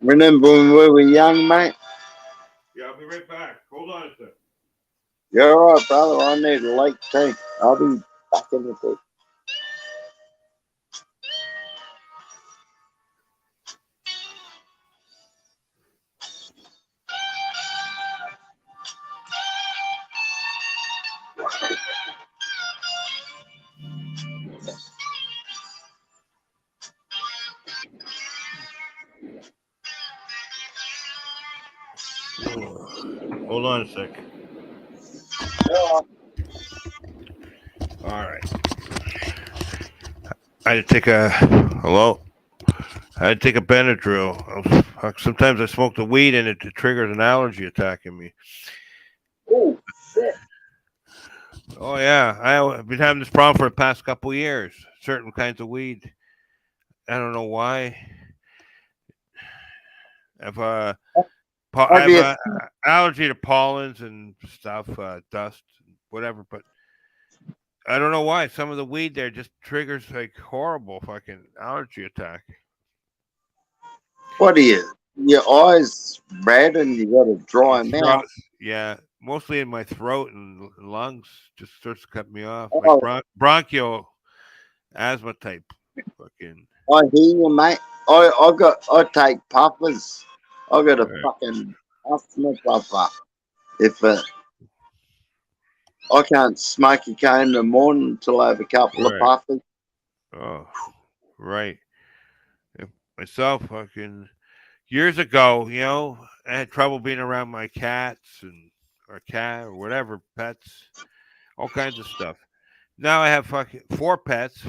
Remember when we were young, mate? Yeah, I'll be right back. Hold on a sec. You're all right, brother. I need a late tea. I'll be back in a bit. Hold on a sec. All All right. I had to take a hello. I had to take a Benadryl. Sometimes I smoke the weed and it triggers an allergy attack in me. right. Oh, shit. Oh yeah, I've been having this problem for the past couple years. Certain kinds of weed. I don't know why. I've I Have have you? allergy to pollens and stuff, dust, whatever. But I don't know why. Some of the weed there just triggers like horrible fucking allergy attack. What are you? Your eyes red and you got a dry Throat, mouth. yeah, mostly in my throat and lungs. Just starts to cut me off, like Oh, bronchial asthma type. Fucking I hear you, mate. I take puffers. I got a Right. fucking asthma puffer. If I can't smoke a cane in the morning until I have a couple of Right. puffers. Oh, right. Yeah, myself, fucking years ago, I had trouble being around my cats and or cat or whatever pets, all kinds of stuff. Now I have fucking four pets.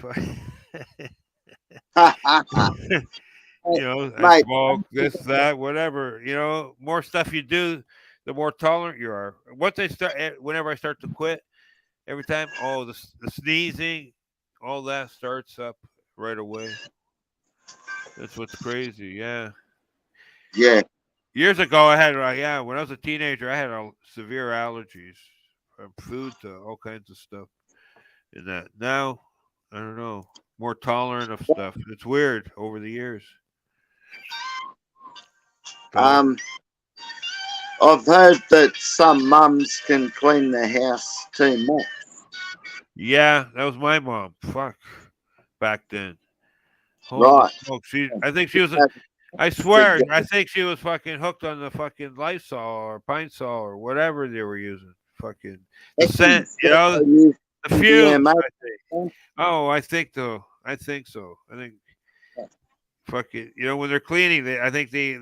I Mate, smoke this, that, whatever. More stuff you do, the more tolerant you are. Once I start, whenever I start to quit, every time, oh, the sneezing, all that starts up right away. That's what's crazy. Yeah. yeah. Years ago, I had, yeah, when I was a teenager, I had severe allergies from food to all kinds of stuff. And that now, I don't know, more tolerant of stuff. It's weird over the years. But Um, I've heard that some mums can clean the house too much. yeah, that was my mom. Fuck, back then. Holy Right. smoke! I think she was. That's I the swear, I go- think she was fucking hooked on the fucking Lysol or Pine Sol or whatever they were using. Fucking the scent, Is that they use the fumes. MDMA. I think. Oh, I think though. I think so. I think fucking. When they're cleaning, I think they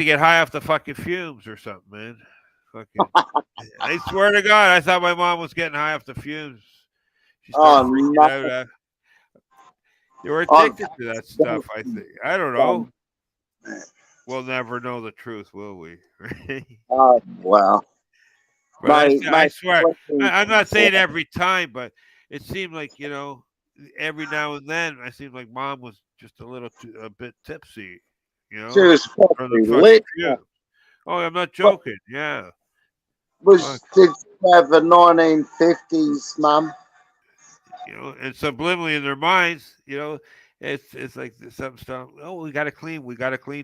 get high off the fucking fumes or something, man. Fucking. I swear to God, I thought my mom was getting high off the fumes. She started Oh, freaking out. no. They were Oh, addicted to that stuff. I think. I don't know. We'll never know the truth, will we? oh, well. But I Mate, swear, I'm not so saying every time, but it seemed like every now and then, I seemed like mom was just a bit tipsy, she was from the probably fucking lit. fumes. Oh, I'm not What joking. Yeah, fuck. did she have a 1950s mum? And subliminally in their minds, it's like something stuff. Oh, we got to clean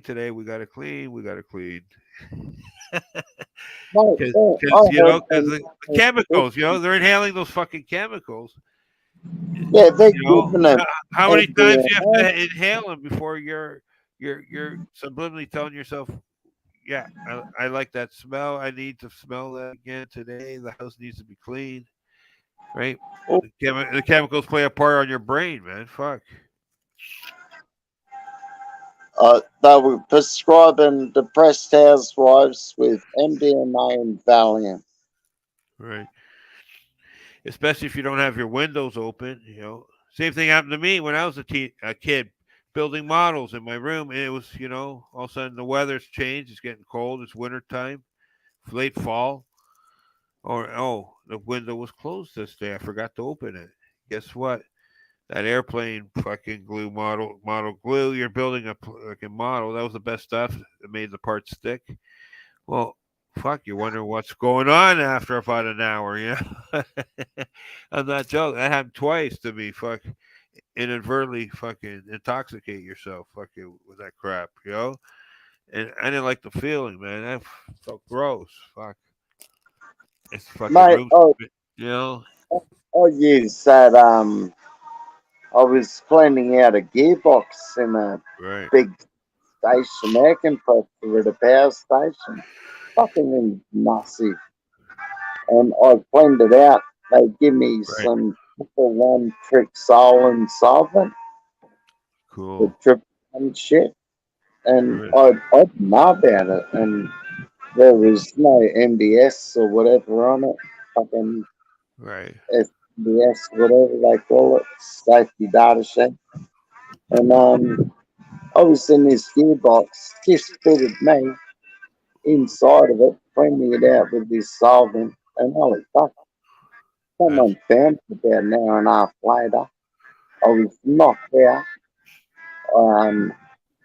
today. We got to clean. We got to clean. Mate, Because yeah, I heard because the chemicals, they're inhaling those fucking chemicals. yeah, they're giving it How many times do you have MDMA. to inhale them before you're subliminally telling yourself, yeah, I like that smell. I need to smell that again today. The house needs to be clean, right? The chemicals play a part on your brain, man. Fuck. They were prescribing depressed housewives with MDMA and Valium. Right. Especially if you don't have your windows open. Same thing happened to me when I was a kid, building models in my room. And it was, all of a sudden the weather's changed. It's getting cold. It's winter time, late fall. Or the window was closed this day. I forgot to open it. Guess what? That airplane fucking glue model glue. You're building a fucking model. That was the best stuff that made the part stick. Well, fuck, you wonder what's going on after about an hour, I'm not joking. That happened twice to me. Fuck, inadvertently fucking intoxicate yourself, fucking with that crap, And I didn't like the feeling, man. That felt gross. Fuck, it's fucking Mate, room, you know. I used that. I was cleaning out a gearbox in a Right, big station air compressor at a power station. Fucking massive. And I cleaned it out. They give me right, some triple one Trixol solvent, the cool. triple one shit. And Right, I didn't know about it. And there was no MDS or whatever on it. Fucking right, SBS, whatever they call it, safety data sheet. And I was in this gearbox, just fitted me inside of it, cleaning it out with this solvent. And holy fuck, that's someone found it about an hour and a half later. I was knocked out. Um,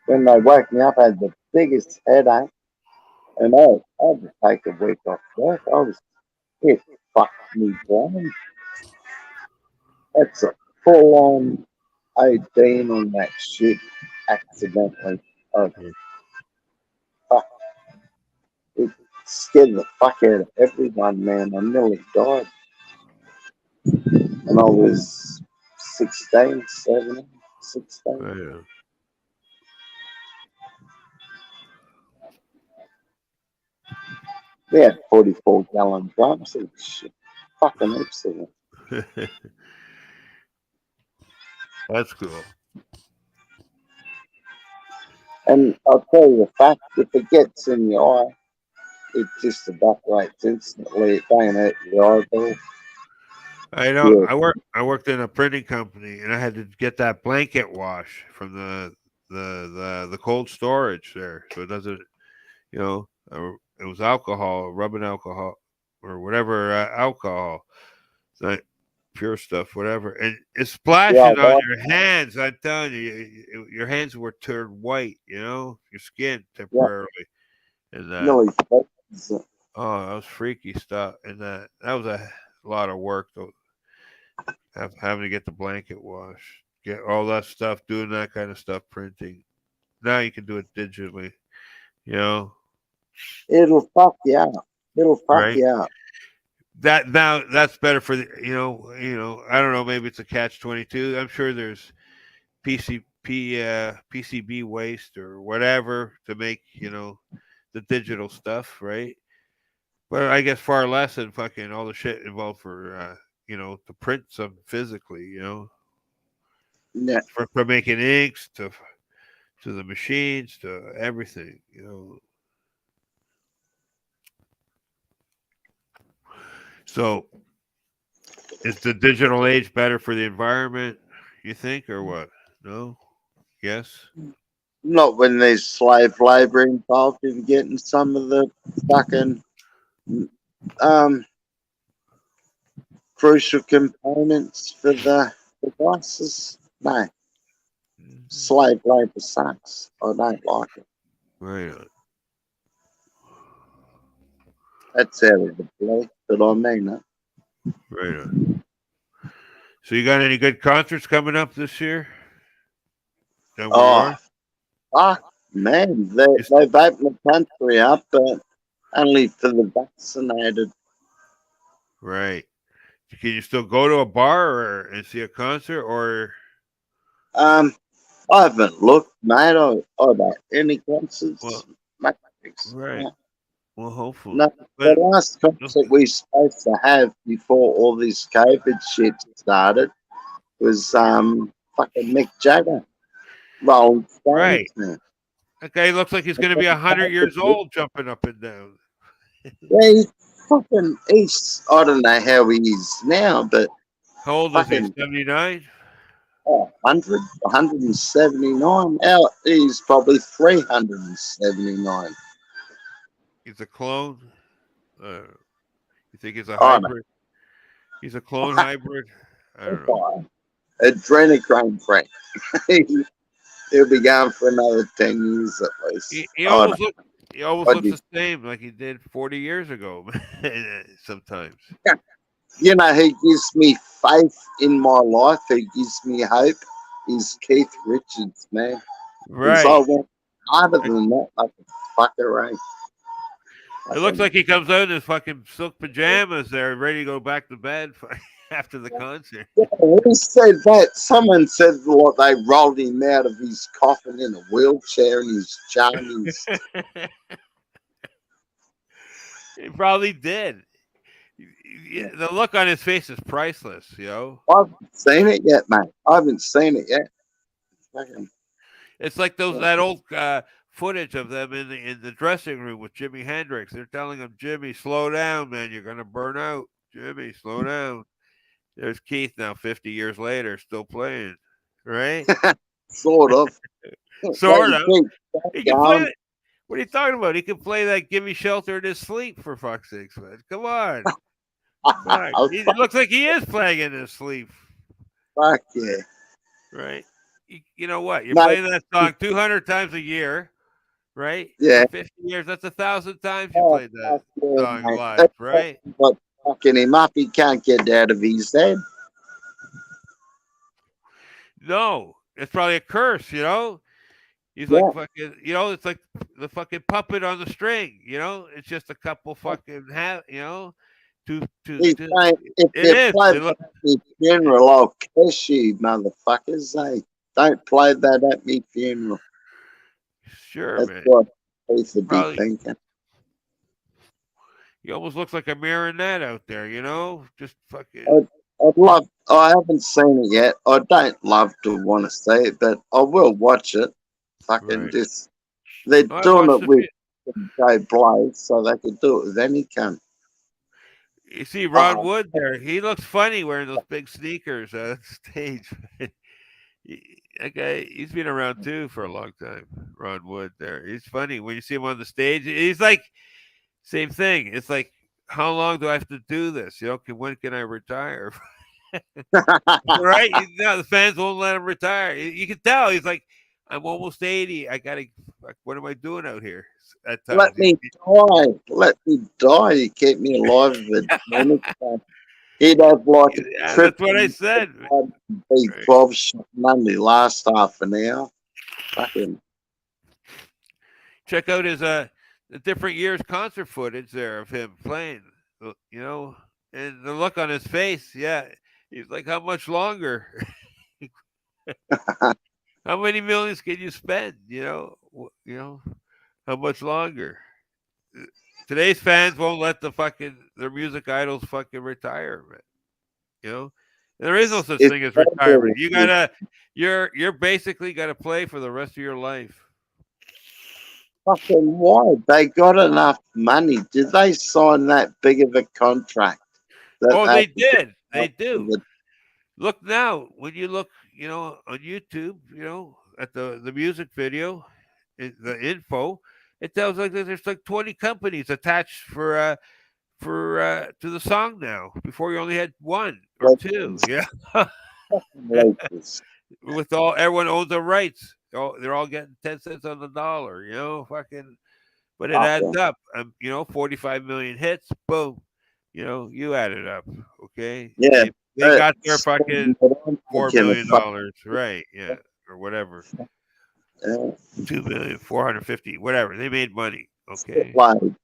when they woke me up, I had the biggest headache, and I had to take a week off work. It fucked me brain. That's a full on 18 on that shit accidentally. Oh, fuck. It scared the fuck out of everyone, man. I nearly died. And I was 16, 17, 16. Right. We had 44-gallon drums and shit. Fucking heaps of them. That's cool. And I'll tell you the fact, if it gets in your eye, it just evaporates instantly. It don't hurt your eyeball. I know. Yeah, I worked in a printing company, and I had to get that blanket wash from the cold storage there, so it doesn't, it was alcohol, rubbing alcohol, or whatever alcohol, not pure stuff, whatever, and it's yeah, splashing on that, your hands. I'm telling you, your hands were turned white. Your skin yeah, temporarily, and nearly freezes it. oh, that was freaky stuff, and that was a lot of work though. Having to get the blanket wash, get all that stuff, doing that kind of stuff, printing. Now you can do it digitally, you know, It'll fuck you up. It'll fuck right? you up. That now that's better for the, I don't know, maybe it's a catch 22. I'm sure there's PCB waste or whatever to make, the digital stuff, right? But I guess far less than fucking all the shit involved for, to print something physically, Yeah, from making inks to the machines to everything. So is the digital age better for the environment, you think, or what? No? Yes? not when there's slave labor involved in getting some of the fucking um, crucial components for the devices. No, slave labor sucks. I don't like it. Right on. That's out of the blue, but I mean it. Right on. So you got any good concerts coming up this year? Down where you Oh, are? fuck, man. Just, They've opened the country up, but only for the vaccinated. right. Can you still go to a bar and see a concert or Um, I haven't looked, mate. I don't any concerts. well, Mate, right. Well, hopefully. no, the But last concert we were supposed to have before all this COVID shit started was fucking Mick Jagger, Rolling Stones, right. man. That guy looks like he's going to be 100 years old jumping up and down. Yeah, he's I don't know how he is now, but How old is he? fucking 79? 100, 179. Now he's probably 379. He's a clone? Uh, you think he's a Oh, no, hybrid? He's a clone hybrid? I don't know. fine. Adrenochrome Frank. He'll be going for another 10 years at least. He Oh, almost look. He almost looks no. the same like he did 40 years ago. Sometimes. You know, he gives me faith in my life. He gives me hope. Is Keith Richards, man. Because I Right. went harder than that, like a fucker, right? It looks like he comes out in his fucking silk pajamas there, ready to go back to bed after the concert. Who said that? Someone said like they rolled him out of his coffin in a wheelchair and his jammies. He probably did. The look on his face is priceless. I haven't seen it yet, mate. I haven't seen it yet. Fucking, It's like that old footage of them in the dressing room with Jimi Hendrix. They're telling him, Jimmy, slow down, man. You're gonna burn out. Jimmy, slow down. There's Keith now, 50 years later, still playing. Right? sort of. Sort They of. keep He can play going. it. What are you talking about? He can play that "Give Me Shelter" in his sleep, for fuck's sakes, man. Come on. Fuck. It looks like he is playing in his sleep, Fuck yeah. right? You know what? You're No, playing that song 200 times a year, right? yeah. For 50 years, that's 1,000 times you Oh, played that fuck yeah, song mate. live, That's right? what's fucking him up. He can't get out of his head. No, it's probably a curse. He's like Yeah. fucking, it's like the fucking puppet on the string. It's just a couple fucking He's saying if it you is. play It look, the funeral, I'll kiss you, motherfuckers. Don't play that at me funeral. Sure, That's man. what Keith would be Probably thinking. he almost looks like a marionette out there, you know? Just fucking I'd love. I haven't seen it yet. I don't love to want to see it, but I will watch it. Fucking right. just they're I doing watched it the with Joe Blow, so they could do it with any cunt. You see Ron Oh, Wood there. He looks funny wearing those big sneakers on stage. That guy, he's been around too for a long time. Ron Wood there. He's funny when you see him on the stage. He's like same thing. It's like, how long do I have to do this? You know, when can I retire? Right? No, the fans won't let him retire. You can tell he's like, I'm almost 80. I gotta. What am I doing out here? At times, let me die. Let me die. You keep me alive. But he'd have like a yeah, trip that's what I said. Right. B12 shot and only last half an hour. Fucking Check out his the different years concert footage there of him playing. You know, and the look on his face. Yeah, he's like, how much longer? How many millions can you spend? You know, how much longer? Today's fans won't let their music idols fucking retire. You know, there is no such it's thing as retirement. terrible. You're basically got to play for the rest of your life. Fucking why? They got enough money. Did they sign that big of a contract? That Oh, they they did. They do. the Look now, when you look, on YouTube, at the music video, the info, it tells like there's like 20 companies attached for to the song now. Before you only had one or two. legends, Yeah, legends. with everyone owns the rights. They're all getting 10 cents on the dollar. Fucking, but it adds Fucking up. 45 million hits. Boom. You add it up. Okay, yeah. they got their fucking Spending it on fucking $4 million, right? Yeah, or whatever, uh, 2 million, 450, whatever. They made money. Okay, shitload.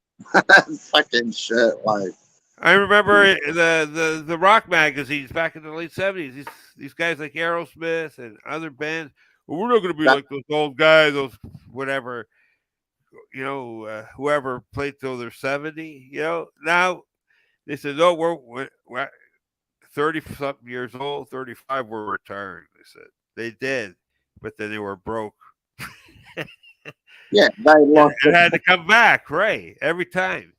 Fucking shitload. I remember the rock magazines back in the late '70s. These guys like Aerosmith and other bands. Well, we're not going to be That, like those old guys, those whatever. Whoever played till they're 70. Now they said, no, we're 30 something years old, 35 were retiring. They said they did, but then they were broke. yeah, they and, lost and it. had to come back, right? Every time.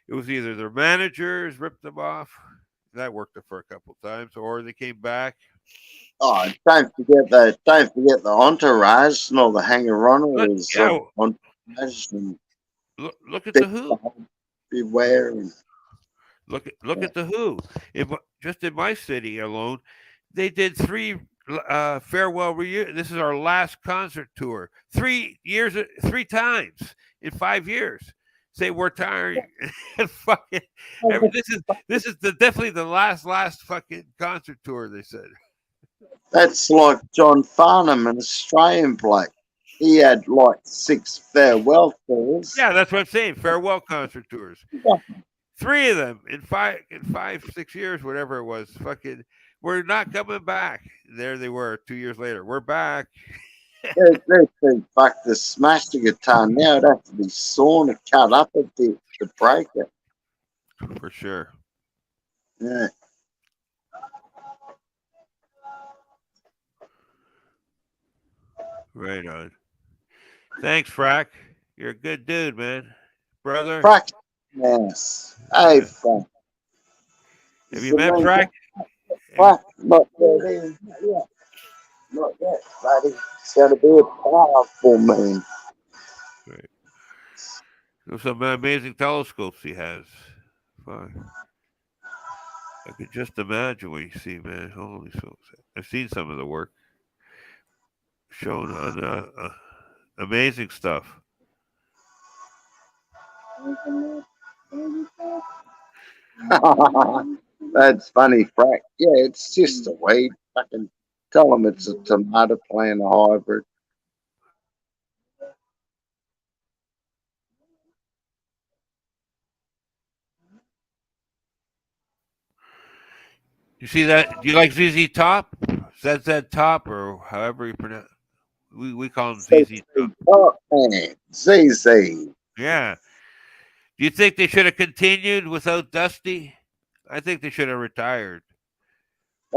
It was either their managers ripped them off. That worked for a couple times, or they came back. Oh, don't forget the entourage and all the hanger-oners Yeah, of entourage and look at big the Who. beware and Look at the Who. Just in my city alone, they did three farewell reunion. This is our last concert tour. 3 years, 3 times in 5 years. Say we're tired. Fucking. This is definitely the last fucking concert tour. They said. that's like John Farnham, an Australian bloke. He had like 6 farewell tours. Yeah, that's what I'm saying. Farewell concert tours. 3 of them in 6 years, whatever it was. Fucking, we're not coming back. There they were 2 years later. We're back. They're too fucked to smash the guitar now. It'd have to be sawn and cut up a bit to break it. For sure. Yeah. Right on. Thanks, Frack. You're a good dude, man. Brother. Frack. Yes. Hey, Yeah. Frack. Have you met Frack? Frack, not yet. Yeah. Not yet, buddy. It's got to be a powerful man. Right. There's some amazing telescopes he has. Fuck. I could just imagine what you see, man. Holy smokes. I've seen some of the work shown on amazing stuff. That's funny, Frack. Yeah, it's just a weed. Fucking tell them it's a tomato plant, a hybrid. You see that? Do you like ZZ Top? ZZ Top, or however you pronounce. We call him ZZ ZZ Top. Top, man. ZZ. Yeah. Do you think they should have continued without Dusty? I think they should have retired.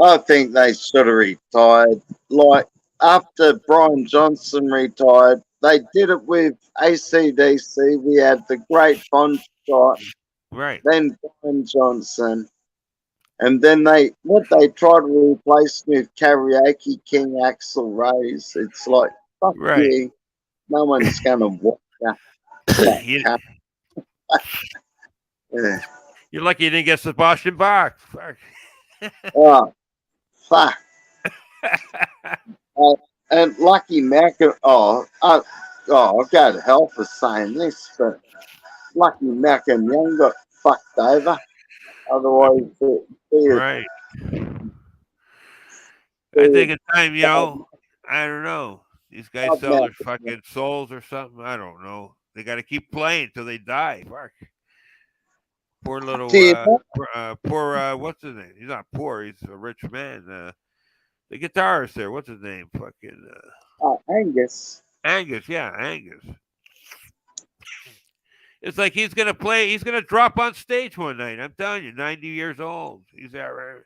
I think they should have retired. Like, after Brian Johnson retired, they did it with ACDC. We had the great Bon Scott, Right. then Brian Johnson. And then they tried to replace me with Karaoke King Axel Rose. It's like, fuck Right. you. No one's going to watch that. That you, cunt. Yeah. you're lucky you didn't get Sebastian Bach. Fuck. Oh, fuck. And Lucky Mac, I'll go to hell for saying this, but Lucky Mac and Young got fucked over. Otherwise, Right. I think it's time, I don't know. These guys sell their fucking souls or something. I don't know. They got to keep playing till they die. Fuck. Poor little, what's his name? He's not poor. He's a rich man. The guitarist there, what's his name? Fucking Angus. Angus. Yeah, Angus. It's like he's gonna play. He's gonna drop on stage one night. I'm telling you, 90 years old. He's there right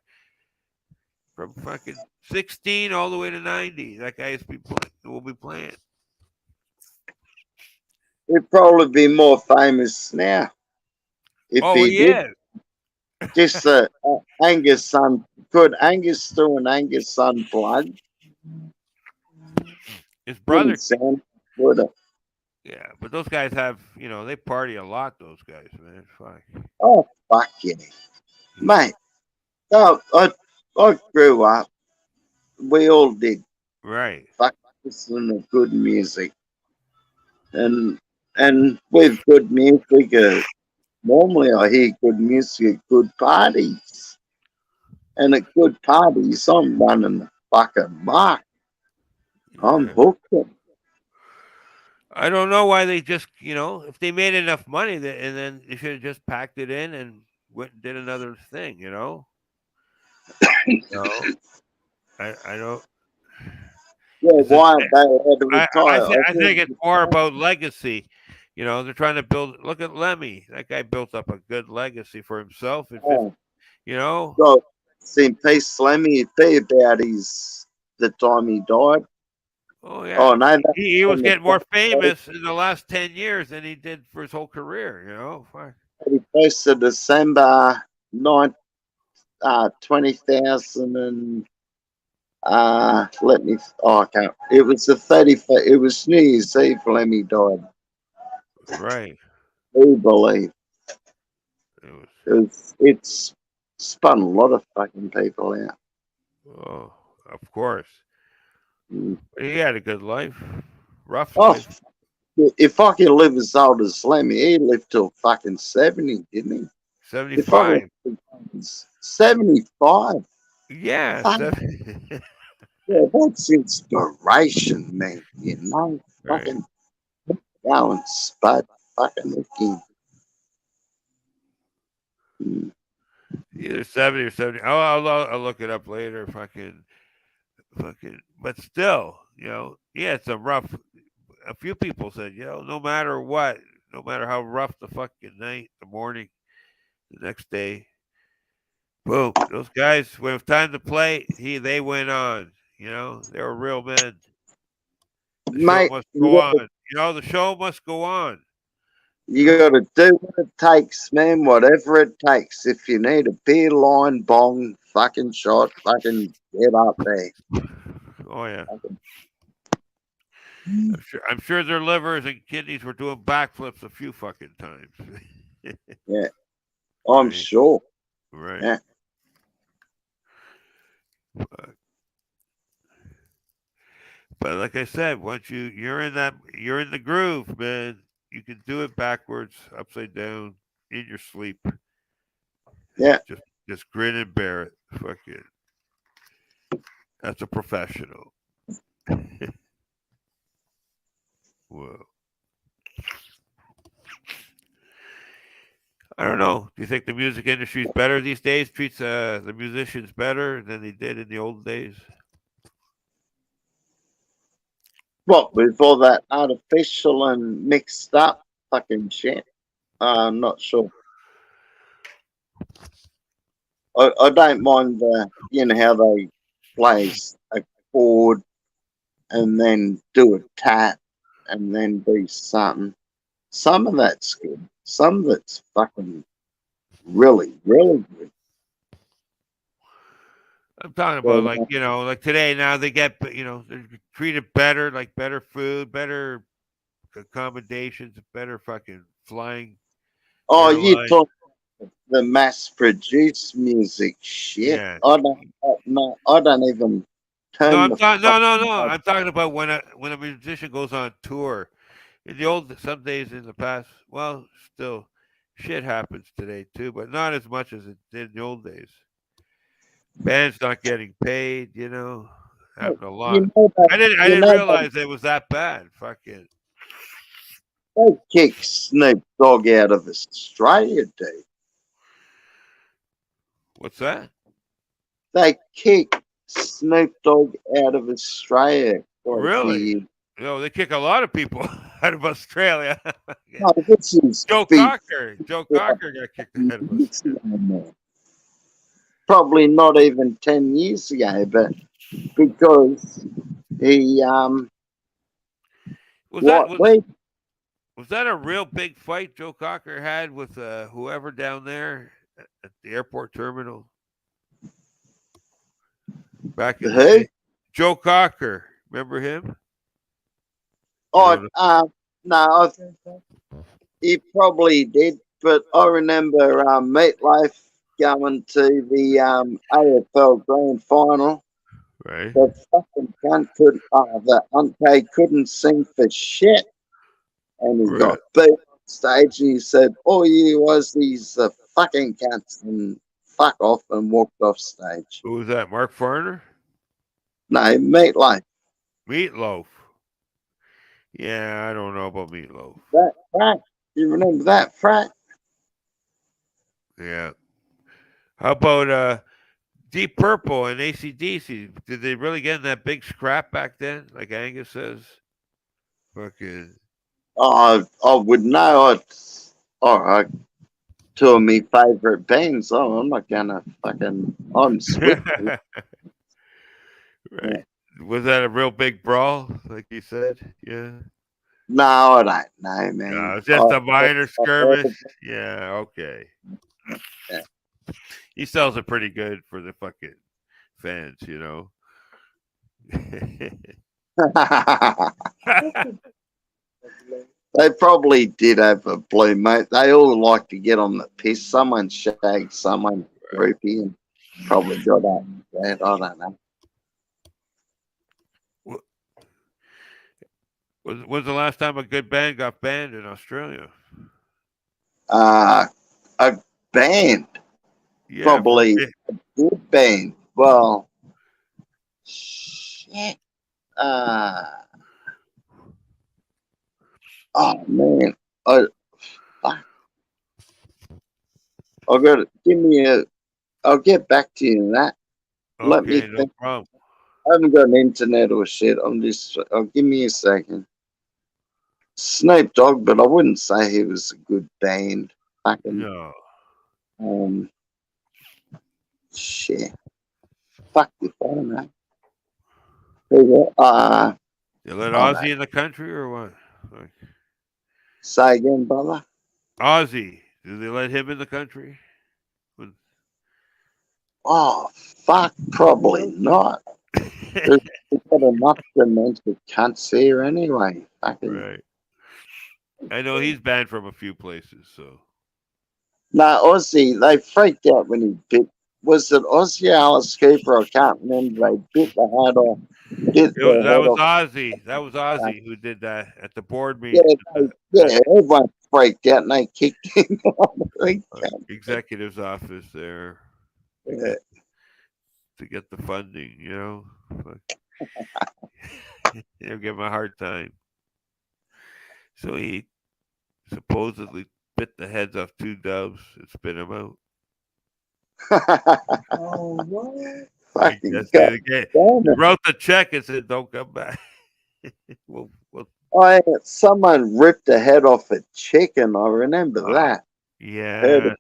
from fucking 16 all the way to 90. That guy will be playing. He'd probably be more famous now if he did. Is. Just Angus Sun. Could Angus do an Angus Sun plug? His brother. Sound, would it? Yeah, but those guys have, they party a lot. Those guys, man. Fuck. Oh, fuck yeah, mate. Oh, I grew up. We all did. Right. Fuck, listen to good music, and with good music, normally I hear good music at good parties, and at good parties, I'm running the fucking mark. I'm hooked. I don't know why they just, if they made enough money, and then they should have just packed it in and went and did another thing, I don't. Yeah, why they had to retire? I think it's more about legacy. They're trying to build. Look at Lemmy. That guy built up a good legacy for himself. So, in peace, Lemmy, be about the time he died. Oh yeah. Oh no, he was getting more famous in the last 10 years than he did for his whole career. 31st of December, 20,000 and let me. Oh, I can't. It was the 31st. It was New Year's Eve. Lemmy died. Right. I believe it's spun a lot of fucking people out. Oh, of course. He had a good life. Rough Oh, life. if I could live as old as Lemmy, he lived till fucking 70, didn't he? 75. 75. Yeah. Yeah, that's inspiration, man. Right. Fucking go and spud fucking looking. Either 70 or 70. I'll look it up later. Fucking. But still, he had some rough. A few people said, no matter what, no matter how rough the fucking night, the morning, the next day, boom, those guys, when it was time to play, they went on. They were real men. The show must go on. The show must go on. You got to do what it takes, man. Whatever it takes. If you need a beer line, bong, fucking shot, fucking get up there. Oh yeah. I'm sure their livers and kidneys were doing backflips a few fucking times. Yeah, I'm sure. Right. Yeah. But like I said, once you're in the groove, man. You can do it backwards, upside down, in your sleep. Yeah. Just grin and bear it. Fuck it. That's a professional. Whoa. I don't know. Do you think the music industry is better these days? Treats the musicians better than they did in the old days? What, with all that artificial and mixed up fucking shit? I'm not sure. I don't mind how they place a chord and then do a tap and then do something. Some of that's good. Some of it's fucking really, really good. I'm talking about So, like like today now they get they're treated better, like better food, better accommodations, better fucking flying oh, you airlines. talk the mass-produced music shit. Yeah. No, I don't even No, turn I'm the talking. No, no, fucking. no. I'm talking about when a musician goes on tour. In the old, some days in the past, well, still, shit happens today too, but not as much as it did in the old days. Bands not getting paid, happened a lot. You know that. I You didn't know that realize it was that bad. Fucking they kicked Snoop Dogg out of Australia, dude. what's that? They kicked Snoop Dogg out of Australia quite a few Really? years. They kick a lot of people out of Australia. No, this is Joe Cocker. Joe before Cocker got kicked out of years Australia. ago, man. Probably not even 10 years ago, but because he Was that what was we was that a real big fight Joe Cocker had with whoever down there at the airport terminal back in the who? day? Joe Cocker, remember him? You Oh, know, no, he probably did, but I remember Meatloaf going to the AFL Grand Final. right? The fucking cunt the Unte couldn't sing for shit, and he Right. got beat on stage, and he said, "All you Aussies are fucking cunts," and fuck off, and walked off stage. Who was that? Mark Farner? No, Meatloaf. Meatloaf. Yeah, I don't know about Meatloaf. That frat. You remember that frat? Yeah. How about Deep Purple and AC/DC? Did they really get in that big scrap back then? Like Angus says? Fucking. Oh, I would know. All right, two of my favorite bands. Oh, I'm not gonna fucking. I'm Swift. Right. Was that a real big brawl, like you said? Yeah. No, I don't know, No, man. it's just a minor skirmish. Yeah, okay. Yeah. He sells it pretty good for the fucking fans, They probably did have a blue mate. They all like to get on the piss. Someone shagged someone groupie and probably got up that. I don't know. Was the last time a good band got banned in Australia? Uh, a band, Yeah, probably a good band. Well, shit. Uh, oh man, I, fuck. I got to give me a. I'll get back to you on that. Let me okay, no think. problem. I haven't got an internet or shit. I'm just. Give me a second. Snoop Dogg, but I wouldn't say he was a good band. Fucking No, um, shit. Fuck your phone, mate. they let Oh no. Ozzy in the country or what? Like, Say again, brother. Ozzy, do they let him in the country? When- Oh fuck, probably not. There's got enough demented cunts here anyway. Fucking right. I know he's banned from a few places, so no, Aussie. They freaked out when he bit. Was it Aussie Alice Cooper? I can't remember. They bit the head off. Bit the that head was off. Ozzy. That was Ozzy who did that at the board Yeah, meeting, at everyone freaked out and they kicked him out of the the camp. executive's office there to Yeah. get the funding. Fuck. They'll give him a hard time. So he supposedly bit the heads off two doves and spit them out. Oh, what? Fucking Yes, god they damn it. wrote the check and said, "Don't come back." Well, Someone ripped the head off a chicken. I remember that. Heard yeah, it.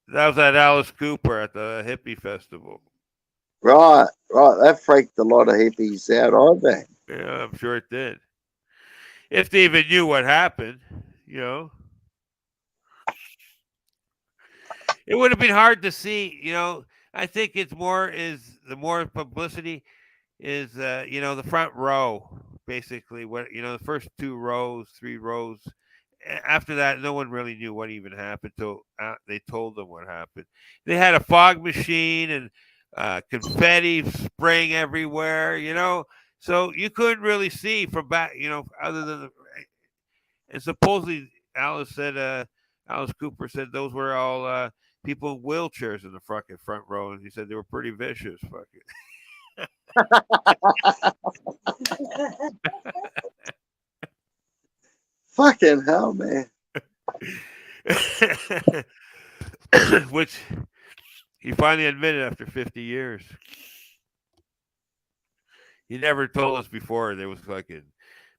that was at Alice Cooper at the hippie festival. Right, right. That freaked a lot of hippies out, I bet. Yeah, I'm sure it did. If they even knew what happened, you know, it would have been hard to see. I think it's more is the more publicity is the front row basically what the first 2 rows 3 rows. After that no one really knew what even happened till they told them what happened. They had a fog machine and confetti spraying everywhere, so you couldn't really see from back, other than and supposedly Alice Cooper said those were all people in wheelchairs in the fucking front row, and he said they were pretty vicious fucking. Fucking hell, man. Which he finally admitted after 50 years. He never told us before there was fucking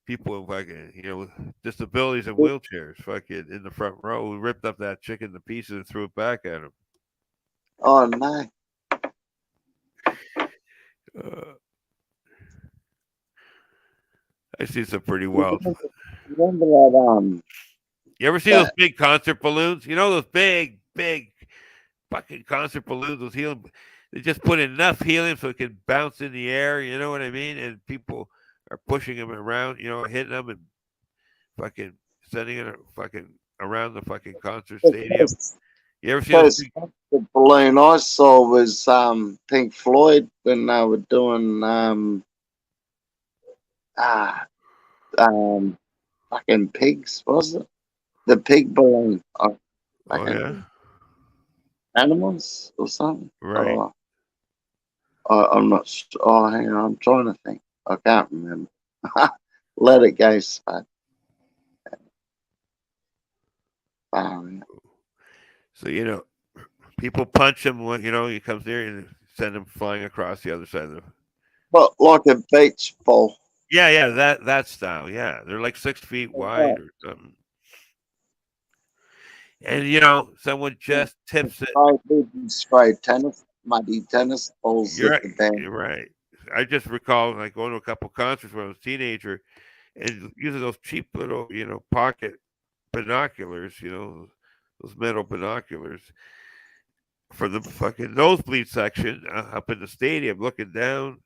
people with fucking, with disabilities and wheelchairs fucking in the front row who ripped up that chicken to pieces and threw it back at him. Oh, no. Uh, I see some pretty wild. Remember that, You ever see those big concert balloons? Those big, big fucking concert balloons, those helium. They just put enough helium so it can bounce in the air. You know what I mean? And people are pushing them around, hitting them and fucking sending it fucking around the fucking concert stadium. You ever see those? The balloon I saw was Pink Floyd when they were doing fucking pigs, was it? The pig balloon. Oh yeah, Animals or something. right. I'm not sure. Oh, hang on. I'm trying to think. I can't remember. Let it go, Spud. So people punch him when he comes near and send him flying across the other side of the. But like a beach ball. Yeah, that style. Yeah, they're like 6 feet wide or something. And someone just tips it. Straight tennis, muddy tennis balls. You're right. I just recall like going to a couple concerts when I was a teenager and using those cheap little, pocket binoculars, those metal binoculars for the fucking nosebleed section up in the stadium looking down,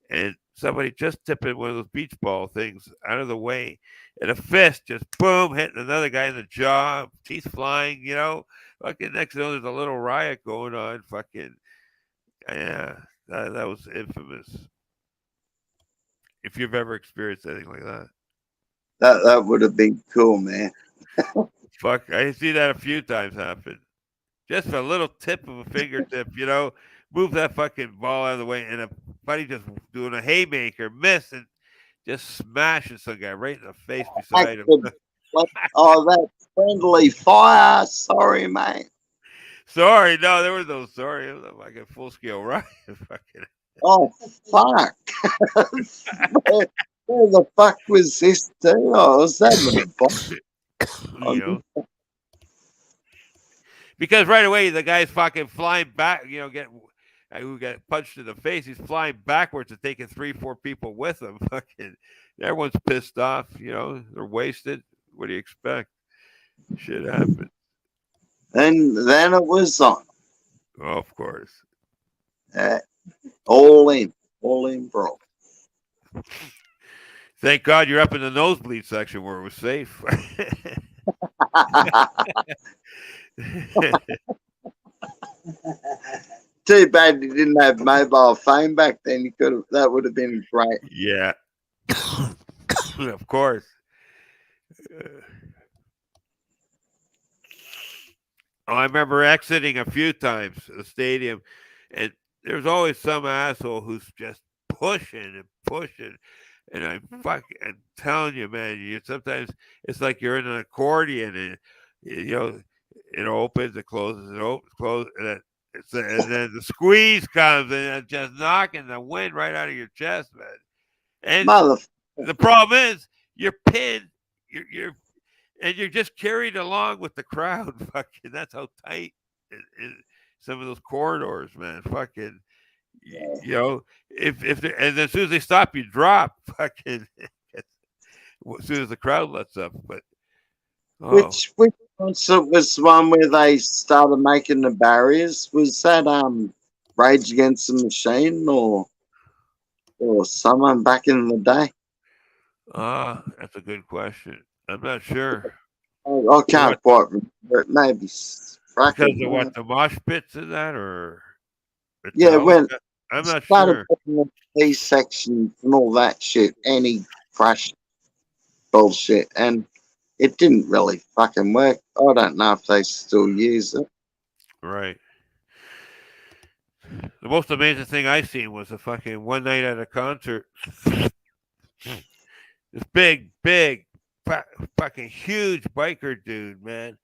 and somebody just tipping one of those beach ball things out of the way, and a fist just boom hitting another guy in the jaw, teeth flying, fucking next thing there's a little riot going on, fucking yeah, that was infamous. If you've ever experienced anything like that. That would have been cool, man. Fuck, I see that a few times happen. Just a little tip of a fingertip, move that fucking ball out of the way, and a buddy just doing a haymaker, miss, and just smashing some guy right in the face beside him. Oh, that friendly fire. Sorry, mate. Sorry, no, there was no sorry. It was like a full scale riot. Fucking. Oh, fuck. Where the fuck was this too? I was having a bomb. Because right away the guy's fucking flying back, who got punched in the face, he's flying backwards and taking 3-4 people with him. Fucking everyone's pissed off, they're wasted. What do you expect? Shit happens. And then it was on. Oh, of course. All in, bro. Thank God you're up in the nosebleed section where it was safe. Too bad you didn't have mobile phone back then. You could have. That would have been great. Yeah, of course. I remember exiting a few times the stadium, and there's always some asshole who's just pushing and pushing. And I'm telling you, man, sometimes it's like you're in an accordion, and it opens, it closes, it opens, closes, and then the squeeze comes, and it's just knocking the wind right out of your chest, man. And Motherfucker, The problem is you're pinned. You're and you're just carried along with the crowd. Fucking, that's how tight some of those corridors, man. Fucking, you know, if and as soon as they stop, you drop. Fucking, as soon as the crowd lets up. But oh, Which concert was the one where they started making the barriers? Was that Rage Against the Machine or someone back in the day? that's a good question. I'm not sure. I For can't what? quite remember it. Maybe Because fucking of what the mosh pits and that, or yeah. When Metallica? I'm not started sure. putting the B section and all that shit, any crash bullshit, and it didn't really fucking work. I don't know if they still use it. Right. The most amazing thing I seen was a fucking one night at a concert. This big, fucking huge biker dude, man.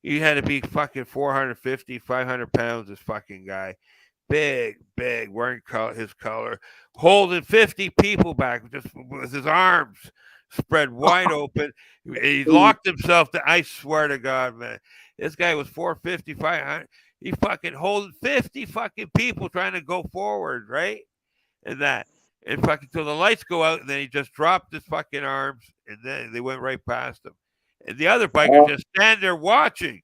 He had to be fucking 450, 500 pounds, this fucking guy. Big, wearing his color, holding 50 people back just with his arms spread wide open. He locked himself to, I swear to God, man. This guy was 450, 500. He fucking holding 50 fucking people trying to go forward, right? And that. And fucking till the lights go out, and then he just dropped his fucking arms, and then they went right past him. And the other bikers just stand there watching.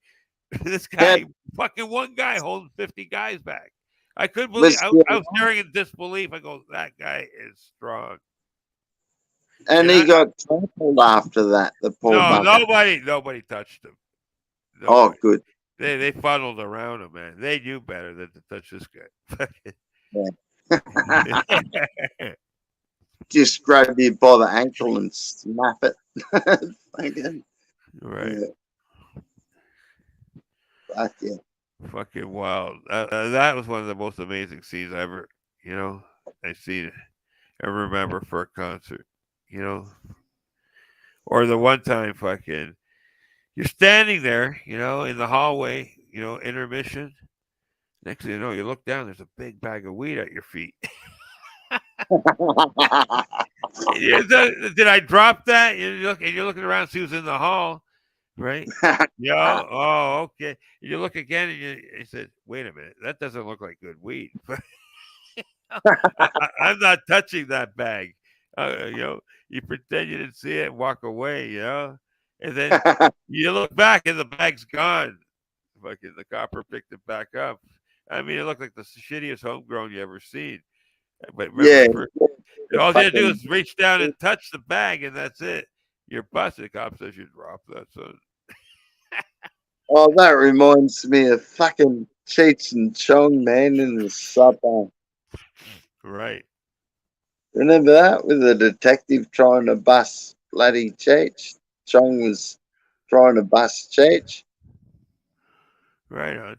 This guy, fucking one guy holding 50 guys back. I couldn't believe. I was staring in disbelief. I go, that guy is strong. And he got trampled after that. The poor No, bugger. nobody touched him. Oh, Nobody. good. They funneled around him, man. They knew better than to touch this guy. Just grab you by the ankle and snap it. Fucking, Right. fuck yeah. Fucking wild. That was one of the most amazing scenes I ever, I seen it. I remember for a concert, or the one time fucking you're standing there, in the hallway, intermission. Next thing you know, you look down, there's a big bag of weed at your feet. Did I drop that? You're looking around, see who's in the hall, right? Oh, okay. You look again, and you said, "Wait a minute, that doesn't look like good weed." I'm not touching that bag. You pretend you didn't see it and walk away, and then you look back and the bag's gone. Fucking the copper picked it back up. I mean, it looked like the shittiest homegrown you ever seen. But remember, all you had to do is reach down and touch the bag, and that's it. You're busted. The cop says you dropped that, son. Oh, that reminds me of fucking Cheech and Chong, man, in the suburb. Right. Remember that with the detective trying to bust bloody Cheech? Chong was trying to bust Cheech. Right on.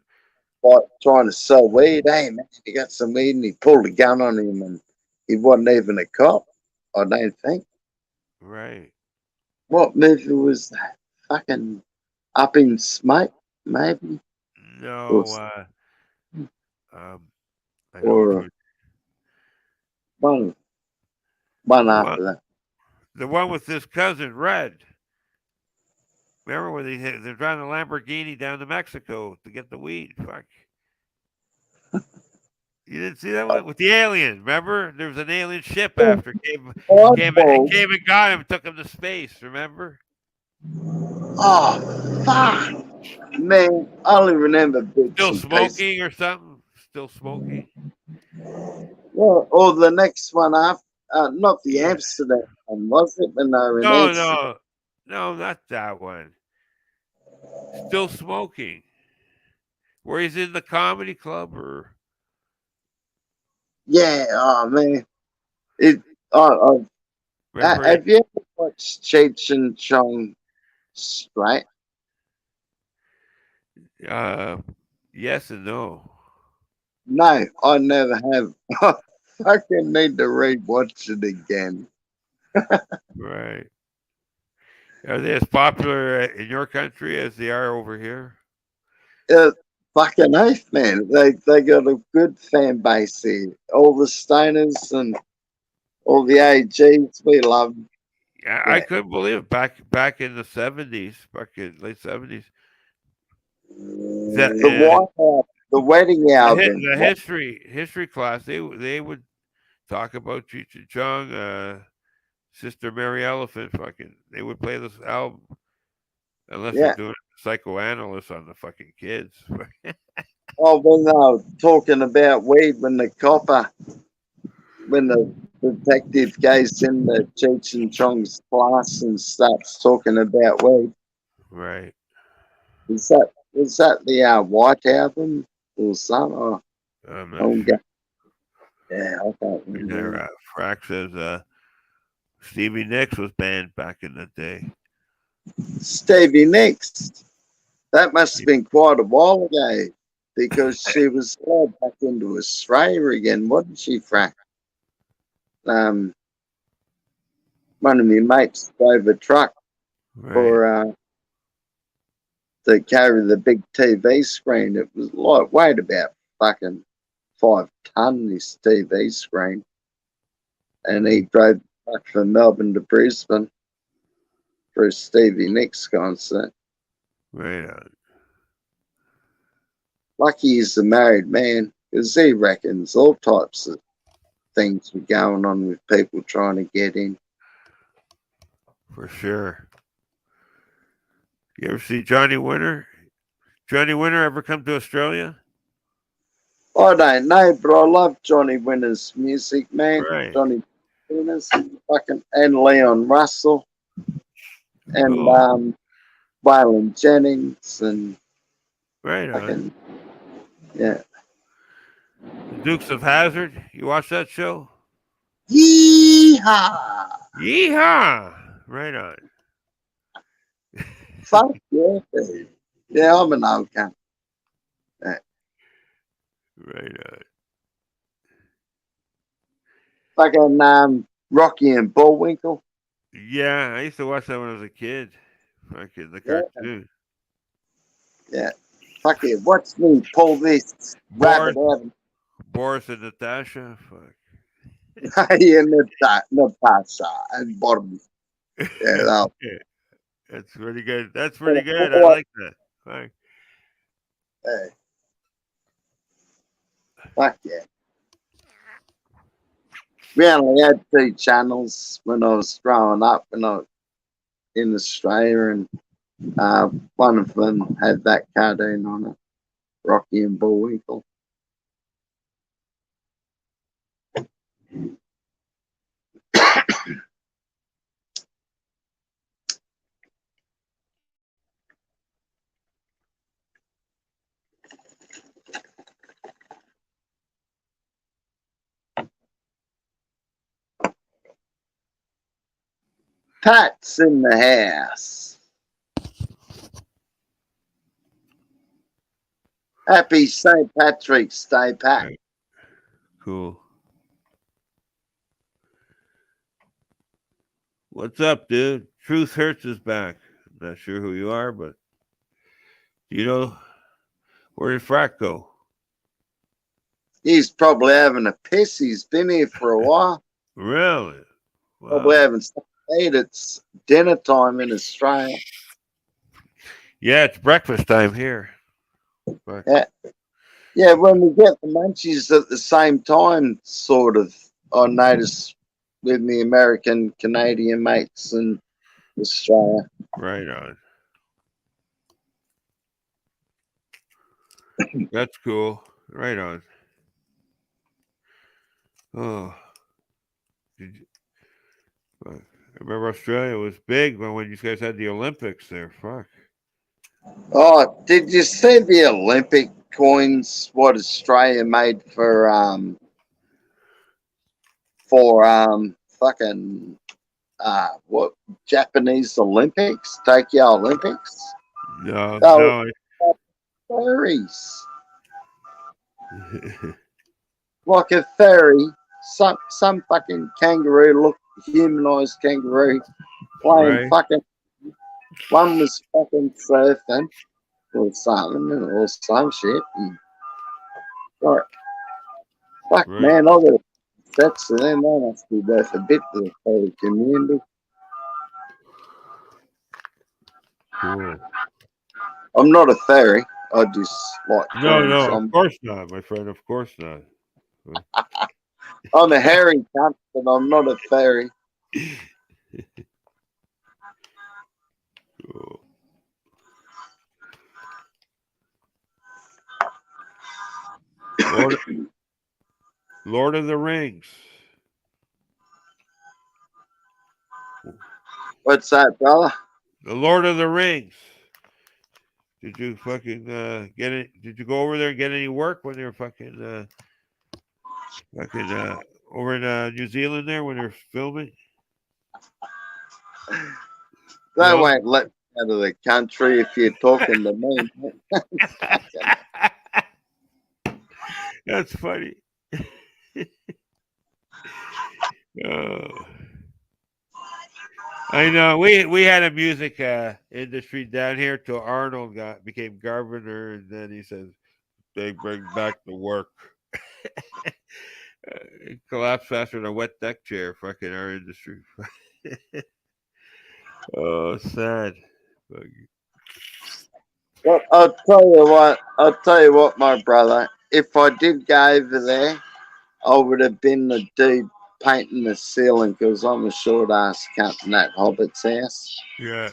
Like trying to sell weed. Hey, man, you got some weed? And he pulled a gun on him and he wasn't even a cop, I don't think. Right. What movie was that? Fucking Up in Smoke, maybe? No. I know Or one after that. The one with his cousin, Red. Remember when they're driving the Lamborghini down to Mexico to get the weed? Fuck. You didn't see that one with the alien? Remember, there was an alien ship after came and got him, took him to space. Remember? Oh fuck, man! I only remember bits Still and smoking pieces. or something? Still smoking? Well, or the next one after, not the Amsterdam one, was it? When they were in Amsterdam? No, not that one. Still smoking. Where he's in the comedy club, or Yeah. Oh man, it. remember? Have you ever watched Cheech and Chong straight? Yes and no. No, I never have. I fucking need to rewatch it again. Right. Are they as popular in your country as they are over here? Fucking oath, man. They got a good fan base here. All the stoners and All the AGs, we love 'em. Yeah, I Yeah. couldn't believe it. Back in the 70s, back in late 70s. That The White House, the wedding album. the history class, they would talk about Cheech and Chong, Sister Mary Elephant. Fucking, they would play this album unless they're Yeah. doing psychoanalyst on the fucking kids. Oh, when they were talking about weed, when the detective goes in the Cheech and Chong's class and starts talking about weed. Right. Was that the White album or something? Oh, I'm not oh, sure. yeah, I can't And remember. there, Frack says Stevie Nicks was banned back in the day. Stevie Nicks. That must have been quite a while ago because she was allowed back into Australia again, wasn't she, Frank? One of my mates drove a truck Right. for to carry the big TV screen. It was lightweight, about fucking 5 ton, this TV screen. And he drove the truck from Melbourne to Brisbane for a Stevie Nicks concert. Right on. Lucky he's a married man because he reckons all types of things were going on with people trying to get in. For sure. You ever see Johnny Winter? Johnny Winter ever come to Australia? I don't know, but I love Johnny Winter's music, man. Right. Johnny Winter's fucking, and Leon Russell and Cool. Waylon Jennings and Right on. fucking, yeah. The Dukes of Hazard. You watch that show? Yeehaw! Yeehaw! Right on. Fuck yeah, dude. Yeah, I'm an old cunt. Yeah. Right on. Fucking Rocky and Bullwinkle. Yeah, I used to watch that when I was a kid. Fucking the Yeah. cartoon. Yeah. Fuck it. Watch me pull this rabbit out of Boris and Natasha. Fuck. yeah, Natasha and bottom. Yeah, That's pretty good. That's pretty good. I like that. Fuck. Fuck yeah. We only had 2 channels when I was growing up when I was in Australia, and one of them had that cartoon on it, Rocky and Bullwinkle. Pat's in the house. Happy St. Patrick's Day, Pat. Right. Cool. What's up, dude? Truth Hurts is back. I'm not sure who you are, but you know, where did Frack go? He's probably having a piss. He's been here for a while. Really? Wow. Probably having something to eat. It's dinner time in Australia. Yeah, it's breakfast time here. But Yeah, when we get the munchies at the same time, sort of, I notice with the American, Canadian mates in Australia. right on. That's cool. Right on. Oh, I remember Australia was big when you guys had the Olympics there. Fuck. Oh, did you see the Olympic coins? What Australia made for fucking what Japanese Olympics, Tokyo Olympics? No, Oh, no. fairies, like a fairy, some fucking kangaroo, look humanized kangaroo playing Right. fucking. One was fucking surfing or something or some shit. And, like, fuck, Right. man, I got That's then that must be worth a bit to the whole community. Cool. I'm not a fairy. I just like No, coins. no, of course not, my friend. Of course not. I'm a hairy cunt, but I'm not a fairy. Cool. Lord, Lord of the Rings. What's that, brother? The Lord of the Rings. Did you fucking get it? Did you go over there and get any work when they were fucking over in New Zealand there when they're filming? They No. won't let me out of the country if you're talking to me. That's funny. Oh. I know we had a music industry down here till Arnold became governor, and then he says they bring back the work. It collapsed faster than a wet deck chair. Fucking our industry. Oh, sad. Well, I'll tell you what. I'll tell you what, my brother. If I did go over there, I would have been the dude painting the ceiling because I'm a short ass cunt in that hobbit's house. Yeah.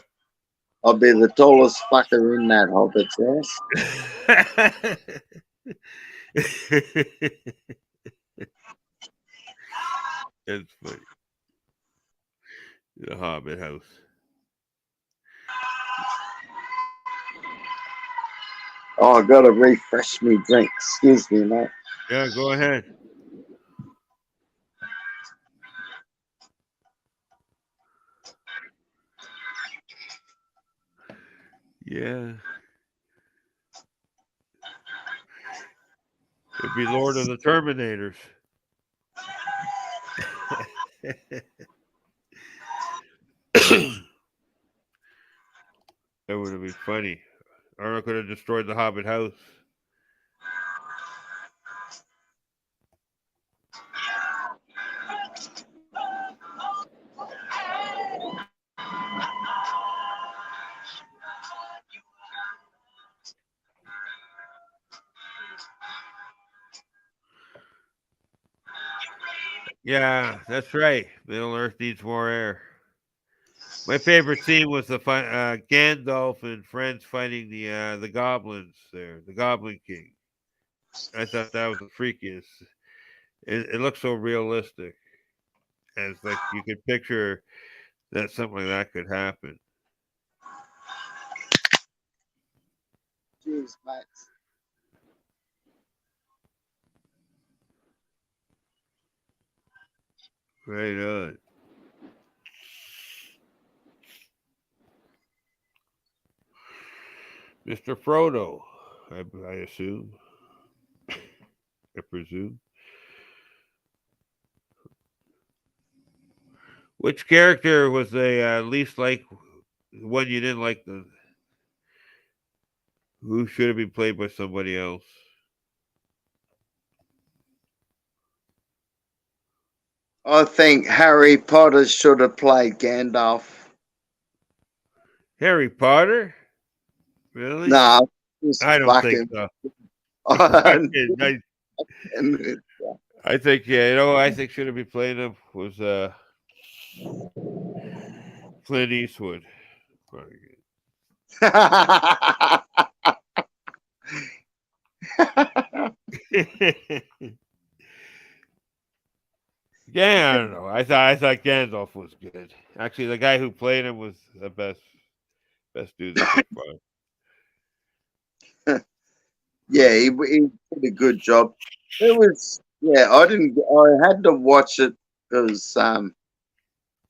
I'll be the tallest fucker in that hobbit's house. It's funny. The Hobbit house. Oh, I gotta refresh me drink. Excuse me, mate. Yeah, go ahead. Yeah. It'd be Lord of the Terminators. That would have been funny. Arnold could have destroyed the Hobbit house. Yeah, that's right. Middle Earth needs more air. My favorite scene was the Gandalf and friends fighting the goblins there, the Goblin King. I thought that was the freakiest. It looks so realistic, as like you could picture that something like that could happen. Jeez, mate. Right on. Mr. Frodo, I assume. I presume. Which character was the least like the one you didn't like? The who should have been played by somebody else? I think Harry Potter should have played Gandalf. Harry Potter? Really? Nah, just I don't think fucking. so. I I think yeah, you know, I think should have been playing him was Clint Eastwood. Yeah, I don't know. I thought Gandalf was good. Actually, the guy who played him was the best dude they could find. Yeah, he did a good job. It was, yeah, I had to watch it because it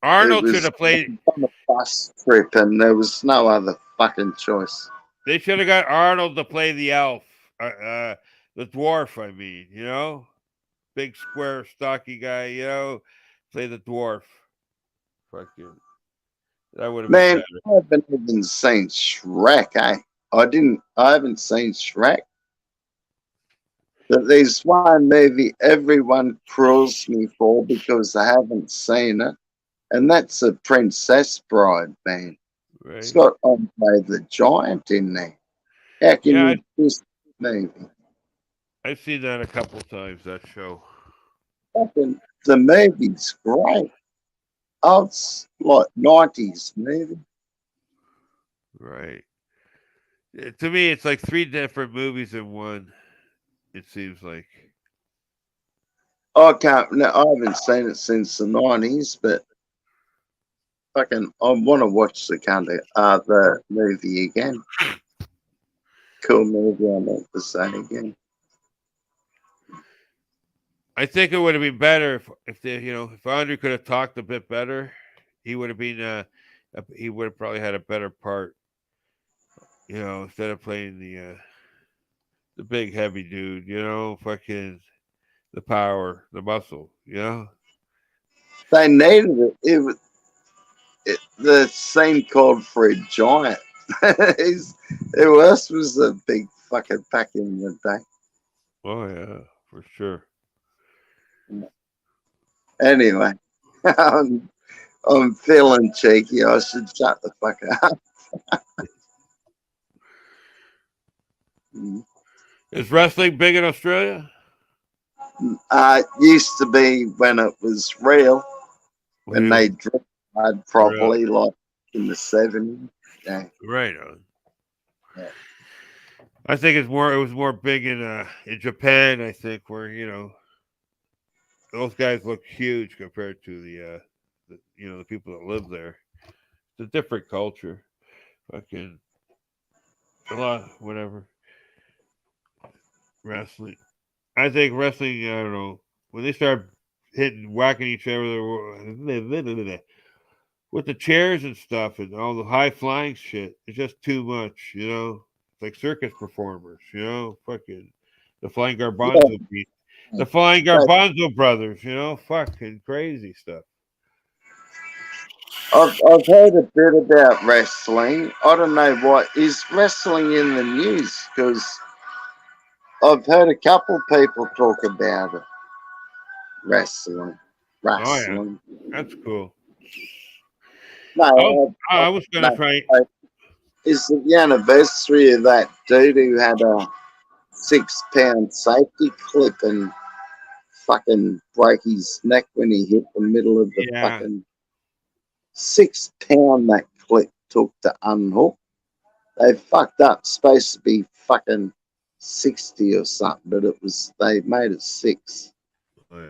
Arnold should was have played. on a bus trip and there was no other fucking choice. They should have got Arnold to play the elf, the dwarf. I mean, you know, big square, stocky guy. You know, play the dwarf. Fucking, that would have been Man, better. I haven't even seen Shrek, eh? I haven't seen Shrek. But there's one movie everyone crawls me for because they haven't seen it, and that's The Princess Bride, man. It's Right. got Andre the Giant in there. How can Yeah, you miss the movie? I've seen that a couple times. That show. Fucking, the movie's great. Oh, it's like 90s movie. Right. To me, it's like three different movies in one. It seems like. I can't, no, I haven't seen it since the 90s, but fucking, I want to watch the movie again. Cool movie, I meant to say again. I think it would have been better if they, if Andre could have talked a bit better, he would have been he would have probably had a better part. Instead of playing the big heavy dude, fucking the power, the muscle, They needed it. The scene called for a giant. Who else was a big fucking pack in the day? Oh yeah, for sure. Anyway, I'm feeling cheeky. I should shut the fuck up. Is wrestling big in Australia? Used to be when it was real, when they Really? drilled hard Really? properly, like in the 70s. Yeah. Right on. Yeah. I think it was more big in Japan, I think, where, those guys look huge compared to the people that live there. It's a different culture. Fucking a lot, whatever. Wrestling. I think wrestling. I don't know when they start whacking each other with the chairs and stuff and all the high flying shit. It's just too much, It's like circus performers, Fucking the flying Yeah. garbanzo beat, the flying But garbanzo brothers, Fucking crazy stuff. I've heard a bit about wrestling. I don't know what is wrestling in the news because I've heard a couple people talk about it. Wrestling. Oh yeah, Wrestling. that's cool. I was, No, I was gonna no. try. It's the anniversary of that dude who had a 6 pound safety clip and fucking broke his neck when he hit the middle of the Yeah, fucking 6 pound that clip took to unhook. They fucked up. Supposed to be fucking 60 or something, but they made it 6. oh, yeah.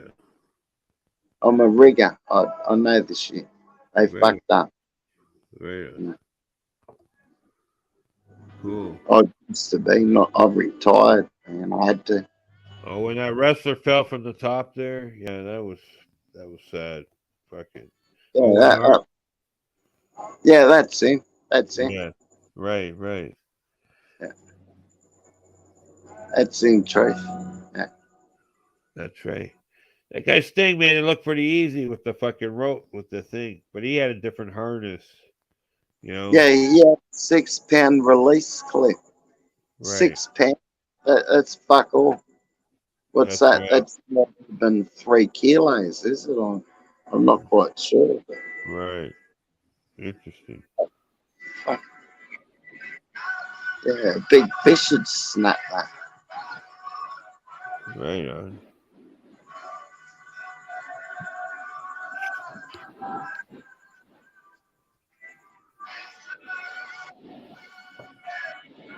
I'm a rigger. I know the shit. They Very, fucked up. very cool. I used to be, not, I've retired and I had to. Oh, when that wrestler fell from the top there, yeah, that was sad. Fucking Yeah, Owen Hart. yeah, that's him. That's him. Yeah, right, right. Yeah, that's him, truth. Yeah. That's right. That guy Sting made it look pretty easy with the fucking rope with the thing, but he had a different harness, you know. Yeah, yeah, 6 pound release clip. Right. 6 pound. That's fuck all. What's That's that? right. That's not even 3 kilos, is it? I'm not quite sure. But Right. Interesting. fuck, yeah, big fish would snap that. Right on.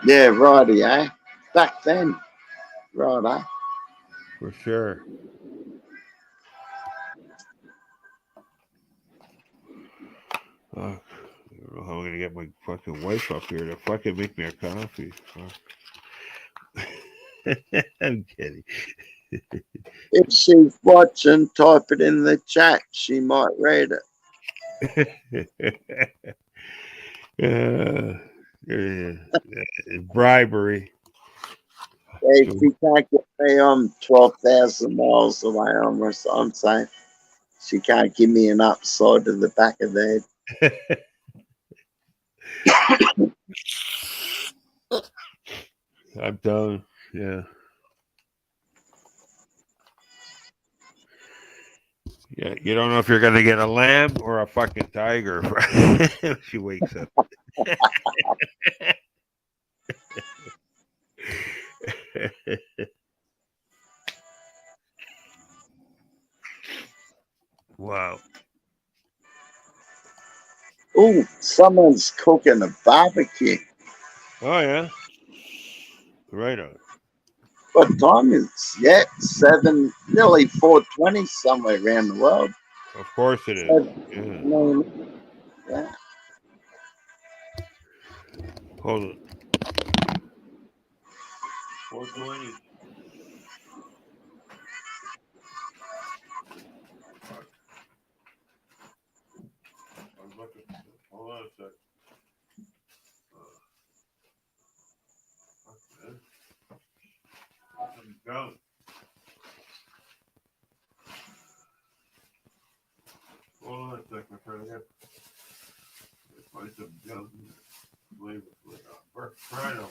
Yeah, righty, eh? Back then, right, eh? For sure. Fuck. I don't know how I'm gonna get my fucking wife up here to fucking make me a coffee. Fuck. I'm kidding. If she's watching, type it in the chat. She might read uh, yeah. Bribery. it. If you can't get me, I'm 12,000 miles away. I'm saying she can't give me an upside to the back of the head. I'm done. Yeah. Yeah, you don't know if you're gonna get a lamb or a fucking tiger when she wakes up. Wow. Oh, someone's cooking a barbecue. Oh yeah. Right on. What time is it? Yeah, 7, nearly 4:20 somewhere around the world. Of course it is. So, Yeah. yeah. Hold on. 420. I'm looking. Hold on a sec. Okay. Go. Hold on a sec, my friend. Let's find some gum. Flavor. Right on,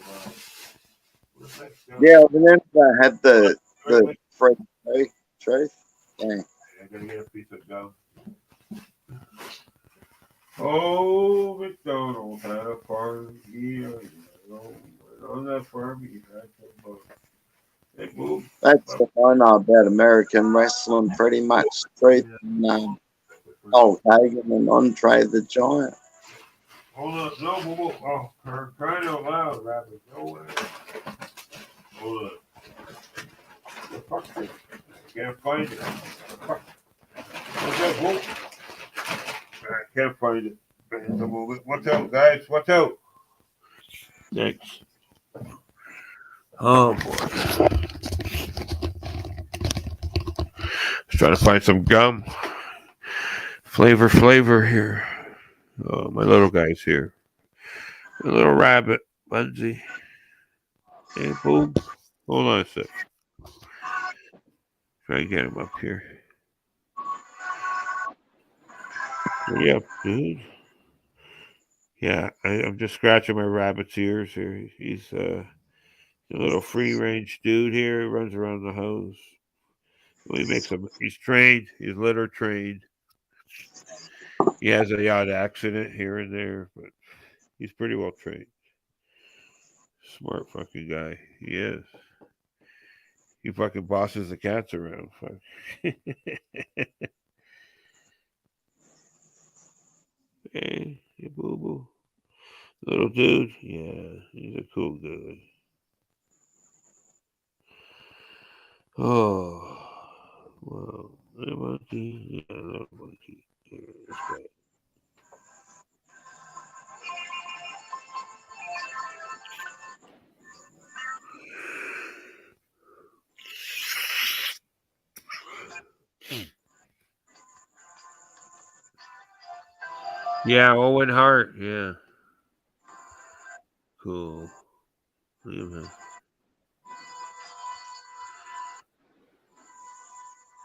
where's that gum? Yeah, I remember I had the Wait. Fred truth. Yeah. I gotta get a piece of gum. Oh, McDonald had a farm. Yeah, on that farm, he had some. They moved. That's what I know about American wrestling pretty much. Truth and Hulk Hogan and Andre the Giant. Hold on, no, oh, crying out loud, Rabbit. No way. Hold on. The fuck this? I can't find it. Fuck. What's that? Whoa. I can't find it. I have to move it. Watch out, guys. Watch out. Thanks. Oh boy. Just trying to find some gum. Flavor here. Oh, my little guy's here. My little rabbit, Lindsay. Hey, boom. Hold on a sec. Try and get him up here. What are you up, dude? Yeah, I'm just scratching my rabbit's ears here. He's a little free range dude here. He runs around the house. Well, he makes him. He's trained. He's litter trained. He has a odd accident here and there, but he's pretty well trained. Smart fucking guy. He is. He fucking bosses the cats around. Fuck. Hey, boo boo. Little dude. Yeah, he's a cool dude. Oh, well, little monkey. Yeah, little monkey. Yeah, this guy. Yeah, Owen Hart. Yeah, cool. Look at him.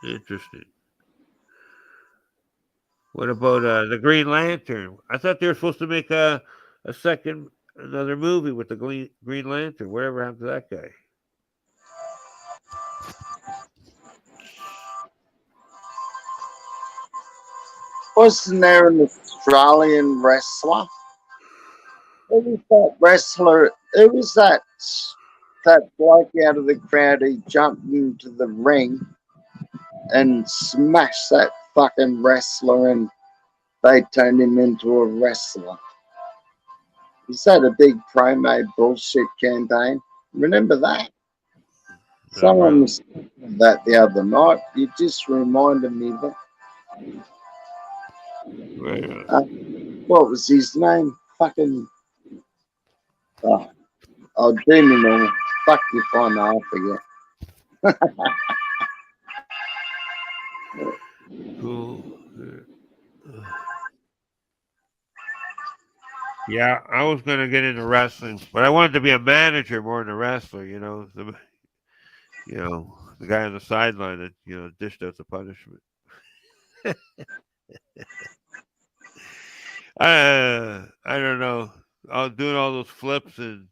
Interesting. What about the Green Lantern? I thought they were supposed to make another movie with the Green Lantern. Whatever happened to that guy? Wasn't there an Australian wrestler? Who was that wrestler? Who was that bloke out of the crowd? He jumped into the ring and smashed that fucking wrestler, and they turned him into a wrestler. Was that a big promo bullshit campaign? Remember that? Not Someone really. was talking about that the other night. You just reminded me that. Right. What was his name? Fucking. Oh, oh Demon Normal. Fuck if I know, I forget. Cool. Yeah, I was gonna get into wrestling, but I wanted to be a manager more than a wrestler. The guy on the sideline that dished out the punishment. I don't know. Doing all those flips and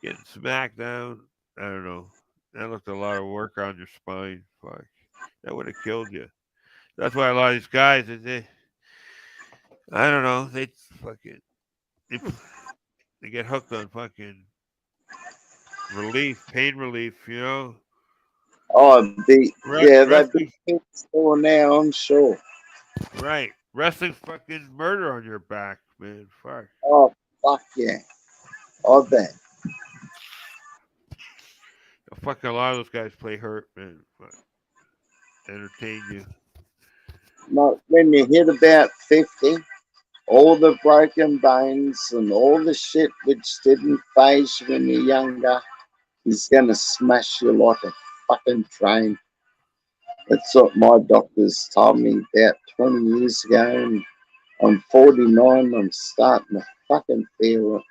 getting smacked down. I don't know. That looked a lot of work on your spine. Fuck, that would have killed you. That's why a lot of these guys, I don't know, fucking, they, they get hooked on fucking relief, pain relief, you know. Oh, yeah, they've been Wrestling, for now, I'm sure. right? Wrestling's fucking murder on your back, man. Fuck. Oh, fuck yeah. I bet. Fucking a lot of those guys play hurt, man. Fuck. Entertain you. Not when you hit about 50, all the broken bones and all the shit which didn't phase you when you're younger is going to smash you like a fucking train. That's what my doctors told me about 20 years ago. And I'm 49, I'm starting to fucking feel it.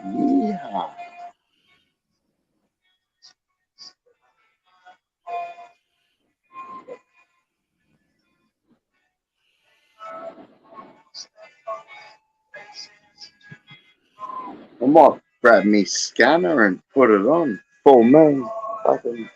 Yeah. I might grab me scanner and put it on. Full moon. Fucking.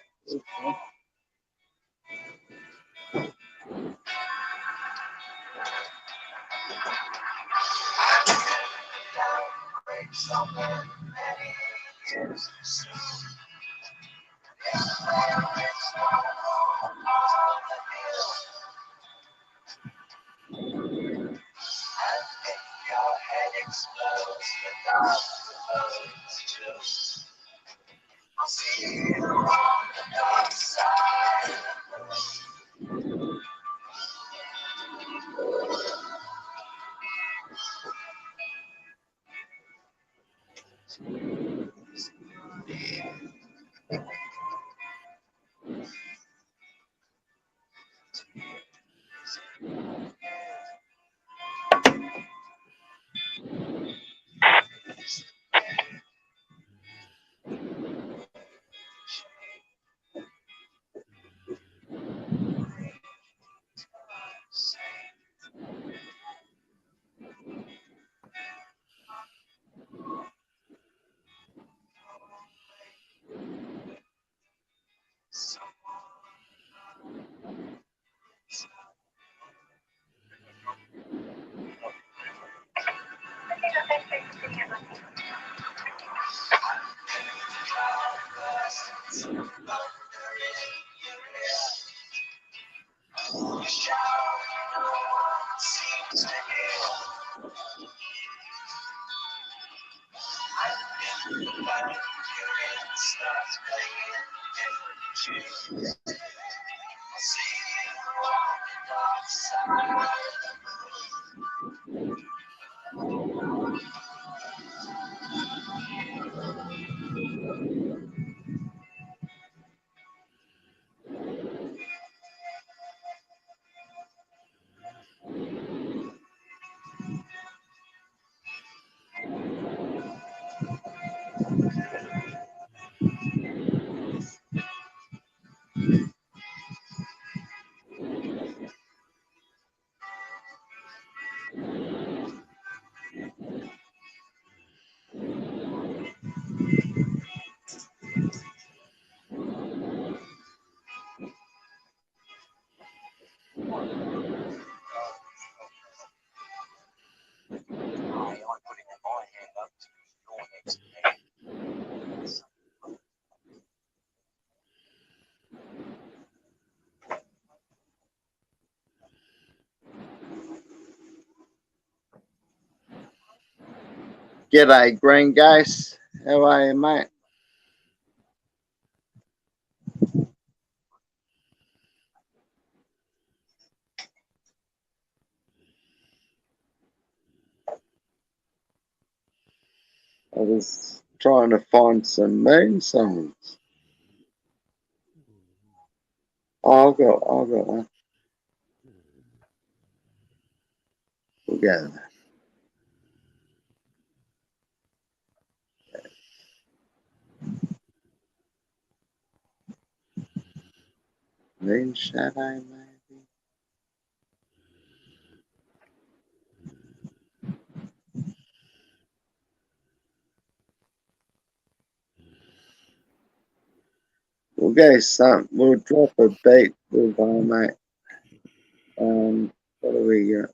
G'day, Green Ghost. How are you, mate? I was trying to find some moon songs. Oh, I've got one. We'll go there. Moon Shadow, maybe. We'll go some. We'll drop a beat. We'll go, mate. What do we got?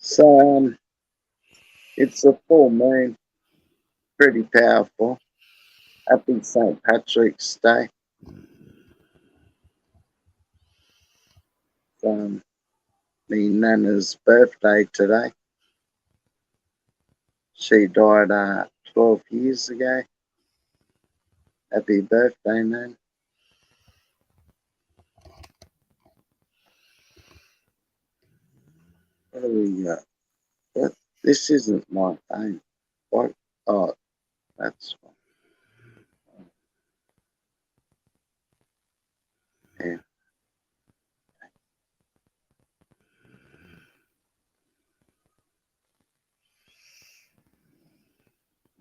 So, it's a full moon. Pretty powerful. Happy St. Patrick's Day. Me Nana's birthday today. She died 12 years ago. Happy birthday, Nan. What do we got? What? This isn't my phone. What? Oh, that's one. Yeah.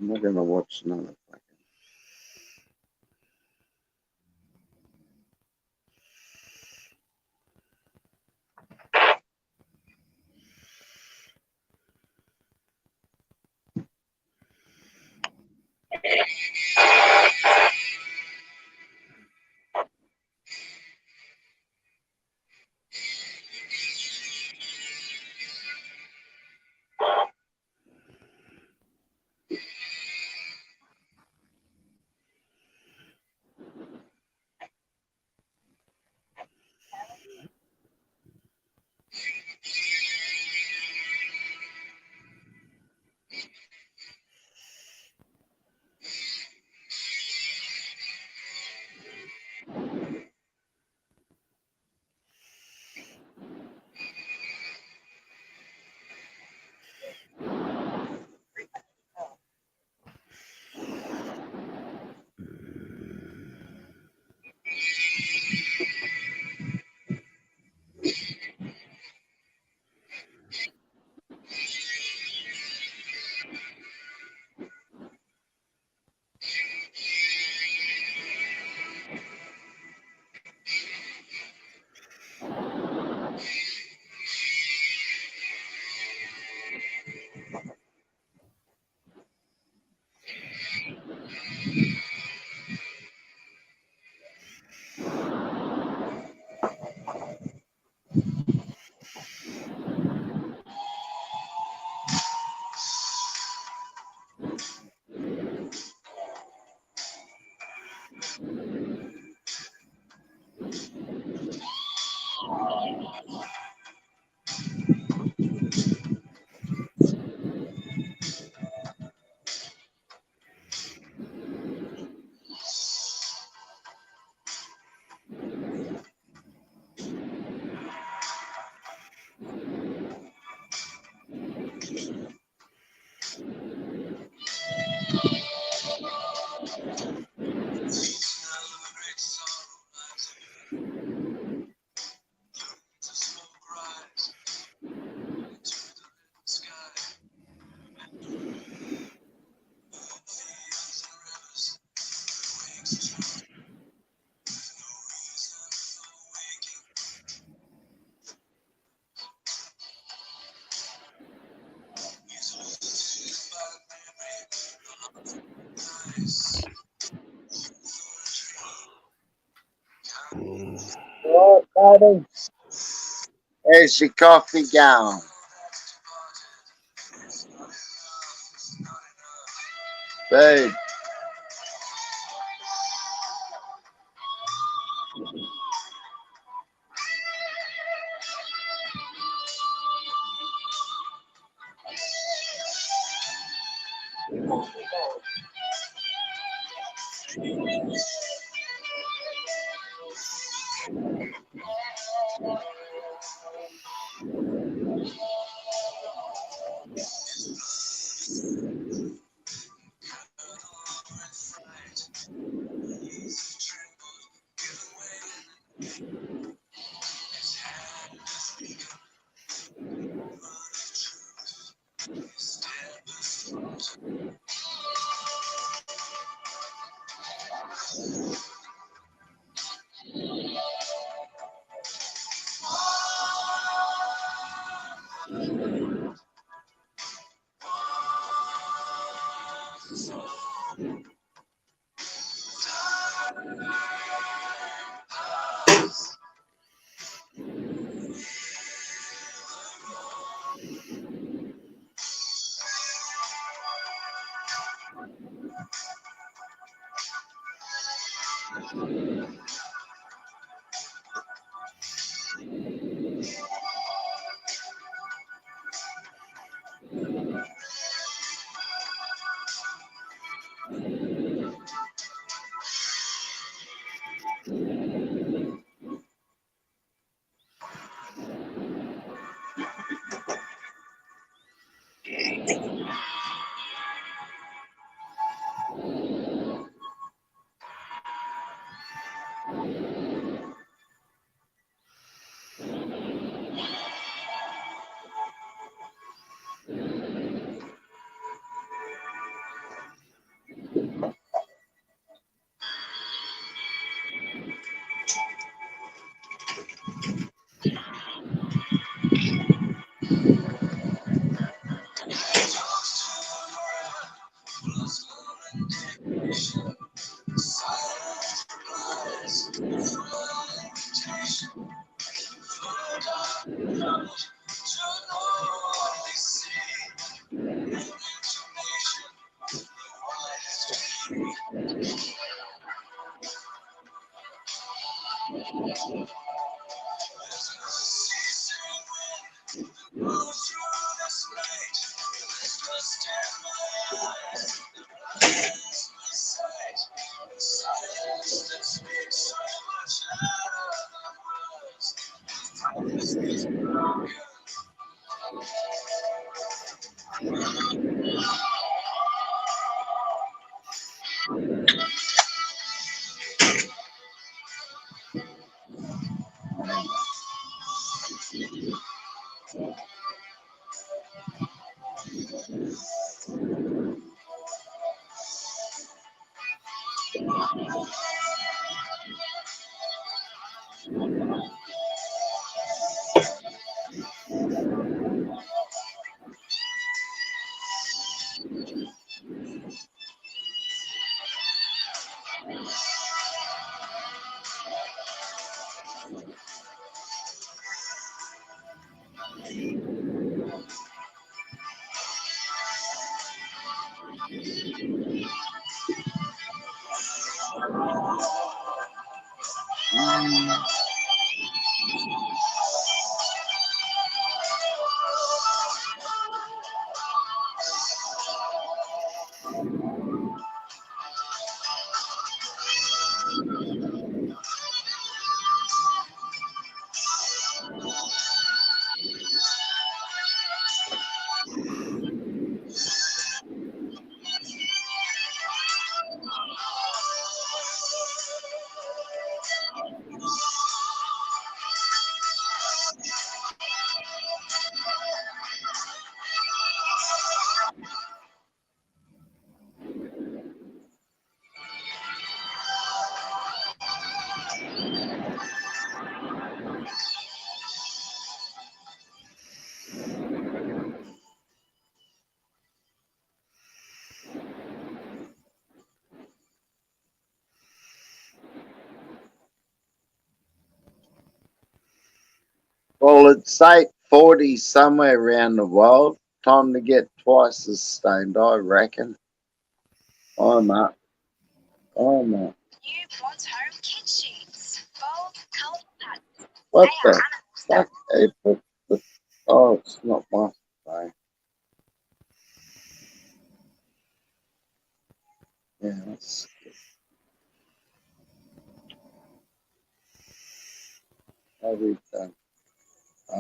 I'm not gonna watch another fucking. Right, buddy. There's your coffee going. Dude, well, it's 8:40 somewhere around the world. Time to get twice as stoned, I reckon. I'm up. I'm up. What the fuck? They put the. Oh, it's not my phone. Yeah, that's. I would, I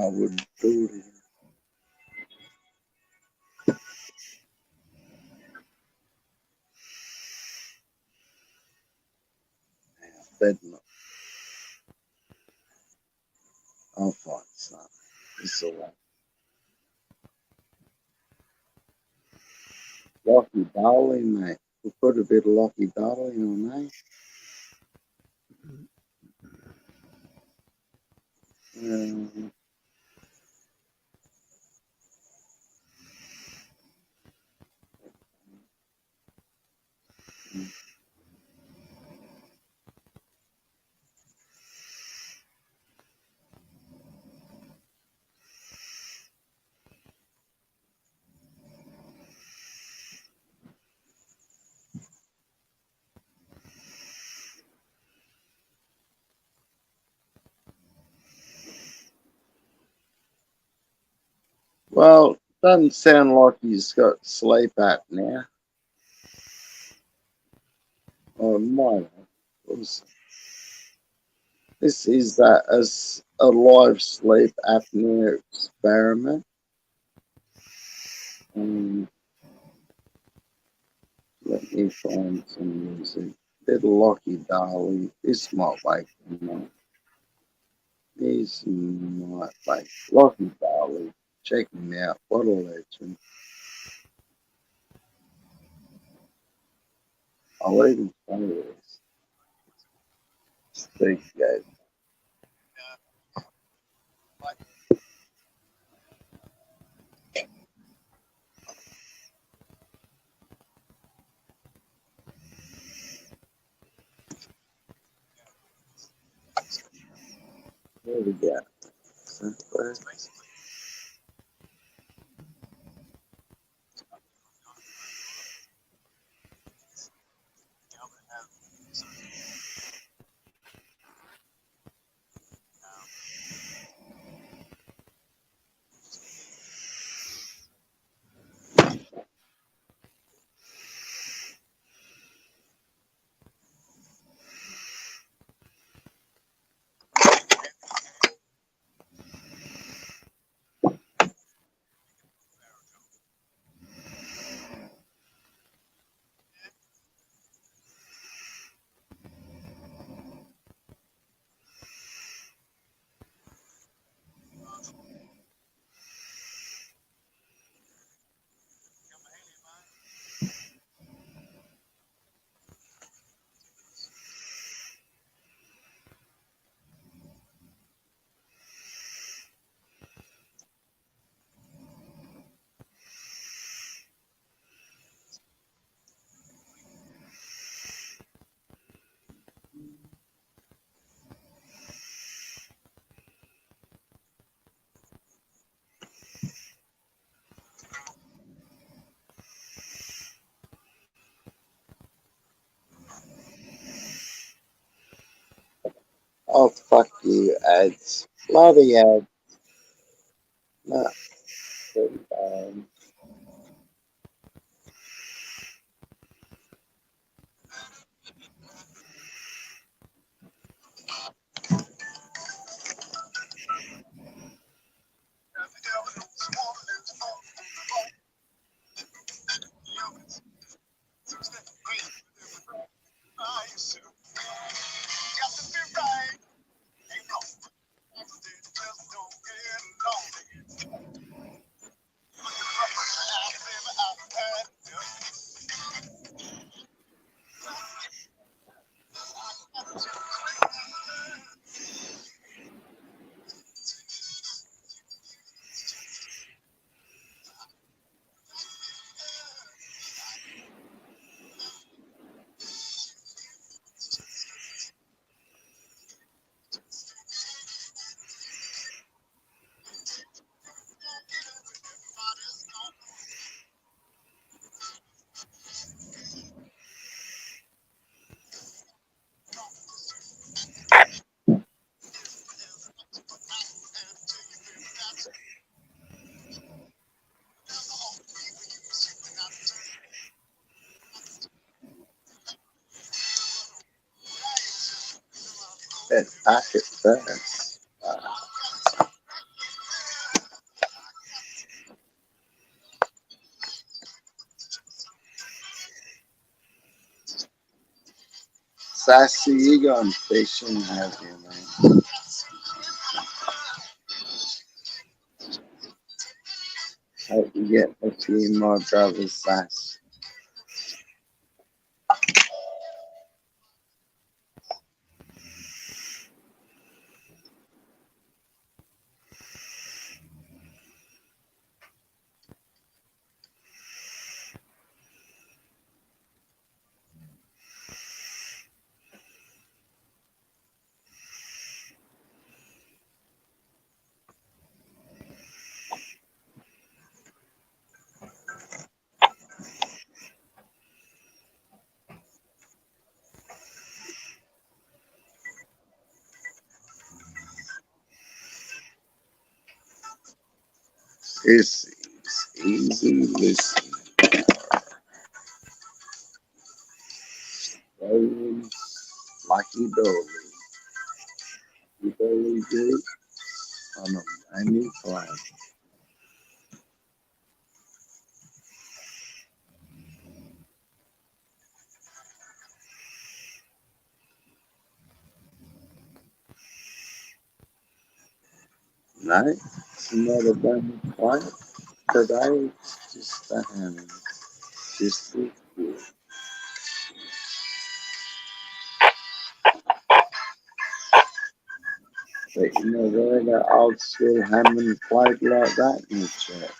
would do it. Better not. I'll find something. It's alright. Lucky Dolly, mate. We put a bit of Lucky Dolly on, eh? Um, well, doesn't sound like he's got sleep apnea. Or might have. We'll see. This is a live sleep apnea experiment. Let me find some music. Little Lucky Dolly. This might wake him up. This might wake Lucky Dolly. Check him out. What a legend. I'll even play this. Speak, guys. There we go. Oh, fuck you, ads. Bloody ads. Nah, pretty bad. That packet first. Sassy, you going fishing, have you, man? Hope you get a few more brothers, Sass. It's easy listening. Rolling like you dolly. You dolly do on a brand new flag. No, it's not a brand new flag. Today, it's just a hand. Just with you. But you know, there ain't an old school Hammond flag like that in the church.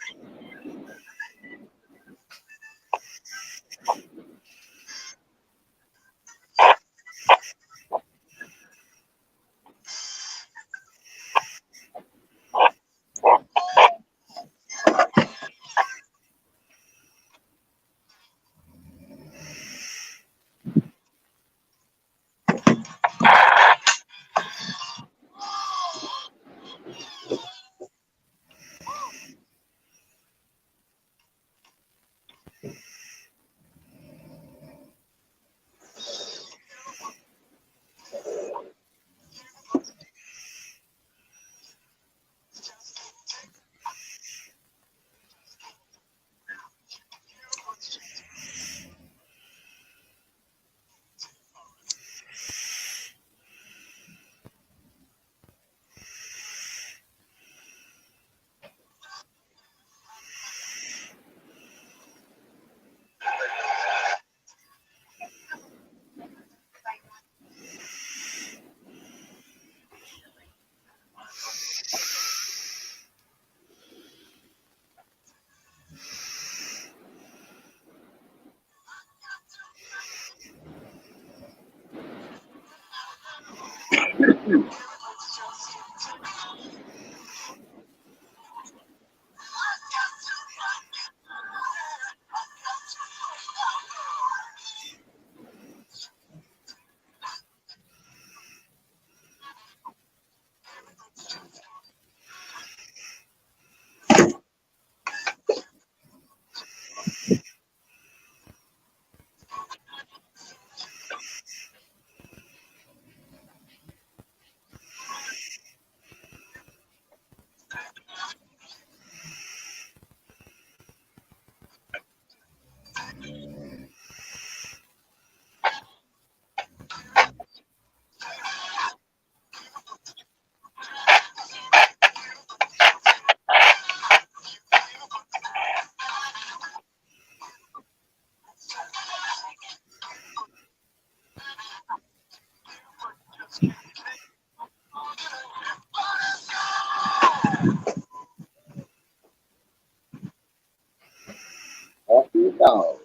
Off you go.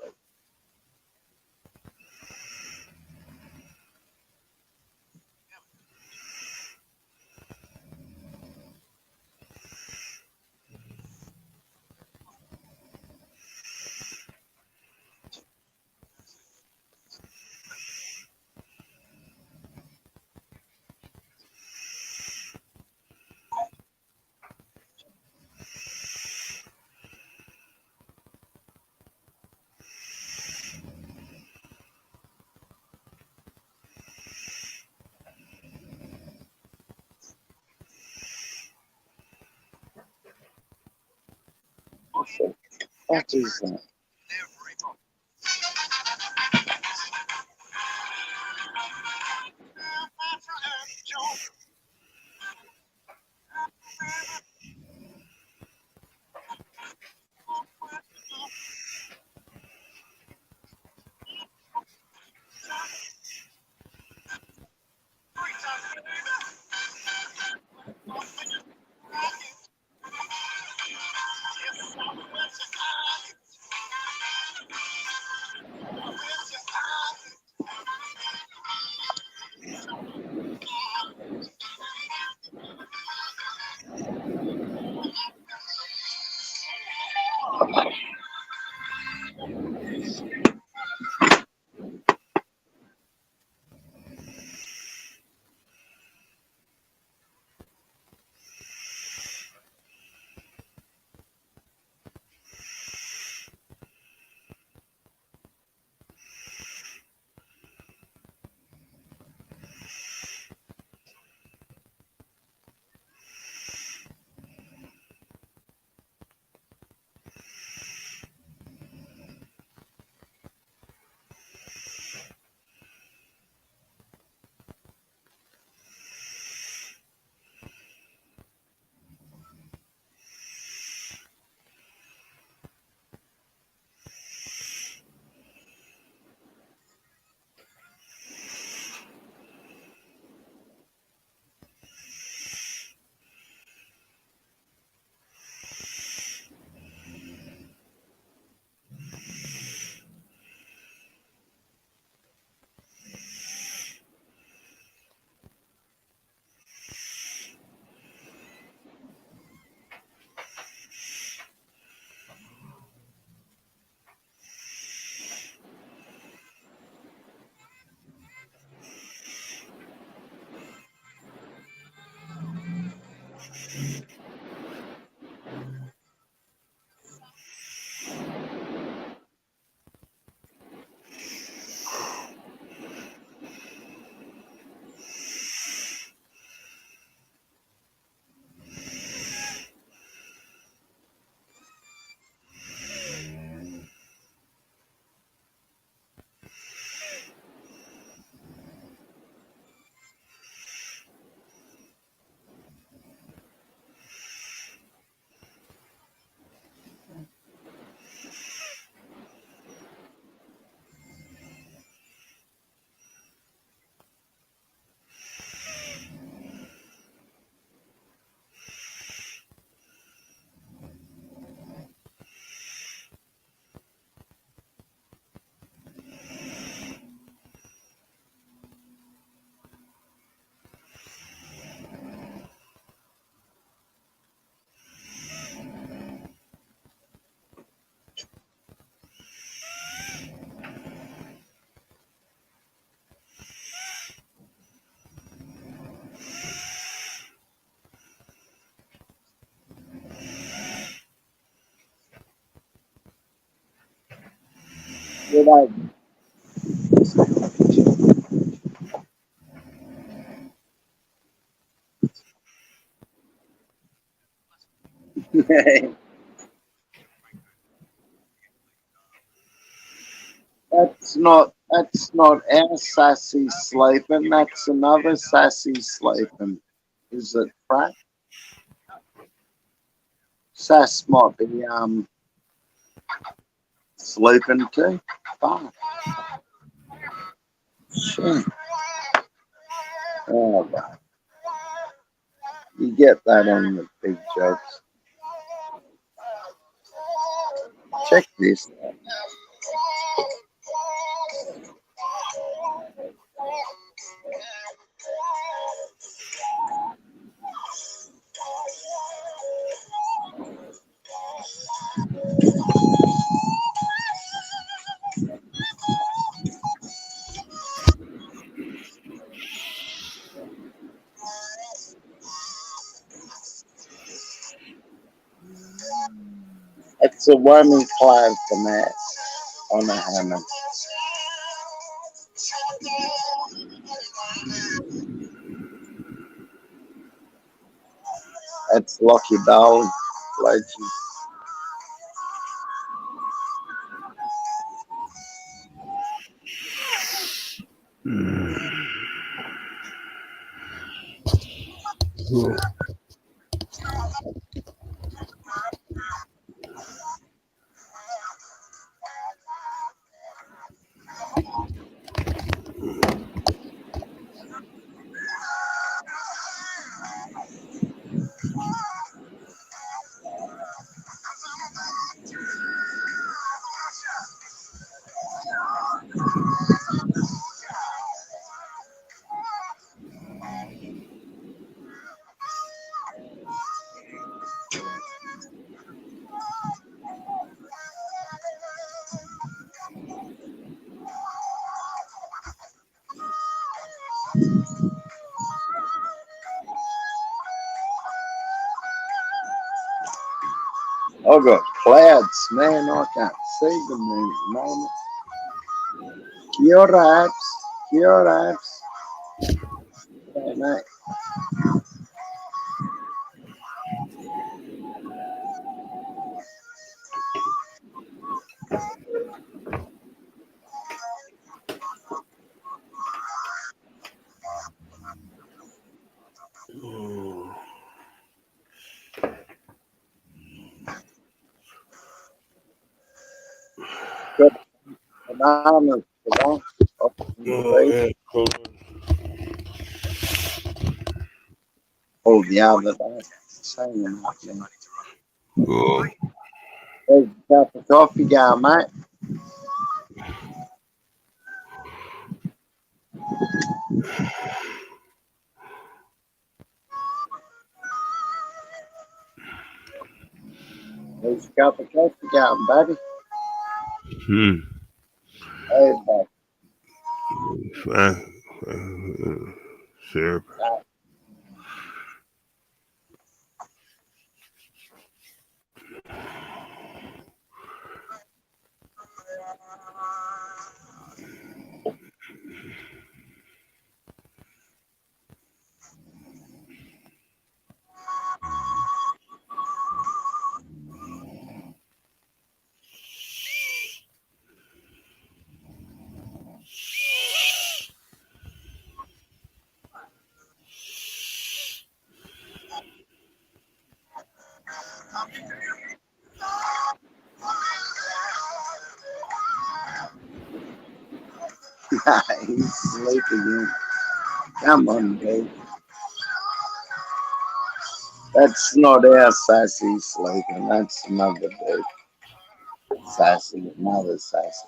What is that? Good idea. That's not our sassy sleeping. That's another sassy sleeping. Is it, Frank? Sass might be sleeping too. Fuck. Shit. Oh, God. You get that on the big jokes. Check this out. It's a wormy cloud for that on a hammer. It's Lucky Dolly. Legend. I've got clouds, man. I can't see them at the moment. Kia ora, apps. Kia ora, apps. Hey, mate. Got bananas today. Oh, the other day. Saying them up there. There's a cup of coffee going, mate. There's a cup of coffee going, buddy. Hey, buddy. Sure. He's sleeping. Come on, dude. That's not our Sassy sleeping. That's another dude. Sassy, another Sassy.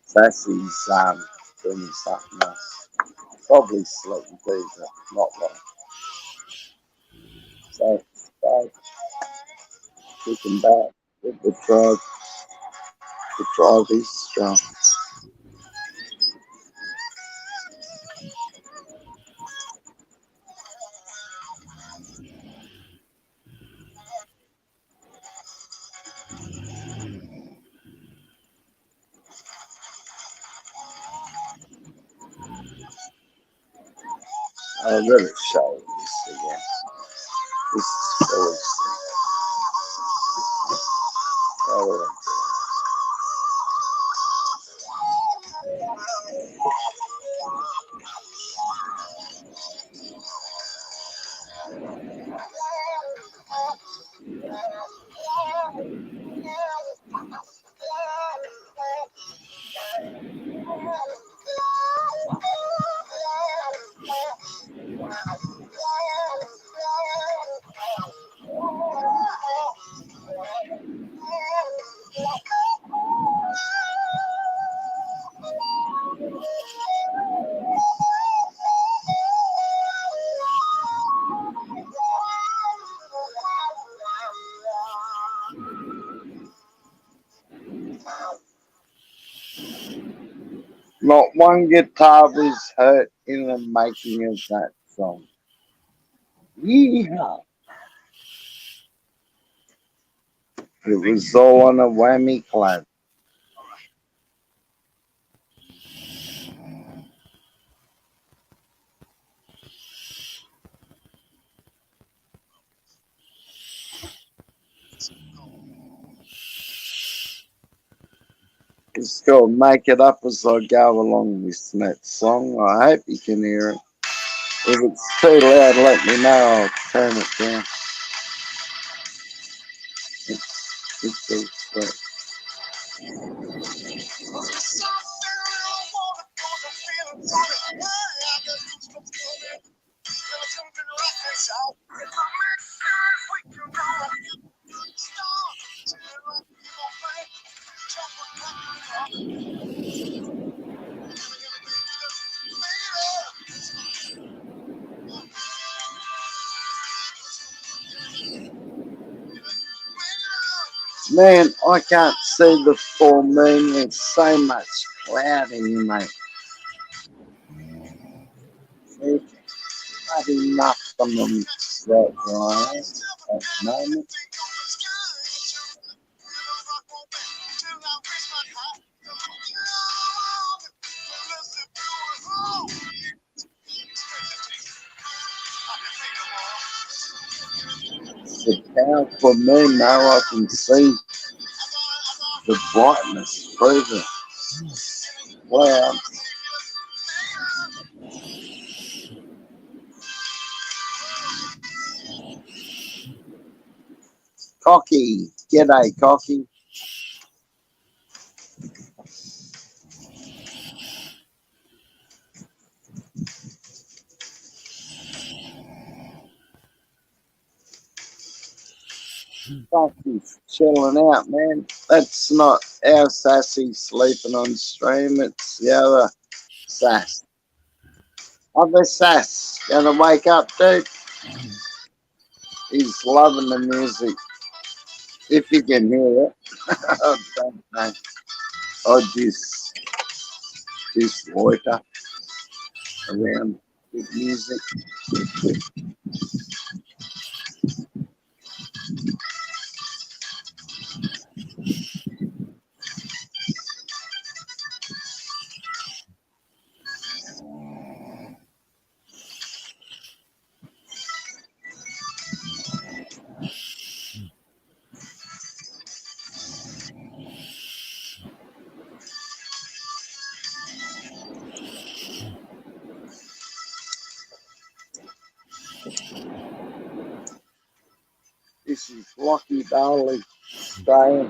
Sassy's doing something else. Probably sleeping too, but not long. So kicking back with the drive is strong. I really show this again. This is really sick. Oh, not one guitar is hurt in the making of that song. Yeehaw! It was all on a whammy clap. It's called Make It Up As I Go Along with that song. I hope you can hear it. If it's too loud, let me know. I'll turn it down. It's too sweet. Man, I can't see the full moon. There's so much clouding, mate. There's bloody nothing on that line at the moment. It's a powerful moon now. I can see the brightness through the clouds. Cocky. G'day, Cocky. Cocky's chilling out, man. That's not our sassy sleeping on stream. It's the other sass. Other sass. Gonna wake up, dude. He's loving the music. If you can hear it. I don't know. I just loiter around with music. This is Lucky Dolly staying.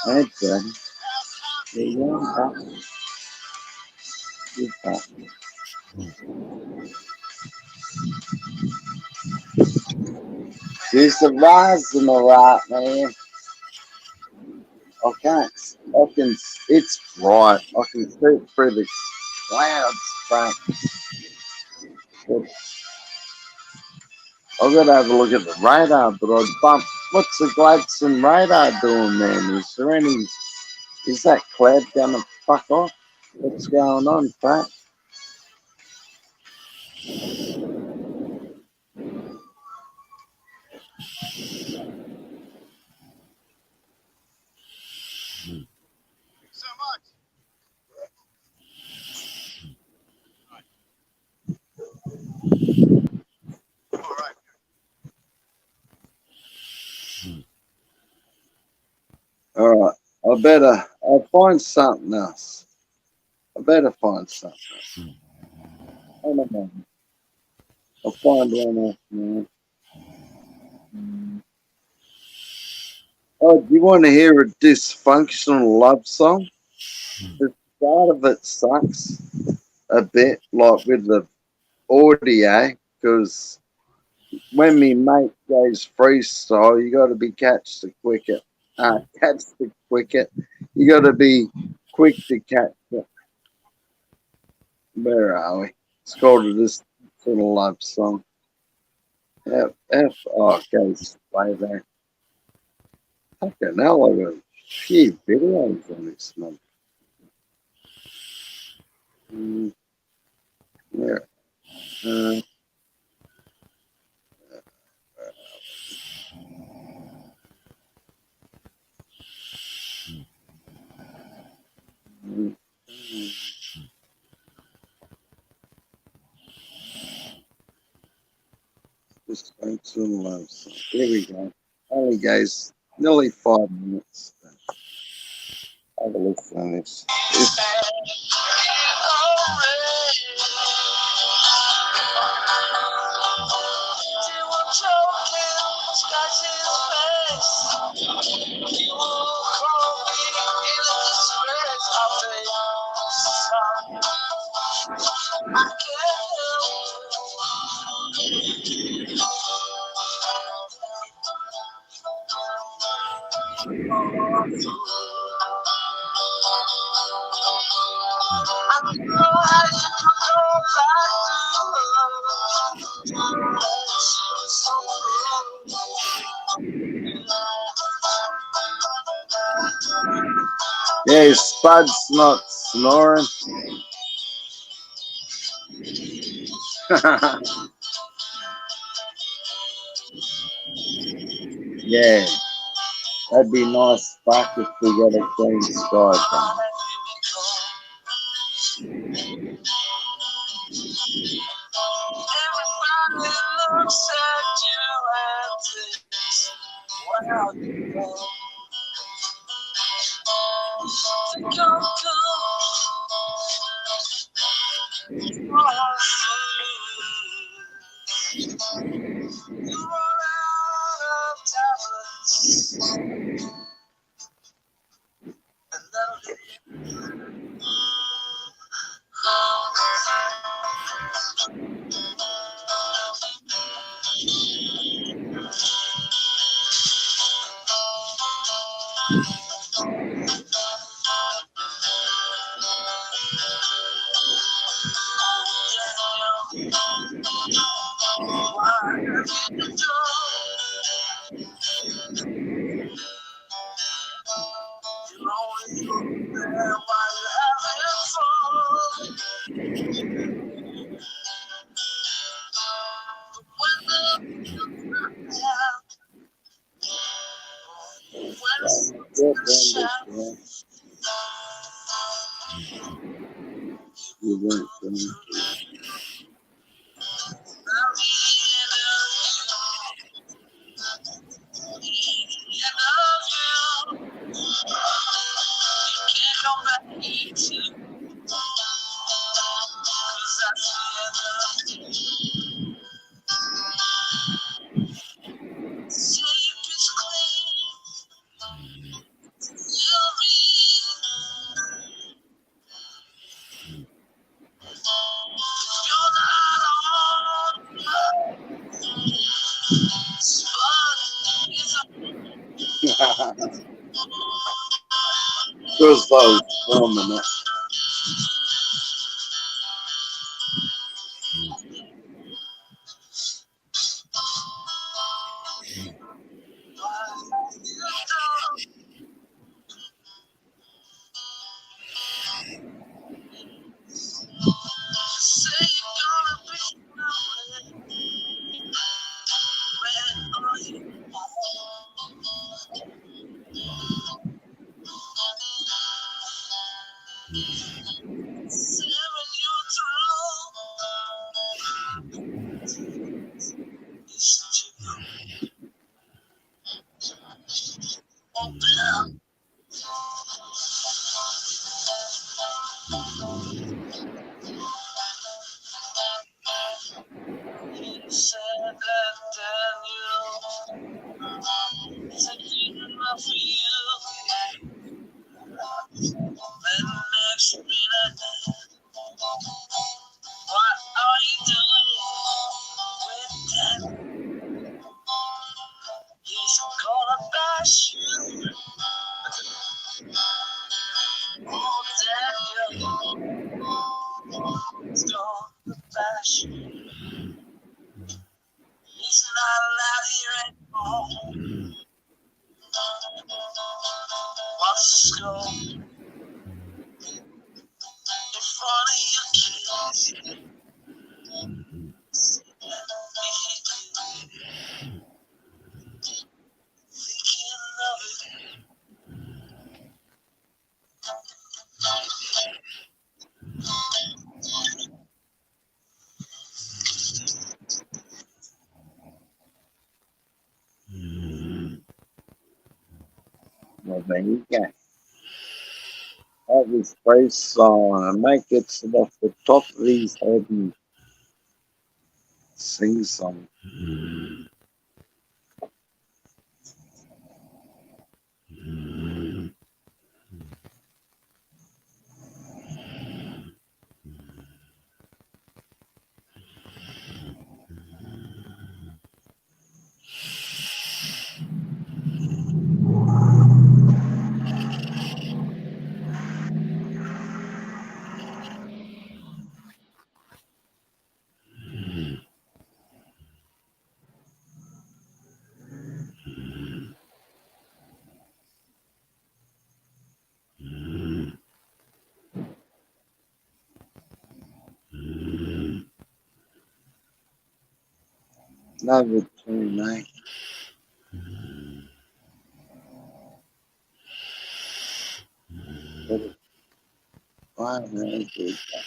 That's good. There you go. Good thought. She's surprising all right, man. I can't. I can. It's bright. I can see it through the clouds, but I've got to have a look at the radar. But I bump. What's the Gladstone radar doing, man? Is there any? Is that cloud gonna fuck off? What's going on, Pat? I'll find something else. I better find something else. I don't know. I'll find one else now. Oh, do you want to hear a dysfunctional love song? The start of it sucks a bit, like with the audio, because when me mate goes freestyle, you got to be catch the quicker. Catch the quicker. You got to be quick to catch it. Where are we? It's called a dysfunctional love song. Oh, it goes way back. Fucking hell, I got a few videos on this month. Yeah. Uh, mm, dysfunctional love song. Here we go. Only goes nearly 5 minutes. Have a listen to this. Yeah, Spud's not snoring. Yeah, that'd be nice fuck if we got a clean sky. Just those for a minute. Start the fashion. It's not allowed here anymore. Watch the skull in front of your kids. Thinking of it. Well, there you go. That was Brace song. I might get it off the top of his head and sing some. Another tune, eh? Why did I do that?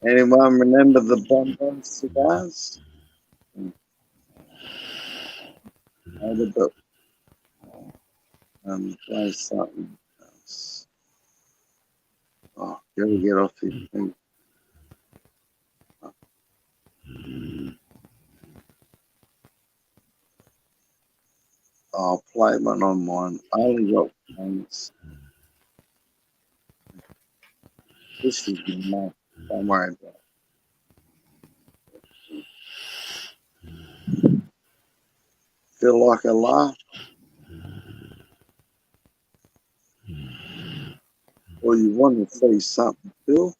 Anyone remember the Bonbon cigars? How about play something else? Oh, gotta get off his thing. I'll play one on mine. I only got ones. This is enough. Don't worry about it. Feel like a laugh? Or you want to say something, Phil?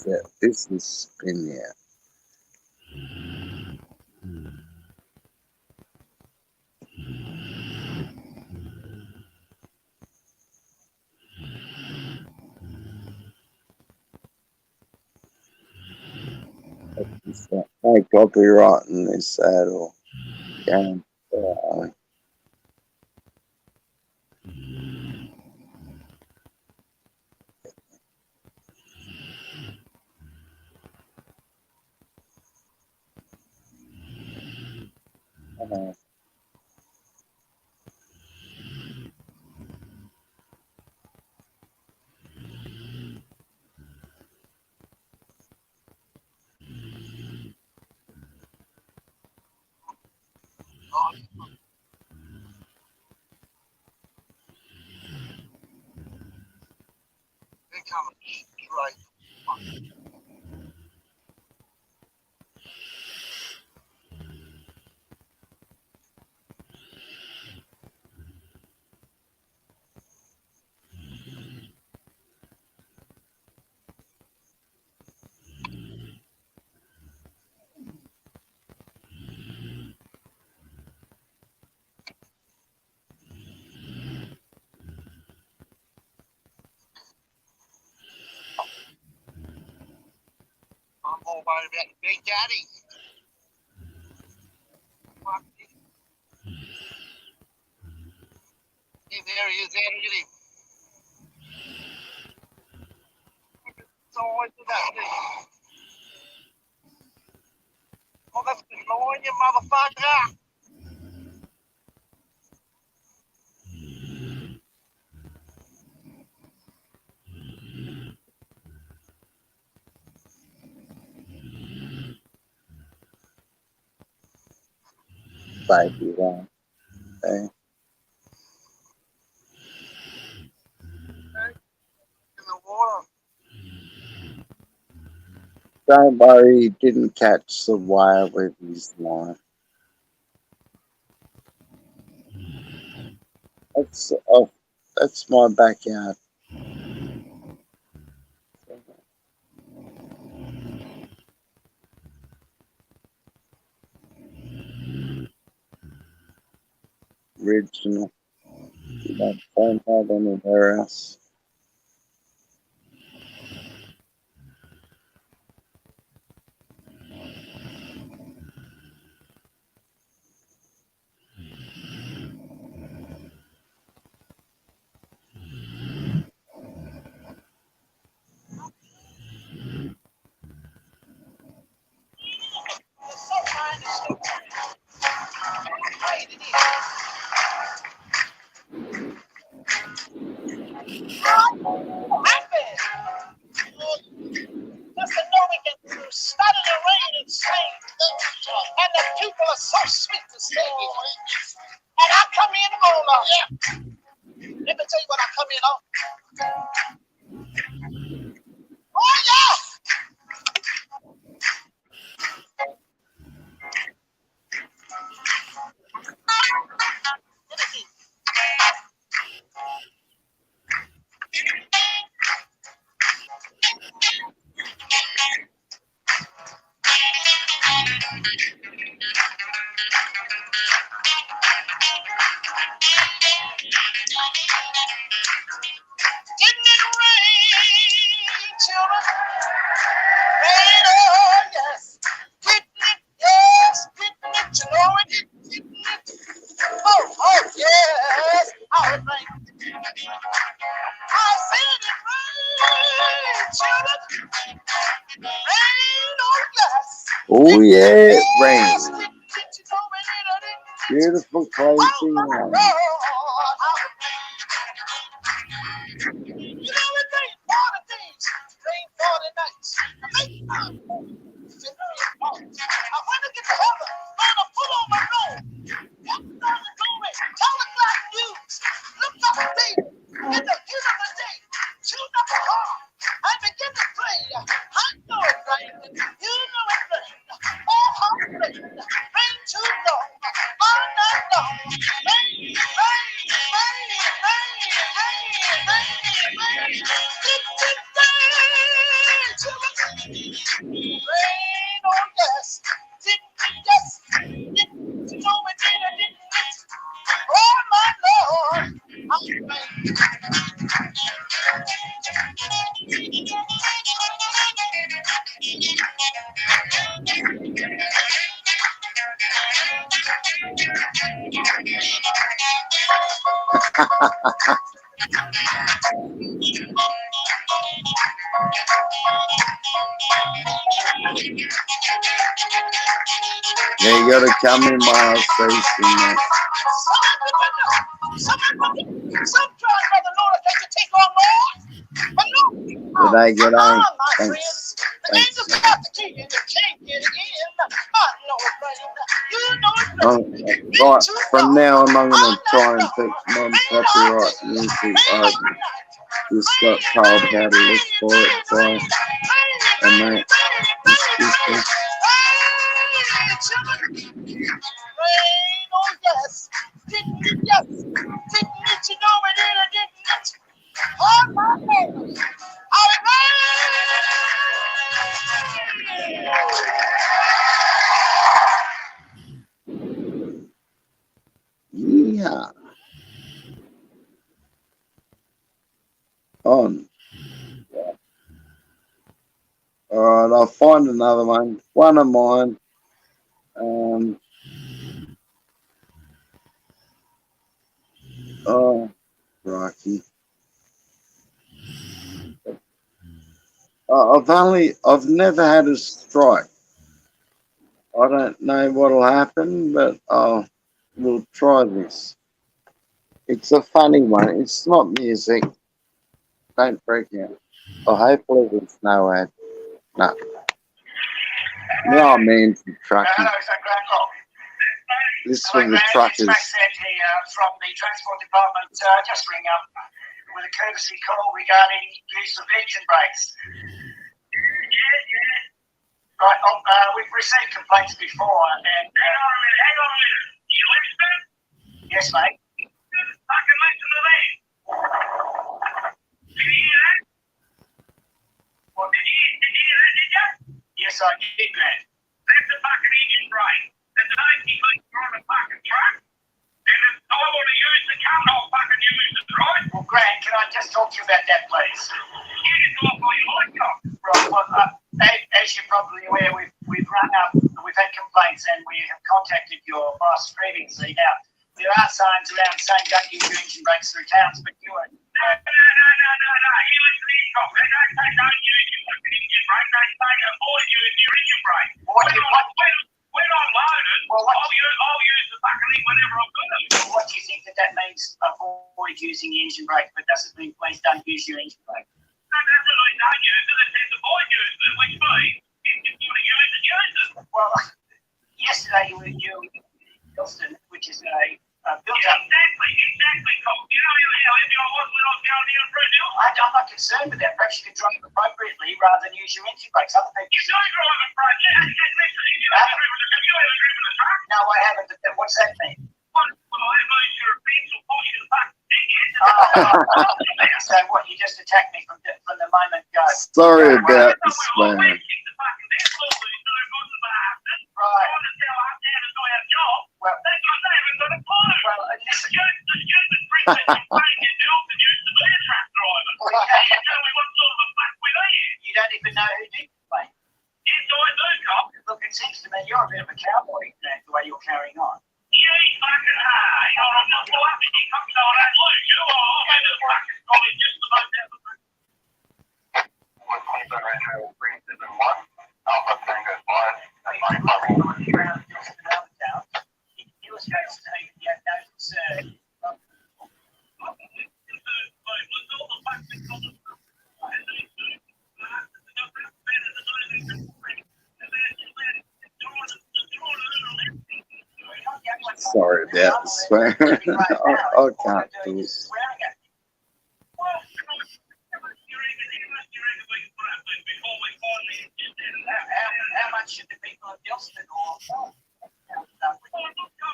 That business spin, yeah. No copyright in this at all. Game. They're coming straight. I'm more worried about the Big Daddy. Fuck it. Yeah, there he is. There, look at him. Size of that thing. Oh, that's the line, you motherfucker. Baby one. Okay. In the water. Don't worry, he didn't catch the whale with his line. That's off. That's my backyard. Original. You don't find that anywhere else. Just to know we can study the rain and sing. And the people are so sweet to sing. And I come in on let me tell you what I come in on. Oh yeah! Let me see. Didn't it rain, children? Rain, oh yes. Didn't it? Yes, didn't it? You know it did, didn't it? Oh yes. Oh, it rained. I said it rain, children. Rain, oh yes. Oh yeah, it Yes, rains. didn't it? You know it did, or didn't it? Beautiful, Oh crazy my rain. Lord, how it rained. You know it rained 40 days, rained 40 nights. I think I went to get to heaven, gonna put on my robe. Heaven on the glory, telegraph news. Look up the date, in the heat of the day. Tune up the heart, I begin to play. I know it rained, you know it rained. Oh, how it rained, rain too long, all night long. Rain, rain, rain, rain, rain, rain, rain. Did it rain, children? Rain, oh yes. Didn't it, yes. Didn't you know it did, or didn't it? Oh my Lord, how it rained. Yeah, you gotta come in my house station. Some try, Brother Lord, they can take on more. But no, Did I get on? my Thanks. friends. The Thanks. angels have to keep you. You can't get in. I know it rain. You know it rain. Right, from now on, I'm gonna try and pick non-copyright music. I just got told how to look for it, so and that is different. Rain, oh yes. Didn't it, yes. Didn't it, you know it did, or didn't it? Oh my God. How it rained. Yeah. On. Alright, I'll find another one. One of mine. Oh, Rocky. I've never had a strike. I don't know what'll happen, but we'll try this. It's a funny one. It's not music. Don't freak out. Oh, hopefully there's no ad. No. No, man, for trucking. Hello, is that Grandpa? This is for the truckers. Max here from the Transport Department. Just ring up with a courtesy call regarding use of engine brakes. Right, we've received complaints before, and hang on a minute. You listening? Yes, mate. Fucking listen to me. Did you hear that? Well, did you hear that, did you? Yes, I did that. That's the fucking engine brake. There's an 80 litre on a fucking truck, and if I want to use the car, I'll fucking use it, right? Well, Grant, can I just talk to you about that, please? You can talk all you like, Doc. Right, well, as you're probably aware, we've rung up, we've had complaints, and we have contacted your boss previously. Now, there are signs around saying don't use your engine brakes through towns, but you are... No. You listen to me, Doc. They don't say don't use your fucking engine brake. They say avoid using your engine brake. When I'm loaded, I'll use the fucking thing whenever I've got it. Well, what do you think that means, avoid using the engine brake, but doesn't mean please don't use your engine brake? No, definitely don't use it. It says avoid using it, which means if you want to use it, use it. Well, yesterday you were in Bilston, which is a built-up... Exactly, Colt. You know how heavy I was when I was going down through Hill? I'm not concerned with that. Perhaps you could drive appropriately rather than use your engine brakes. Other people... You do drive appropriately. Listen, have you ever driven a truck? No, I haven't. But what's that mean? Well, that means you're a pencil push in the fucking dickhead. So what, you just attacked me from the moment go? Sorry about this, man. Right. Well, they haven't got a clue. Well, the stupid prick that complained in Nelson used to be a truck driver. You tell me what sort of a fuck we are. You don't even know who did complain. Yes, I do, Cop. Look, it seems to me you're a bit of a cowboy, the way you're carrying on. You fucking I'm not laughing. You come so I don't lose you. I'm in the fucking college just about that. 127 Retro 371. Alpha Tango 5. Illustrates to me that you have no concern. Sorry about this, man. I can't do it. How much should the people of Gilston or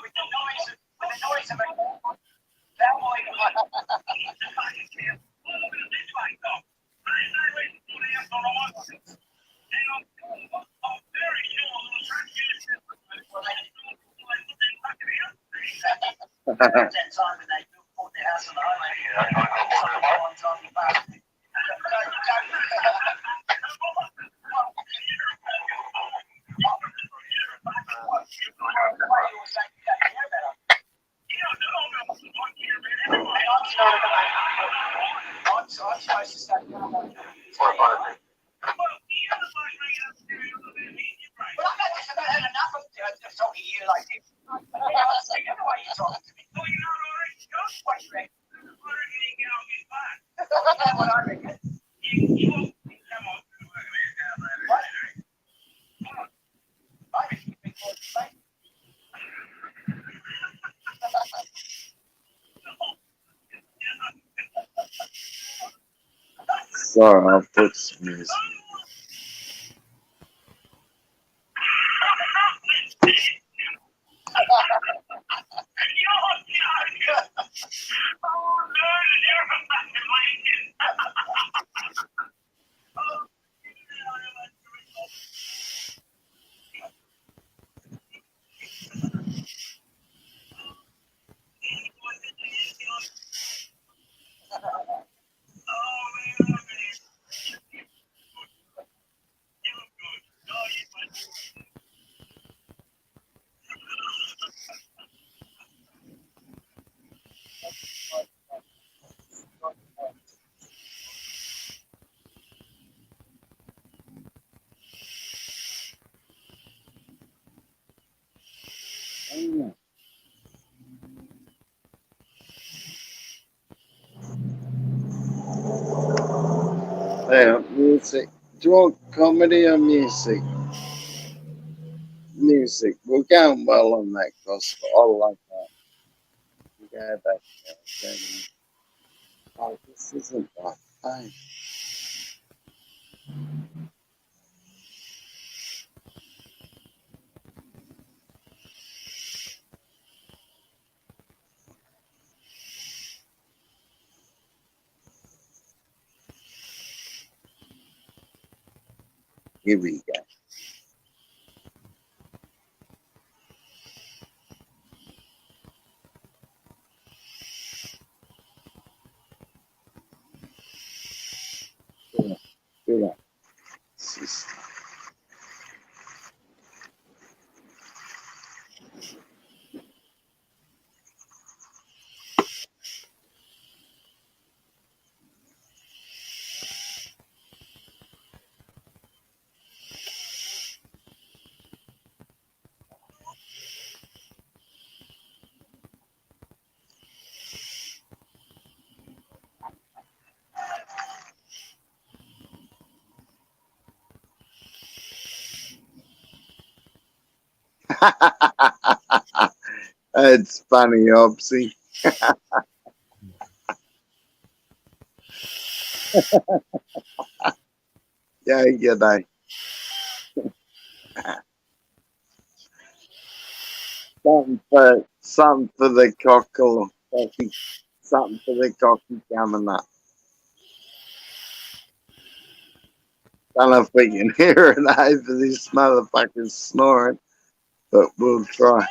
with the noise of a cowboy? That time when they bought their house on the I'm supposed to say well, I'm not just about had enough of talking to you like this. I don't say the way you're talking to me. Well, you know what I reckon? What do you reckon? I reckon he can get on his back. You know what I reckon? Come on. What? I reckon you think what's the same. Sorry, I'll put some music. Yeah, music. Do you want comedy or music? Music. We're going well on that gospel. I like that. We go back there. Oh, this isn't my thing. Here we go. Good on. It's funny, Obsy. Yeah, g'day. Something for the cockle. Something for the cocky coming up. Don't know if we can hear it over this motherfucker's snoring, but we'll try.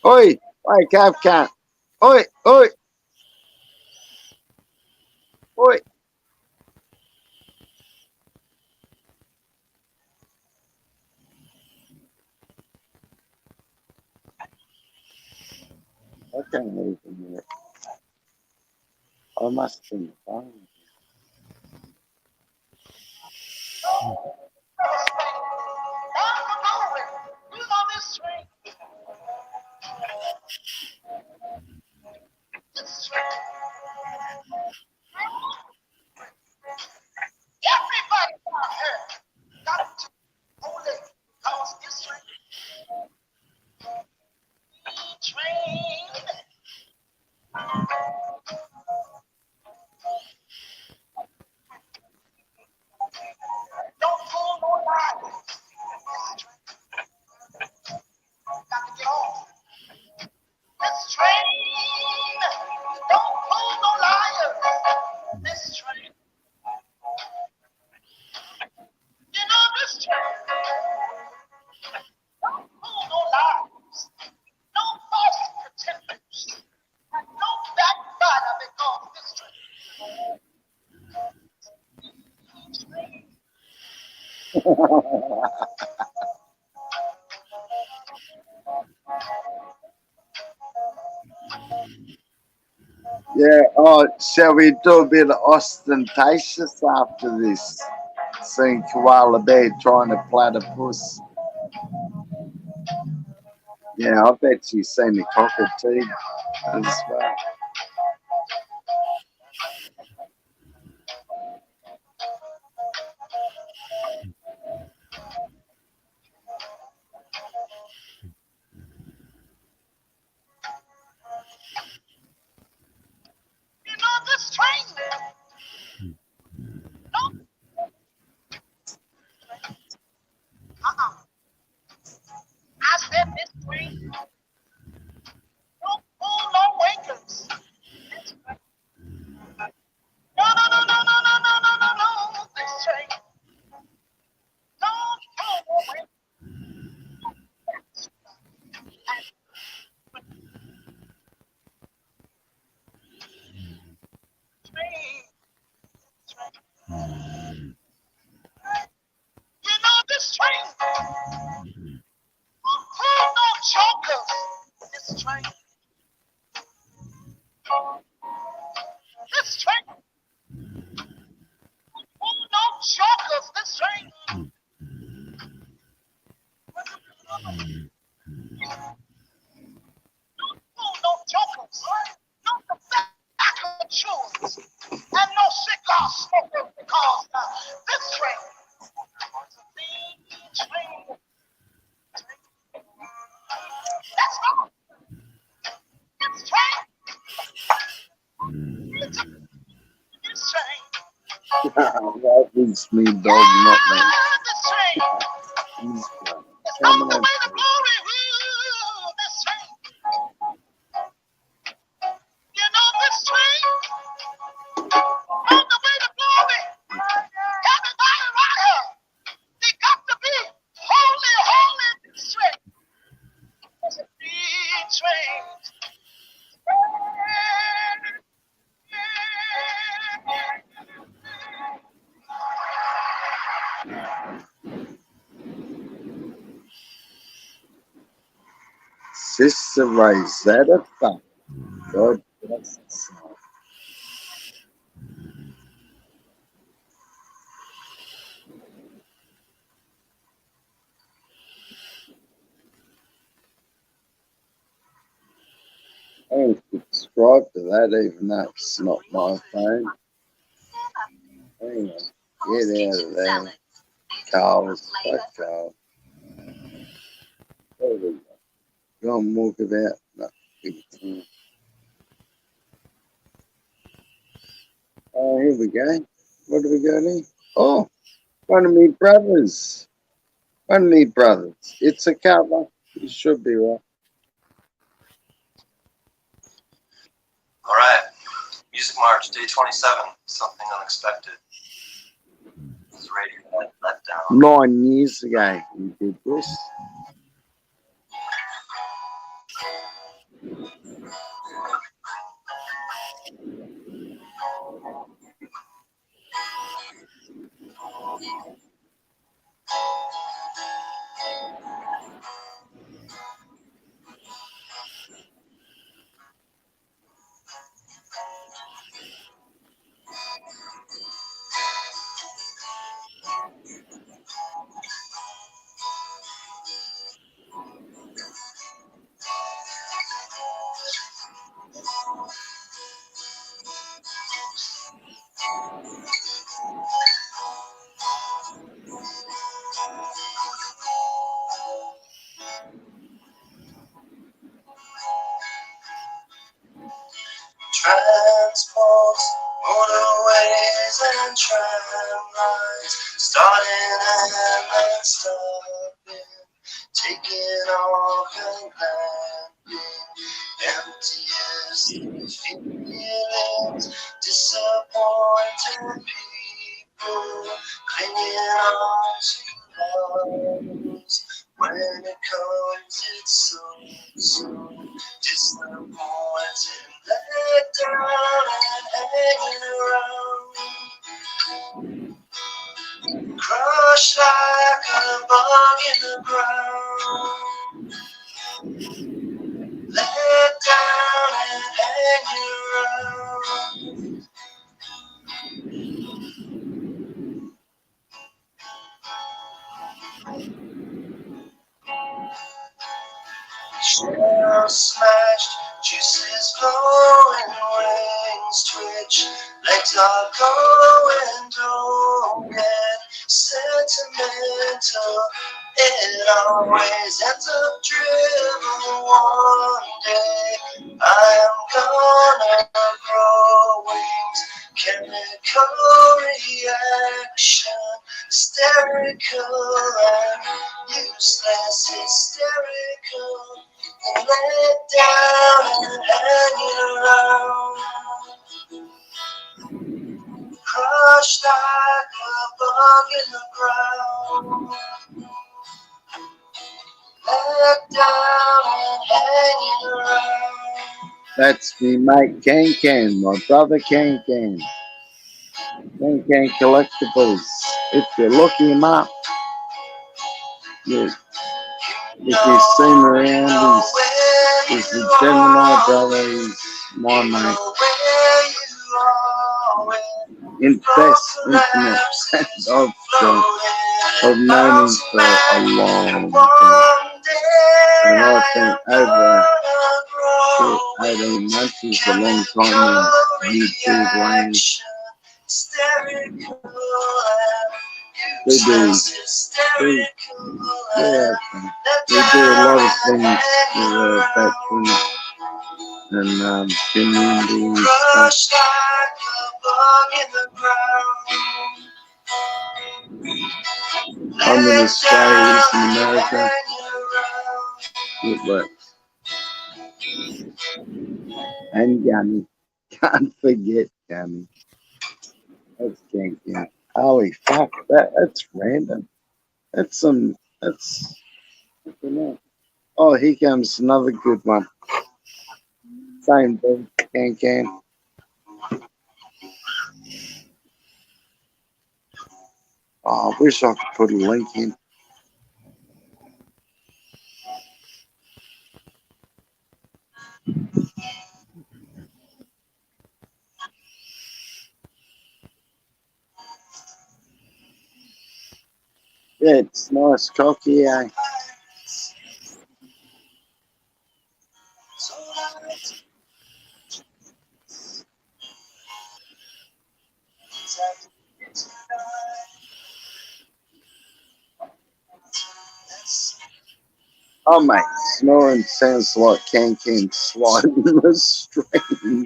Oi! Oi, calf cat! Oi! Oi! Oi! I can't even hear it. I must be on the phone. Yeah, oh, shall we do a bit of ostentatious after this? Seeing Koala Bear trying to platypus. Yeah, I bet you've seen the cockatoo as well. That is me, dog, not me. He's coming on. Sister Rosetta, fuck. God bless us. I don't subscribe to that, even though it's not my phone. Anyway, get out of there. Carl, fuck Carl. There we go. Go and walk about. No, oh, here we go. What do we got here? Oh, one of me brothers. One of me brothers. It's a cover. You should be right. All right. Music March, day 27. Something unexpected. This Radiohead letdown. 9 years ago, you did this. Transports, motorways, and tramlines, starting and then stopping, taking off and landing, emptiest feelings, disappointed people, clinging on to loves. When it comes, it's so disappointing, let down and hanging around, crushed like a bug in the ground, let down and hanging around. Shell smashed, juices flowing, wings twitch, legs are going, don't get sentimental. It always ends up driven one day. I am gonna grow wings, chemical reaction, hysterical and useless, hysterical. Let down and hanging around, crushed like a bug in the ground. Let down and hanging around. That's me mate Can, my brother Can. Can Collectibles. If you look him up, if you see him around, he's the Gemini brother, he's my mate. Best intimate friend I've known him for a long time. And I think over 18 months is a long time in YouTube land. We do a lot of things with veterans and community and stuff. I'm in Australia, he's in America. It works. And Gummy. Can't forget Gummy. That's Can. Holy fuck, that's random. That's some, that's, I don't know. Oh, here comes another good one. Same thing, Can. Oh, I wish I could put a link in. Yeah, it's nice cocky, eh? Oh, mate, snoring sounds like Can sliding the stream.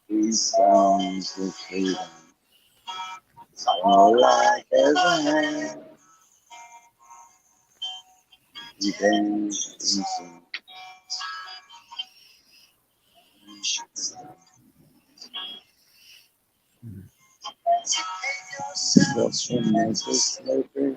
These songs of freedom, all I ever had. You dance and sing. What's your mental slavery?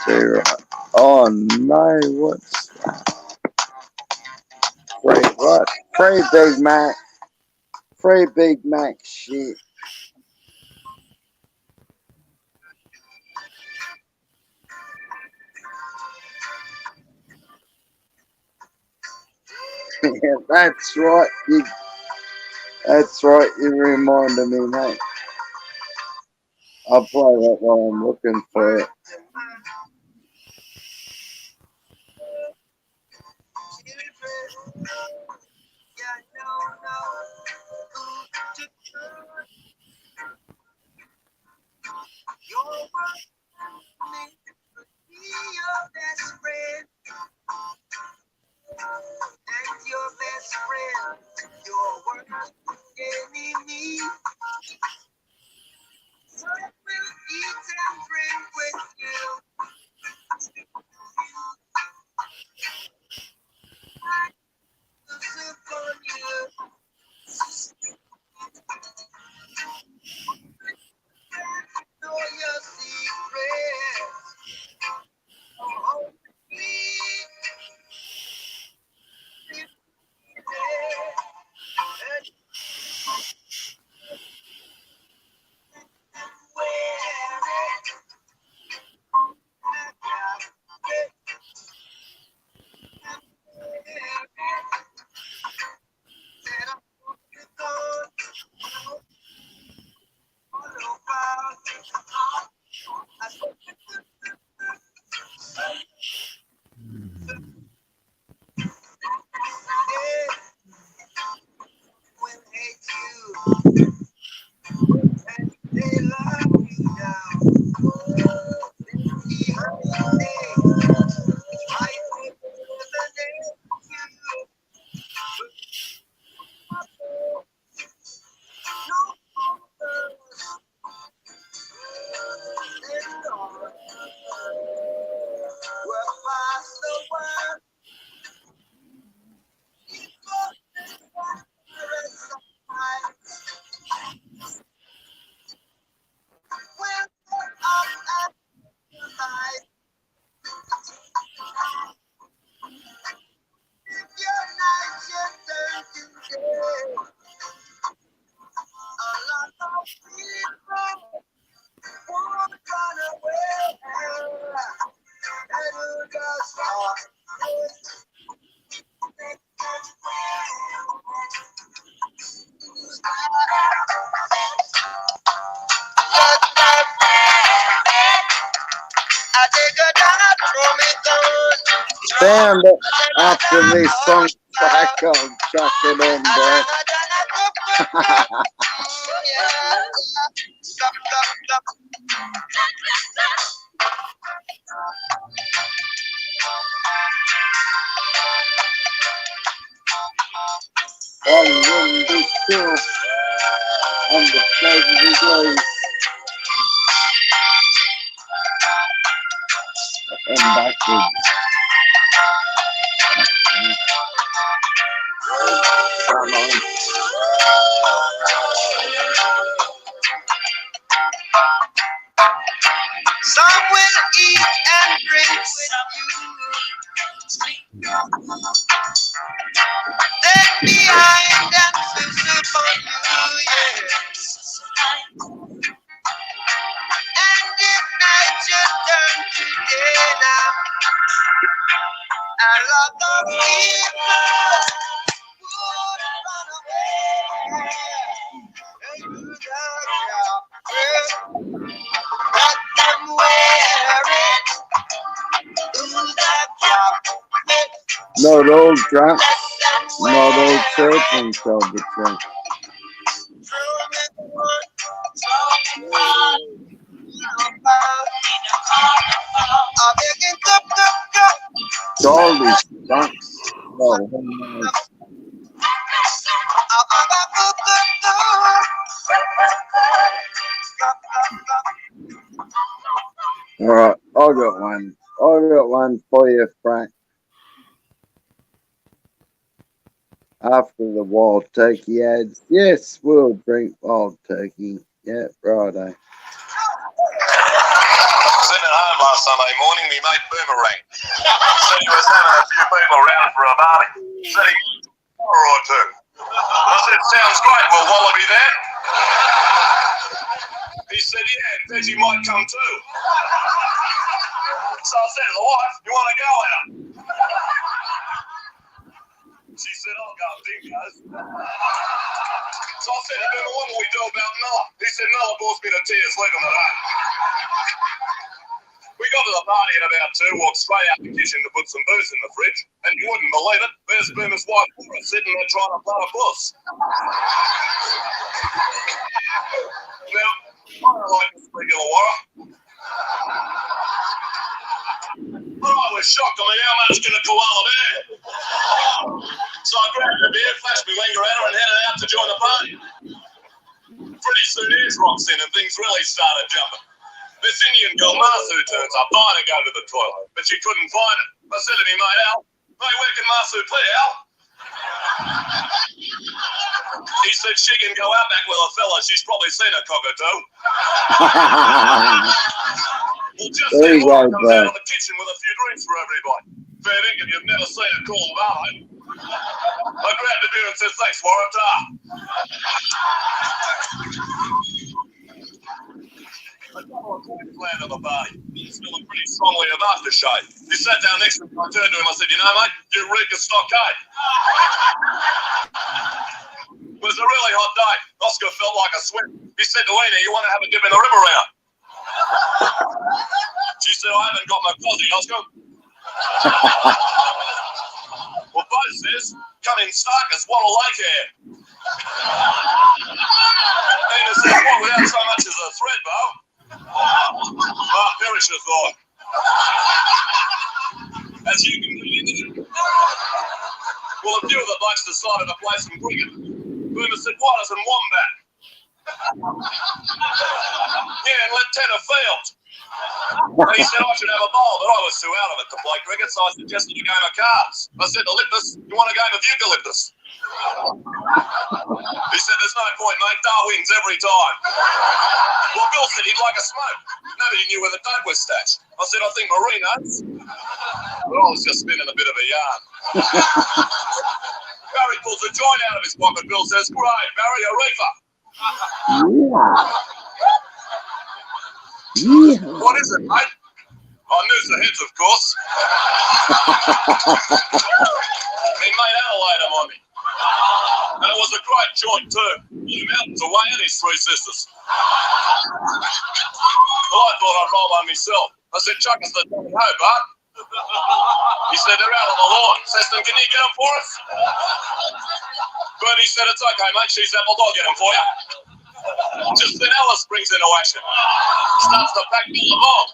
Zero. Oh no, what's free what? Free Big Mac. Free Big Mac shit. Yeah, that's right, you reminded me, mate. I'll play that while I'm looking for it. found it after this song back. I'll chuck it in, bro. I wouldn't be still on the slavery days. And backwards. Come on. Some will eat and drink with you. Then behind and twist upon you, yes. And if night should turn to day now, a lot of people would run away. And you let them wear it. Do that job. Not all drunk, not all children tell the truth. Gold is drunk. Oh, who knows? Alright, I got one. I got one for you, Frank. After the wild turkey ads. Yes, we'll drink wild turkey. Yeah, righto. Sitting at home last Sunday morning, me mate Boomerang said he was having a few people round for a party. Said he wanted a hour or two. I said, sounds great, will Wallaby there? He said, yeah, and Veggie might come too. So I said to the wife, you want to go out? She said, I'll go and dingoes. So I said to him, what do we do about Noah? He said, Noah bores me to tears, leave him at home. We got to the party at about 2, walked straight out the kitchen to put some booze in the fridge, and you wouldn't believe it, there's Boomer's wife Laura sitting there trying to blow a bus. Now, I don't like this regular Laura. But I was shocked. I mean, how much can a koala bear? So I grabbed a beer, flashed my finger at her, and headed out to join the party. Pretty soon, Ears rocks in, and things really started jumping. This Indian girl, Masu, turns up, trying to go to the toilet, but she couldn't find it. I said to me, mate, Al, hey, where can Masu play, Al? He said she can go out back with a fella. She's probably seen a cockatoo. Well, just then, Laura comes out of the kitchen with a few drinks for everybody. Fair dinkum, you've never seen a cool bar. I grabbed the beer and said, thanks, Laura. A couple of points landed on the party. Smelling pretty strongly of aftershave. He sat down next to me. I turned to him. I said, you know, mate, you reek of stockade. It was a really hot day. Oscar felt like a sweat. He said to Ena, you want to have a dip in the river round? She said, I haven't got my posse, Oscar. Well, Bo says, come in stark as Wattle Lake hair. Ena says, what, without so much as a thread, Bo? Oh, perish the thought. As you can do. Well, a few of the blokes decided to play some cricket. Boomer said, why doesn't Wombat? Yeah, and Lieutenant Field. He said I should have a bowl, but I was too out of it to play cricket, so I suggested a game of cards. I said to Lippus, you want a game of eucalyptus? He said, there's no point, mate. Dar wins every time. Well, Bill said he'd like a smoke. Nobody knew where the dope was stashed. I said, I think Marie knows. But I was just spinning a bit of a yarn. Barry pulls a joint out of his pocket. Bill says, great, Barry, a reefer. What is it, mate? Oh, news the heads, of course. He made Adelaide on me. And it was a great joint too. Blue Mountains away and his 3 sisters. Well, I thought I'd roll one myself. I said, chuck us the double ho, Bart. He said, they're Lord. Seston, can you get him for us? Bernie said it's okay, mate. She's apple. I'll get him for you. Just then Alice brings into action. Starts to pack the bomb.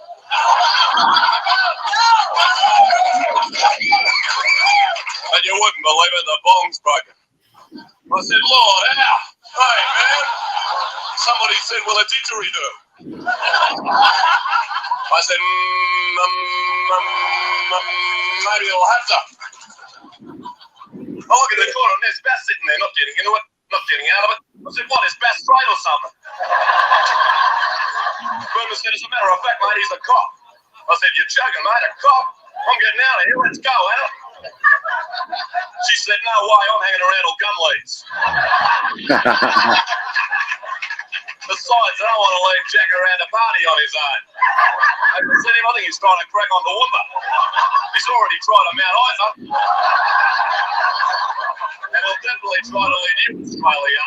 And you wouldn't believe it, the bong's broken. I said, Lord, how? Hey, man. Somebody said, will a didgeridoo? I said, maybe you'll have to. I look in the corner and there's Bass sitting there, not getting into it, not getting out of it. I said, what, is Bass straight or something? Berman said, as a matter of fact, mate, he's a cop. I said, you're joking, mate, a cop? I'm getting out of here, let's go, Anna. She said, no way, I'm hanging around till gum leads. Besides, I don't want to leave Jack around a party on his own. Have you seen him? I think he's trying to crack on the Woomba. He's already tried to Mount Isa. And he'll definitely try to lead you to Australia.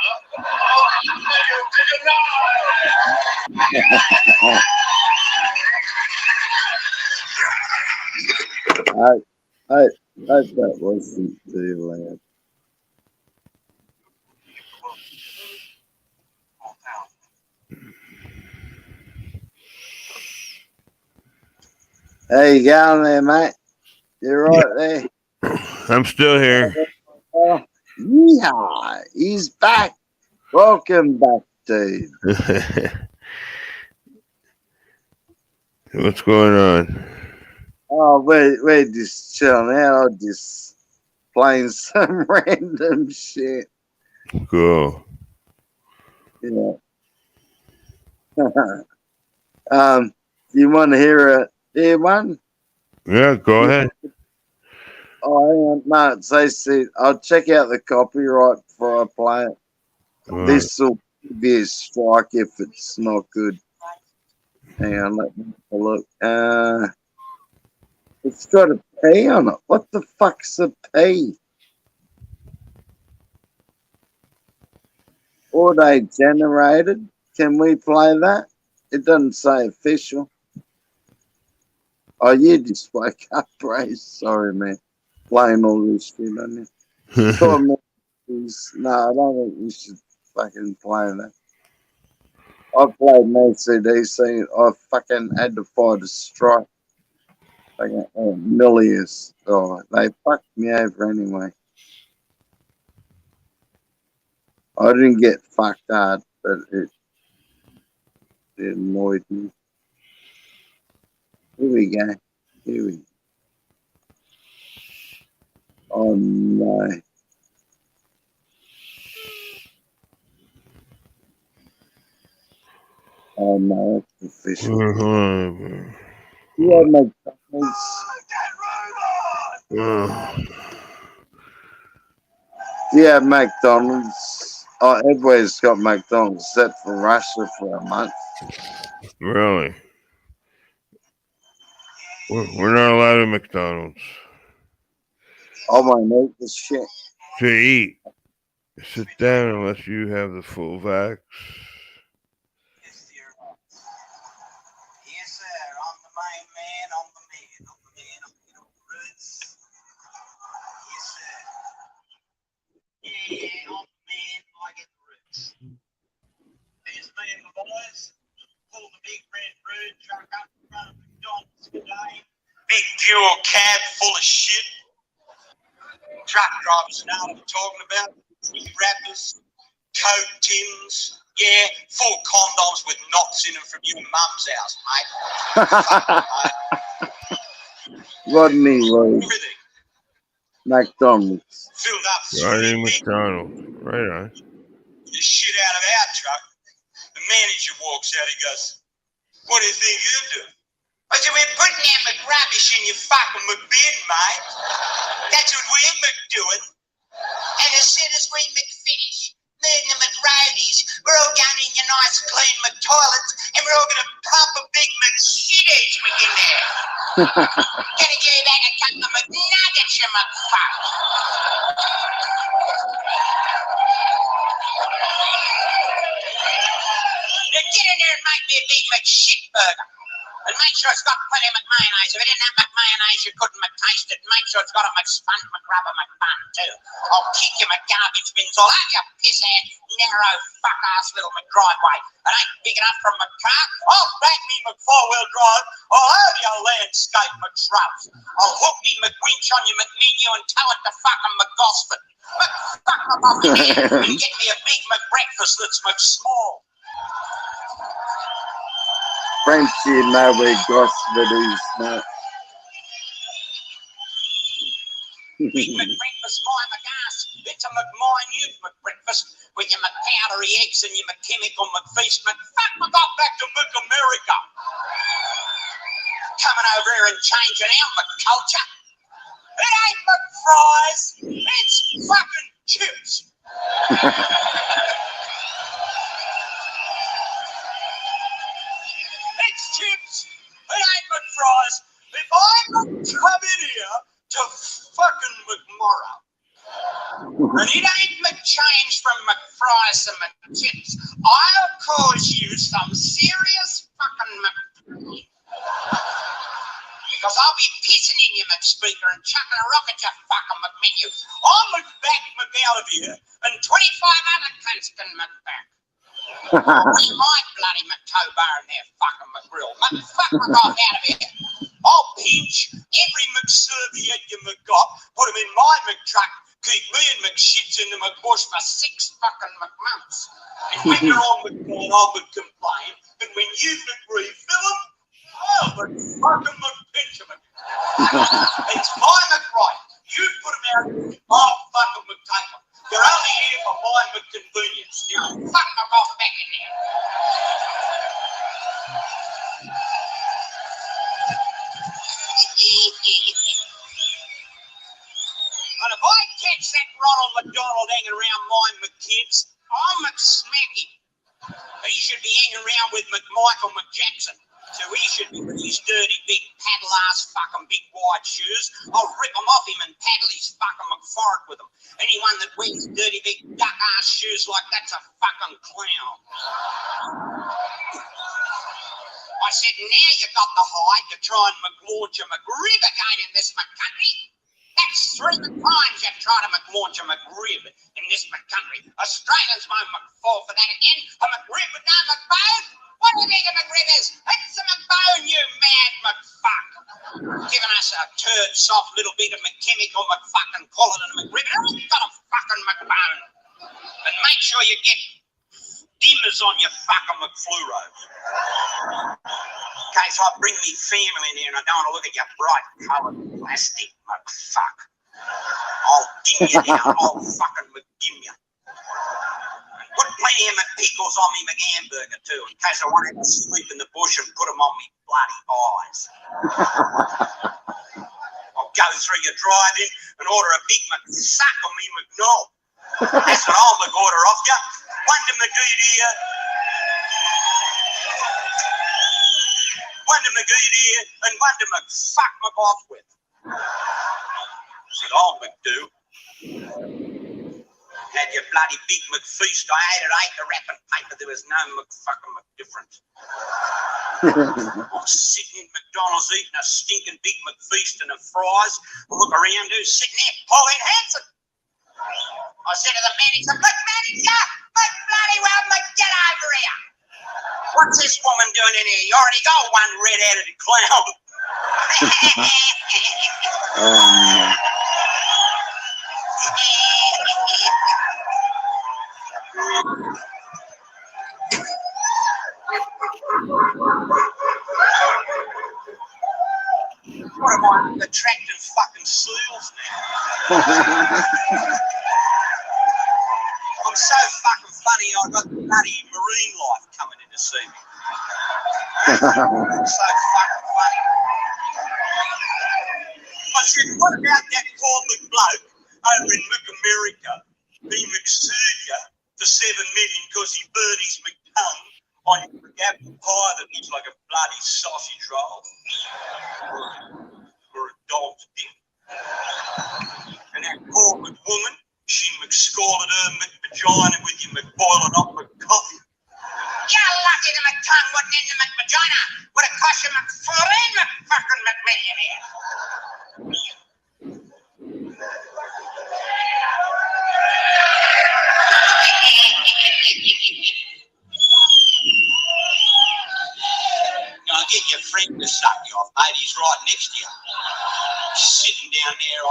I that wasn't too loud. How you going there, mate? You're right there. I'm still here. Oh, yeehaw! He's back. Welcome back, dude. What's going on? Oh, we're just chilling out. I'm just playing some random shit. Cool. Yeah. You want to hear one? Yeah, go ahead. Oh, hang on. No, say, I'll check out the copyright before I play it. All right. This will be a strike if it's not good. Hang on, let me have a look. It's got a P on it. What the fuck's a P? Auto generated. Can we play that? It doesn't say official. Oh, you just woke up, Ray. Sorry, man. Playing all this shit on you. No, I don't think you should fucking play that. I played ACDC. I fucking had to fight a strike. Fucking millions. Oh, they fucked me over anyway. I didn't get fucked hard, but it annoyed me. Here we go. Here we go. Oh no. Oh no, that's official. Yeah, McDonald's. Yeah, McDonald's. Oh, everywhere's got McDonald's except for Russia for a month. Really? We're not allowed at McDonald's. I won't eat this shit. To eat. Sit down unless you have the full vax. Yes, sir. I'm the main man. I'm the man. I'm the man. I'm the roots. Yes, sir. Yeah, I'm the man. I get the roots. There's me and the boys. Pull the big red road truck up in front of McDonald's today. Big fuel cab full of shit. Truck drivers know what I'm talking about. Wrappers, Coke tins, yeah, full condoms with knots in them from your mum's house, mate. Rodney Road. Everything. McDonald's. Filled up Right in swimming, McDonald's. Right on. the shit out of our truck. The manager walks out, he goes, what do you think you're doing? I said, we're putting that McRubbish in your fucking McBin, mate. That's what we're McDoing. And as soon as we McFinish, me and the McRoadies, we're all going in your nice clean McToilets and we're all going to pump a big McShit-Edge in there. Gonna give you back a couple of McNuggets, you McFuck. Now get in there and make me a big McShit burger. And make sure it's got plenty of McMayonnaise. If it didn't have McMayonnaise, you couldn't McToast taste it. Make sure it's got a McSpunt, McRubber, McBun too. I'll kick you McGarbage bins all over your piss-ass, narrow, fuck-ass little McDriveway. It ain't big enough for McCar. I'll back me McFour-wheel drive. I'll hold your landscape McShrubs. I'll hook me McWinch on your McMenu and tow it to fucking McGosford. McFuck up off the head and get me a big McBreakfast that's McSmall. French, you know where Gosford is, mate. Big McBreakfast, my McAss. It's a McMinute McBreakfast with your McPowdery eggs and your McChemical McFeast. McFuck, I got back to McAmerica. Coming over here and changing our McCulture. It ain't McFries. It's fucking chips. It's chips. It ain't McFries. If I could come in here to fucking McMorrow, and it ain't McChange from McFries and McChips, I'll cause you some serious fucking McPain. Because I'll be pissing in your McSpeaker and chucking a rock at your fucking McMenu. I'll McBack McOut of here and 25 other cunts can McBack. I'll bring my bloody McCobar in there fucking McGrill. McFuck McOff out of here. I'll pinch every McServiette you McGot, put them in my McTruck, keep me and McShits in the McBush for 6 fucking McMonths. And when you're on McCain, I'll McComplain, and when you McRefill them, I'll McFucking McPinchman. It's my McRight. You put them out, I'll fucking McTake them. You're only here for my McConvenience. Now, fuck McOff back in there. And if I catch that Ronald McDonald hanging around mine with kids, I'll McSmack him. He should be hanging around with McMichael McJackson. So he should be with his dirty big paddle-ass fucking big wide shoes. I'll rip them off him and paddle his fucking McFork with them. Anyone that wears dirty big duck-ass shoes like that's a fucking clown. I said, now you got the hide to try and McLaunch a McRib again in this McCountry. That's 3 times you've tried to McLaunch a McRib in this McCountry. Australians won't McFall for that again. A McRib with no McBone? What do you think a McRib is? It's a McBone, you mad McFuck. Giving us a turd soft little bit of McChemical McFucking call it a McRib. It ain't got a fucking McBone. But make sure you get dimmers on your fucking McFluros. In case I bring me family in here and I don't want to look at your bright coloured plastic McFuck. I'll dim you down. I'll fucking McDim you. Put plenty of McPickles on me McHamburger too, in case I want to sleep in the bush and put them on me bloody eyes. I'll go through your drive-in and order a big McSuck on me McNoll. That's what I'll McOrder off you. One to McGee here. One to McGee here and one to McFuck McOff with. Said I'll McDo. Had your bloody big McFeast. I ate the wrapping paper. There was no McFucking McDifference. I'm sitting in McDonald's eating a stinking big McFeast and the fries. I look around, who's sitting there? Pauline Hanson. I said to the manager, McManager, bloody well, get over here. What's this woman doing in here? You already got one red-headed clown. What am I, attracting fucking seals now? I'm so fucking funny, I got the bloody marine life coming in to see me. I'm so fucking funny. I said, what about that poor McBloke over in McAmerica? He McSued you for 7 million because he burned his McTongue on your apple pie that looks like a bloody sausage roll. Or a dog's dick. And that poor McWoman, she McScalded her McVagina with your McBoiling up McCoffee. You're lucky the McTongue wasn't in the McVagina. Would have cost you McFourteen McFucking McMillionaire.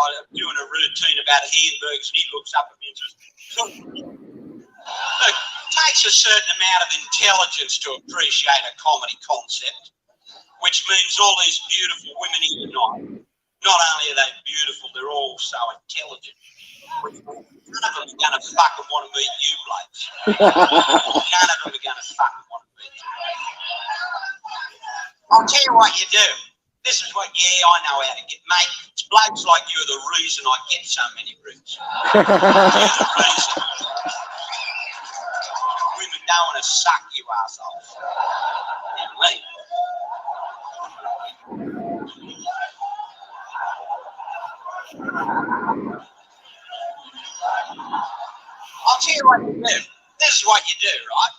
I'm doing a routine about hamburgers, and he looks up at me and says, look, it takes a certain amount of intelligence to appreciate a comedy concept, which means all these beautiful women here tonight, not only are they beautiful, they're also intelligent. None of them are going to fucking want to meet you, blokes. None of them are going to fucking want to meet you. I'll tell you what you do. This is what, I know how to get, mate. It's blokes like you are the reason I get so many roots. You're the reason. Women don't want to suck you assholes. And me. I'll tell you what you do. This is what you do, right?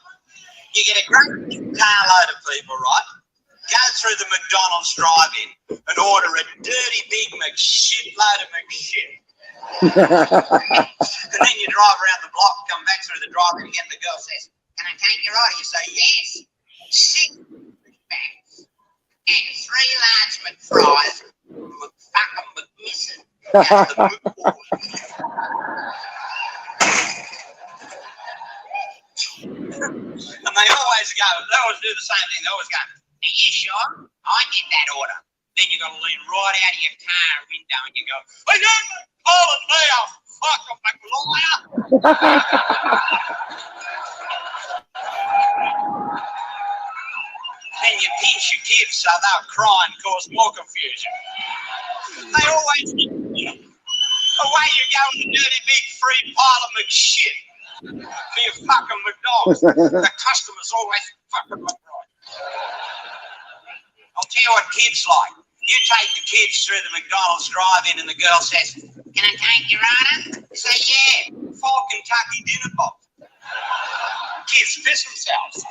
You get a great carload of people, right? Go through the McDonald's drive-in and order a dirty Big McShitload of McShit. And then you drive around the block, come back through the drive-in again, and the girl says, can I take your order? You say, yes. 6 McBacks and 3 large McFries, McFucking McMissin. Out of the McBoy. And they always do the same thing. They always go, are you sure? I did that order. Then you got to lean right out of your car window and you go, are you calling me a fucking McLiar? Then you pinch your kids so they'll cry and cause more confusion. They always do. Away you go with a dirty big free pile of McShit for your fucking McDonald's. The customer's always fucking look right. I'll tell you what kids like. You take the kids through the McDonald's drive-in and the girl says, can I take your order? You say, yeah, 4 Kentucky dinner box. Kids piss themselves.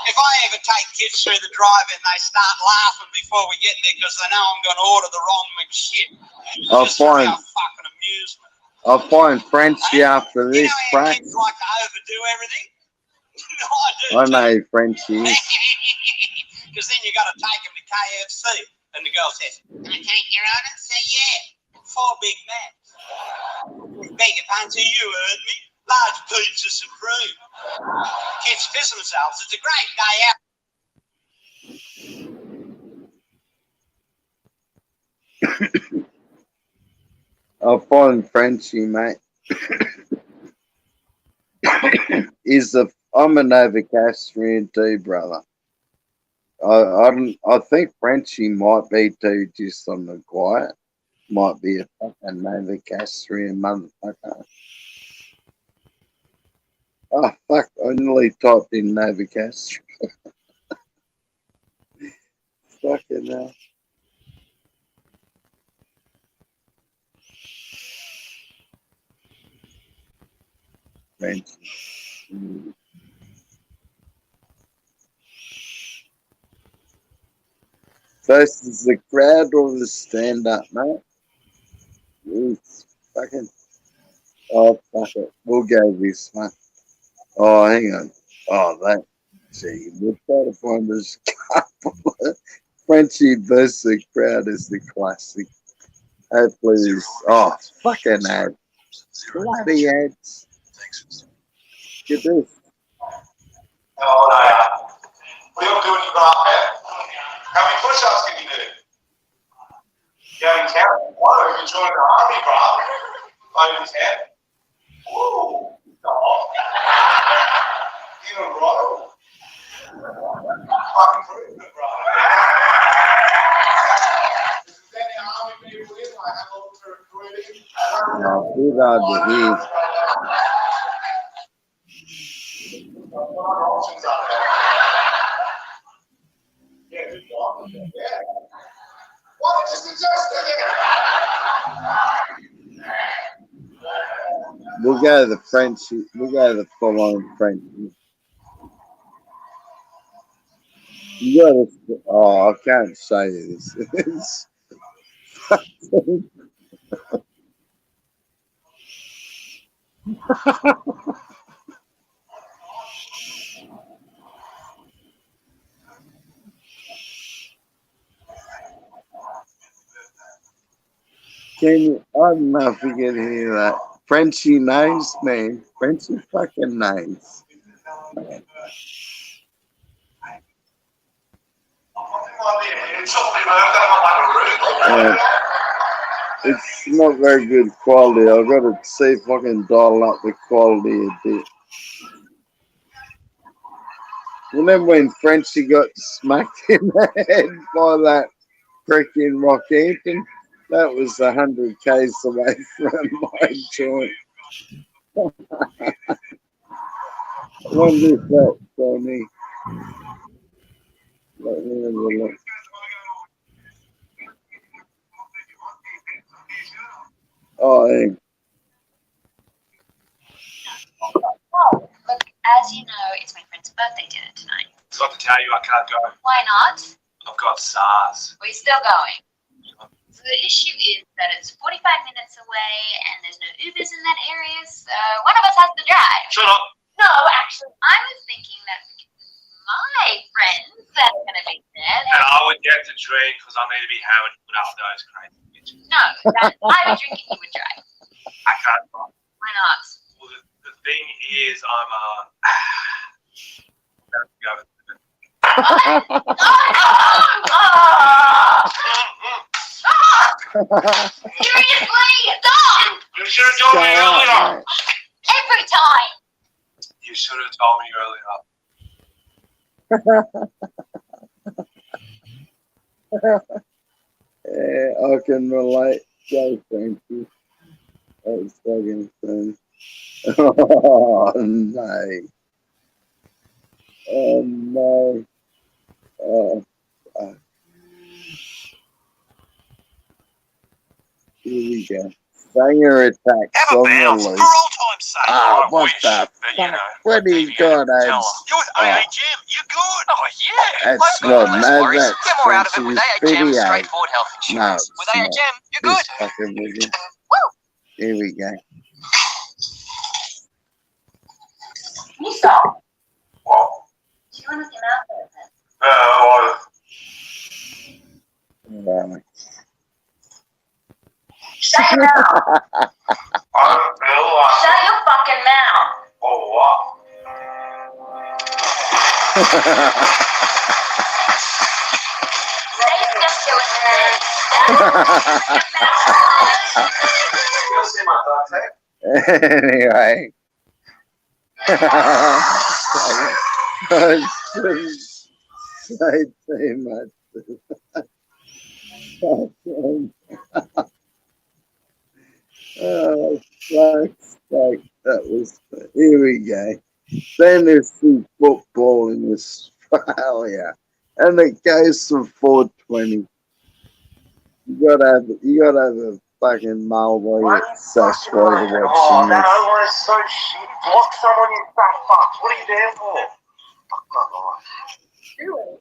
If I ever take kids through the drive-in, they start laughing before we get there because they know I'm going to order the wrong McShit. Just for our fucking amusement. I'll find Frenchie after this crack. Kids like to overdo everything. No, I know Frenchie. Because then you got to take them to KFC. And the girl says, can I take your order? Say, yeah, 4 Big Macs. Beg your pardon, you heard me. Large pizza supreme. Kids piss themselves. It's a great day out. I'll find Frenchie, mate. I'm a Novocastrian too, brother. I think Frenchie might be too, just on the quiet. Might be a fucking Novocastrian motherfucker. Oh fuck! I nearly typed in Novocastrian. Fucking hell. Frenchie. Versus the crowd or the stand-up, mate? It's fucking. Oh, fuck it. We'll go this one. Oh, hang on. Oh, that. Gee, we'll try to find this couple. Frenchie versus the crowd is the classic. Hopefully this. Oh, fucking ads. Bloody ads. Get this. Oh, no. What are you doing? You got up there? How many push-ups can you do? You haven't counted? Why don't you join the army, bro? Over 10? Woo! Oh. Even bro. Fucking prove it, bro. Is there any army people in? Like, have a look to recruiting? Oh, good on the heat. Options up there. Yeah, good job. Yeah. Well, it just adjusted it. We'll go to the Frenchie. We'll go to the full-on Frenchie. You gotta. Oh, I can't say this. Can you, I don't know if you can hear that. Frenchie knows, man. Frenchie fucking knows. It's not very good quality. I've got to see if I can dial up the quality a bit. Remember when Frenchie got smacked in the head by that freaking Rockhampton? That was 100 k's away from my joint. I wonder if that's funny. Let me have a look. Oh, yeah. Oh, look, as you know, it's my friend's birthday dinner tonight. I've got to tell you, I can't go. Why not? I've got SARS. We're still going. So the issue is that it's 45 minutes away and there's no Ubers in that area, so one of us has to drive. Shut up. No, actually, I was thinking that my friends that are going to be there. And I would get to drink because I need to be having without those crazy bitches. No, that I would drink and you would drive. I can't drive. Why not? Well, the thing is, I'm Seriously, stop! You should have told me earlier. Every time. You should have told me earlier. Yeah, I can relate. So thank you. That was fucking fun. Oh no. Oh no. Oh, fuck. Here we go. Banger attacks Have a on the bounce for loose. all time's sake. Ah, I what wish the that, fuck? What do you got, Tell Ames? her. You're with AA Gym. You're good. Oh, yeah. That's Local, not, less no, worries. that's Get more out of it with Frenchie's AA Gym. video. Straightforward health No, insurance. it's With AA not. Gym, you're This good. fucking video. Here we go. Can you stop? Do you want to get out there? Right. Shut your mouth. Shut your fucking mouth. Oh, what? Say stuff to us. Anyway. I shouldn't say too much. Oh, fuck's sake. That was. Here we go. Fantasy football in Australia. And it goes for 420. You gotta have a fucking male while you're sexual watching this. Oh, that over is so shit. Block someone, you fat fuck. What are you there for? Fuck my life. Really?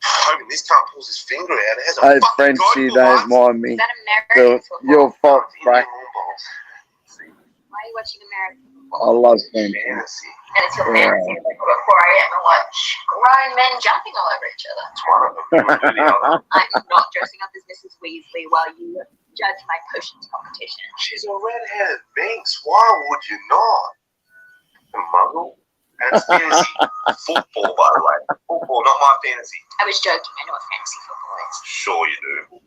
Hoping this cunt pulls his finger out. It has a Hey, fucking Frenchie, goat don't mind me. Is that American football? Your fault, Frank. Why are you watching American I football? love Frenchie. Fantasy. And it's your fantasy. Like, at 4 a.m. and watch grown men jumping all over each other. It's one of them. You do the other. I'm not dressing up as Mrs. Weasley while you judge my potions competition. She's a red-headed minx. Why would you not? A muggle? And it's fantasy football, by the way. Football, not my fantasy. I was joking. I know what fantasy football is. Sure you do.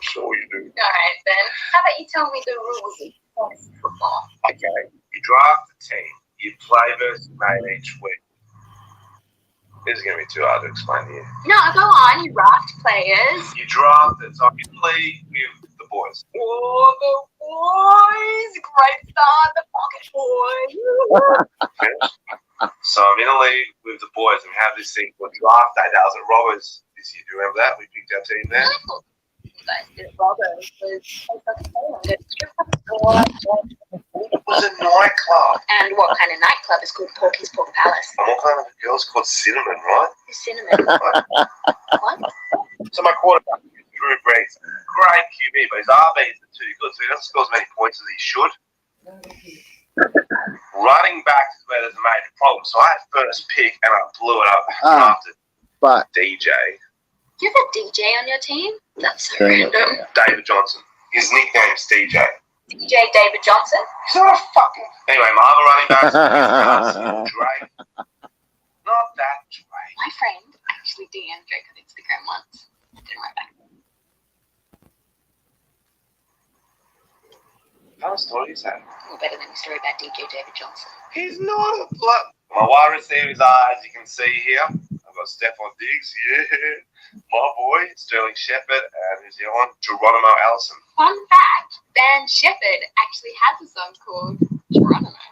Sure you do. All right, then. How about you tell me the rules of fantasy football? Okay, you draft a team. You play versus mate each week. This is going to be too hard to explain to you. No, go on. You draft players. You draft it, so you play with the boys. Oh, the boys. Great start. The pocket boys. So I'm in a league with the boys, and we have this thing called draft day. That was at Robbers this year. Do you remember that? We picked our team there. You guys did it. Robbers was a strip club. It was a nightclub. And what kind of nightclub is called Porky's Pork Palace? And what kind of a girl's called Cinnamon, right? Cinnamon. What? So my quarterback, Drew Brees, great QB, but his RBs are too good, so he doesn't score as many points as he should. Running back is where there's a major problem. So I had first pick and I blew it up after But DJ. You have a DJ on your team? That's so random. David Johnson. His nickname's DJ. DJ David Johnson. He's not a fucking... Anyway, my other running backs are Drake. Not that Drake. My friend actually DM'd Drake on Instagram once. Didn't write back. What story is that? Well, better than the story about DJ David Johnson. He's not a blood. My wide receivers are, as you can see here, I've got Stephon Diggs, yeah, my boy, Sterling Shepard, and who's the other one? Geronimo Allison. Fun fact, Ben Shepherd actually has a song called Geronimo.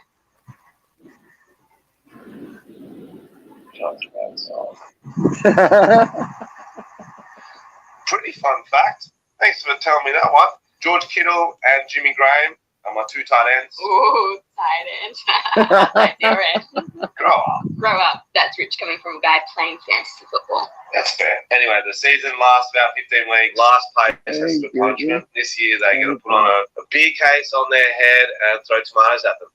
Pretty fun fact. Thanks for telling me that one. George Kittle and Jimmy Graham are my two tight ends. Ooh, tight end. That's your end. Grow up. Grow up. That's rich coming from a guy playing fantasy football. That's fair. Anyway, the season lasts about 15 weeks. Last place is the punishment. This year they're going to put on a beer case on their head and throw tomatoes at them.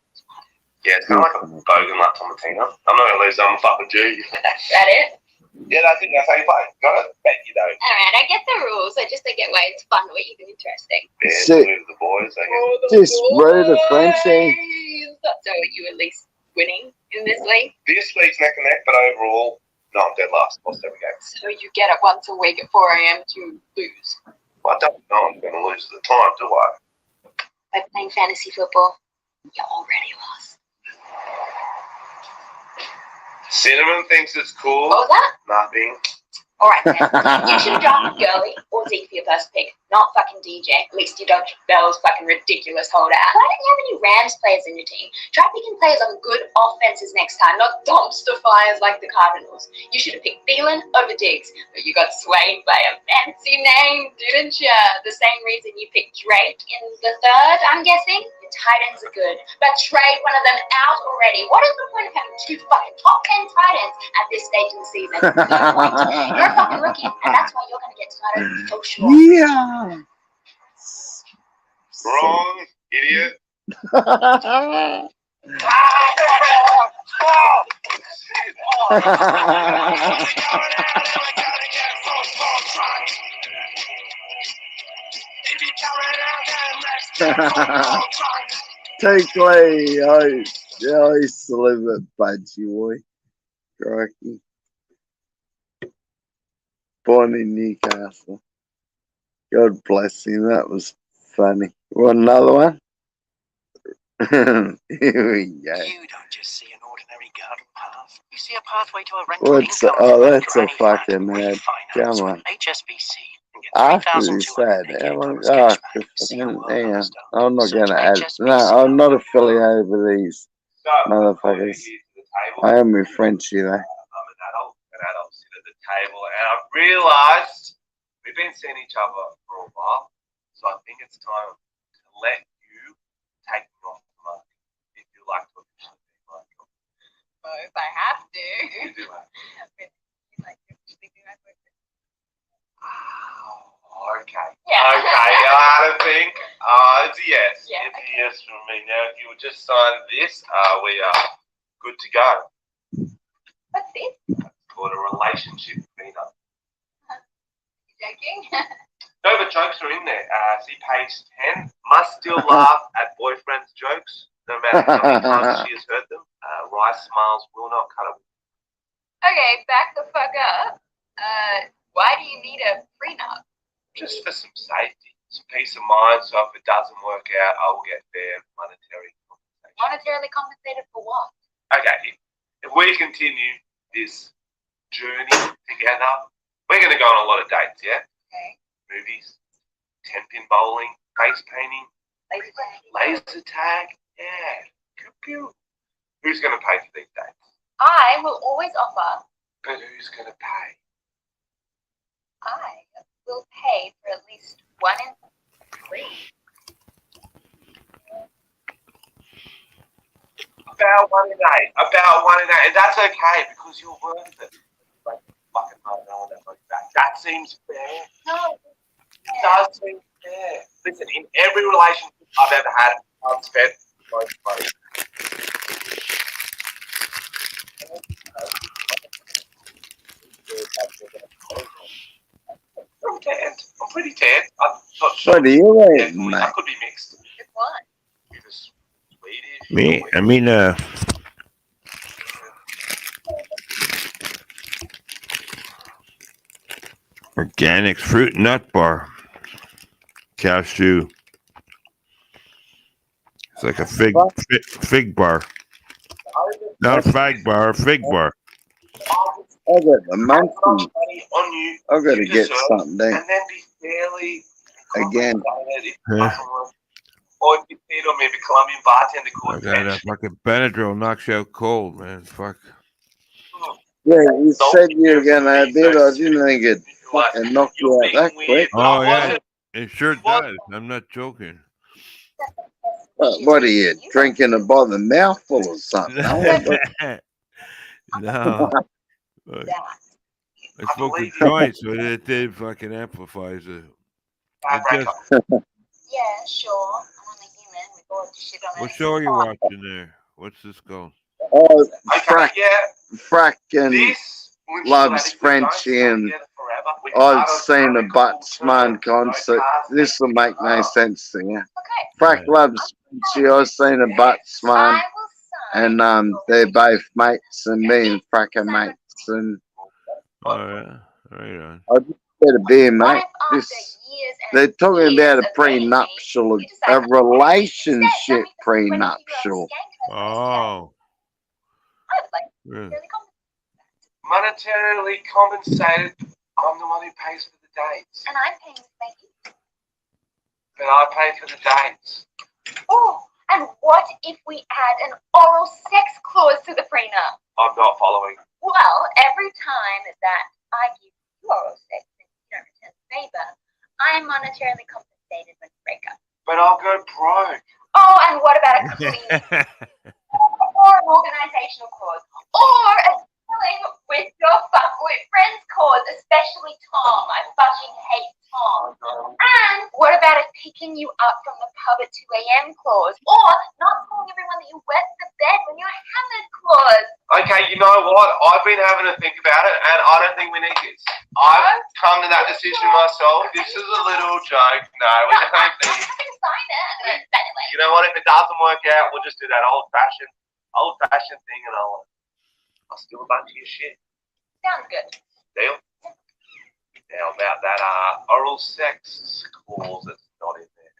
Yeah, it's kind of like a bogan like Tomatina. I'm not going to lose. I'm a fucking G. That it? Yeah, I think that's how you play. Got it? Bet you don't. Alright, I get the rules. I just don't get why it's fun or even interesting. Yeah, Sick. the boys. Just root a Frenchie. So you at least winning in this league? This week's neck and neck, but overall, no, I'm dead last. Lost every game. So you get up once a week at 4 a.m. to lose. Well, I don't know I'm going to lose at the time, do I? By playing fantasy football, you're already lost. Cinnamon thinks it's cool. What was that? Nothing. Alright then. You should have drafted Gurley or Zeke for your first pick, not fucking DJ. At least you dodged Bell's fucking ridiculous holdout. Why don't you have any Rams players in your team? Try picking players on good offenses next time, not dumpster fires like the Cardinals. You should have picked Thielen over Diggs, but you got swayed by a fancy name, didn't you? The same reason you picked Drake in the third, I'm guessing? Your tight ends are good, but trade one of them out already. What is the point of having two fucking top 10 tight ends at this stage in the season? No point. You're a fucking rookie, and that's why you're going to get started so short. Yeah. Wrong, idiot. Take Lee. I used to live at Budgie Boy. Crikey. Born in Newcastle. God bless him. That was funny. Want another one? Here we go. You don't just see an ordinary garden path. You see a pathway to a rental What's income. oh, that's a Granny flat fucking with ad. finance Come with on. HSBC. And get After he 3,200 said, a year oh, towards cashback. See hang your world on. on stuff. I'm not Search going to add. HSBC. No, I'm not affiliated with these So, motherfuckers. I am with Frenchie though. I'm an adult sit at the table, and I've realised we've been seeing each other for a while, so I think it's time to let you take me off the market if you like to officially be my girl. Well, if I have to. You do have to. Oh, okay. Yeah. Okay, I had to think. It's a yes. Yeah, It's a yes from me. Now, if you would just sign this, we are good to go. What's this? It's called a relationship prenup. Joking? No, but jokes are in there. See page 10. Must still laugh at boyfriend's jokes, no matter how many times she has heard them. Rice smiles will not cut it. Okay, back the fuck up. Why do you need a prenup? Just for some safety, some peace of mind, so if it doesn't work out, I will get fair monetary compensation. Monetarily compensated for what? Okay, if we continue this journey together, we're going to go on a lot of dates, yeah? Okay. Movies, 10-pin bowling, face painting, Laser tag. laser tag, yeah. Pew, pew. Who's going to pay for these dates? I will always offer. But who's going to pay? I will pay for at least 1 in 3. About 1 in 8. About 1 in 8. And that's okay because you're worth it. Like, fucking $5 back. That seems fair. No. It does seem fair. Listen, in every relationship I've ever had, I've spent most money. I'm tanned. I'm pretty tanned. I'm not What are you eating, I mate? could be mixed. With what? Either Swedish. Me, I mean, organic fruit nut bar, cashew. It's like a fig bar, not a fag bar, a fig bar. I got the monkey. On you. I got to You get deserve, something there and then be fairly again. compensated if Huh? fucking work. Or if you feed or maybe Colombian bartender I called got a fucking Benadryl knocks you out cold, man. Fuck. Yeah, you said you were gonna have it. I didn't think it'd fucking knock you out that quick. Oh yeah, it sure does. I'm not joking. What are you drinking it by the mouthful or something? No. But I smoke a joint, so it fucking amplifies it. It just, Yeah, sure. I'm only human. We both shit on what it. show are you watching there? What's this called? Oh, Okay, yeah. fracking This loves Frenchie, and I've seen a Buttsman concert. This will make no sense to you. Frack loves Frenchie. I've seen a Buttsman, and they're both mates, and me and Frack are mates, and Oh yeah, right on. I just get a beer, mate. They're talking about a prenuptial, a relationship prenuptial. Oh. Yeah. Monetarily compensated. I'm the one who pays for the dates. And I'm paying to make you. But I pay for the dates. Oh, and what if we add an oral sex clause to the prenup? I'm not following. Well, every time that I give you oral sex and you don't return the favor, I am monetarily compensated when you break up. But I'll go broke. Oh, and what about a complete or an organizational clause? Or a dealing with your fuckwit friends clause, especially Tom. I fucking hate Tom. And what about a picking you up from the pub at 2 a.m. clause? Or not telling everyone that you wet the bed when you're hammered clause? Okay, you know what? I've been having to think about it, and I don't think we need this. I've come to that decision myself. This is a little joke. No, we don't I'm need not going to sign it. Anyway. You know what? If it doesn't work out, we'll just do that old-fashioned thing, and I'll steal a bunch of your shit. Sounds good. Deal? Now about that oral sex clause that's not in there.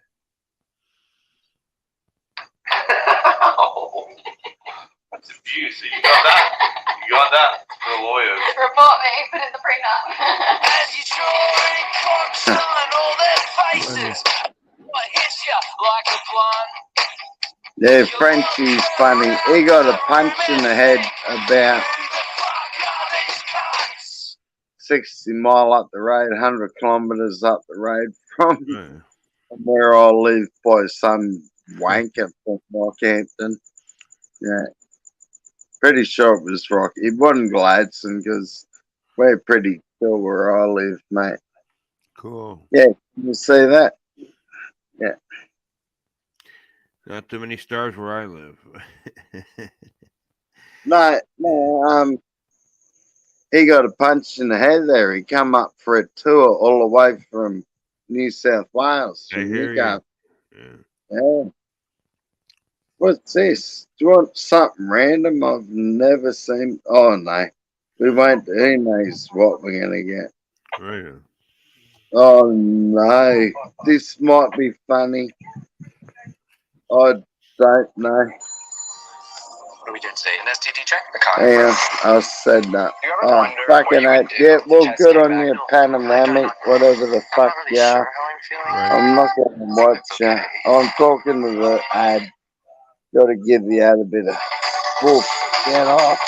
That's abuse. So you got that? You got that for a lawyer. Report me, put in the prenup. As you drawing corks on all their faces, I hit you like a blunt. Yeah, Frenchie's funny. He got a punch in the head about 60 mile up the road, 100 kilometres up the road from where I live by some wanker from Rockhampton. Yeah. Pretty sure it was Rocky. It wasn't Gladstone because we're pretty chill where I live, mate. Cool. Yeah, you see that? Yeah. Not too many stars where I live. No, he got a punch in the head there. He come up for a tour all the way from New South Wales. I hear you. Yeah. What's this? Do you want something random I've never seen? Oh, no. We won't. Who knows what we're going to get? Right. Oh, no. This might be funny. I don't know. What do we did say? An STD check? Yeah, I said that. Oh, fucking it. Yeah, well, good on you, Panoramic, whatever the fuck you are. I'm not going to watch you. I'm talking to the ad. Got to give the ad a bit of woof. Get off.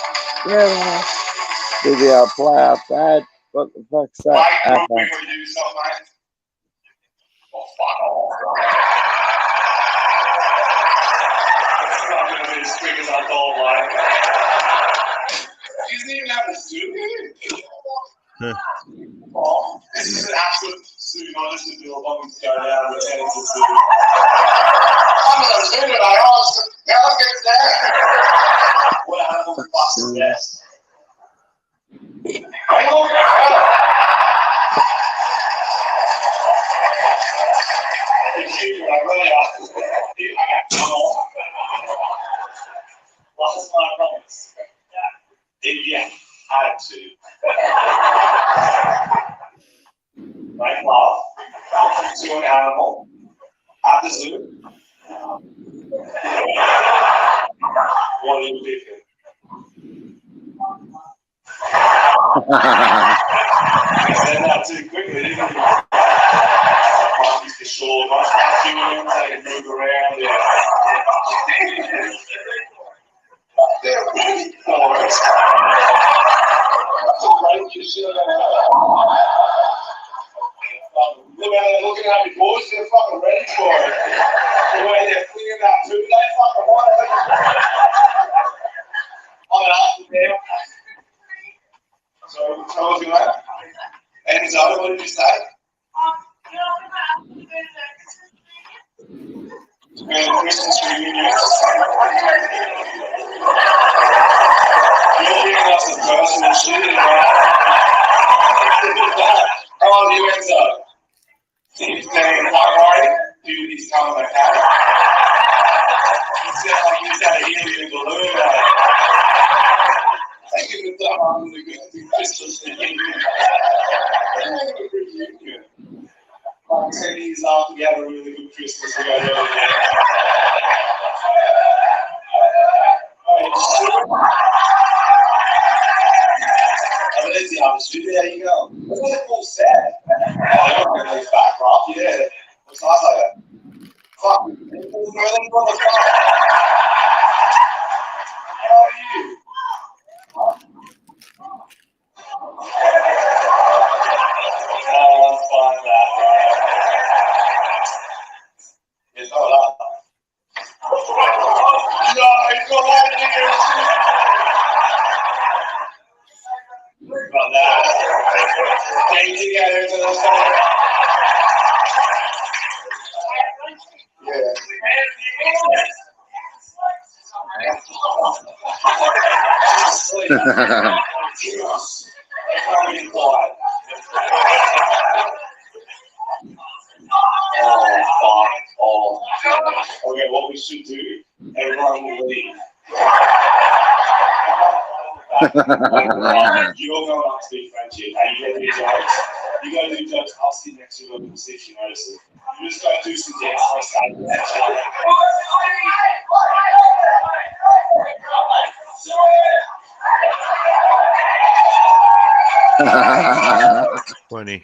Get off. Did the play up ad? What the fuck's that? As quick as I thought, like. He doesn't even have to zoom in. Oh, this is an absolute zoom. I just did a long to go down with heading to zoom. I'm going to zoom it, I asked. Now I'm getting down. What happened with Buster's best? Come on. Last one, I promise. If you had to make love to an animal at the zoo, what are you picking? Said that too quickly, didn't you? Monkeys for sure. Much like humans, they can move around. They're really bored. Looking at me, boys, they're fucking ready for it. The way they're cleaning that food, they fucking want it. I'm an after there. So, tell us that. And Zoe, what did you say? And Christmas reunion. You're giving us a personal shit, right? How old are you, Enzo? He's saying, "Why dude, he's coming like that." He sounds like he's had a helium balloon. I think it's a really good Christmas reunion. Like 10 years after we had a really good Christmas, we got over there. There you go. What's that cool set? Oh, it's back, Rob. Yeah. Looks nice like that. Fuck. How are you? Let's find that. It's not up. No, he's got that in here. About that. Getting together to the side. Yeah. Okay, what we should do, everyone will leave. You're going up to be friendship. Are you ready to do jokes? You gotta do jokes. I'll sit next to you and see if you notice it. You just gotta do some dance like that. Funny.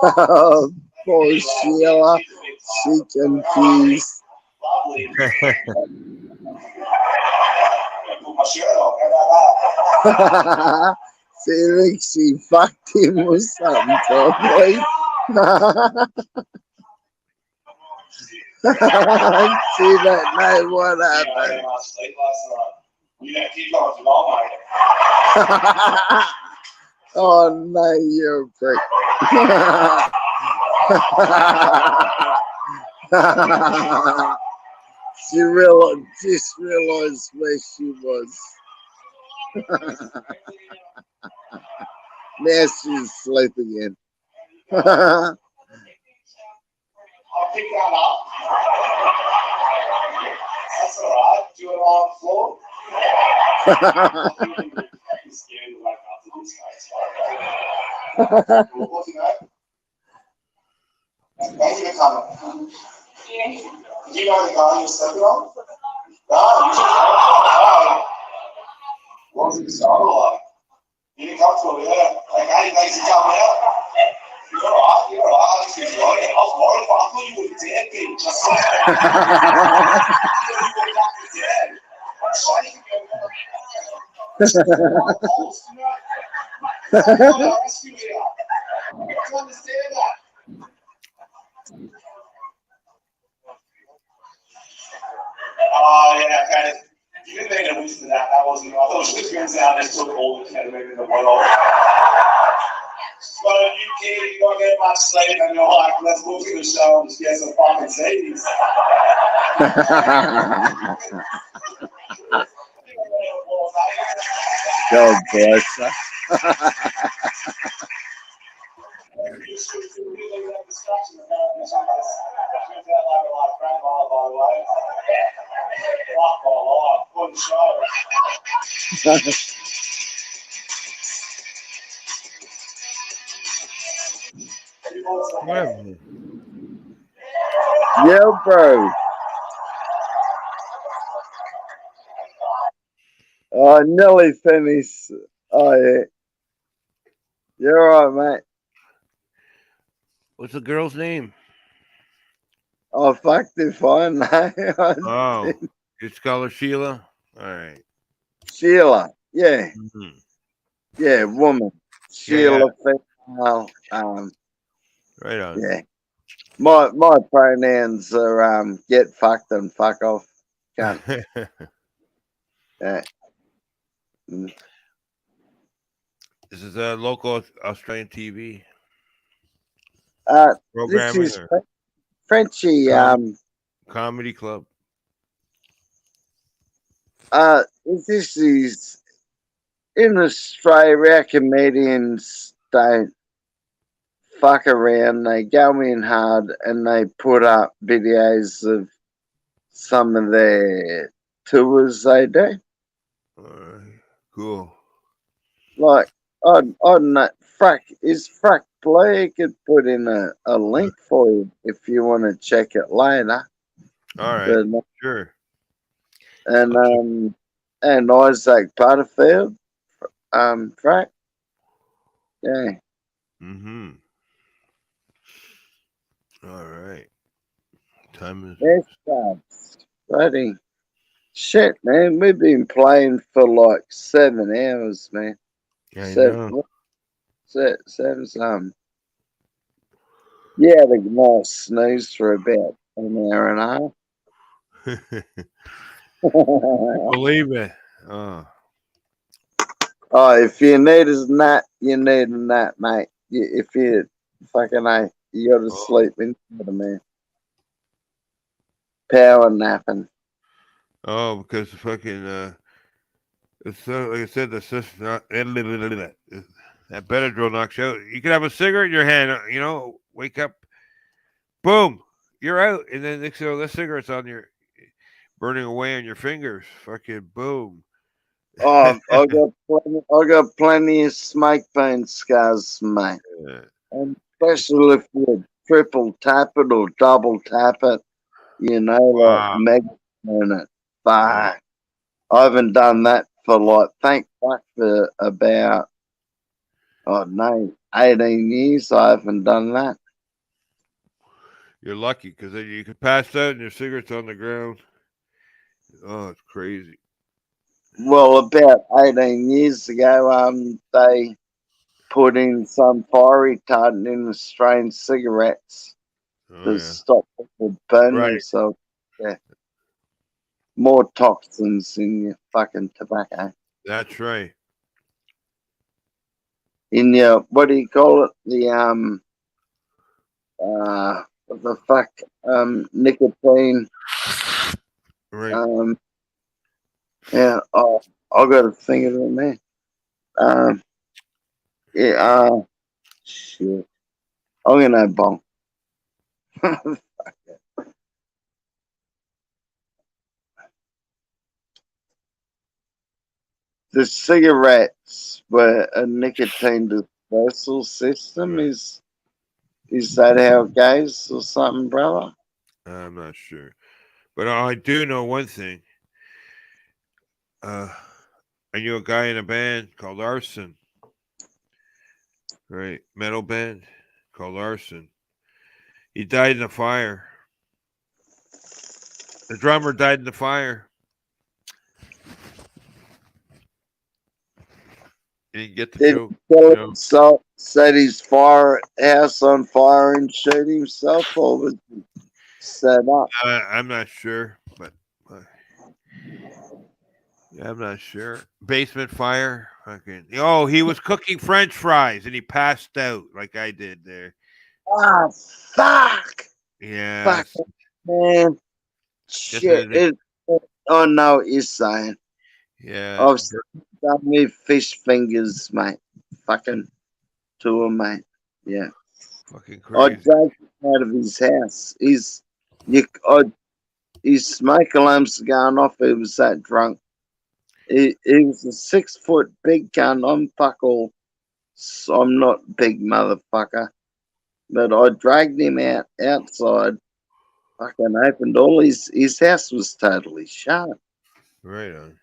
Oh, poor Sheila. She confused. Felix, she fucked him with something, probably. See that night, what happened? Oh no, you're a prick. She just realized where she was. Now she's asleep again. I'll pick that up. That's all right. Do it on the floor. I'm scared to wake up to this case. What's your name? Thank you for coming. Do you know the guy you're sleeping on? No, you should know. What was it sound like? You didn't come to it, yeah. Okay, thanks for coming out. You're alright, you're alright. I was worried. I was worried. I thought you were dead, bitch. I thought you were fucking dead. I'm trying to get out. Rescue here. You have to understand that. Oh, yeah, okay. You didn't need to listen to that. That wasn't right. I thought she turns out they took all the ketamine in the world. But you kid, you don't get much sleep and you're like, let's look at the show and just get some fucking titties. God bless her. You should really have discussion about this. Turns out like a grandma, by the way. Fuck my life. What a show. Whatever. Yeah, bro. Oh, nearly finished. Oh, yeah. You're all right, mate. What's the girl's name? Oh, fuck if I know. Oh, just call her Sheila. All right. Sheila. Yeah. Mhm. Yeah, woman. Sheila, female. Right on. Yeah. My pronouns are get fucked and fuck off. Can't. Yeah. Mm. This is a local Australian TV This programming is or Frenchie. comedy club. This is in Australia. Comedians don't fuck around. They go in hard and they put up videos of some of their tours they do. All right. Cool. Like, I don't know. Frack Play could put in a link for you if you want to check it later. All right. But, Sure. and Isaac Butterfield, Frack. Yeah. Mm-hmm. All right. Time is. Yes, buddy. Shit, man. We've been playing for like 7 hours, man. I Seven, know. seven. Yeah, the nice snooze for about an hour and a half. Believe it. Oh. Oh, if you need a nap, you need a nap, mate. If you fucking you got to sleep in the man. Power napping. Oh, because fucking it's like I said, the system that Benadryl knocks you out. You can have a cigarette in your hand, wake up, boom, you're out, and then next thing you know, the cigarette's on your burning away on your fingers. Fucking boom. Oh, I got plenty of smoke pain scars, mate. Yeah. And especially if you triple tap it or double tap it, like mega on it. Fuck. I haven't done that for thank fuck for about, 18 years. I haven't done that. You're lucky because then you could pass out and your cigarette's on the ground. Oh, it's crazy. Well, about 18 years ago, they put in some fire retardant in Australian cigarettes to stop people burning themselves. Yeah. More toxins in your fucking tobacco. That's right. In your, what do you call it? What the fuck? Nicotine. Right. Yeah, I got to think of it, man. Yeah, shit. I'm gonna bong. the cigarettes were a nicotine dispersal system. Right. Is that how it goes or something, brother? I'm not sure, but I do know one thing. I knew a guy in a band called Arson, right? Metal band called Arson. He died in a fire. The drummer died in the fire. He didn't get the Did joke, he you kill know. himself, set his house on fire and shoot himself, or was it set up? I'm not sure, but yeah, I'm not sure. Basement fire. Fucking. Oh, he was cooking French fries and he passed out like I did there. Ah, fuck! Yeah, Fuck, man. just Shit. I know what you're saying. yeah, I've done with fish fingers, mate. Fucking to him, mate. Yeah. fucking I crazy. dragged him out of his house. His smoke alarms going off. He was that drunk. He was a 6 foot big gun. I'm not big motherfucker. But I dragged him outside. Fucking opened all his house was totally shut. Right on.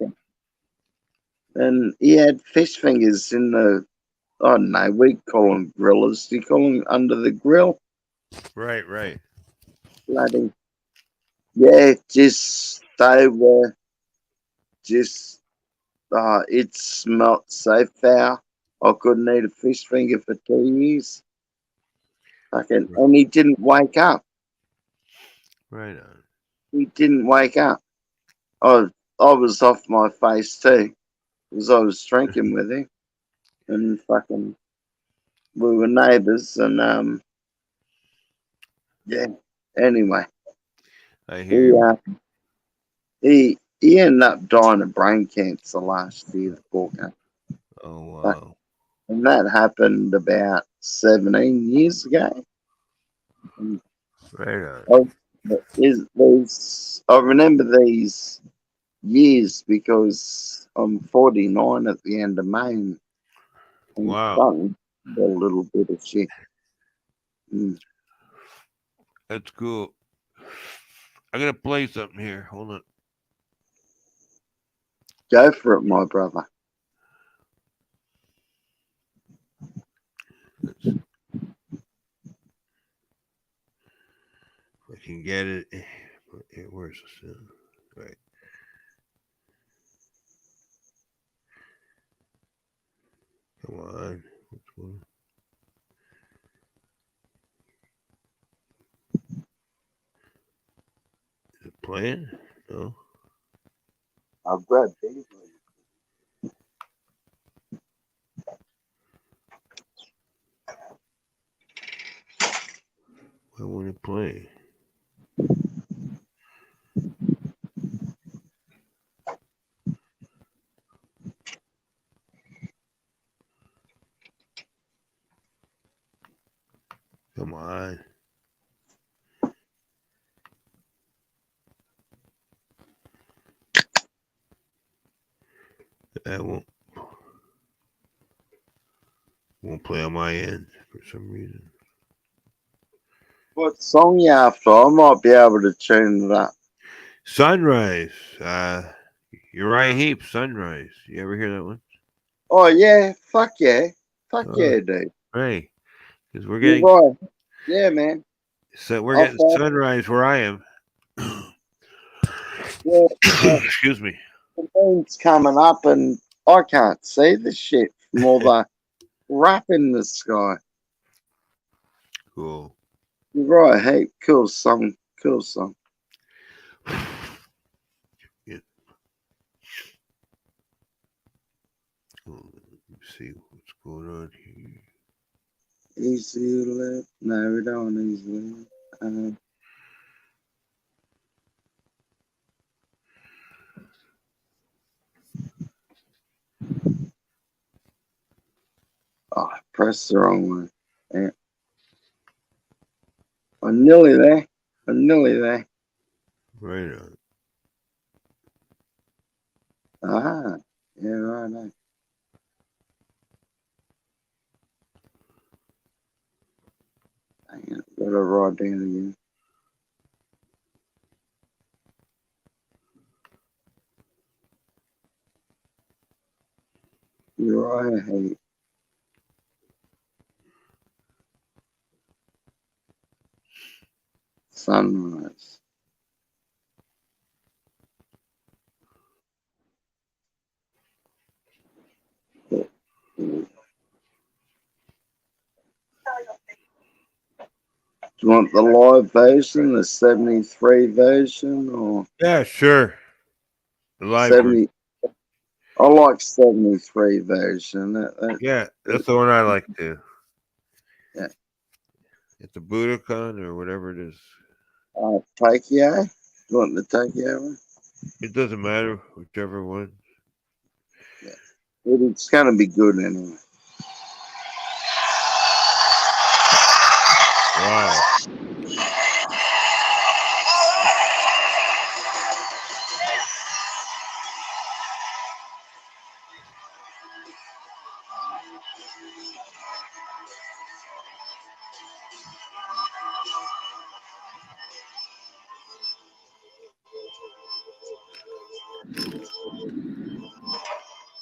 And he had fish fingers in the, I don't know, we call them grillers. Do you call them under the grill? Right, right. Bloody, yeah, just, they were just, it smelt so foul. I couldn't eat a fish finger for 2 years. Fucking, and he didn't wake up. Right on. He didn't wake up. I was off my face too, because I was drinking with him. And fucking, we were neighbours, and yeah. Anyway, I hear you. he ended up dying of brain cancer last year, the poor guy. Oh wow. And that happened about 17 years ago. And Right on. I remember these years because I'm 49 at the end of May, and Wow. starting a little bit of shit. Mm. That's cool. I'm gonna play something here. Hold on. Go for it, my brother. I can get it. Where's the sound? Right. Come on. Which one? Is it playing? No. I'll grab these. Why won't it play? Come on. That won't play on my end for some reason. What song you after? I might be able to tune it up. Sunrise. Uriah Heep, Sunrise. You ever hear that one? Oh yeah, fuck yeah, fuck Oh, yeah, dude. right. Because we're You're getting right. Yeah, man. we're I'll getting find, sunrise where I am. yeah, Excuse me. the moon's coming up, and I can't see the shit from all the rap in the sky. Cool. You're right. Hey, cool song. Cool song. Yeah. Oh, let me see what's going on here. Easy left. No, we don't want easy left. Oh, I pressed the wrong one. Yeah. I'm nearly there. I'm nearly there. Right on. Ah, Yeah, I know. Hang on, got to write down again. Uriah Heep. Sunrise. Do you want the live version, the 73 version, or Yeah, sure. The live version. 70? I like 73 version. Yeah, that's the one I like too. Yeah. It's a Budokan or whatever it is. Tokyo. Do you want the Tokyo one? It doesn't matter, whichever one. Yeah. It's going to be good anyway. Wow.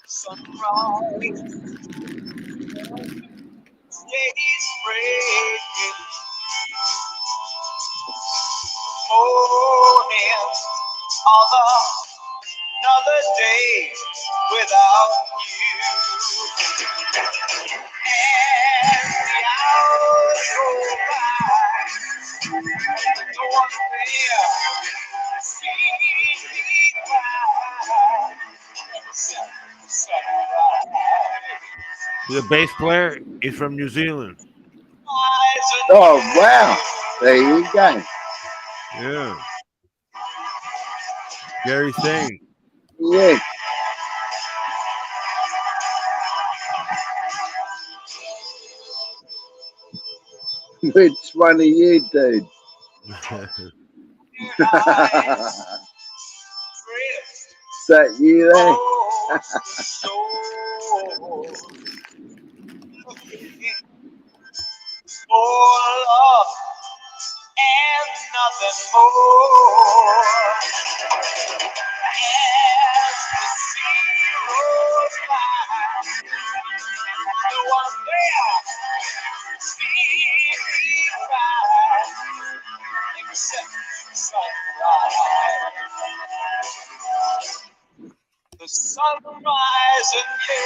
Sunrise, steady spreading, morning, another day without you. And the hours go by, no one there, see me cry. Sunrise. The bass player is from New Zealand. Oh, wow. There you go. Yeah. Gary Thane. Yeah. Which one of you, dude? Is that you there? For love and nothing more. As the sea rolls by, no one there see me cry except sunrise. The sunrise and you.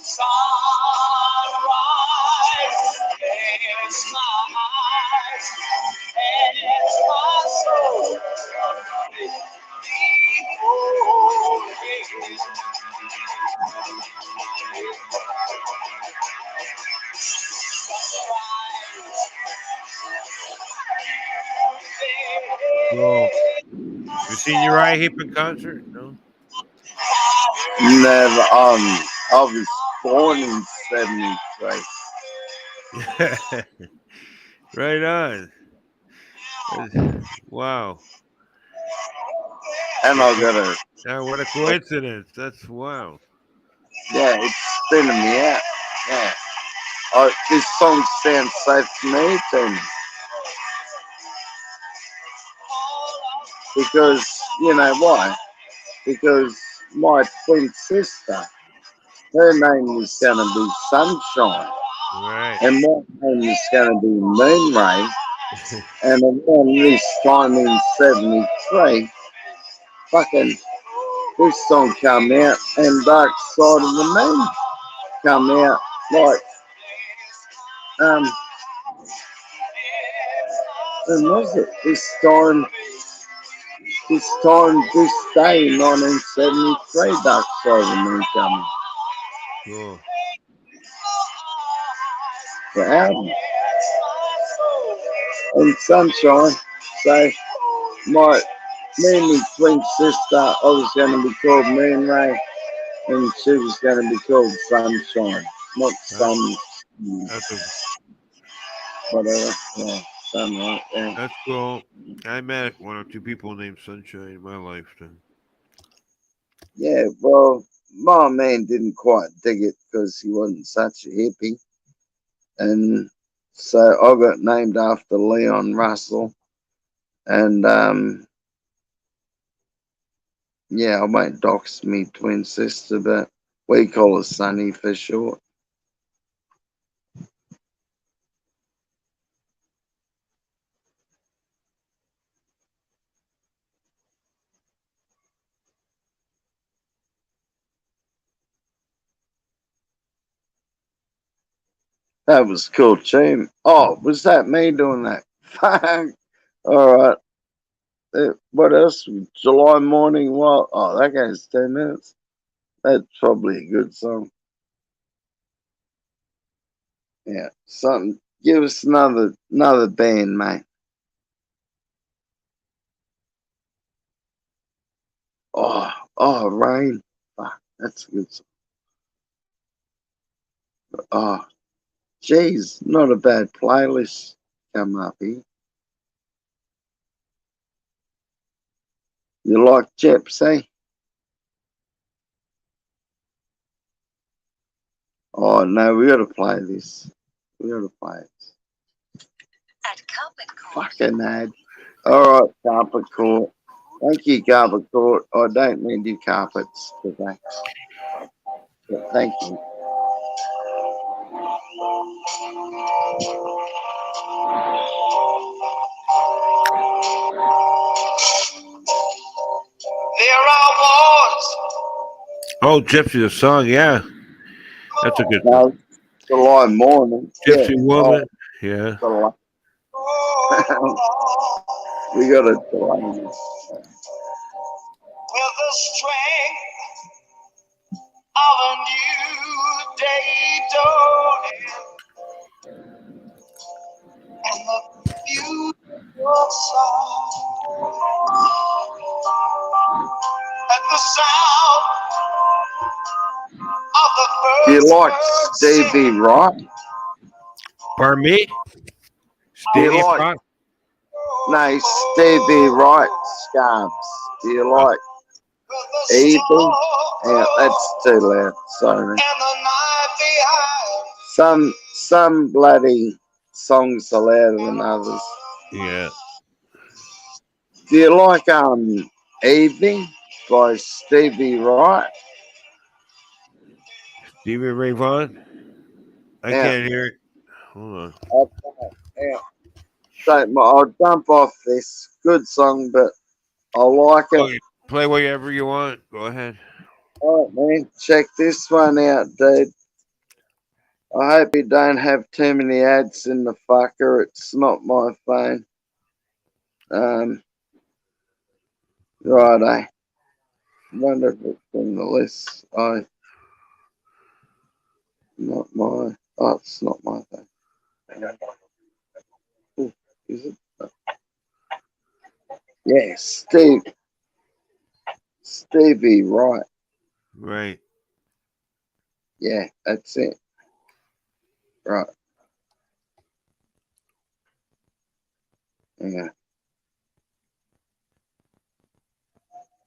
Sunrise, it's my eyes, and it's my soul. Cool. You seen Uriah Heep in concert? No. Never. I was born in 73. Right on. Wow. And I got a, Now, what a coincidence. That's wow. yeah, it's spinning me out. Yeah. This song sounds safe to me, too. Because, you know why? Because my twin sister, her name was going to be Sunshine. Right. And my name was going to be Moonray. And around this time in 73, fucking this song come out and Dark Side of the Moon come out. Like, when was it? This day in 1973, Dark Side of the Moon come out. Cool. The album. And Sunshine. So, me and my twin sister, I was going to be called Moonray, and she was going to be called Sunshine. Not Sun. That's a, Whatever. Yeah. something like that. That's cool. I met one or two people named Sunshine in my lifetime. Yeah, well, my man didn't quite dig it because he wasn't such a hippie. And so I got named after Leon Russell. And yeah, I won't dox me twin sister, but we call her Sunny for short. That was cool too. Oh, was that me doing that? Fuck. All right. What else? July morning. Well, oh, that goes 10 minutes. That's probably a good song. Yeah, something. Give us another band, mate. Oh, Rain. Fuck, that's a good song. Oh, geez, not a bad playlist come up here. You like Gypsy? Oh no, we gotta play this. We gotta play it. Fucking ad. All right, carpet court. Thank you, carpet court. I don't need your carpets today. But thank you. There are wars. Oh, Gypsy the song, yeah. That's a good song. No, July morning. Gypsy Yeah. Woman. Yeah. July. We got a July. With the strength of a new day dawning, and the beautiful sound at the sound of the Do you birds. like Stevie Wright? Pardon me? Do you Stevie like Rock? no Stevie Wright scarves? Do you like Evil? Yeah, that's too loud. Sorry. Some bloody songs are louder than others. Yeah. Do you like Evening by Stevie Wright? Stevie Ray Vaughan? I Yeah. can't hear it. Hold on. Okay, yeah. So I'll dump off this good song, but I like it. Okay, play whatever you want. Go ahead. All right, man. Check this one out, dude. I hope you don't have too many ads in the fucker. It's not my phone. Right, wonder if it's in the list. Not my. Oh, it's not my phone. Ooh, is it? Yeah, Stevie Wright. Right. Yeah, that's it. Right. Yeah.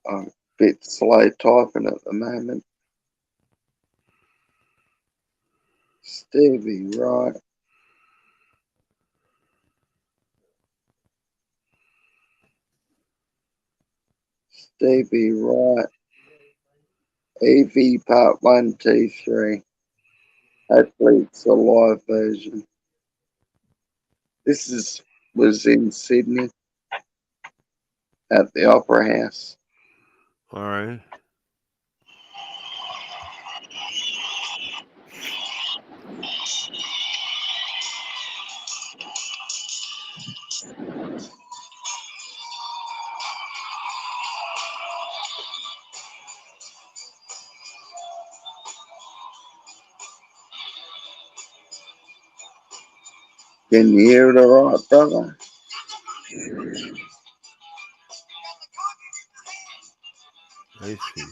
I'm a bit slow typing at the moment. Stevie Wright. Stevie Wright. EV Part 1, 2, 3. Hopefully it's a live version. This was in Sydney at the Opera House. All right. Can you hear it all right, brother? I see.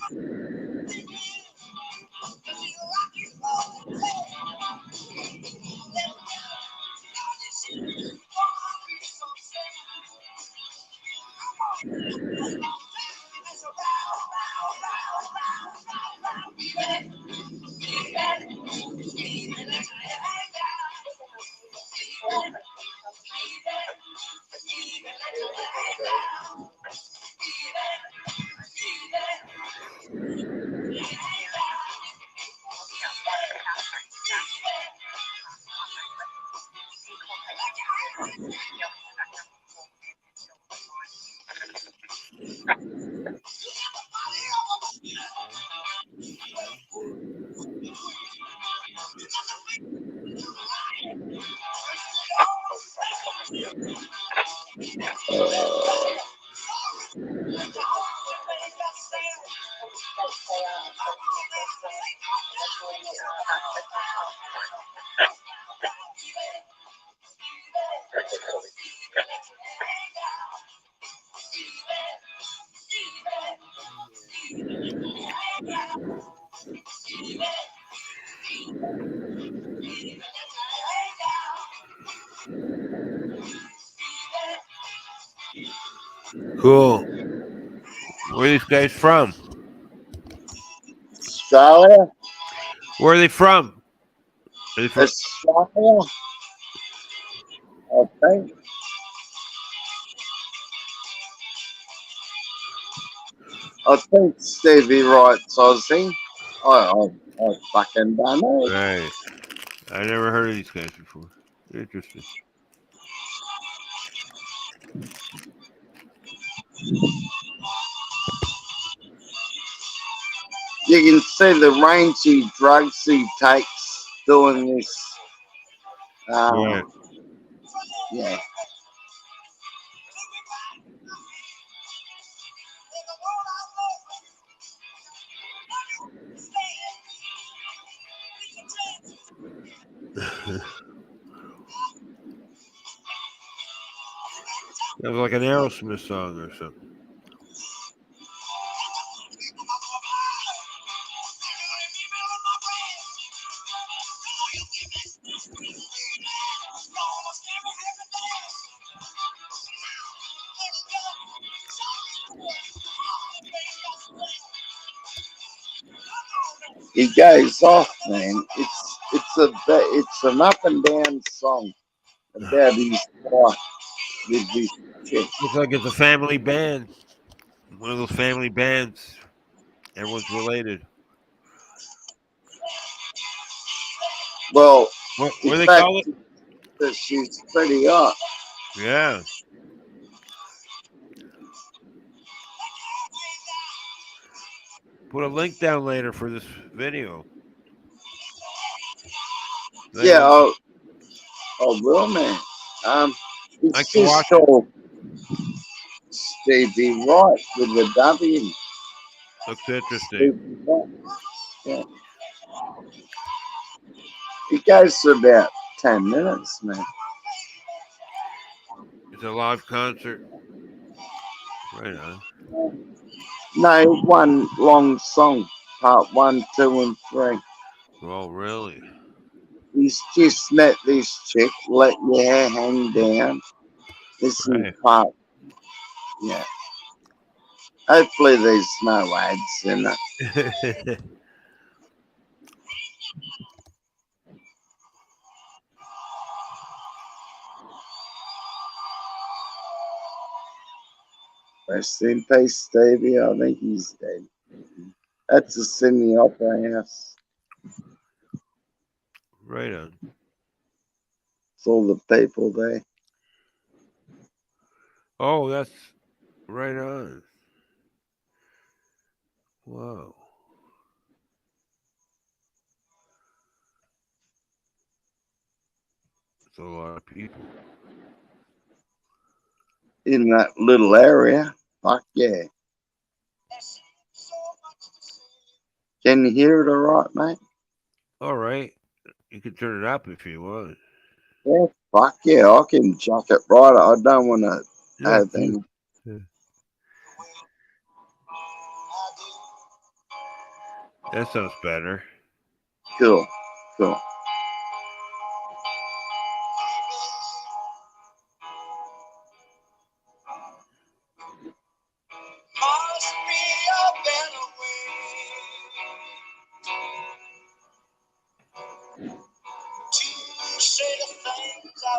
Cool. Where are these guys from? Australia? Where are they from? Are they from? Australia? I think. I think Stevie Wright's Aussie. I fucking don't know. Right. I never heard of these guys before. Interesting. You can see the rangy drugs he takes doing this. Right. Yeah. That was like an Aerosmith song or something. He goes off, man. It's an up and down song about his life with this chick. Looks like it's a family band. One of those family bands. Everyone's related. Well, What in do they fact, call it? that she's pretty hot. Yeah. Put a link down later for this video. Yeah, I will, man. I It's can just watch it. called Stevie Wright with a W. Looks interesting. Stevie Wright. Yeah. It goes for about 10 minutes, man. It's a live concert. Right on. No, one long song, part 1, 2, and 3. Oh, really? He's just met this chick, let your hair hang down. This is Right. part, yeah. Hopefully there's no ads in it. Rest in peace, Stevie. I think he's dead. That's the Sydney Opera House. Right on. It's all the people there. Oh, that's right on. Wow. It's a lot of people. In that little area. Fuck yeah. Can you hear it all right, mate? All right. You can turn it up if you want. Yeah, fuck yeah. I can chuck it right. I don't want to Yeah. have any. That sounds better. Cool. Cool. Must be a better way to say the things I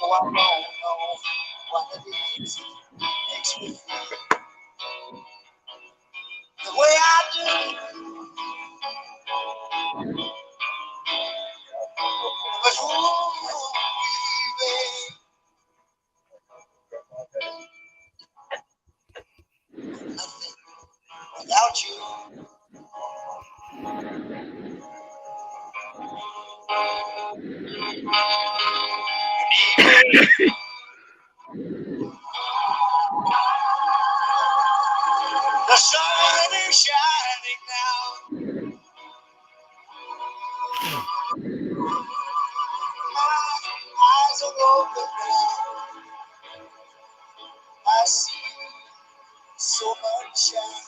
oh, I don't know what it is. the way I do. But who without you? The sun is shining now. My eyes are open now. I see so much shine.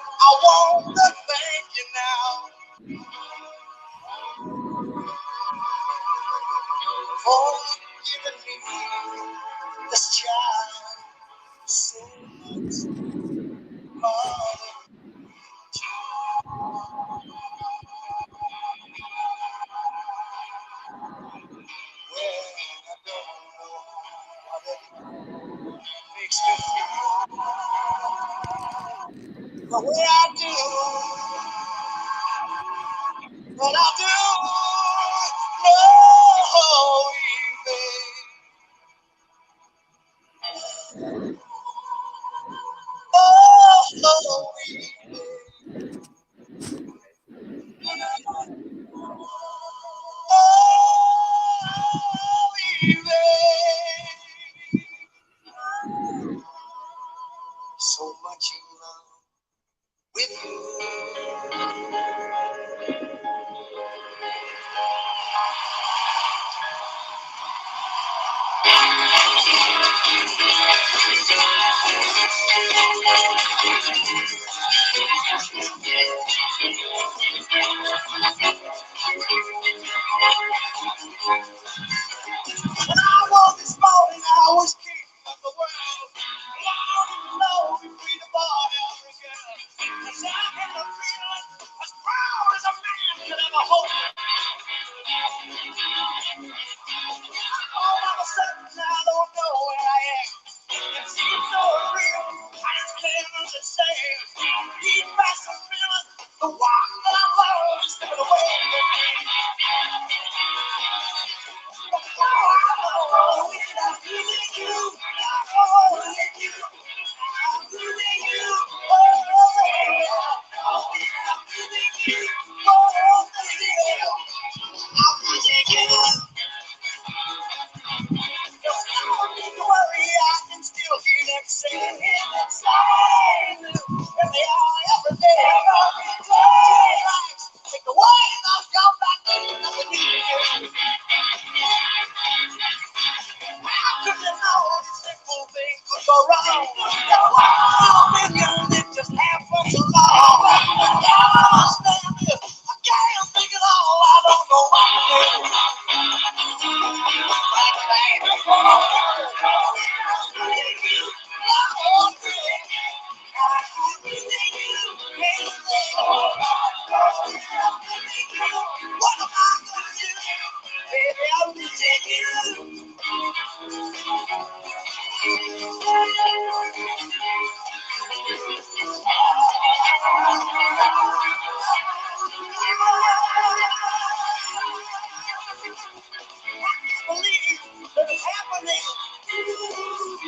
I want to thank you now for giving me this child so much more. Well, I don't know what it makes me feel the way I do, but I do know, so much in love with you. When I woke this morning, I was king of the world. I didn't know if we'd bought every girl. Cause I had a feeling as proud as a man could ever hope. All of a sudden, I don't know where I am. It seems so real, I just can't understand. Deep past the feeling, the one that I love is slipping away. Just happens along. I understand this. I can't think it all. I don't know what to do. What am I gonna do? Baby, I'm missing you. Believe that it's happening.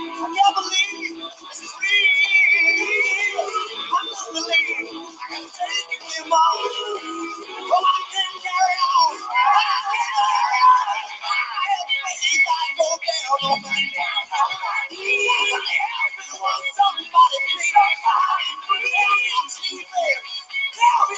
I can't believe this is real. I just believe I can take it anymore. Oh, I can carry on. I can carry on. I have faith I go down on my knees. Somebody please. I'm sleeping. Carry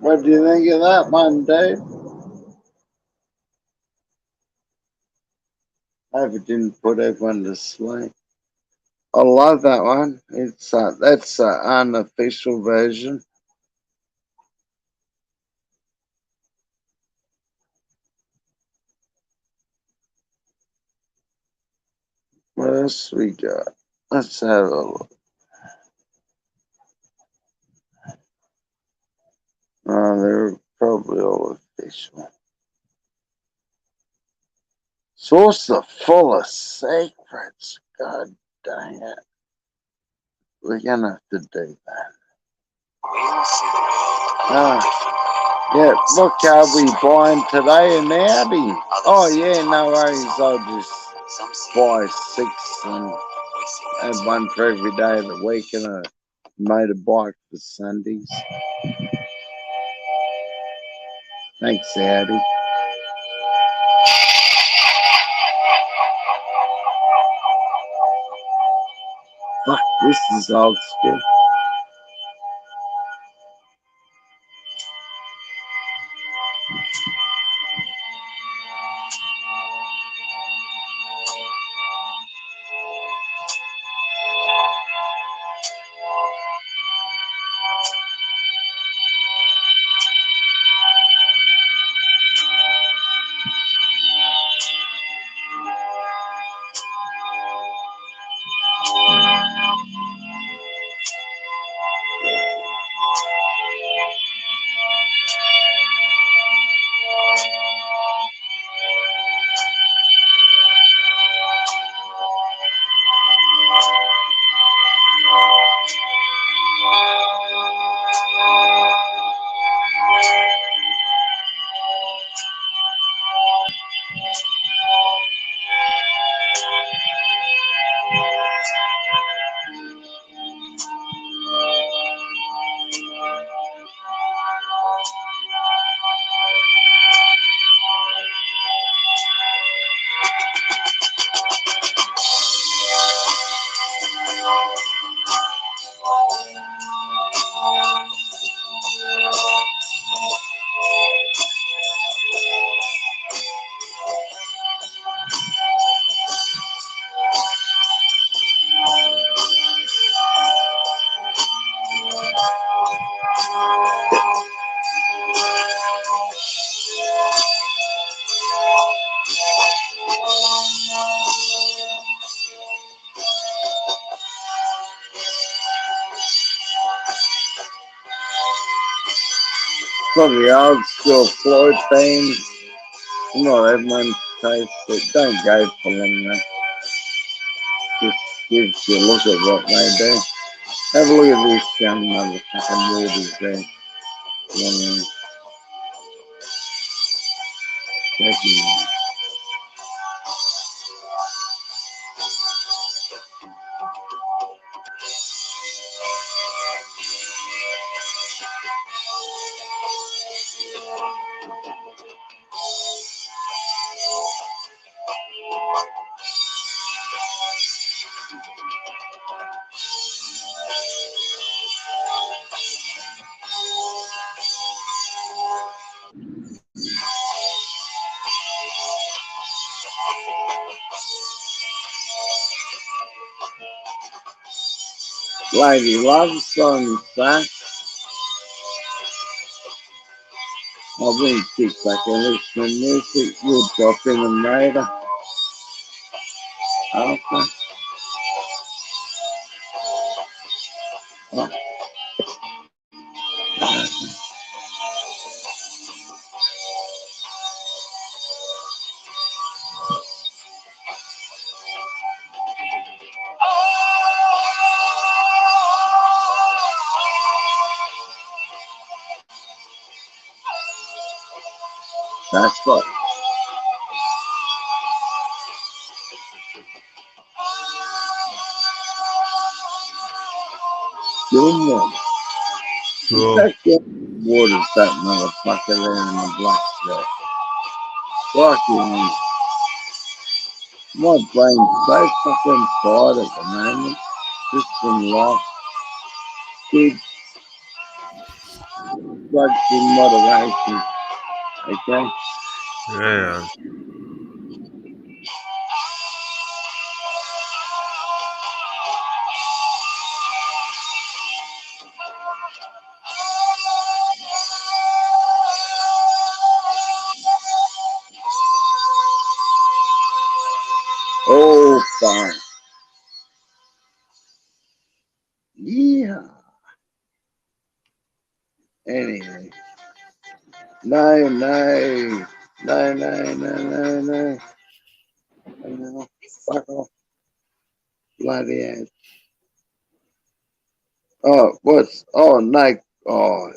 What do you think of that one, Dave? I hope it didn't put everyone to sleep. I love that one. It's that's the unofficial version. What else we got? Let's have a look. Oh, they're probably all official. Source are full of secrets. God dang it. We're gonna have to do that. Yeah, what car we buying today? An Audi. Oh yeah, no worries. I'll just buy 6 and have one for every day of the week and a motorbike for Sundays. Thanks, Audi. Fuck, this is old school. From the old school Floyd theme. Not everyone's taste, but don't go for them, man. Just gives you a look at what they do. Have a look at this young motherfucking waters there. Checking. Lady Love song, that. I've been kick back and listen to music. We'll drop in them later. Okay. Oh. That's what. Good one. Cool. That water's that motherfucker there in the black shirt. Fucking. My brain's so fucking fried at the moment. Just from life. Big drugs in moderation. Okay? Yeah. Oh, fine. Yeah. Anyway. No, no. No, no, no, no, no. No. Fuck off. Bloody ass. Oh, what's. Oh, no. Oh,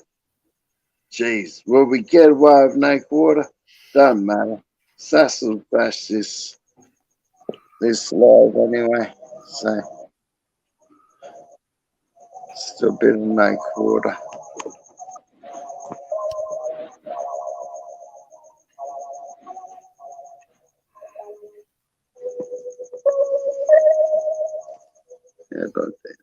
jeez. Will we get away with no water? Doesn't matter. Sass will bash this live anyway. So, still a bit of no water. Yeah, got that.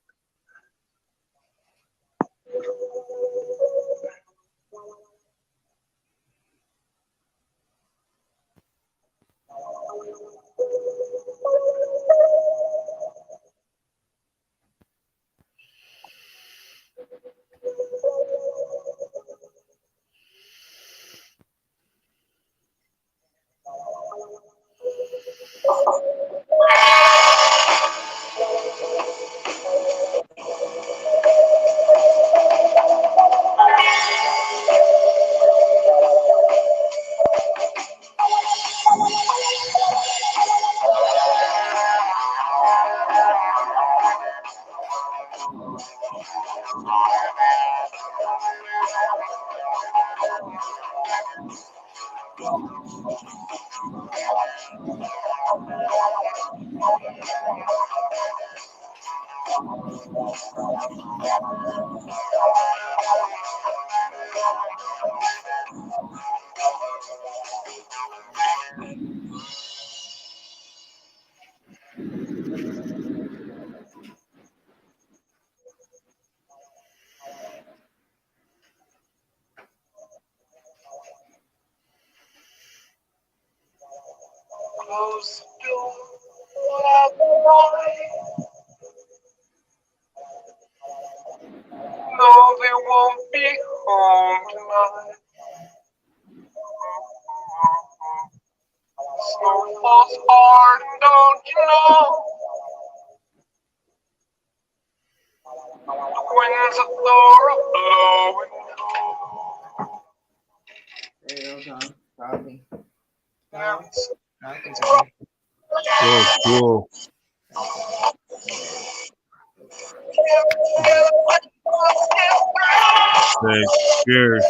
Close the door, let the light. No, they won't be home tonight. Snow falls hard, and don't you know? The winds of Thor are blowing. There you go, Tom. Probably. Now it's I think so. Oh, cool. Thanks. Cheers.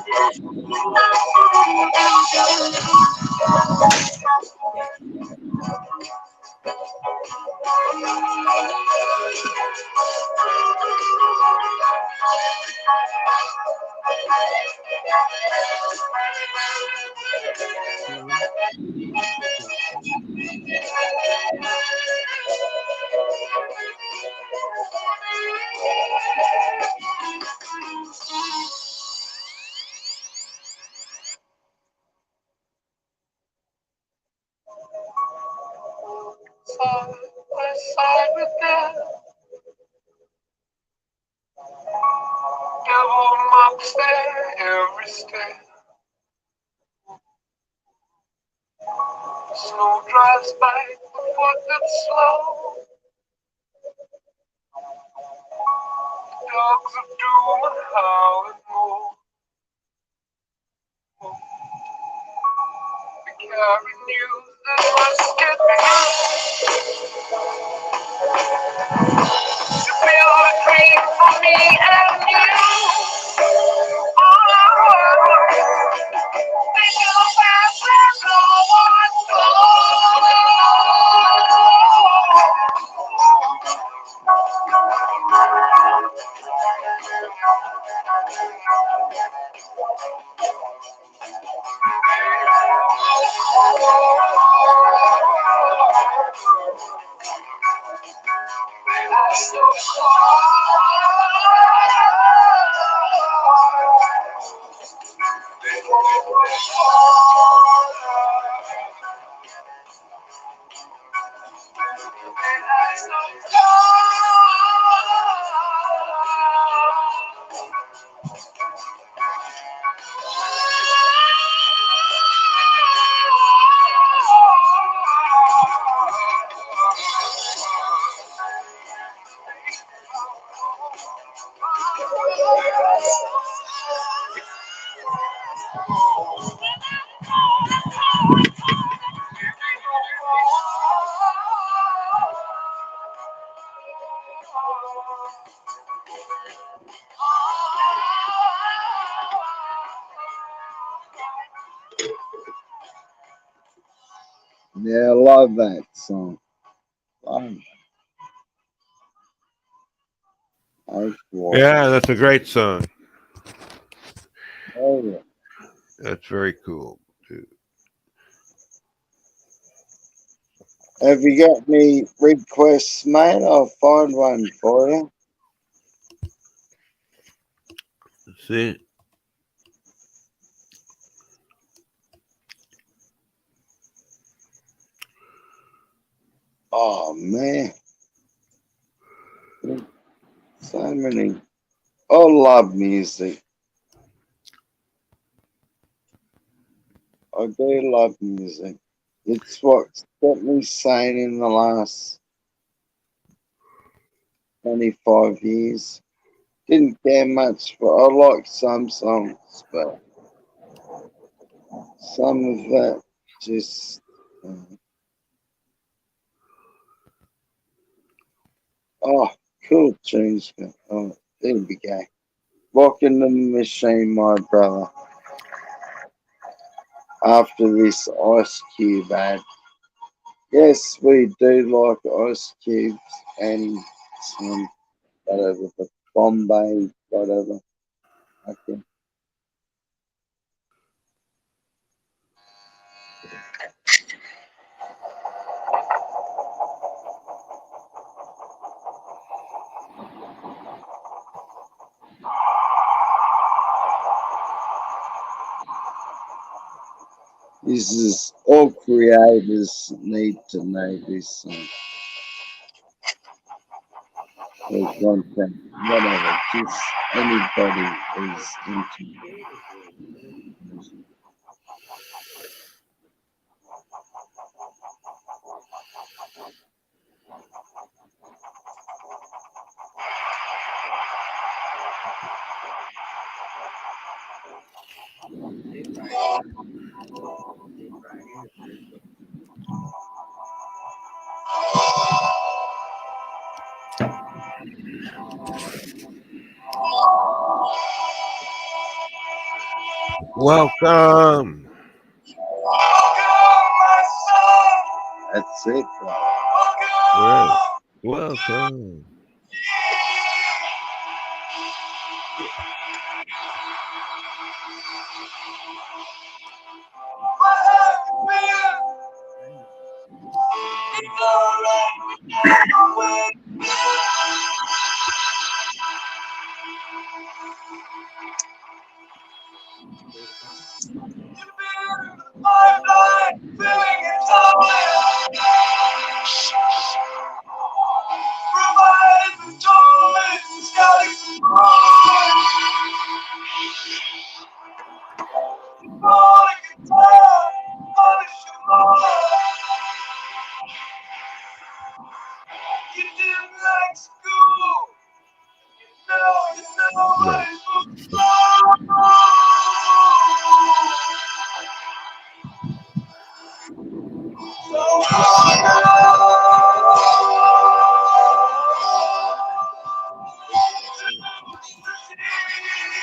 Side by side with death, devil mocks their every step. Snow drives by the foot that's slow. Dogs of doom and howl and moan. We carry news that must get through. To build a dream for me and you. Oh, think of that there's no one Yeah, I love that song. Love it. Yeah, that's a great song. Oh, yeah. That's very cool. Too. Have you got any requests, mate? I'll find one for you. See, Oh, man. So many. I love music. I do love music. It's what's got me sane in the last 25 years. Didn't care much, but I like some songs, but some of that just. Oh, cool tunes. Oh, there we go. Walking the machine, my brother. After this Ice Cube ad. Yes, we do like Ice Cubes and some whatever, the Bombay, whatever. Okay. This is all creators need to know this song. Or content, whatever. Just anybody is into it. Welcome. That's it, bro. Right. Welcome. No.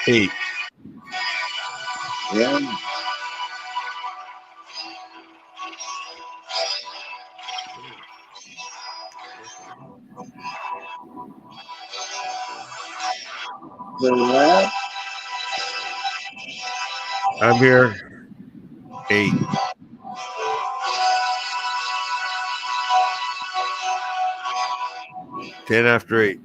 Eight. Yeah. I'm here. 8. Ten after 8.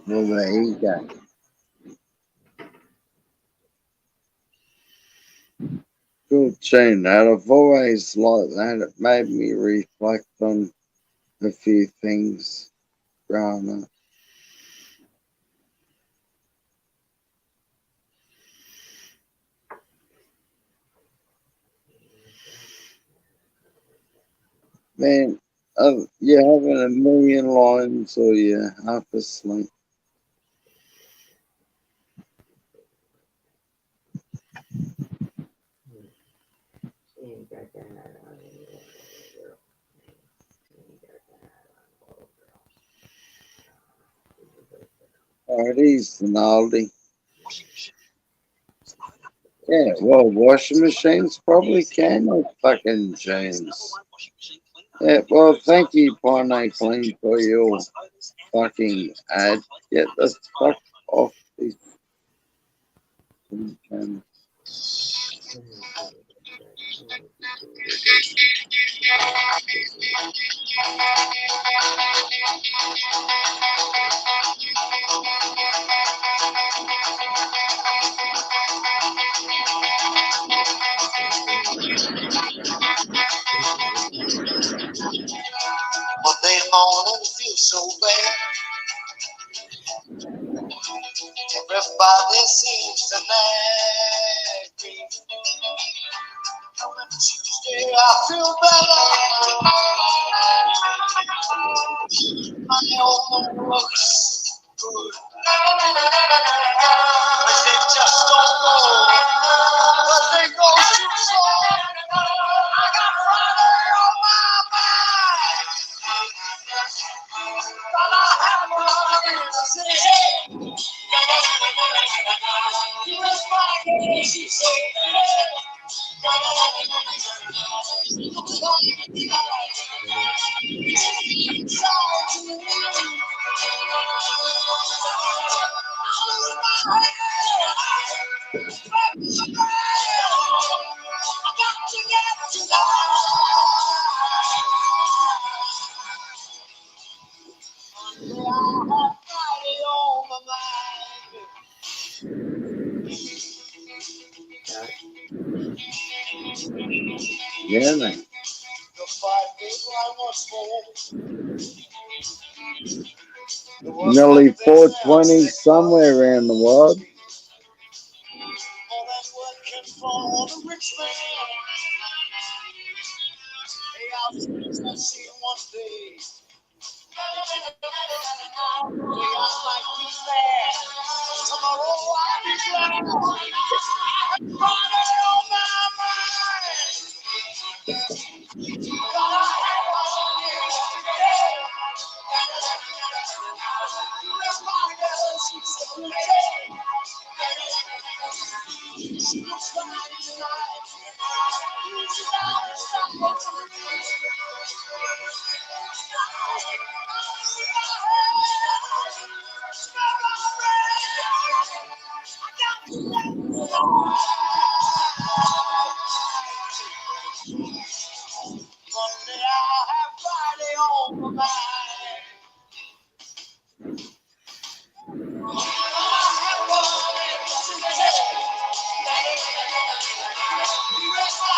Well, there you go. Good tune, that. I've always liked that. It made me reflect on a few things growing up. Man, you're having a million lines or you're half asleep. She ain't got that on anyway, girl. She ain't got that on, Oh, it is an oldie. Yeah, well, washing machines probably can have fucking jeans. Yeah, well, thank you, Pine Clean, for your fucking ad. Get the fuck off this. Monday morning feels so bad. Everybody seems to nag me. Tuesday I feel better. My old looks good. But they just don't go. But they go too slow. I got Friday on my mind. But I have money to say, hey. You was Friday, she said. Yeah, man. Nearly 420 somewhere around the world.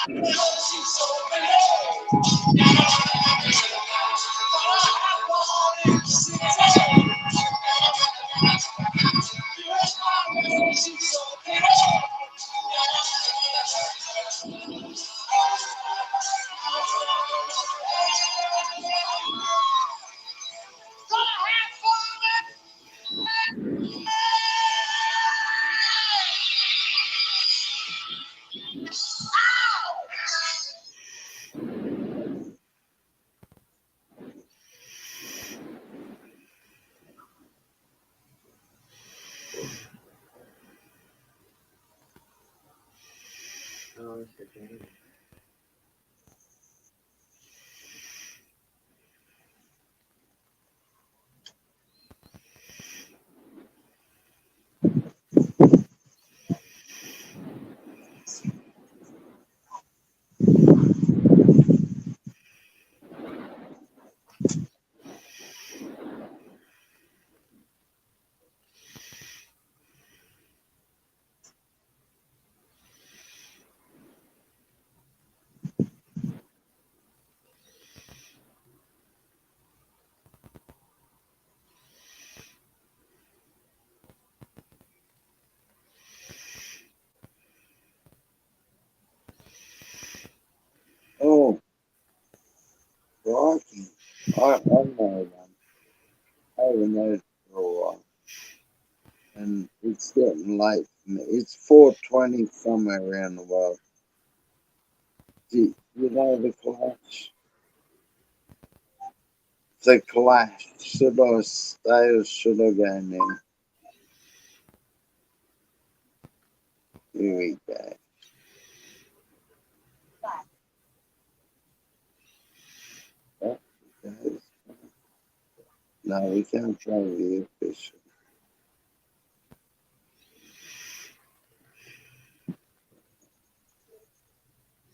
Oh, it's the game. Oh, crikey. I know one. I haven't known for a while. And it's getting late for me. It's 4:20 somewhere around the world. Do you know the Clash? The Clash. Should I stay or should I go now? Here we go. Oh, guys. No, we can't try the official.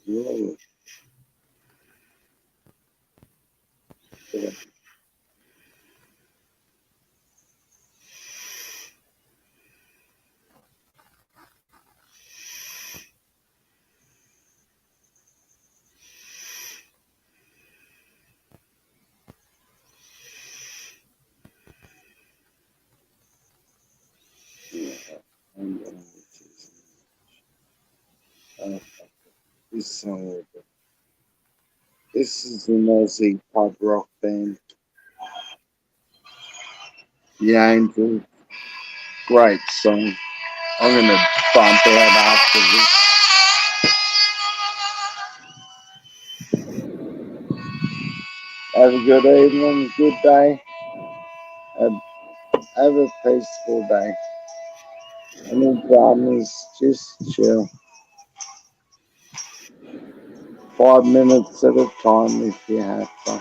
Whoa. Yeah. I'm going to oh, this song. This is an Aussie pub rock band. The Angels. Great song. I'm going to bump out after this. Have a good evening, good day. Have a peaceful day. Any dramas, just chill. 5 minutes at a time if you have to.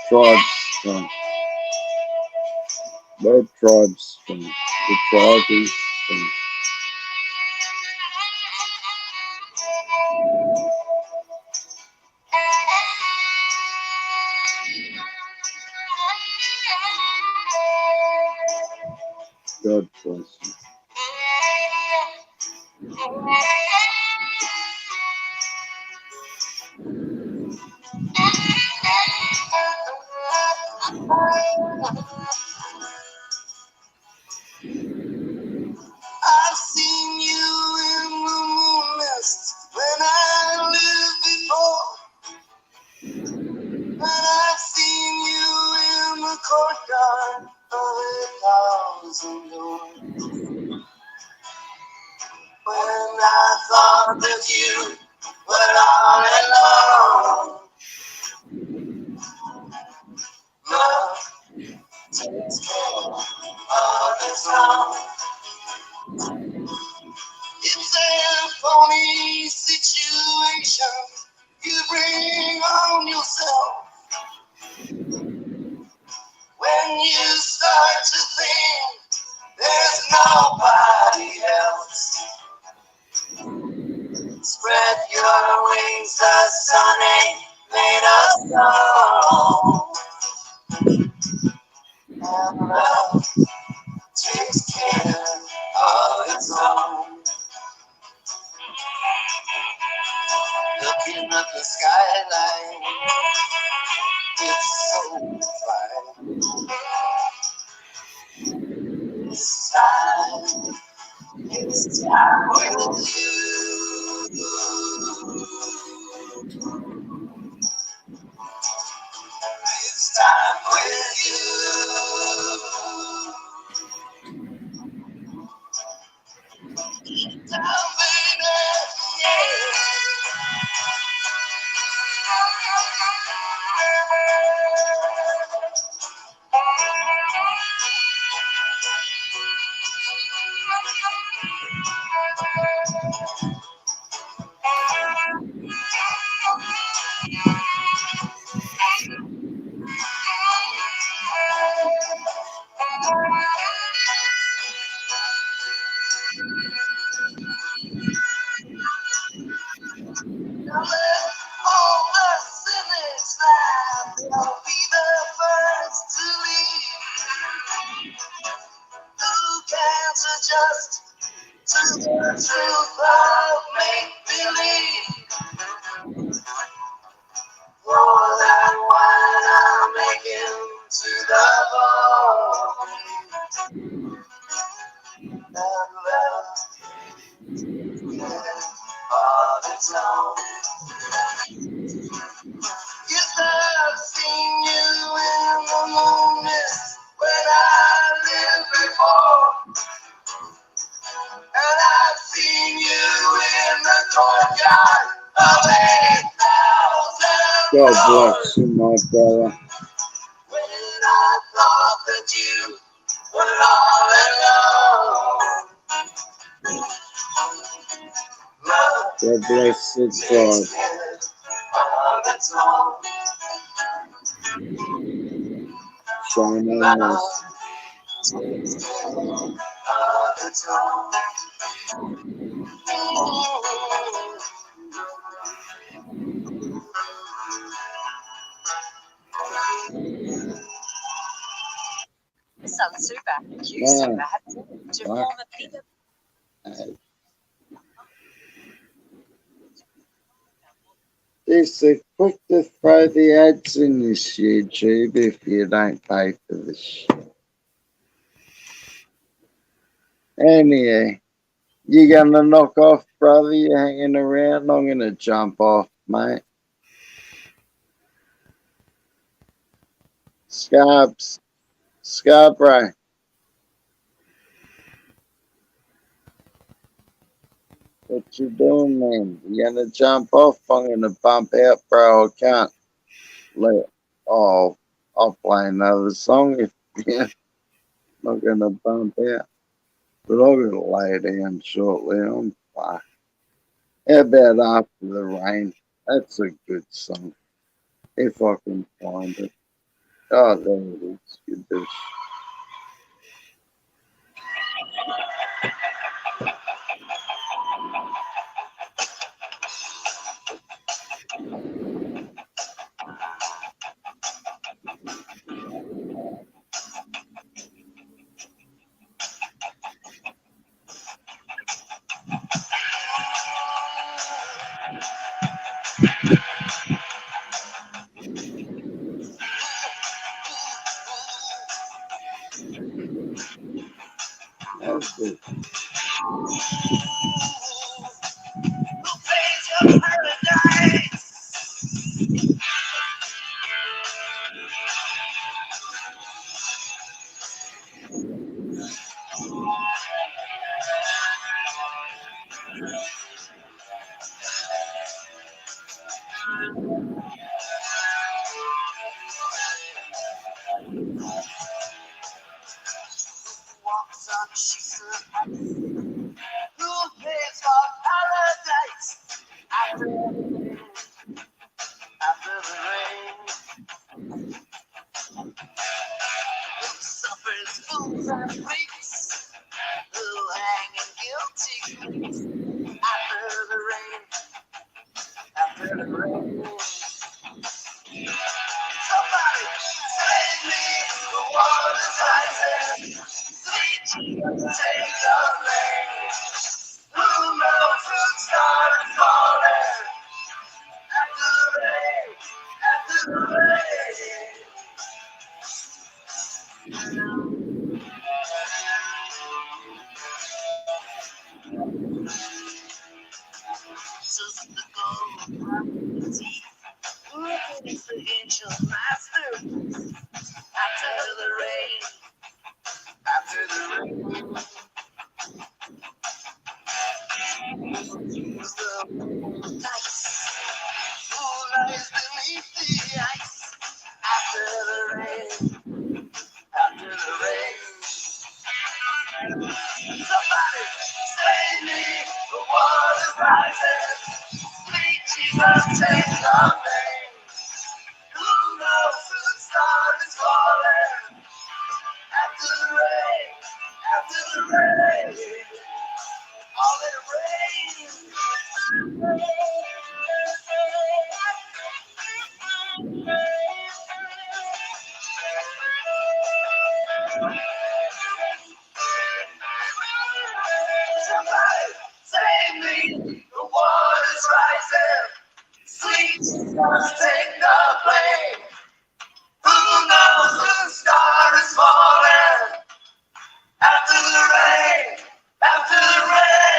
Tribes, we're tribes, the tribes. God bless you. I've seen you in the moon mist when I lived before. And I've seen you in the courtyard of 1,000 doors. When I thought that you were all alone. Love takes care of its own. It's a phony situation you bring on yourself when you start to think there's nobody else. Spread your wings, the sun ain't made of stone. And love takes care home. Looking at the skyline, it's so fine. This time with you. This time with you. Now, baby, now let all the cynics laugh. They'll be the first to leave. Who can't adjust to the truth of make-believe? Pour that wine, I'll make him to the bone. And love on its own. Yes, I've seen you in the moon mist when I lived before. And I've seen you in the courtyard of 8,000 God doors. bless you, my brother. When I thought that you were all alone. Love God bless you, God. on its own. Shine on us. On its own. Sun Super, Q Yeah. Super have to form a bigger. They're quick to throw the ads in this YouTube if you don't pay for the shit. Anyhow, you gonna knock off, brother? You hanging around? I'm gonna jump off, mate. Scarborough. What you doing, man? You gonna jump off? I'm gonna bump out, bro. I can't let. Oh, I'll play another song if you're not gonna bump out. But I'm gonna lay down shortly. I'm fucked. How about After the Rain? That's a good song. If I can find it. Oh, there it is. Good dish. That's good. Walks on sheets of ice. Who pays for paradise? After the rain. Who suffers fools and freaks? Who hang in guilty pleas? After the rain. After the rain. Somebody save me, the water's rising. Sweet Jesus, take the rain. Use the dice. Who lies beneath the ice? After the rain, after the rain. Somebody save me, the water's rising. Sweet Jesus, take the pain. Who knows the sun is falling? After the rain, after the rain. All in rain. Somebody save me, the water's rising. Sweet Jesus, take the blame. Who knows the star is falling? After the rain, after the rain.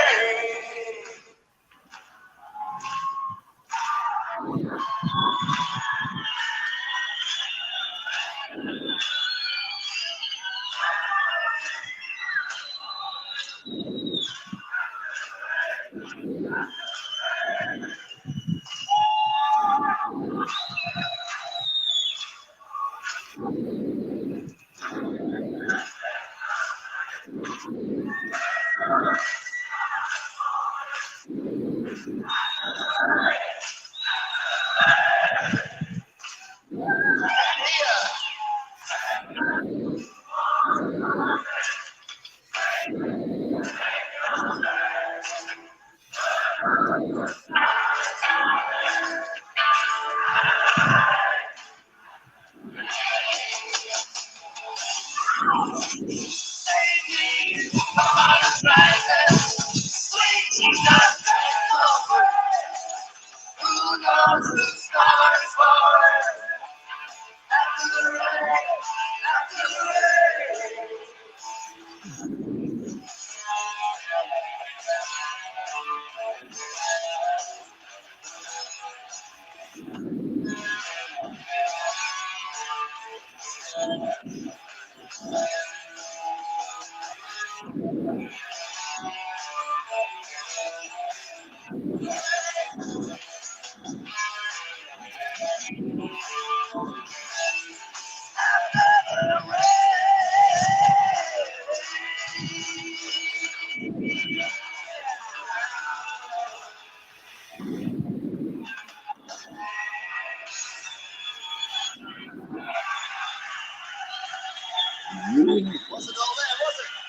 Wasn't all that, was it?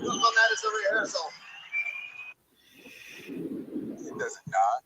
Look on that as a rehearsal. It doesn't not.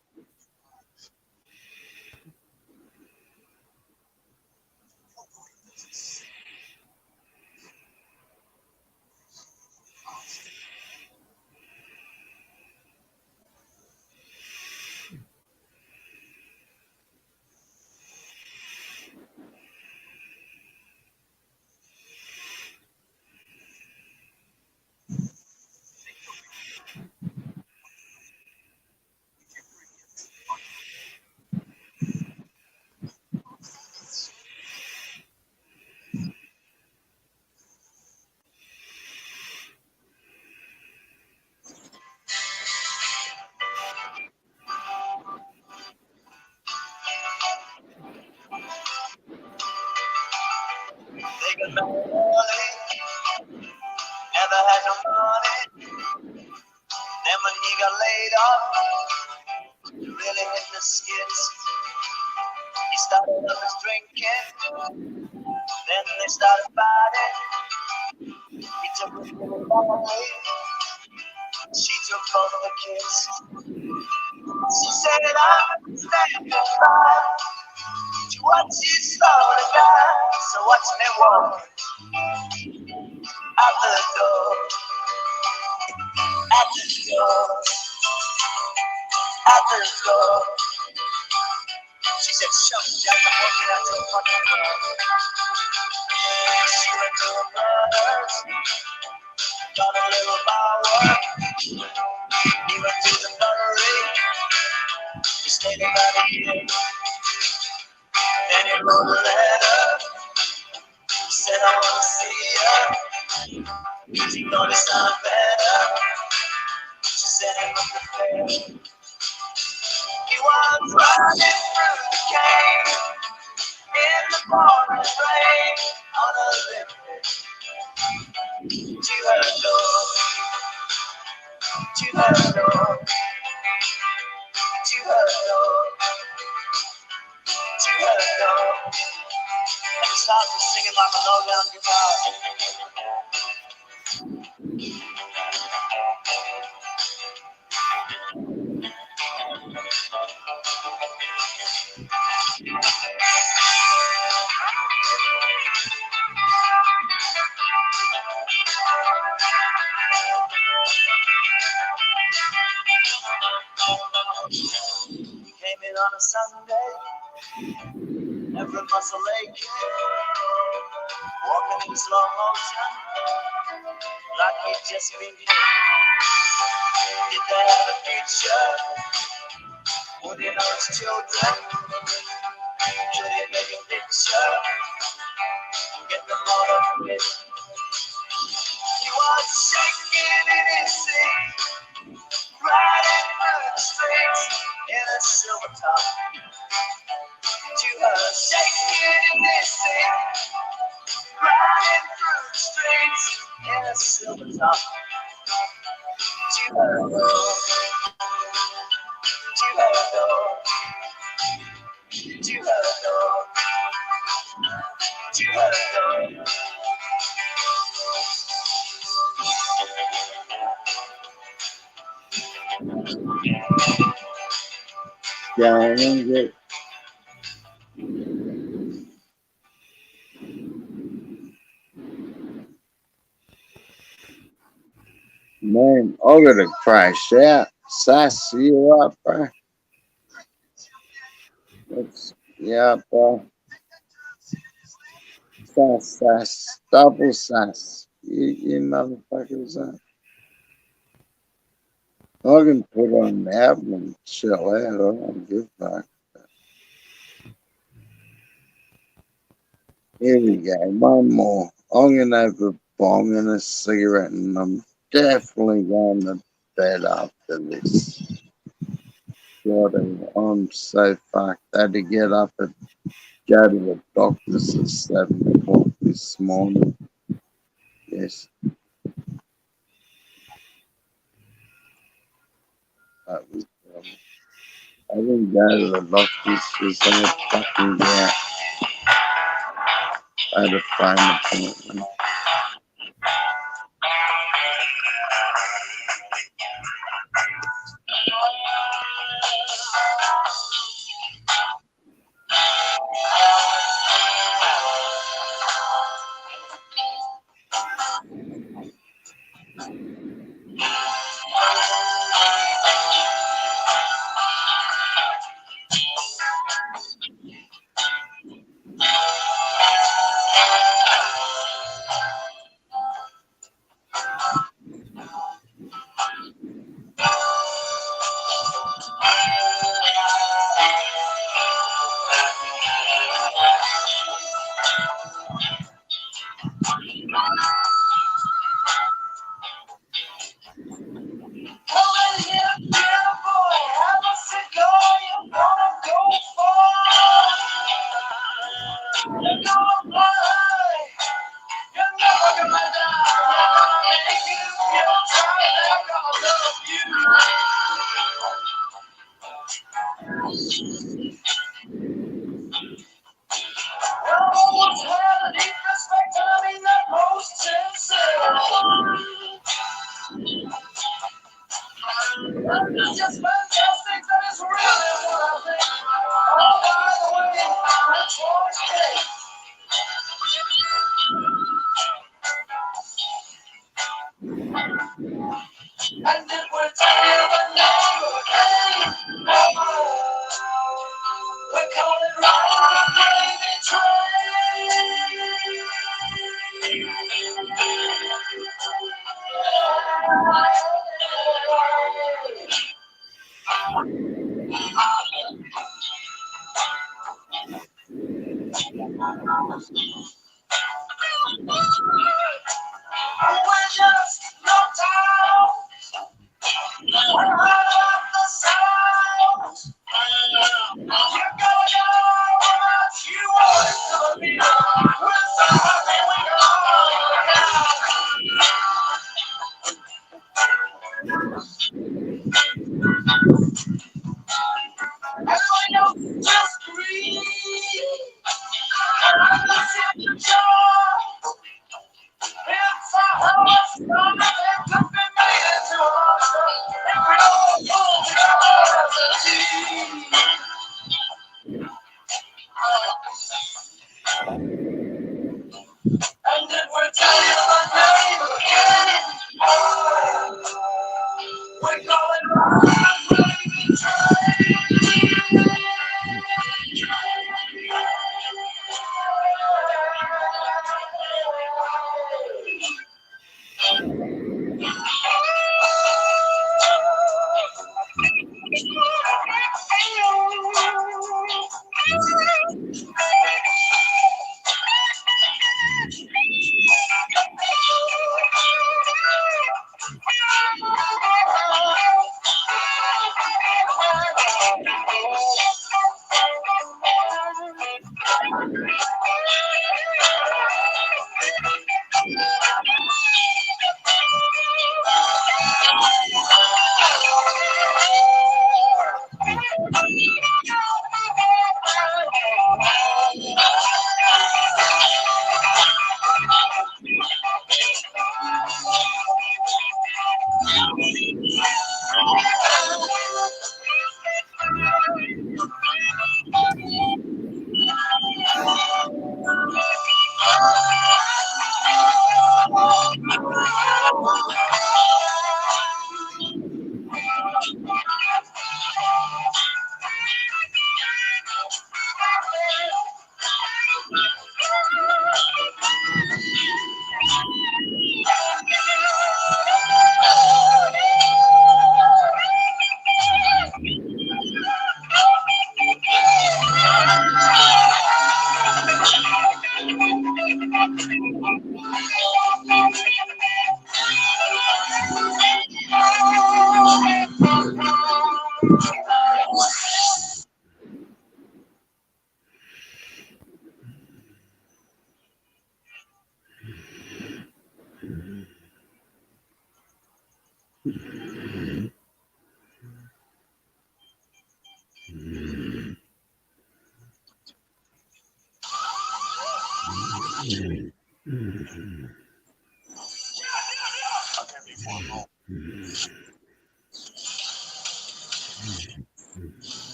They got no money, never had no money. Then when he got laid off, really hit the skids. He started up his drinking, then they started fighting. He took his little money, she took both of the kids. She said, I'm saying goodbye to what you slowly got. So watch me walk out the door, out the door, out the door. She said, shut Jack, I'm working out your fucking door. She went to her brother's, got a little power. He went to the nursery, he stayed about a year. Then he wrote a letter, he said said I wanna see you. She thought it sounded better. She said it looked fair. He was running through the cave in the pouring rain on a limit to her door, to her door, to her door, to her door. And he started singing like a low-down guitar. Came in on a Sunday, every muscle aching, walking in slow motion, like he'd just been hit. Did they have a future? Would he know his children? Could he make a picture? Get them all up with. He was shaking in his seat, riding through the streets in a silver top. To her, shaking in his seat, riding through the streets in a silver top. To her door, to her door, to her door, to her door. Going get man, I'm gonna crash out. Sass, you up, bro? Let's, yeah, bro. Sass, double sass. You motherfuckers. I can put on an album and chill out. I don't give a fuck. Here we go. One more. I'm gonna have a bong and a cigarette, and I'm definitely going to bed after this. God, I'm so fucked. I had to get up and go to the doctor's at 7 o'clock this morning. Yes, that was. I didn't go to the doctor's because I had fucking gout. I had a phone appointment. Just fantastic, that is really what I think. Oh, by the way, it's Roy's cake. And it will tell the number again. We call it right baby train. Just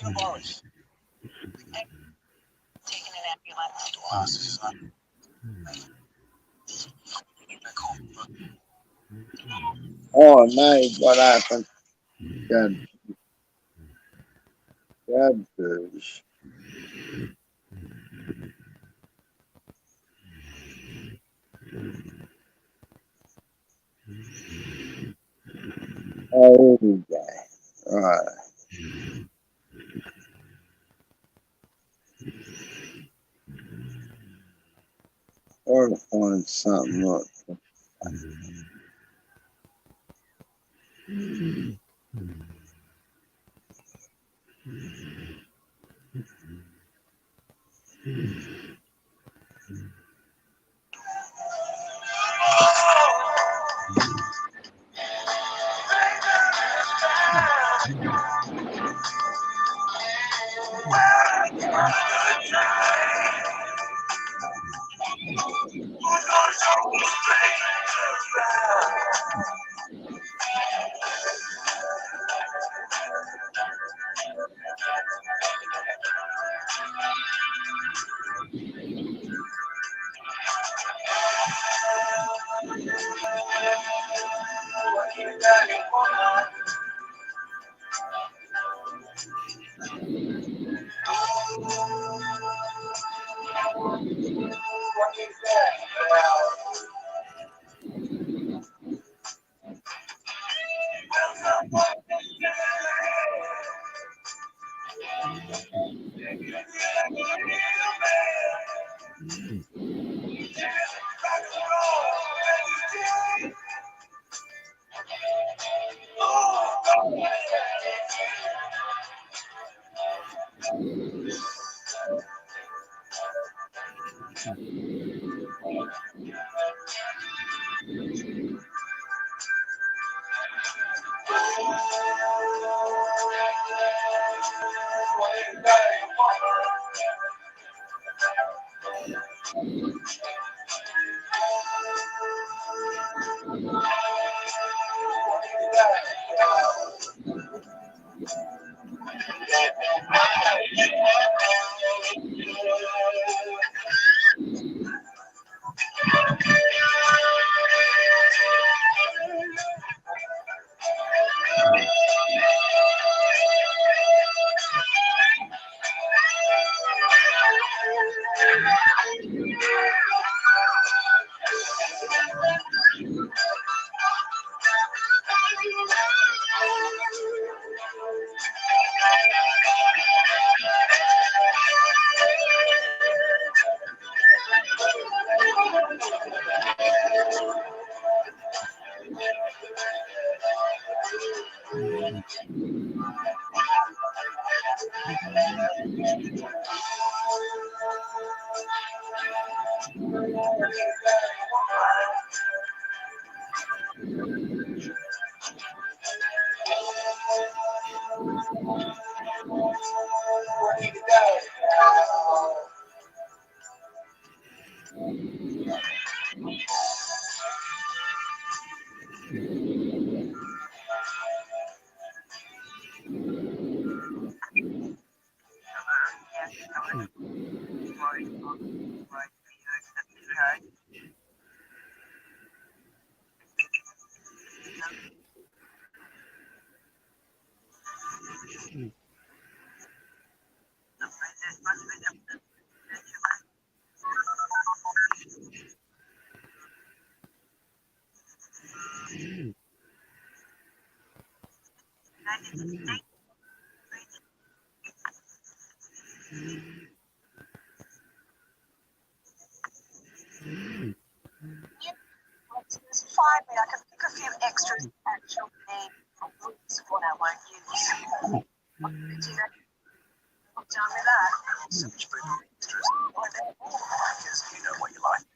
gonna borrow it. Taking an ambulance to us, son. Get back home. Oh no, what happened? God, God, Bruce. Oh, here we go. Right. Or to find something up. Finally, I can pick a few extras that you'll need for weeks what I won't use. You know, I'm done with that. So much food extras. Find out more because you know what you like.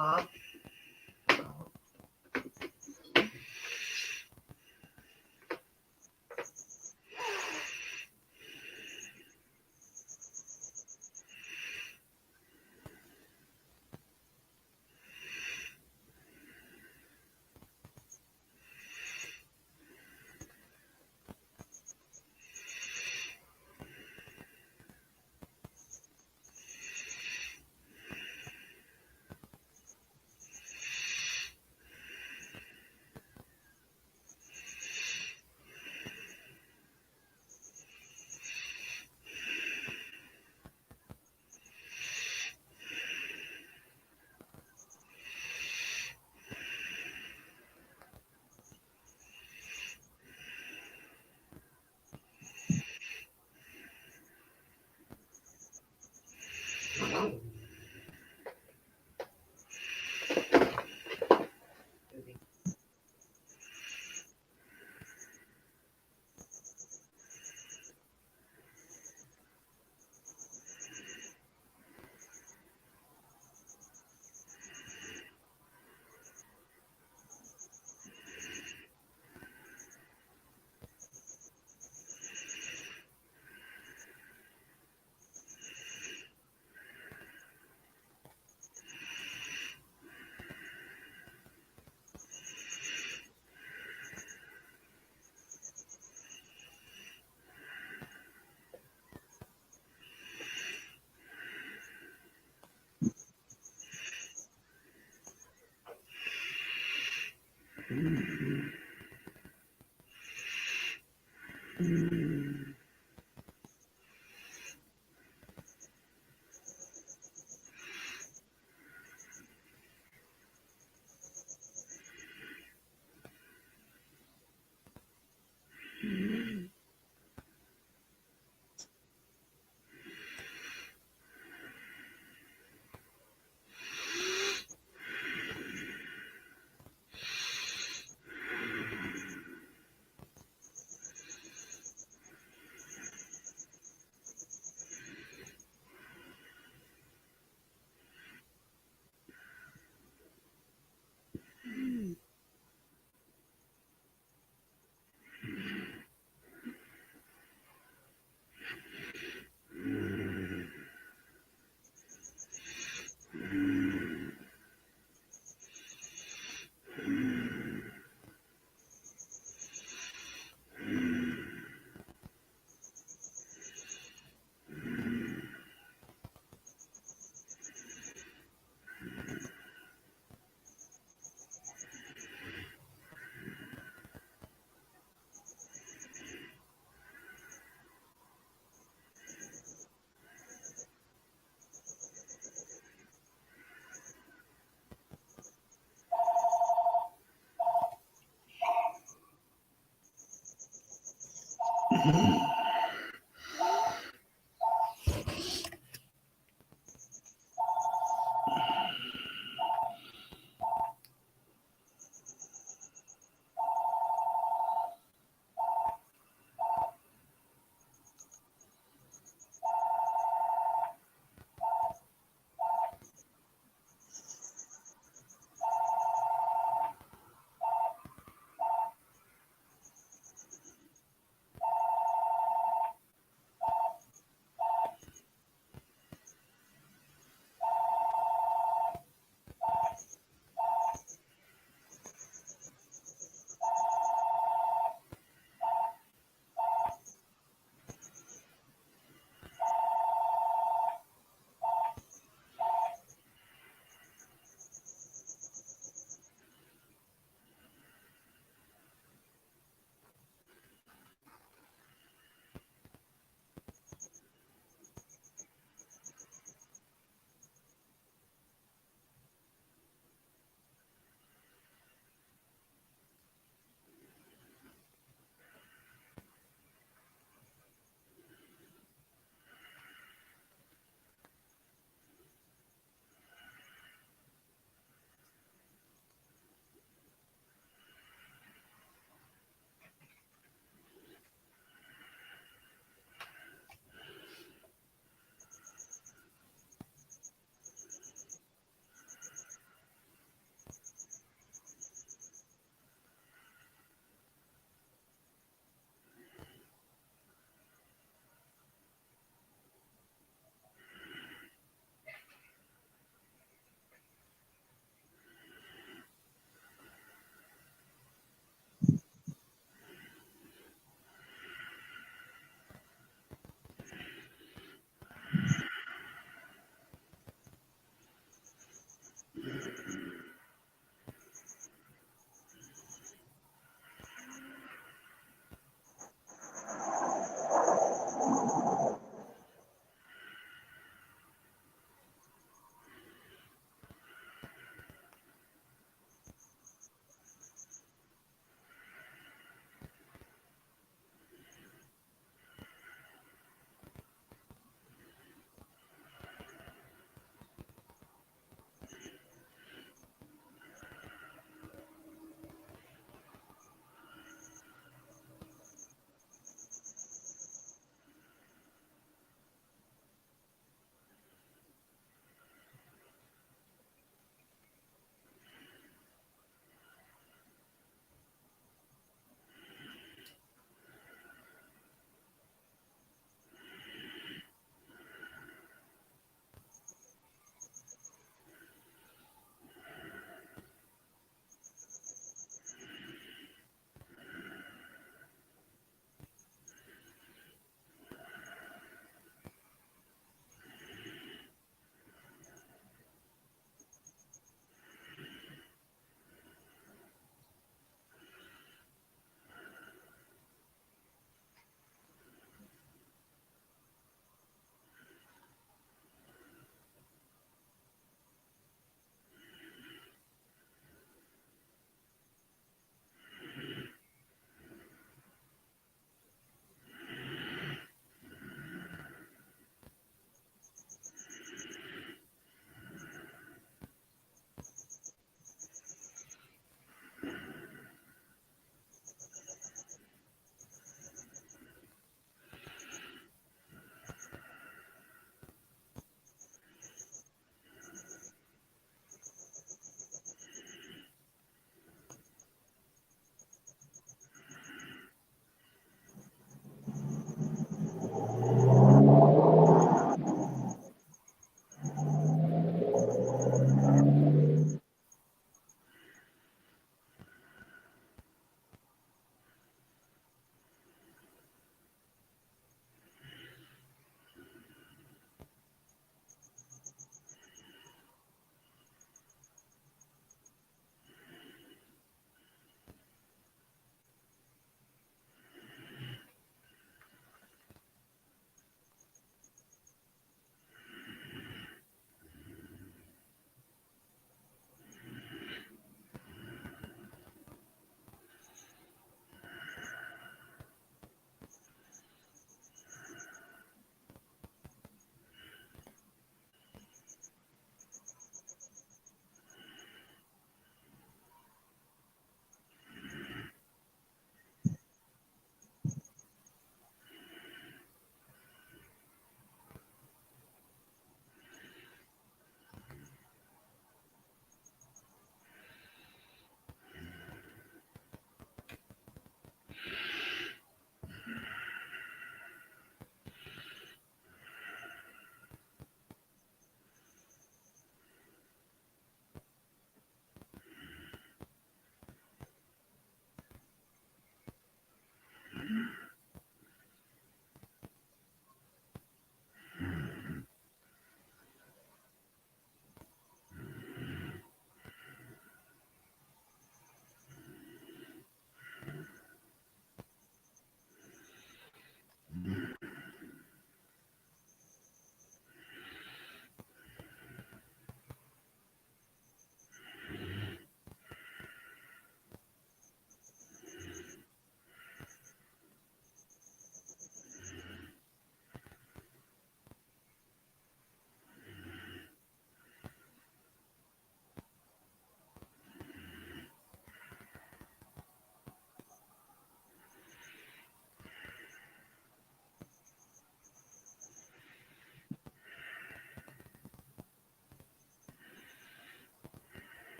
Huh?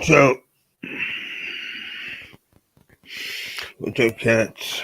So we'll take cats.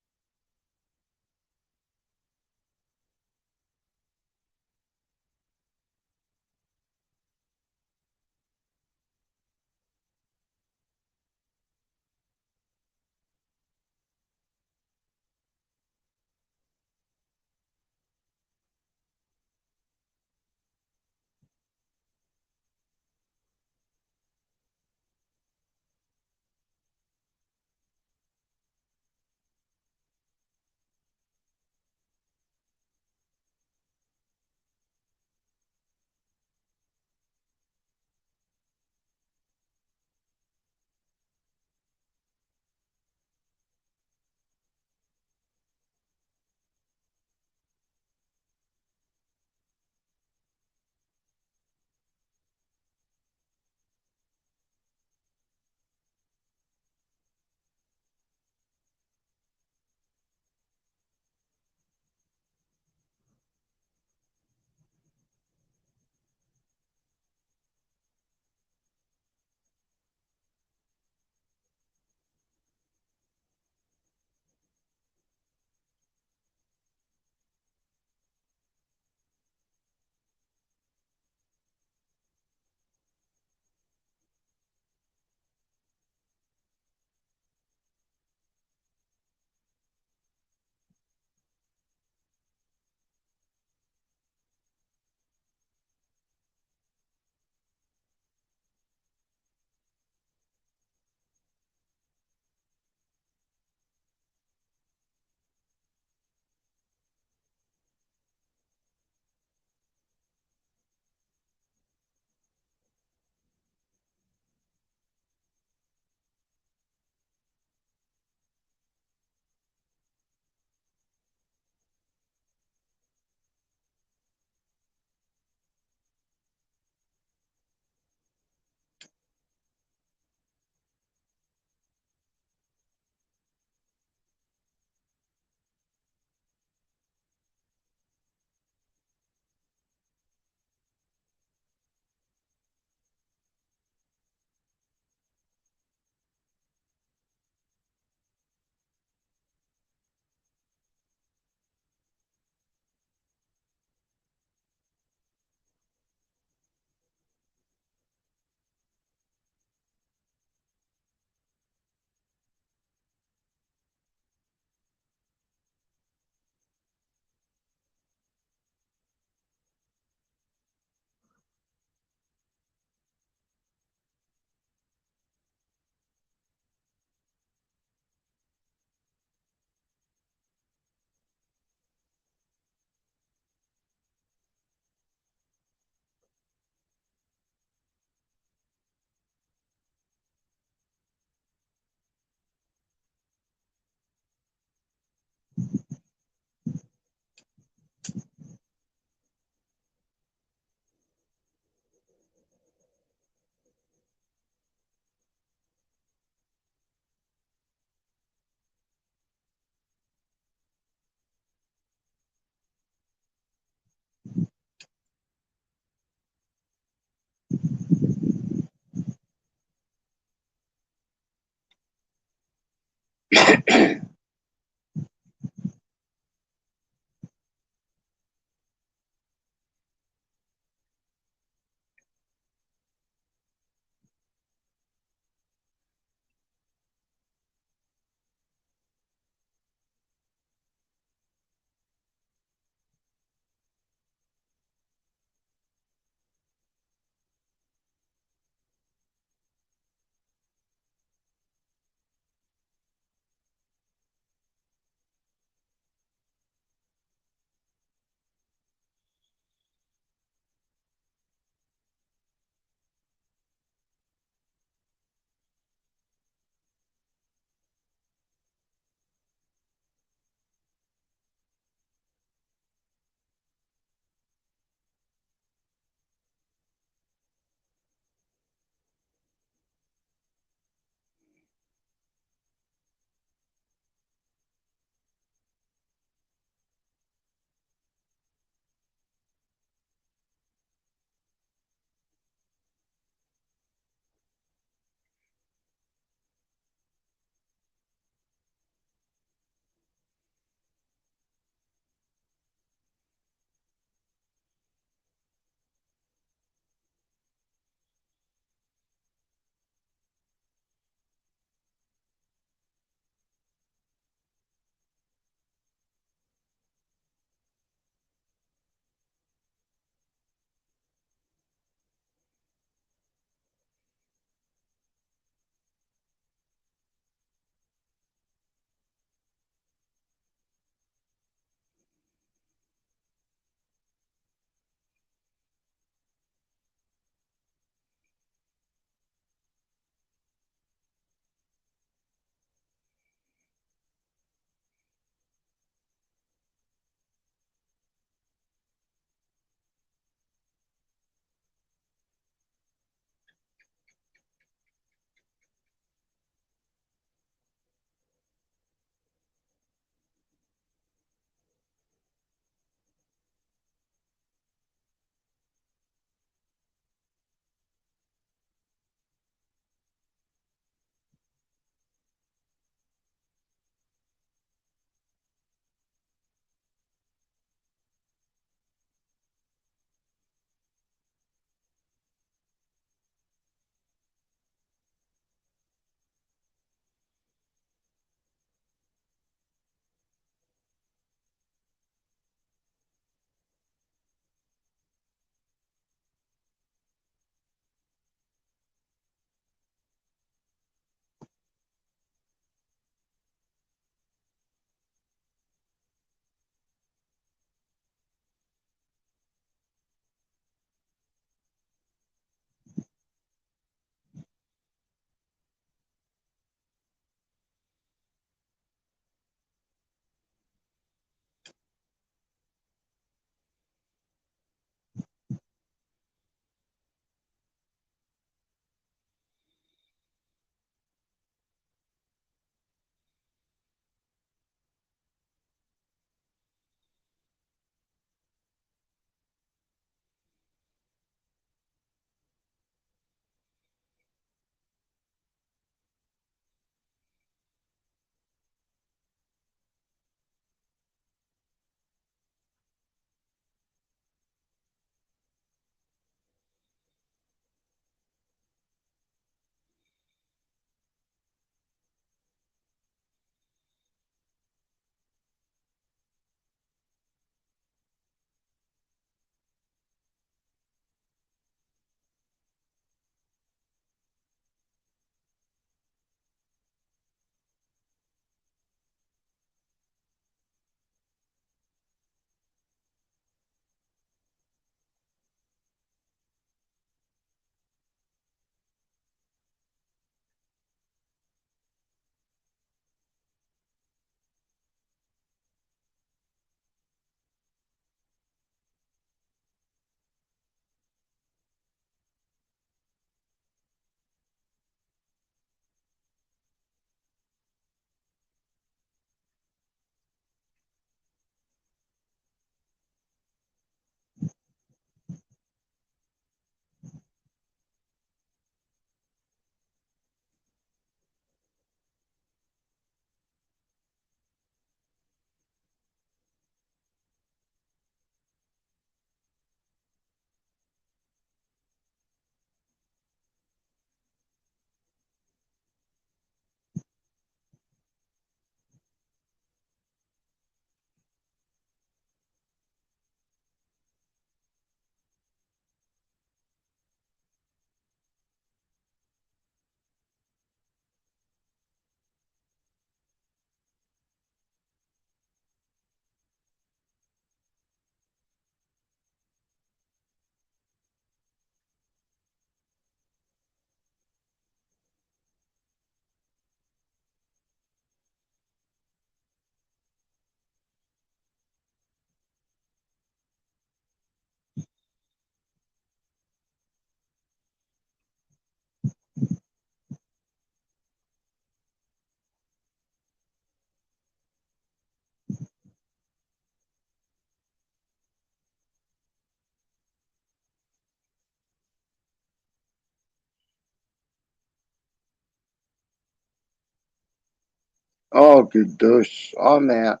Oh, good douche. I'm out.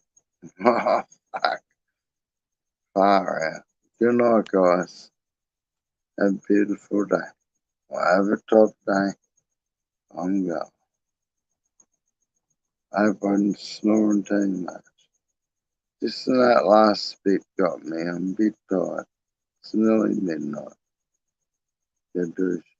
Oh, fuck. Far out. Good night, guys. Have a beautiful day. Have a top day. I'm going. I hope I didn't snore too much. Just that last bit got me. I'm a bit tired. It's nearly midnight. Good douche.